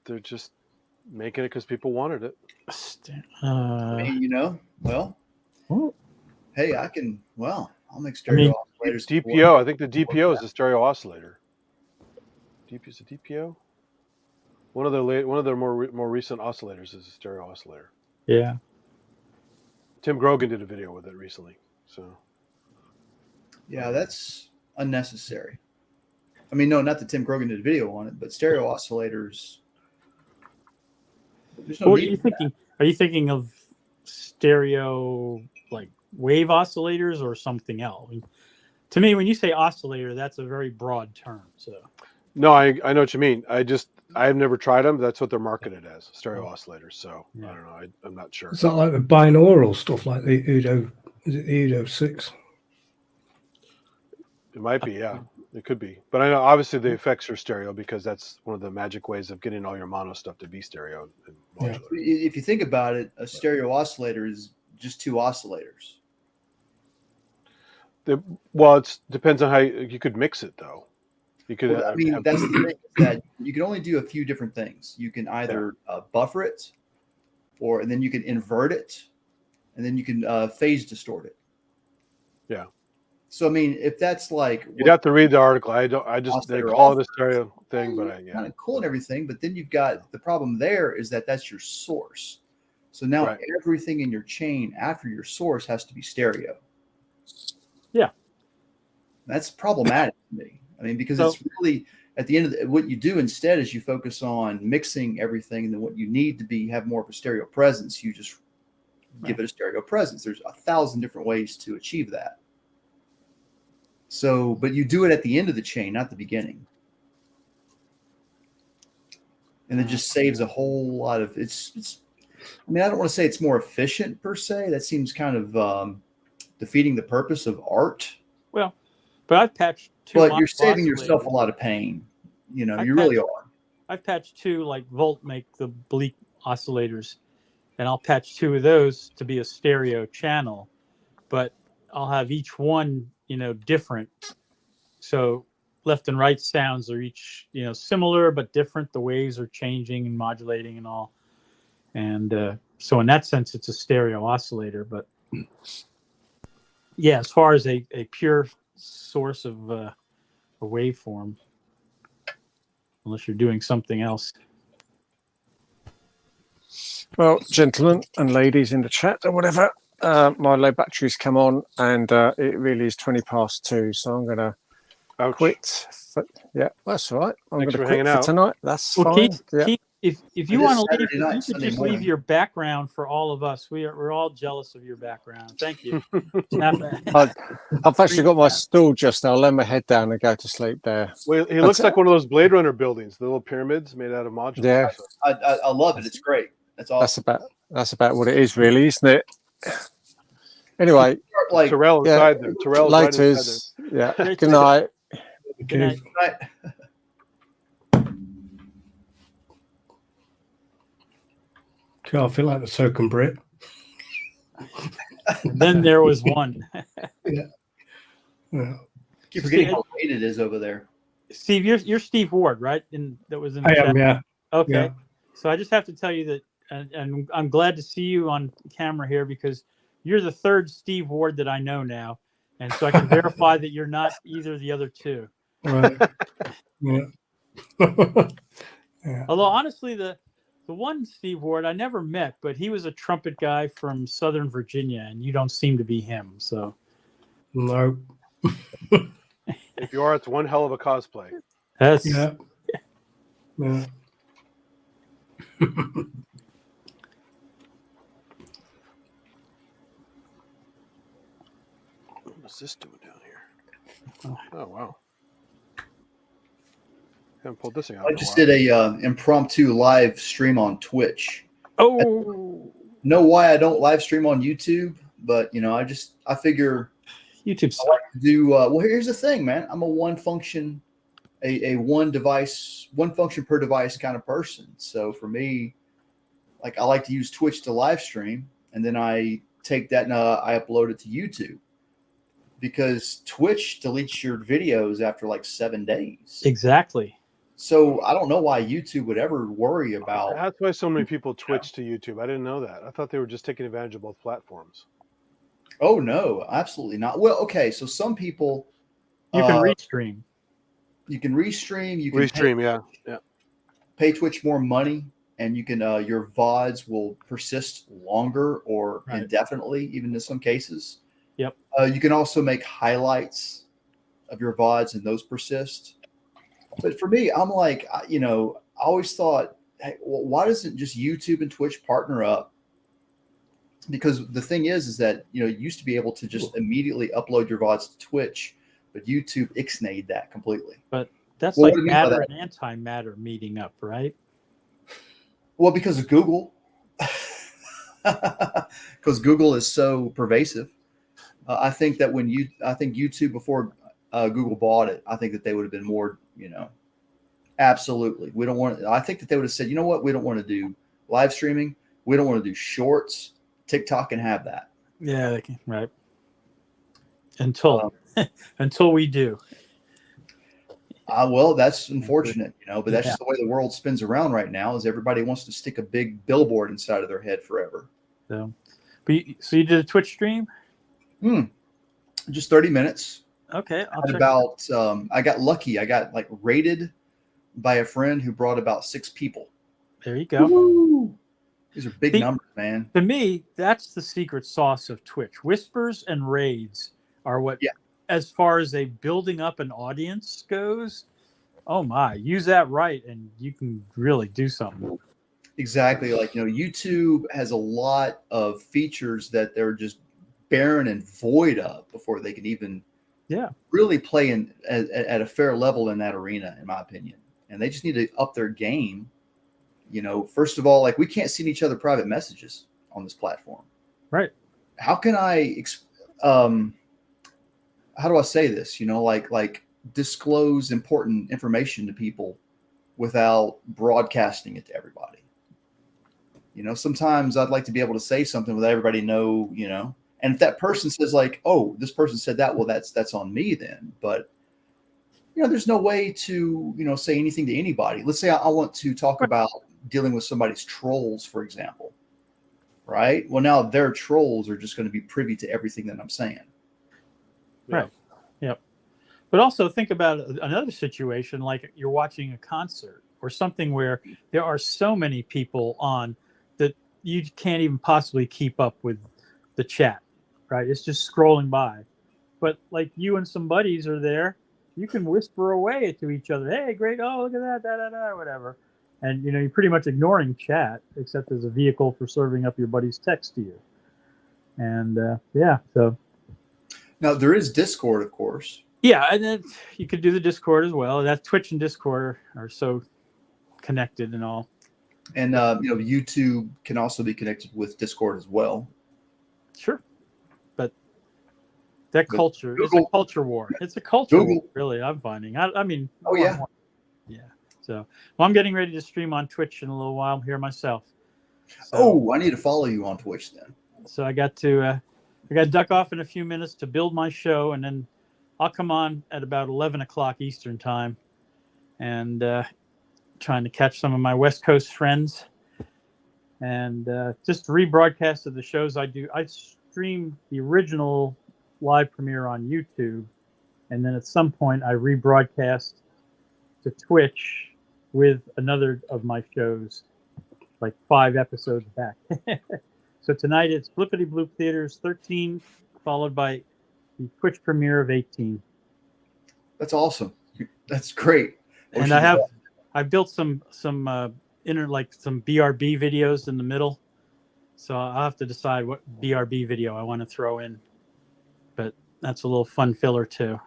They're just making it because people wanted it. I mean, well, well, hey, I'll make stereo oscillators. DPO, I think the DPO is a stereo oscillator. Is a DPO? One of their more recent oscillators is a stereo oscillator. yeah. Tim Grogan did a video with it recently. So. Yeah, that's unnecessary. I mean, no, not that Tim Grogan did a video on it, but stereo oscillators. There's no What are need you for thinking? Are you thinking of stereo like wave oscillators or something else? I mean, to me, when you say oscillator, that's a very broad term. So. No, I know what you mean. I've never tried them. That's what they're marketed as, stereo oscillators. So I don't know. I'm not sure. Is that like the binaural stuff, like the Udo? Is it the Udo 6? It might be, yeah. It could be. But I know obviously the effects are stereo because that's one of the magic ways of getting all your mono stuff to be stereo and modular. If you think about it, a stereo oscillator is just two oscillators. Well, it depends on how you could mix it, though. You could. Well, I mean, that's the thing, is that you can only do a few different things. You can either buffer it, and then you can invert it, and then you can phase distort it. Yeah. So I mean, if that's like you'd have to read the article. They call it a stereo thing, but kind of cool and everything. But then you've got the problem there is that that's your source. So now everything in your chain after your source has to be stereo. Yeah, that's problematic to me. I mean, because it's really at the end of what you do instead is you focus on mixing everything, and then what you need to have more of a stereo presence, you just give it a stereo presence. There's 1,000 different ways to achieve that. So, but you do it at the end of the chain, not the beginning. And it just saves a whole lot of it's I mean, I don't want to say it's more efficient per se. That seems kind of defeating the purpose of art. Well, but I've patched two. But you're saving yourself a lot of pain. You really are. I've patched two, like Volt make the Bleak oscillators, and I'll patch two of those to be a stereo channel, but I'll have each one, different. So left and right sounds are each, similar but different. The waves are changing and modulating and all. And so in that sense, it's a stereo oscillator. But yeah, as far as a pure source of a waveform, unless you're doing something else. Well, gentlemen and ladies in the chat or whatever, my low battery's come on, and it really is 2:20, so I'm going to quit. Yeah, that's all right. I'm going to quit for tonight. That's fine. Keith, if you want to leave, if you could just leave your background for all of us. We're all jealous of your background. Thank you. I've actually got my stool just now. I'll lay my head down and go to sleep there. Well, looks like one of those Blade Runner buildings, the little pyramids made out of modules. Yeah, I love it. It's great. That's all. That's about what it is, really, isn't it? Anyway, Like, Terrell yeah, inside there. Terrell's right inside there. laters. Yeah. Great Good to- night. Good night. right. God, I feel like the token Brit. Then there was one. Yeah. Keep forgetting how late it is over there. Steve, you're Steve Ward, right? That was in the I chat. am, yeah. Okay. Yeah. So I just have to tell you that, and I'm glad to see you on camera here because you're the third Steve Ward that I know now, and so I can verify that you're not either of the other two. Right. Yeah. Yeah. Although honestly, the one Steve Ward I never met, but he was a trumpet guy from Southern Virginia, and you don't seem to be him. So No. If you are, it's one hell of a cosplay. that's Yeah. Yeah. What's this doing down here? Oh wow! Haven't pulled this thing out. I just did a impromptu live stream on Twitch. oh Know why I don't live stream on YouTube, but I figure YouTube. I like to do. Well, here's the thing, man. I'm a one function per device kind of person. So for me, like I like to use Twitch to live stream, and then I take that and I upload it to YouTube. Because Twitch deletes your videos after like 7 days. Exactly. So I don't know why YouTube would ever worry about. That's why so many people twitch to YouTube. I didn't know that. I thought they were just taking advantage of both platforms. Oh no, absolutely not. Well, okay, so some people You can restream. You can restream. You can Restream, yeah. pay Twitch more money, and you can your VODs will persist longer or Right. indefinitely, even in some cases. Yep. You can also make highlights of your VODs, and those persist. But for me, I'm like, I always thought, hey, well, why doesn't just YouTube and Twitch partner up? Because the thing is that you used to be able to just immediately upload your VODs to Twitch, but YouTube ixnayed that completely. But that's Well, like what do you mean by matter that? and antimatter meeting up, right? Well, because of Google, because Google is so pervasive. I think that I think YouTube before Google bought it, I think that they would have been more, absolutely. We don't want. I think that they would have said, you know what, we don't want to do live streaming. We don't want to do shorts. TikTok can have that. Yeah, they can, right. Until until we do. Well, that's unfortunate, but that's just the way the world spins around right now. Is everybody wants to stick a big billboard inside of their head forever. So, so you did a Twitch stream? Just 30 minutes. Okay, I'll At check about I got lucky. I got like rated by a friend who brought about 6 people. There you go. Woo! These are big See, numbers, man. To me, that's the secret sauce of Twitch. Whispers and raids are what, as far as a building up an audience goes. Oh my, use that right, and you can really do something. Exactly. Like, YouTube has a lot of features that they're just barren and void of before they can even really play at a fair level in that arena, in my opinion. And they just need to up their game. First of all, like we can't send each other private messages on this platform. Right. How can I, how do I say this? Like disclose important information to people without broadcasting it to everybody. Sometimes I'd like to be able to say something without everybody know, and if that person says like, oh, this person said that, well, that's on me then. But, there's no way to, say anything to anybody. Let's say I want to talk about dealing with somebody's trolls, for example. Right. Well, now their trolls are just going to be privy to everything that I'm saying. Right. Yep. But also think about another situation, like you're watching a concert or something where there are so many people on that you can't even possibly keep up with the chat, right? It's just scrolling by. But like you and some buddies are there, you can whisper away to each other, hey, great, oh, look at that, da-da-da, whatever. And, you're pretty much ignoring chat, except as a vehicle for serving up your buddy's text to you. And, so. Now, there is Discord, of course. Yeah, and then you could do the Discord as well. That Twitch and Discord are so connected and all. And YouTube can also be connected with Discord as well. Sure, but that But culture is a Google- culture war. It's a culture war, Google- really. I'm finding. I mean, Oh, more and yeah. more. Yeah. So, well, I'm getting ready to stream on Twitch in a little while here myself. So, I need to follow you on Twitch then. so I got to duck off in a few minutes to build my show, and then I'll come on at about 11 o'clock Eastern time, and trying to catch some of my West Coast friends, and just rebroadcast of the shows I do. I stream the original live premiere on YouTube, and then at some point I rebroadcast to Twitch with another of my shows, like 5 episodes back. So tonight it's Flippity Bloop Theaters 13, followed by the Twitch premiere of 18. That's awesome. That's great. And I built some some BRB videos in the middle. So I'll have to decide what BRB video I want to throw in. But that's a little fun filler too.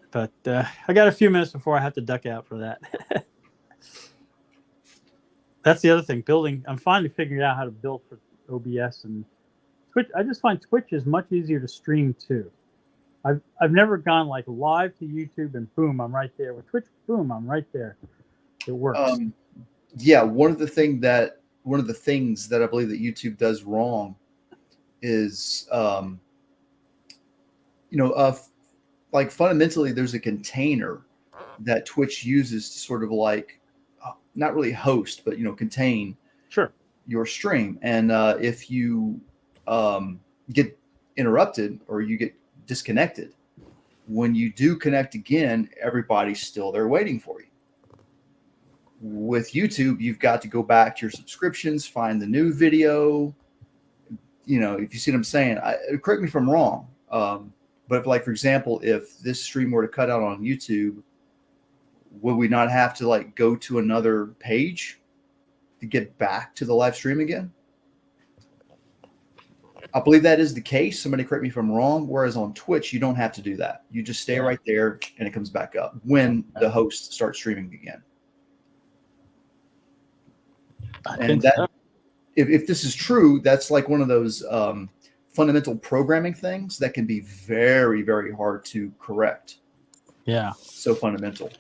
But I got a few minutes before I have to duck out for that. That's the other thing. Building. I'm finally figuring out how to build for OBS and Twitch. I just find Twitch is much easier to stream too. I've never gone like live to YouTube and boom, I'm right there. With Twitch, boom, I'm right there. It works. One of the things that I believe that YouTube does wrong is like fundamentally there's a container that Twitch uses to sort of like not really host, but contain your stream. And if you get interrupted or you get disconnected, when you do connect again, everybody's still there waiting for you. With YouTube, you've got to go back to your subscriptions, find the new video. If you see what I'm saying, correct me if I'm wrong. But if, like, for example, if this stream were to cut out on YouTube, would we not have to like go to another page to get back to the live stream again? I believe that is the case. Somebody correct me if I'm wrong. Whereas on Twitch, you don't have to do that. You just stay right there and it comes back up when the host starts streaming again. If this is true, that's like one of those fundamental programming things that can be very, very hard to correct. Yeah. So fundamental.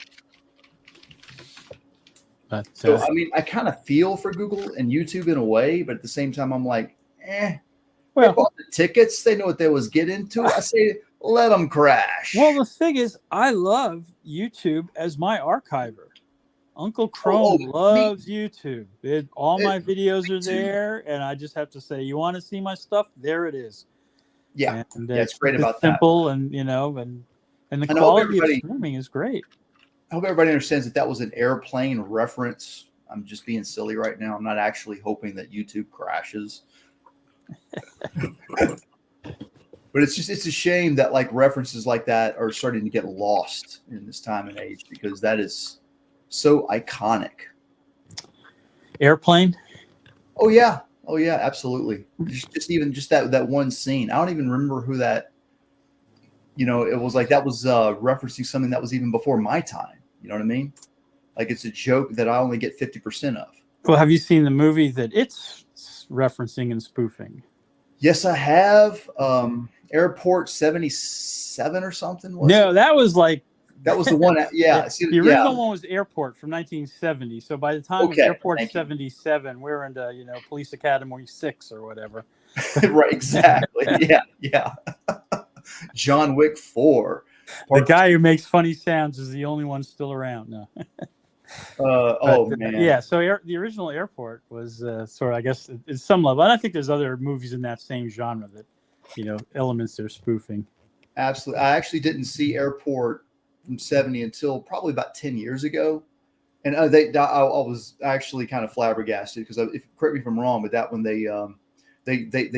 But, so, I mean, I kind of feel for Google and YouTube in a way, but at the same time, I'm like, well, they bought the tickets. They know what they was getting into. I say, let them crash. Well, the thing is, I love YouTube as my archiver. Uncle Chrome loves YouTube. All my videos are there, and I just have to say, you want to see my stuff? There it is. Yeah, and it's great about that. Simple, and the quality of streaming is great. I hope everybody understands that was an airplane reference. I'm just being silly right now. I'm not actually hoping that YouTube crashes. But it's a shame that like references like that are starting to get lost in this time and age, because that is so iconic. Airplane? Oh yeah, absolutely. Just that one scene. I don't even remember who that. It was like that was referencing something that was even before my time. You know what I mean? Like it's a joke that I only get 50% of. Well, have you seen the movie that it's referencing and spoofing? Yes, I have. Airport 77 or something. That was like. That was the one. Yeah. The original one was Airport from 1970. So by the time it was Airport 77, we were into, Police Academy 6 or whatever. Right. Exactly. Yeah. John Wick 4. The guy who makes funny sounds is the only one still around. No. Man. Yeah. So the original Airport was sort of, I guess, at some level. And I think there's other movies in that same genre that, elements they're spoofing. Absolutely. I actually didn't see Airport from 70 until probably about 10 years ago. And I was actually kind of flabbergasted because, correct me if I'm wrong, but that when they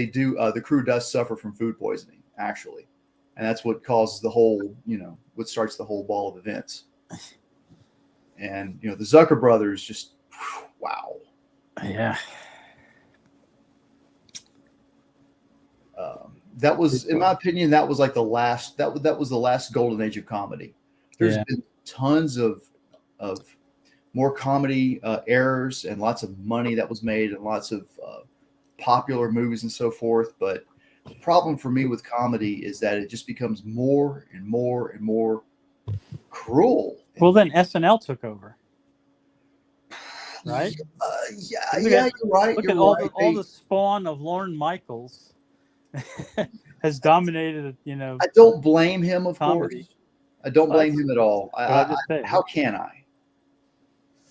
do, the crew does suffer from food poisoning, actually. And that's what causes the whole, what starts the whole ball of events. And, the Zucker brothers just, wow. Yeah. That was, in my opinion, that was like the last, that was the last golden age of comedy. There's been tons of more comedy errors and lots of money that was made and lots of popular movies and so forth. But the problem for me with comedy is that it just becomes more and more and more cruel. Well, then SNL took over, right? Yeah, Look yeah, at- you're right. Look You're at all right. the spawn of Lorne Michaels has dominated. I don't blame him, of comedy. course. I don't Well, blame him at all. I'll just say. How can I?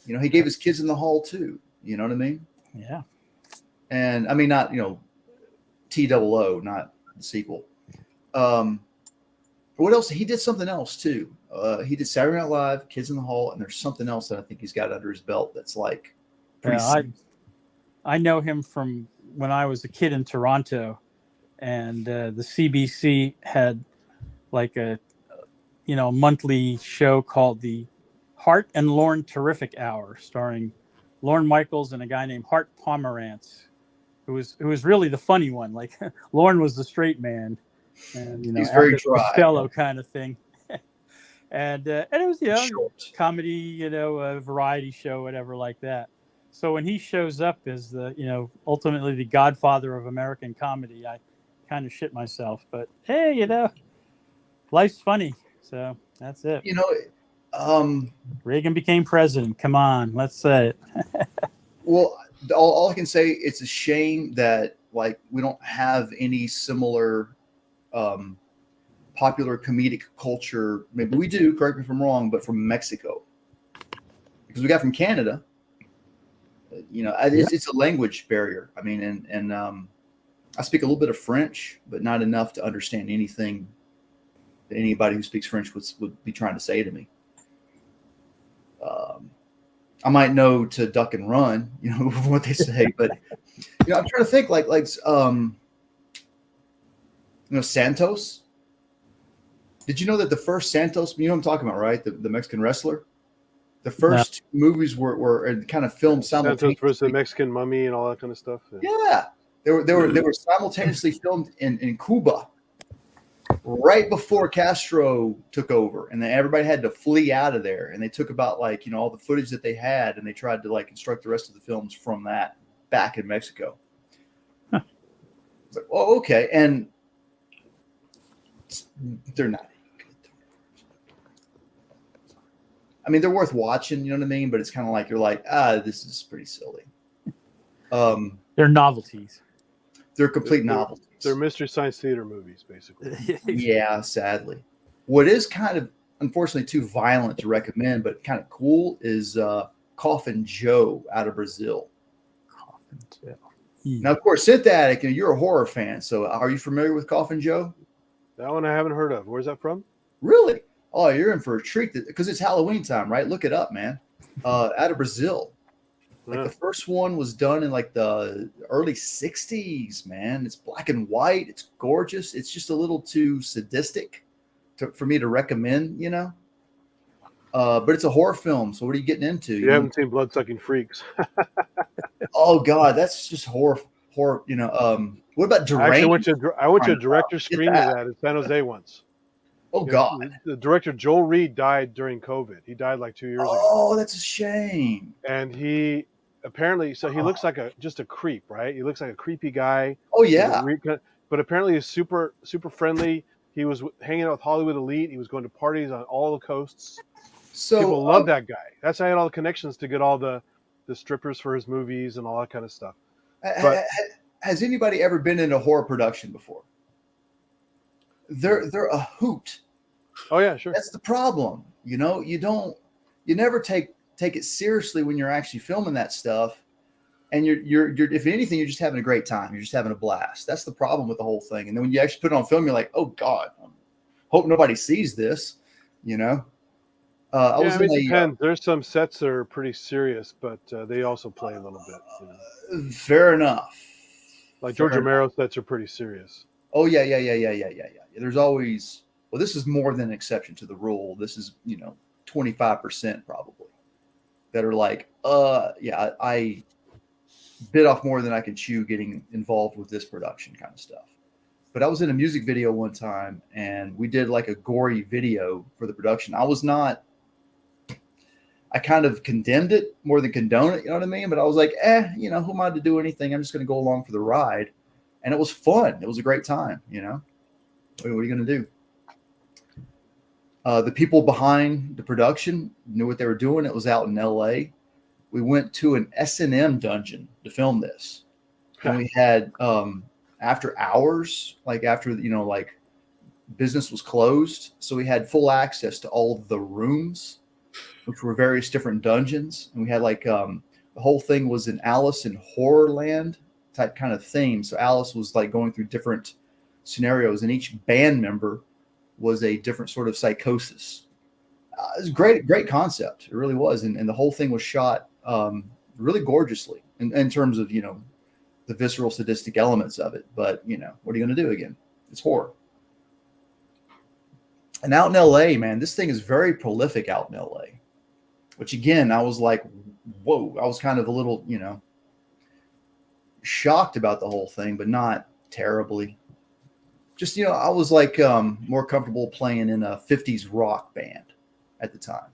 He gave his kids in the hall too. You know what I mean? Yeah. And I mean, not TOO, not the sequel. What else? He did something else too. He did Saturday Night Live, Kids in the Hall, and there's something else that I think he's got under his belt that's like pretty. Yeah, I know him from when I was a kid in Toronto, and the CBC had like a monthly show called the Hart and Lorne Terrific Hour, starring Lorne Michaels and a guy named Hart Pomerantz, who was really the funny one. Like Lorne was the straight man, and he's very Abbott dry, Costello kind of thing. And it was short. comedy, a variety show, whatever like that. So when he shows up as the ultimately the godfather of American comedy, I kind of shit myself. But hey, life's funny, so that's it. Reagan became president. Come on, let's say it. Well, all I can say, it's a shame that like we don't have any similar popular comedic culture. Maybe we do, correct me if I'm wrong, but from Mexico, because we got from Canada. It's a language barrier. I mean, and I speak a little bit of French, but not enough to understand anything that anybody who speaks French would be trying to say to me. I might know to duck and run, what they say, but I'm trying to think like Santos. Did you know that the first Santos, you know what I'm talking about, right? The Mexican wrestler. The first movies were kind of filmed simultaneously. Santos versus the Mexican Mummy and all that kind of stuff. Yeah, they were simultaneously filmed in Cuba right before Castro took over, and then everybody had to flee out of there. And they took about all the footage that they had, and they tried to construct the rest of the films from that back in Mexico. Huh. It's like, oh, okay, and they're not. I mean, they're worth watching, you know what I mean? But it's kind of like, you're like, this is pretty silly. They're novelties. They're complete novelties. They're Mystery Science Theater movies, basically. Yeah, sadly. What is kind of, unfortunately, too violent to recommend, but kind of cool is Coffin Joe out of Brazil. Coffin Joe. Now, of course, Synth Addict, you're a horror fan, so are you familiar with Coffin Joe? That one I haven't heard of. Where's that from? Really? Oh, you're in for a treat because it's Halloween time, right? Look it up, man. Out of Brazil. The first one was done in the early 60s, man. It's black and white. It's gorgeous. It's just a little too sadistic for me to recommend, but it's a horror film. So what are you getting into? You haven't seen Bloodsucking Freaks. Oh God, that's just horror. What about Deranged? I went to a director's screening of that in San Jose once. Oh God! The director Joel Reed died during COVID. He died 2 years ago. Oh, that's a shame. And he apparently, he looks like just a creep, right? He looks like a creepy guy. Oh yeah. But apparently he's super friendly. He was hanging out with Hollywood elite. He was going to parties on all the coasts. So people love that guy. That's how he had all the connections to get all the strippers for his movies and all that kind of stuff. But has anybody ever been in a horror production before? They're a hoot. Oh yeah, sure. That's the problem. You never take it seriously when you're actually filming that stuff. And you're if anything, you're just having a great time. You're just having a blast. That's the problem with the whole thing. And then when you actually put it on film, you're like, oh God, hope nobody sees this. It depends. There's some sets that are pretty serious, but they also play a little bit. Fair enough. Like George Romero sets are pretty serious. Oh yeah. There's always. Well, this is more than an exception to the rule. This is 25% probably that are like, I bit off more than I can chew getting involved with this production kind of stuff. But I was in a music video one time and we did a gory video for the production. I I kind of condemned it more than condone it. You know what I mean? But I was like, you know, who am I to do anything? I'm just going to go along for the ride. And it was fun. It was a great time. You know, what are you going to do? The people behind the production knew what they were doing. It was out in LA. We went to an S&M dungeon to film this. And we had, after hours, like after, you know, like business was closed. So we had full access to all the rooms, which were various different dungeons. And we had like, the whole thing was an Alice in Horrorland type kind of theme. So Alice was like going through different scenarios, and each band member was a different sort of psychosis. It was great concept. It really was. And the whole thing was shot really gorgeously in terms of, you know, the visceral sadistic elements of it. But, you know, what are you going to do again? It's horror. And out in LA, man, this thing is very prolific out in LA, which again, I was like, whoa, I was kind of a little, you know, shocked about the whole thing, but not terribly. Just, you know, I was like more comfortable playing in a 50s rock band at the time.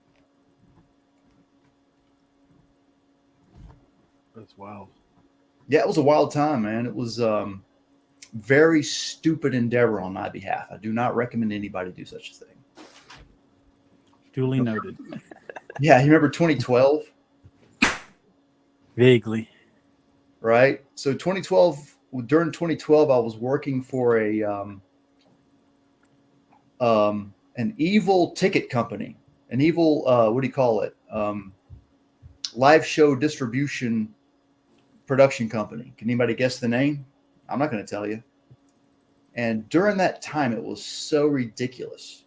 That's wild. Yeah, it was a wild time, man. It was very stupid endeavor on my behalf. I do not recommend anybody do such a thing. Duly noted. Yeah, you remember 2012? Vaguely. Right? So 2012, during 2012, I was working for an evil ticket company, an evil, what do you call it? Live show distribution production company. Can anybody guess the name? I'm not going to tell you. And during that time, it was so ridiculous.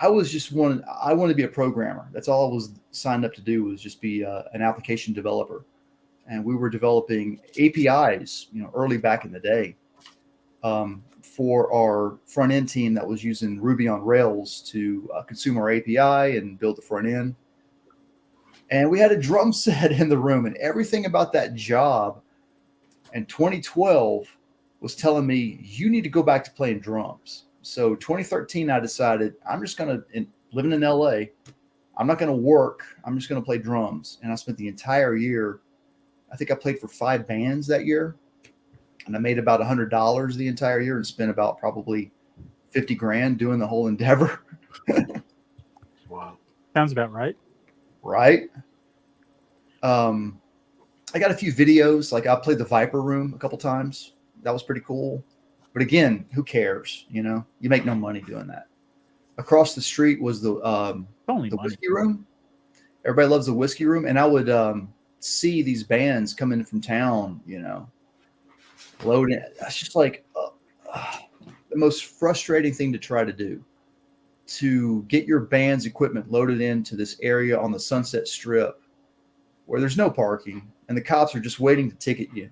I wanted to be a programmer. That's all I was signed up to do, was just be an application developer. And we were developing APIs, you know, early back in the day, for our front end team that was using Ruby on Rails to consume our API and build the front end. And we had a drum set in the room, and everything about that job in 2012 was telling me, you need to go back to playing drums. So 2013, I decided I'm just going to, living in LA, I'm not going to work. I'm just going to play drums. And I spent the entire year, I think I played for 5 bands that year, and I made about $100 the entire year and spent about probably 50 grand doing the whole endeavor. Wow. Sounds about right. Right. I got a few videos. Like I played the Viper Room a couple times. That was pretty cool. But again, who cares? You know, you make no money doing that. Across the street was the Whiskey Room. Everybody loves the Whiskey Room. And I would see these bands come in from town, you know, load in. That's just like the most frustrating thing to try to do, to get your band's equipment loaded into this area on the Sunset Strip where there's no parking and the cops are just waiting to ticket you.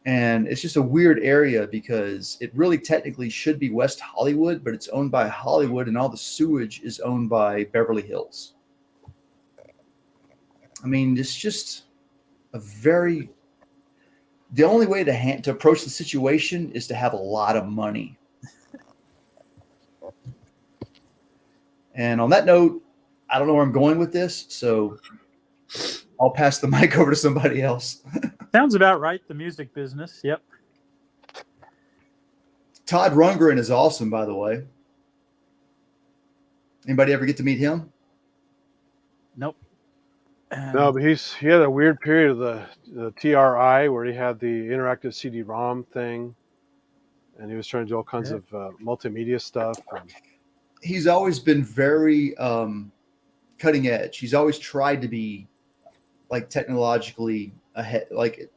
And it's just a weird area because it really technically should be West Hollywood, but it's owned by Hollywood and all the sewage is owned by Beverly Hills. I mean, it's just the only way to approach the situation is to have a lot of money. And on that note, I don't know where I'm going with this, so I'll pass the mic over to somebody else. Sounds about right. The music business. Yep. Todd Rundgren is awesome, by the way. Anybody ever get to meet him? Nope. No, but he had a weird period of the TRI where he had the interactive CD-ROM thing, and he was trying to do all kinds of multimedia stuff. He's always been very cutting edge. He's always tried to be like technologically ahead, like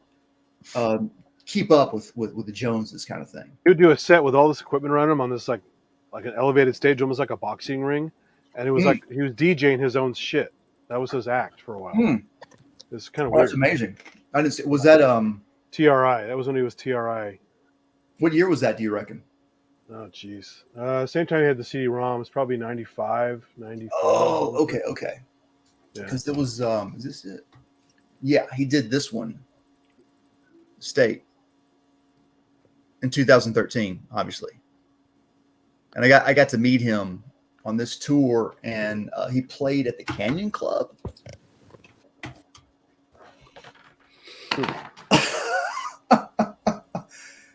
keep up with the Joneses kind of thing. He would do a set with all this equipment around him on this like an elevated stage, almost like a boxing ring, and it was like he was DJing his own shit. That was his act for a while. It's kind of weird. That's amazing. I didn't see. Was that TRI? That was when he was TRI. What year was that, do you reckon? Oh, geez. Same time he had the CD-ROMs, probably 95, 94. Oh, okay. Yeah. Because it was, is this it? Yeah, he did this one, State, in 2013, obviously. And I got to meet him on this tour, and he played at the Canyon Club.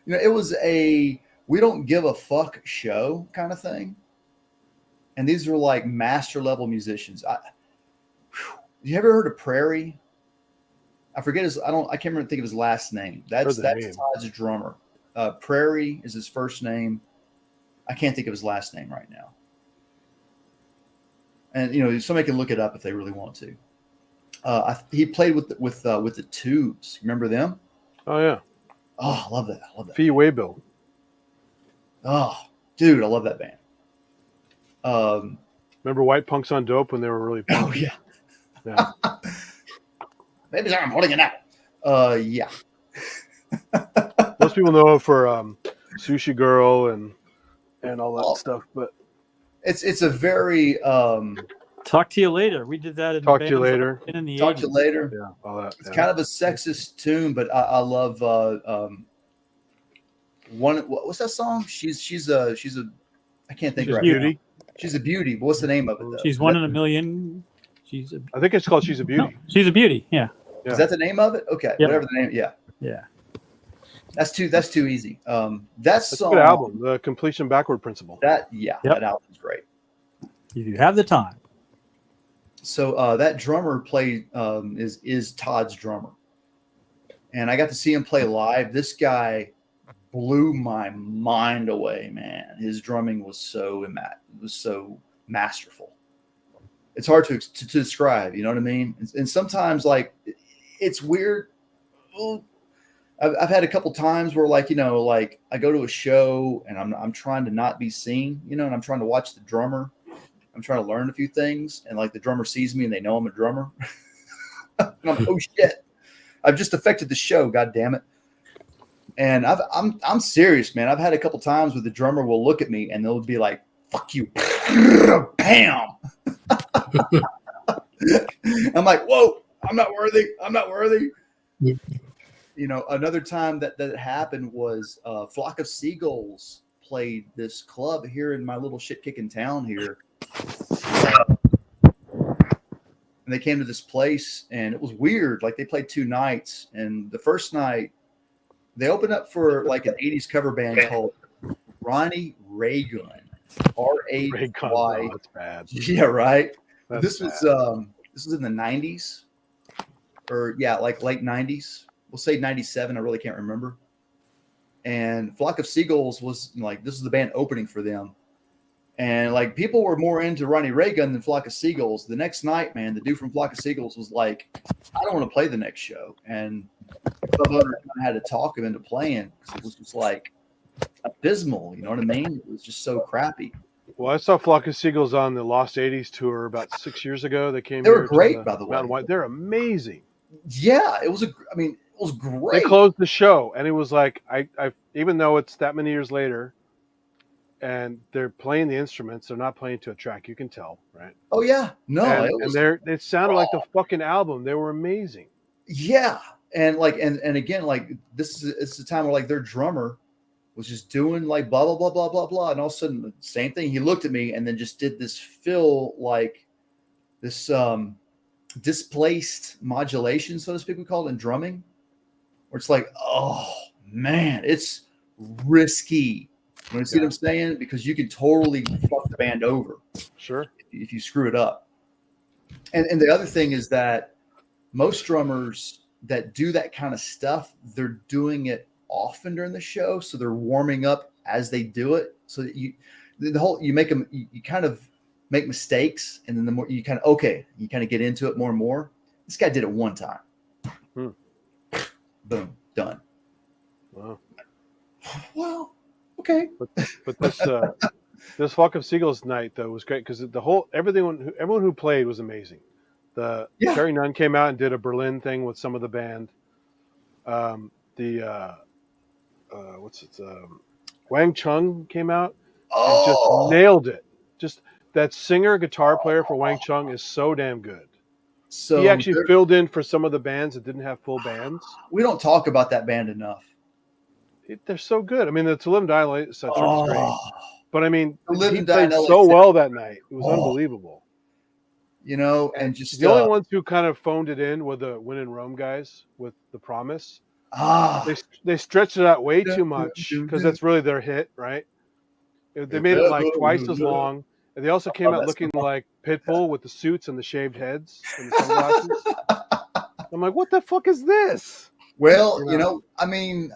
It was a we don't give a fuck show kind of thing. And these are like master level musicians. You ever heard of Prairie? I forget his. I can't remember. Think of his last name. That's Todd's drummer. Prairie is his first name. I can't think of his last name right now. And somebody can look it up if they really want to. He played with the Tubes. Remember them? Oh yeah. Oh, I love that. I love that. Fee Waybill. Oh, dude, I love that band. Remember White Punks on Dope when they were really punky? Oh yeah. Maybe I'm holding it out. Yeah. Most people know it for Sushi Girl and all that stuff, but it's a very Talk to You Later. We did that in Talk to You Later. In the Talk 80s. to You Later. Yeah, all that. It's kind of a sexist tune, but I love one. What's that song? She's a I can't think She's right Beauty. now. She's a beauty. But what's the name of it though? She's one in a million. I think it's called She's a Beauty. No, She's a Beauty. Yeah. Is that the name of it? Okay, Yep. whatever the name. Yeah. Yeah. That's too easy. That That's a song. good album, The Completion Backward Principle. That album's great. If you have the time. So that drummer played is Todd's drummer, and I got to see him play live. This guy blew my mind away, man. His drumming was so masterful. It's hard to describe. You know what I mean? And sometimes like it's weird. I've had a couple times where like I go to a show and I'm trying to not be seen, and I'm trying to watch the drummer. I'm trying to learn a few things, and like the drummer sees me and they know I'm a drummer. And I'm like, oh shit, I've just affected the show. God damn it. And I'm serious, man. I've had a couple times where the drummer will look at me and they'll be like, fuck you. Bam. I'm like, whoa, I'm not worthy. I'm not worthy. Another time that happened was Flock of Seagulls played this club here in my little shit-kicking town here. And they came to this place, and it was weird. Like, they played 2 nights, and the first night, they opened up for, like, an 80s cover band called Ronnie Reagan. R-A-Y. Oh, that's bad. Yeah, right? That's This was in the 90s. Or, yeah, like late 90s. We'll say 97. I really can't remember. And Flock of Seagulls was, like, this is the band opening for them. And like people were more into Ronnie Reagan than Flock of Seagulls. The next night, man, the dude from Flock of Seagulls was like, I don't want to play the next show. And the club owner had to talk him into playing because it was just like abysmal. You know what I mean? It was just so crappy. Well, I saw Flock of Seagulls on the Lost 80s tour about 6 years ago. They came. They were here great, by the way. Mountain White. They're amazing. Yeah, it was it was great. They closed the show, and it was like I even though it's that many years later, and they're playing the instruments, they're not playing to a track. You can tell, right? Oh yeah, no, it sounded like the fucking album. They were amazing. Yeah, and like and again, like it's the time where like their drummer was just doing like blah blah blah blah blah blah, and all of a sudden the same thing. He looked at me and then just did this fill like this displaced modulation, so to speak, we call it in drumming, where it's like, oh man, it's risky. You see what I'm saying? Because you can totally fuck the band over. Sure. If you screw it up. And the other thing is that most drummers that do that kind of stuff, they're doing it often during the show. So they're warming up as they do it. So that you kind of make mistakes. And then the more you kind of get into it more and more. This guy did it one time. Boom, done. Wow. Well, okay. But this Flock of Seagulls night though was great because everyone who played was amazing. Terry Nunn came out and did a Berlin thing with some of the band. Wang Chung came out and just nailed it. Just that singer guitar player for Wang Chung is so damn good. So he actually filled in for some of the bands that didn't have full bands. We don't talk about that band enough. They're so good. I mean, the To Live and Die Late, etc. is great. But I mean, To live he and die in played LA so City. well that night. It was Oh. unbelievable. You know, and just The only ones who kind of phoned it in were the Win in Rome guys with The Promise. They stretched it out way too much because that's really their hit, right? They made it like twice as long, and they also came out looking like Pitbull with the suits and the shaved heads and the sunglasses. I'm like, what the fuck is this? Well, I mean,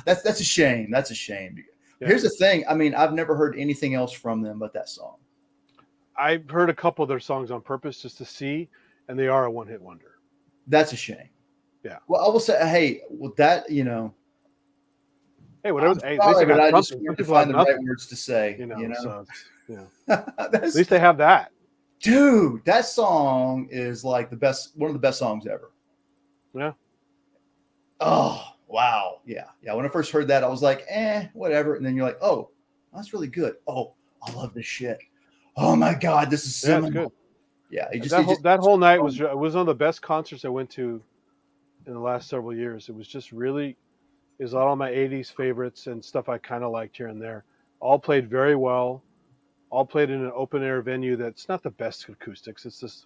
that's a shame. That's a shame. Yeah. Here's the thing. I mean, I've never heard anything else from them but that song. I've heard a couple of their songs on purpose just to see, and they are a one-hit wonder. That's a shame. Yeah. Well, I will say, hey, with that, you know. Hey, whatever. I'm Hey, sorry, at least they but got I just something. wanted to People have find the right nothing. words to say. You know, so at least they have that. Dude, that song is like one of the best songs ever. Yeah. Oh, wow. Yeah. When I first heard that, I was like, whatever. And then you're like, oh, that's really good. Oh, I love this shit. Oh my God, this is seminal. Good. Yeah, that whole night was one of the best concerts I went to in the last several years. It was just really, it was all my 80s favorites and stuff I kind of liked here and there. All played very well. All played in an open air venue that's not the best acoustics. It's this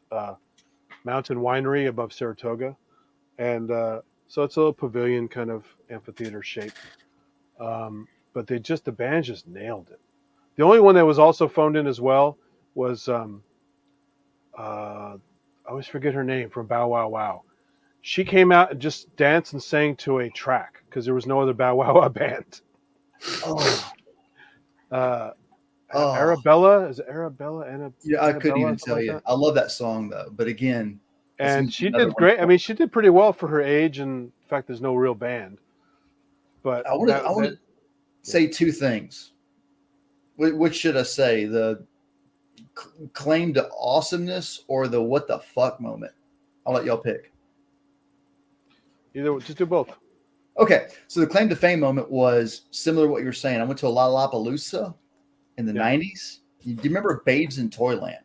mountain winery above Saratoga. And so it's a little pavilion kind of amphitheater shape. But the band just nailed it. The only one that was also phoned in as well was I always forget her name, from Bow Wow Wow. She came out and just danced and sang to a track because there was no other Bow Wow Wow band. Arabella, is it Arabella? Yeah, I couldn't even tell you. I love that song though, but again, and she did great. I mean, she did pretty well for her age, and in fact, there's no real band. But I want to say two things. Which should I say? The claim to awesomeness or the what the fuck moment? I'll let y'all pick. Just do both. Okay, so the claim to fame moment was similar to what you were saying. I went to a Lollapalooza in the 90s. Do you remember Babes in Toyland?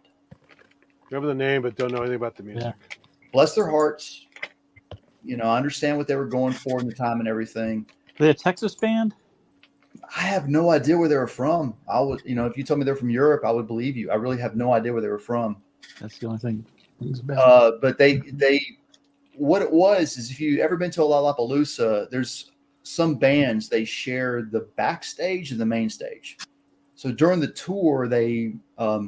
Remember the name, but don't know anything about the music. Yeah. Bless their hearts. You know, I understand what they were going for in the time and everything. Are they a Texas band? I have no idea where they were from. I would, if you told me they're from Europe, I would believe you. I really have no idea where they were from. That's the only thing. But what it was is, if you've ever been to a Lollapalooza, there's some bands, they share the backstage and the main stage. So during the tour, they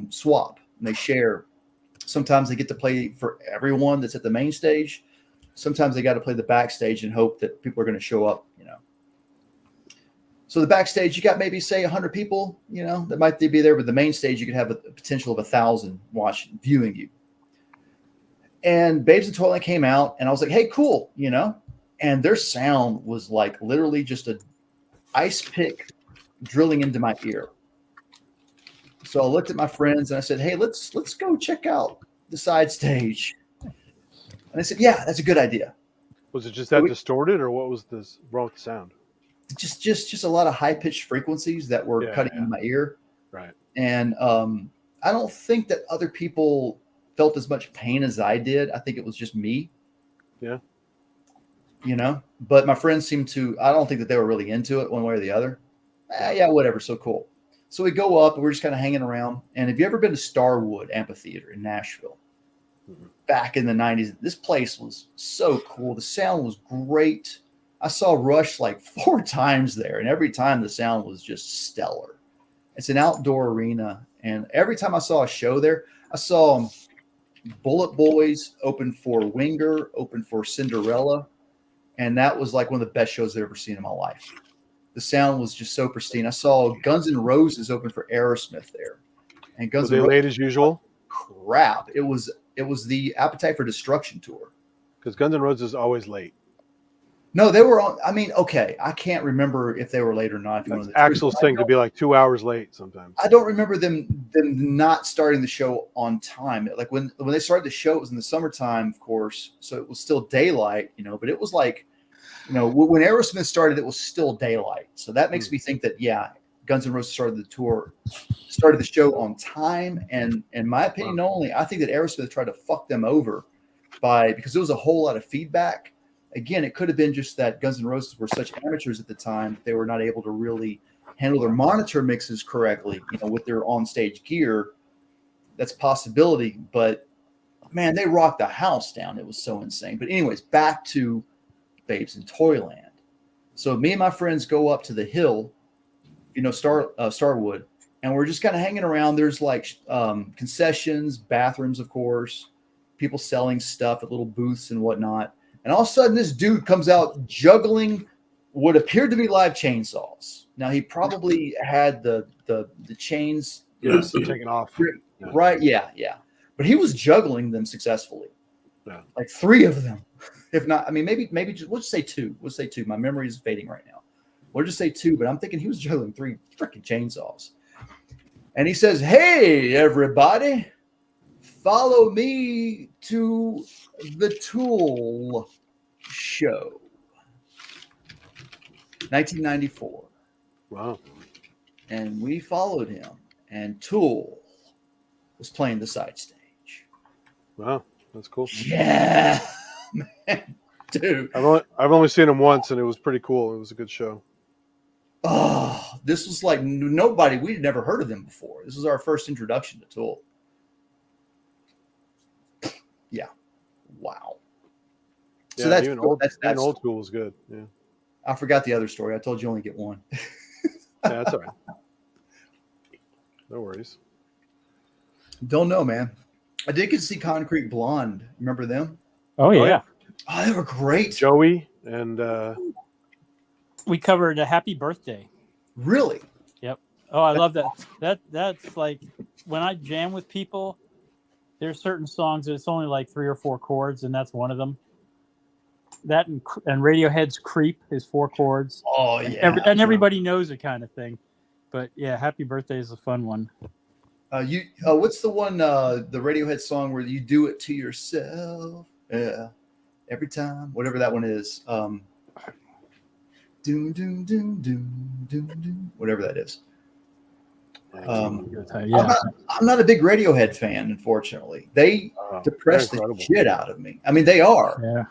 swap and they share. Sometimes they get to play for everyone that's at the main stage. Sometimes they got to play the backstage and hope that people are going to show up, So the backstage, you got maybe say 100 people, that might be there, but the main stage, you could have a potential of 1,000 viewing you. And Babes in Toyland came out, and I was like, hey, cool, and their sound was like literally just a ice pick drilling into my ear. So I looked at my friends and I said, hey, let's go check out the side stage. And I said, yeah, that's a good idea. Was it just that distorted, or what was this wrong with the sound? Just a lot of high pitched frequencies that were cutting in my ear. Right. And I don't think that other people felt as much pain as I did. I think it was just me. Yeah. But my friends seemed to, I don't think that they were really into it one way or the other. Yeah, whatever. So cool. So we go up and we're just kind of hanging around. And have you ever been to Starwood Amphitheater in Nashville? Back in the 90s, this place was so cool. The sound was great. I saw Rush like 4 times there, and every time the sound was just stellar. It's an outdoor arena, and every time I saw a show there, I saw Bullet Boys open for Winger, open for Cinderella, and that was like one of the best shows I've ever seen in my life. The sound was just so pristine. I saw Guns N' Roses open for Aerosmith there, and Guns N' Roses late as usual. Crap! It was the Appetite for Destruction tour. Because Guns N' Roses is always late. No, they were on. I mean, okay, I can't remember if they were late or not. That's Axl's thing to be like 2 hours late sometimes. I don't remember them not starting the show on time. Like when they started the show, it was in the summertime, of course, so it was still daylight, But it was like, when Aerosmith started, it was still daylight. So that makes me think that Guns N' Roses started the show on time. And in my opinion, only, I think that Aerosmith tried to fuck them over because there was a whole lot of feedback. Again, it could have been just that Guns N' Roses were such amateurs at the time that they were not able to really handle their monitor mixes correctly, with their on-stage gear, that's a possibility. But man, they rocked the house down. It was so insane. But anyways, back to Babes in Toyland. So me and my friends go up to the hill, Starwood, and we're just kind of hanging around. There's like concessions, bathrooms, of course, people selling stuff at little booths and whatnot. And all of a sudden, this dude comes out juggling what appeared to be live chainsaws. Now he probably had the chains, taken off. Right? Yeah. But he was juggling them successfully. Yeah. Like 3 of them, if not. I mean, maybe just let's say 2. Let's say 2. My memory is fading right now. We'll just say 2. But I'm thinking he was juggling 3 freaking chainsaws. And he says, "Hey, everybody, follow me to the Tool show." 1994. Wow. And we followed him. And Tool was playing the side stage. Wow. That's cool. Yeah. Man, dude. I've only seen him once, and it was pretty cool. It was a good show. Oh, this was like nobody. We'd never heard of them before. This was our first introduction to Tool. Yeah. Wow. Yeah, So that's even that's old school was good. Yeah. I forgot the other story. I told you only get one. Yeah, that's all right. No worries. Don't know, man. I did get to see Concrete Blonde. Remember them? Oh yeah. Oh, they were great. Joey and We covered a Happy Birthday. Really? Yep. Oh, I love that. That's like when I jam with people. There's certain songs that it's only like 3 or 4 chords, and that's one of them. That and Radiohead's "Creep" is 4 chords. Oh yeah. And everybody knows it, kind of thing. But yeah, Happy Birthday is a fun one. What's the one? The Radiohead song where you do it to yourself? Yeah. Every time, whatever that one is. Doom, doom, doom, doom, doom, doom, whatever that is. Yeah. I'm not a big Radiohead fan, unfortunately. They depress the shit out of me. I mean, they are. Yeah.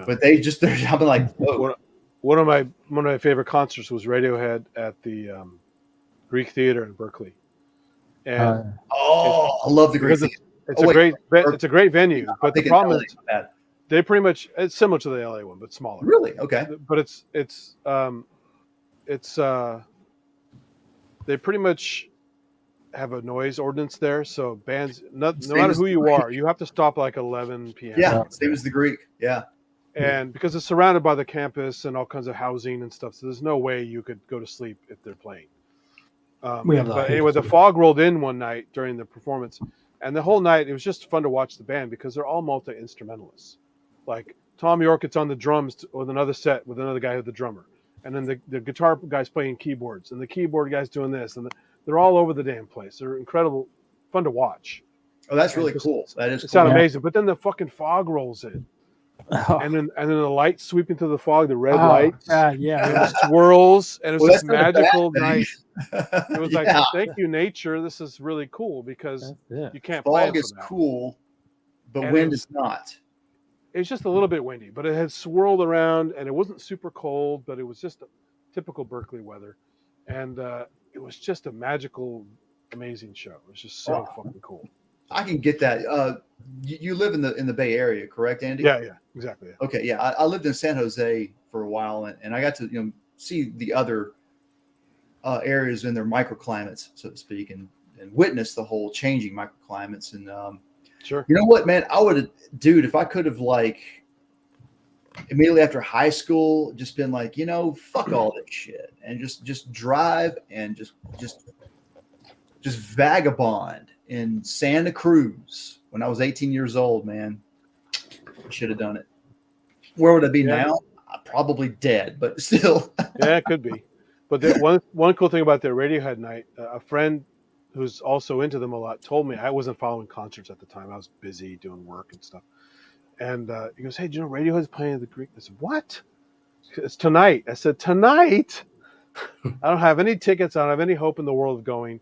But I've been like, whoa. One of my favorite concerts was Radiohead at the Greek Theater in Berkeley. And I love the Greek Theater. It's a great venue, but the problem is they pretty much, it's similar to the LA one, but smaller. Really? Okay. But they pretpretty much have a noise ordinance there, so bands, no matter who you are, you have to stop like 11 p.m. Yeah, same as the Greek. Yeah. And because it's surrounded by the campus and all kinds of housing and stuff, so there's no way you could go to sleep if they're playing. But anyway, the fog rolled in one night during the performance, and the whole night it was just fun to watch the band because they're all multi-instrumentalists. Like Tom York, it's on the drums with another set with another guy who's the drummer, and then the guitar guy's playing keyboards, and the keyboard guy's doing this, and they're all over the damn place. They're incredible, fun to watch. Oh, that's really cool. That is. It sounds amazing, but then the fucking fog rolls in. And then the lights sweeping through the fog, the red lights, and it swirls, and it was this magical night. It was like, thank you, nature. This is really cool because you can't play. Fog is cool, but wind is not. It's just a little bit windy, but it had swirled around, and it wasn't super cold, but it was just a typical Berkeley weather, and it was just a magical, amazing show. It was just so fucking cool. I can get that. You live in the Bay Area, correct, Andy? Yeah, exactly. Yeah. Okay, yeah. I lived in San Jose for a while, and I got to see the other areas in their microclimates, so to speak, and witness the whole changing microclimates. And sure, you know what, man? I would, dude, if I could have like immediately after high school, just been like, fuck all this shit, and just drive and just vagabond in Santa Cruz when I was 18 years old, man. I should have done it. Where would I be now? Probably dead, but still. Yeah, it could be. But one cool thing about their Radiohead night, a friend who's also into them a lot told me, I wasn't following concerts at the time. I was busy doing work and stuff. And he goes, "Hey, do you know Radiohead's playing at the Greek?" I said, "What?" "It's tonight." I said, "Tonight?" I don't have any tickets. I don't have any hope in the world of going.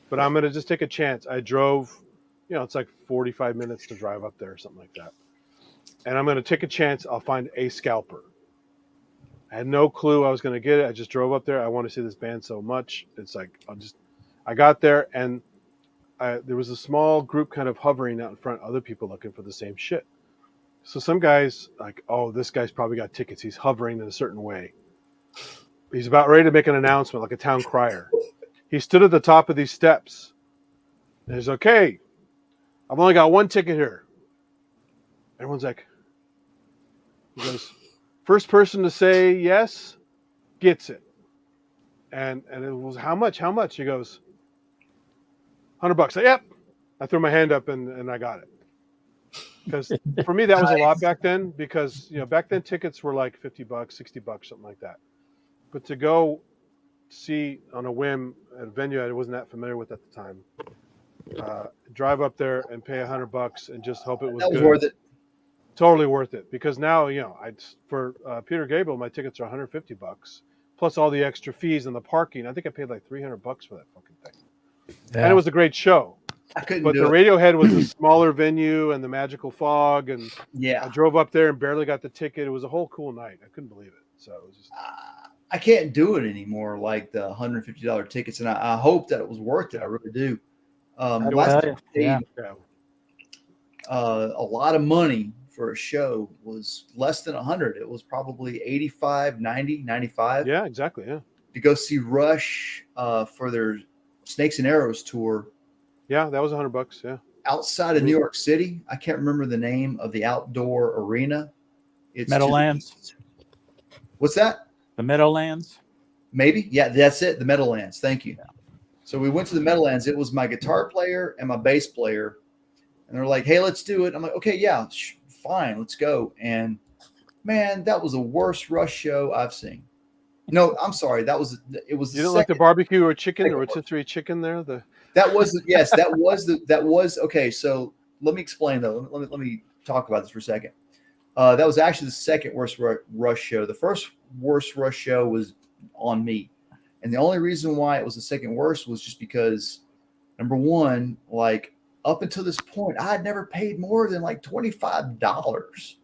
But I'm going to just take a chance. I drove, it's like 45 minutes to drive up there or something like that. And I'm going to take a chance. I'll find a scalper. I had no clue I was going to get it. I just drove up there. I want to see this band so much. It's like I got there, and there was a small group kind of hovering out in front, other people looking for the same shit. So some guys like, oh, this guy's probably got tickets. He's hovering in a certain way. He's about ready to make an announcement like a town crier. He stood at the top of these steps. And he's okay. I've only got one ticket here. Everyone's like, he goes, first person to say yes gets it. And it was how much? How much? He goes, $100. Yep. I threw my hand up and I got it. Because for me that was a lot back then. Because back then tickets were like $50, $60, something like that. But to go see on a whim at a venue I wasn't that familiar with at the time, drive up there and pay $100 and just hope it was That was good. worth it. Totally worth it. Because now for Peter Gabriel my tickets are $150 plus all the extra fees and the parking. I think I paid like $300 for that fucking thing. Yeah. And it was a great show. I couldn't But do the it. Radiohead was a smaller venue and the Magical Fog, and Yeah. I drove up there and barely got the ticket. It was a whole cool night. I couldn't believe it. So it was just I can't do it anymore, like the $150 tickets, and I hope that it was worth it. I really do. Last time I paid Yeah. a lot of money for a show was less than 100. It was probably 85, 90, 95. Yeah, exactly. Yeah. To go see Rush for their Snakes and Arrows tour Yeah, that was $100. Yeah. outside of New York City. I can't remember the name of the outdoor arena. It's Meadowlands. What's that? The Meadowlands. Maybe. Yeah, that's it. The Meadowlands. Thank you. So we went to the Meadowlands. It was my guitar player and my bass player. And they're like, hey, let's do it. I'm like, okay, yeah, fine. Let's go. And man, that was the worst Rush show I've seen. No, I'm sorry. It was You the didn't like the second. barbecue or chicken, the second rotisserie chicken there? That was okay. So let me explain though. Let me talk about this for a second. That was actually the second worst Rush show. The first worst Rush show was on me, and the only reason why it was the second worst was just because, number one, like up until this point, I had never paid more than like $25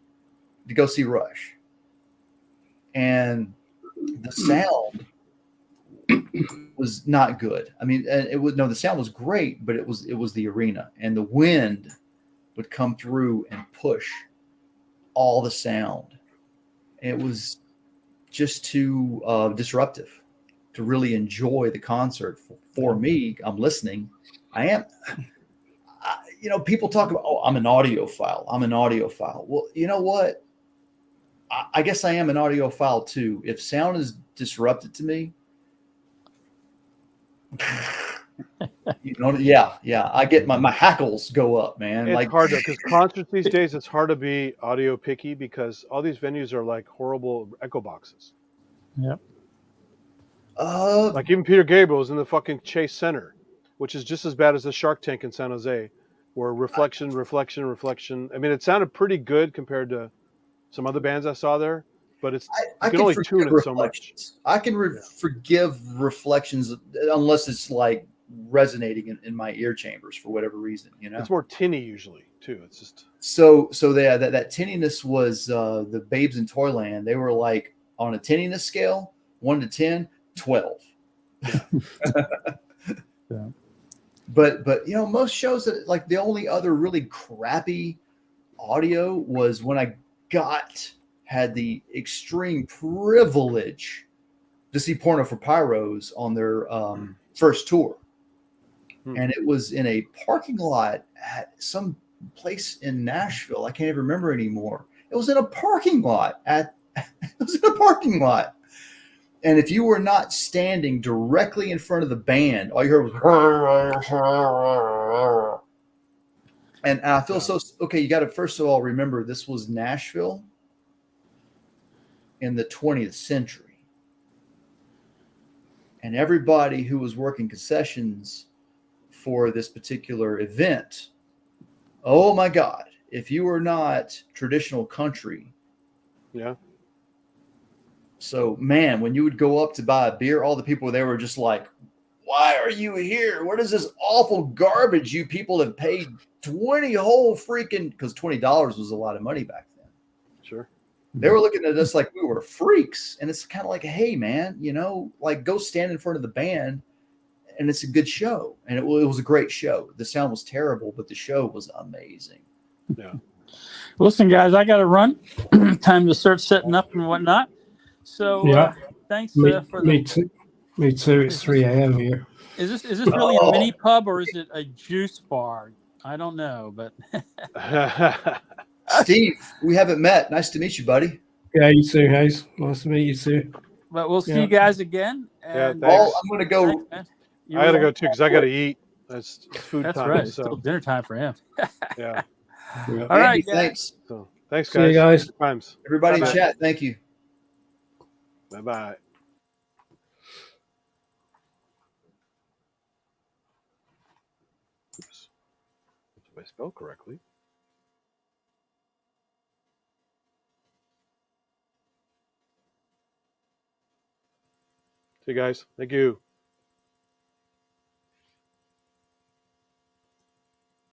to go see Rush, and the sound was not good. I mean, the sound was great, but it was the arena, and the wind would come through and push all the sound. It was just too disruptive to really enjoy the concert. For me, I'm listening. I am. People talk about, oh, I'm an audiophile. I'm an audiophile. Well, you know what? I guess I am an audiophile too. If sound is disrupted to me, yeah, I get my hackles go up, man. It's like hard because concerts these days, it's hard to be audio picky because all these venues are like horrible echo boxes. Yep. Like even Peter Gabriel is in the fucking Chase Center, which is just as bad as the Shark Tank in San Jose, where reflection. I mean, it sounded pretty good compared to some other bands I saw there, but you can only tune it so much. I can forgive reflections unless it's like resonating in my ear chambers for whatever reason. It's more tinny usually too. It's just so that tinniness was the Babes in Toyland. They were like on a tinniness scale, 1 to 10, 12. Yeah. Yeah. But most shows that like the only other really crappy audio was when I had the extreme privilege to see Porno for Pyros on their first tour. And it was in a parking lot at some place in Nashville. I can't even remember anymore. It was in a parking lot it was in a parking lot. And if you were not standing directly in front of the band, all you heard was and I feel okay. You got to first of all remember this was Nashville in the 20th century, and everybody who was working concessions for this particular event, oh my God, if you were not traditional country, yeah. So man, when you would go up to buy a beer, all the people there were just like, "Why are you here? What is this awful garbage you people have paid 20 whole freaking?" Because $20 was a lot of money back then. Sure. They were looking at us like we were freaks. And it's kind of like, hey, man, you know, like go stand in front of the band and it's a good show. And it was a great show. The sound was terrible, but the show was amazing. Yeah. Listen, guys, I got to run. Time to start setting up and whatnot. So Yeah. thanks Me, for me the. too. Me too. It's 3 a.m. here. Is this really a mini pub or is it a juice bar? I don't know, but Steve, we haven't met. Nice to meet you, buddy. Yeah, you too, Hayes. Nice to meet you too. we'll see Yeah. you guys again. Yeah, And thanks. Paul, I'm going to go. thanks, man. I gotta go too because I gotta eat. It's food That's time. right. It's So still dinner time for him. yeah. Yeah. All right, Andy, guys. thanks. So thanks, See you guys. guys. Good times. Everybody Bye-bye. in chat, thank you. Bye bye. Oops. If I spell correctly. See you guys. Thank you.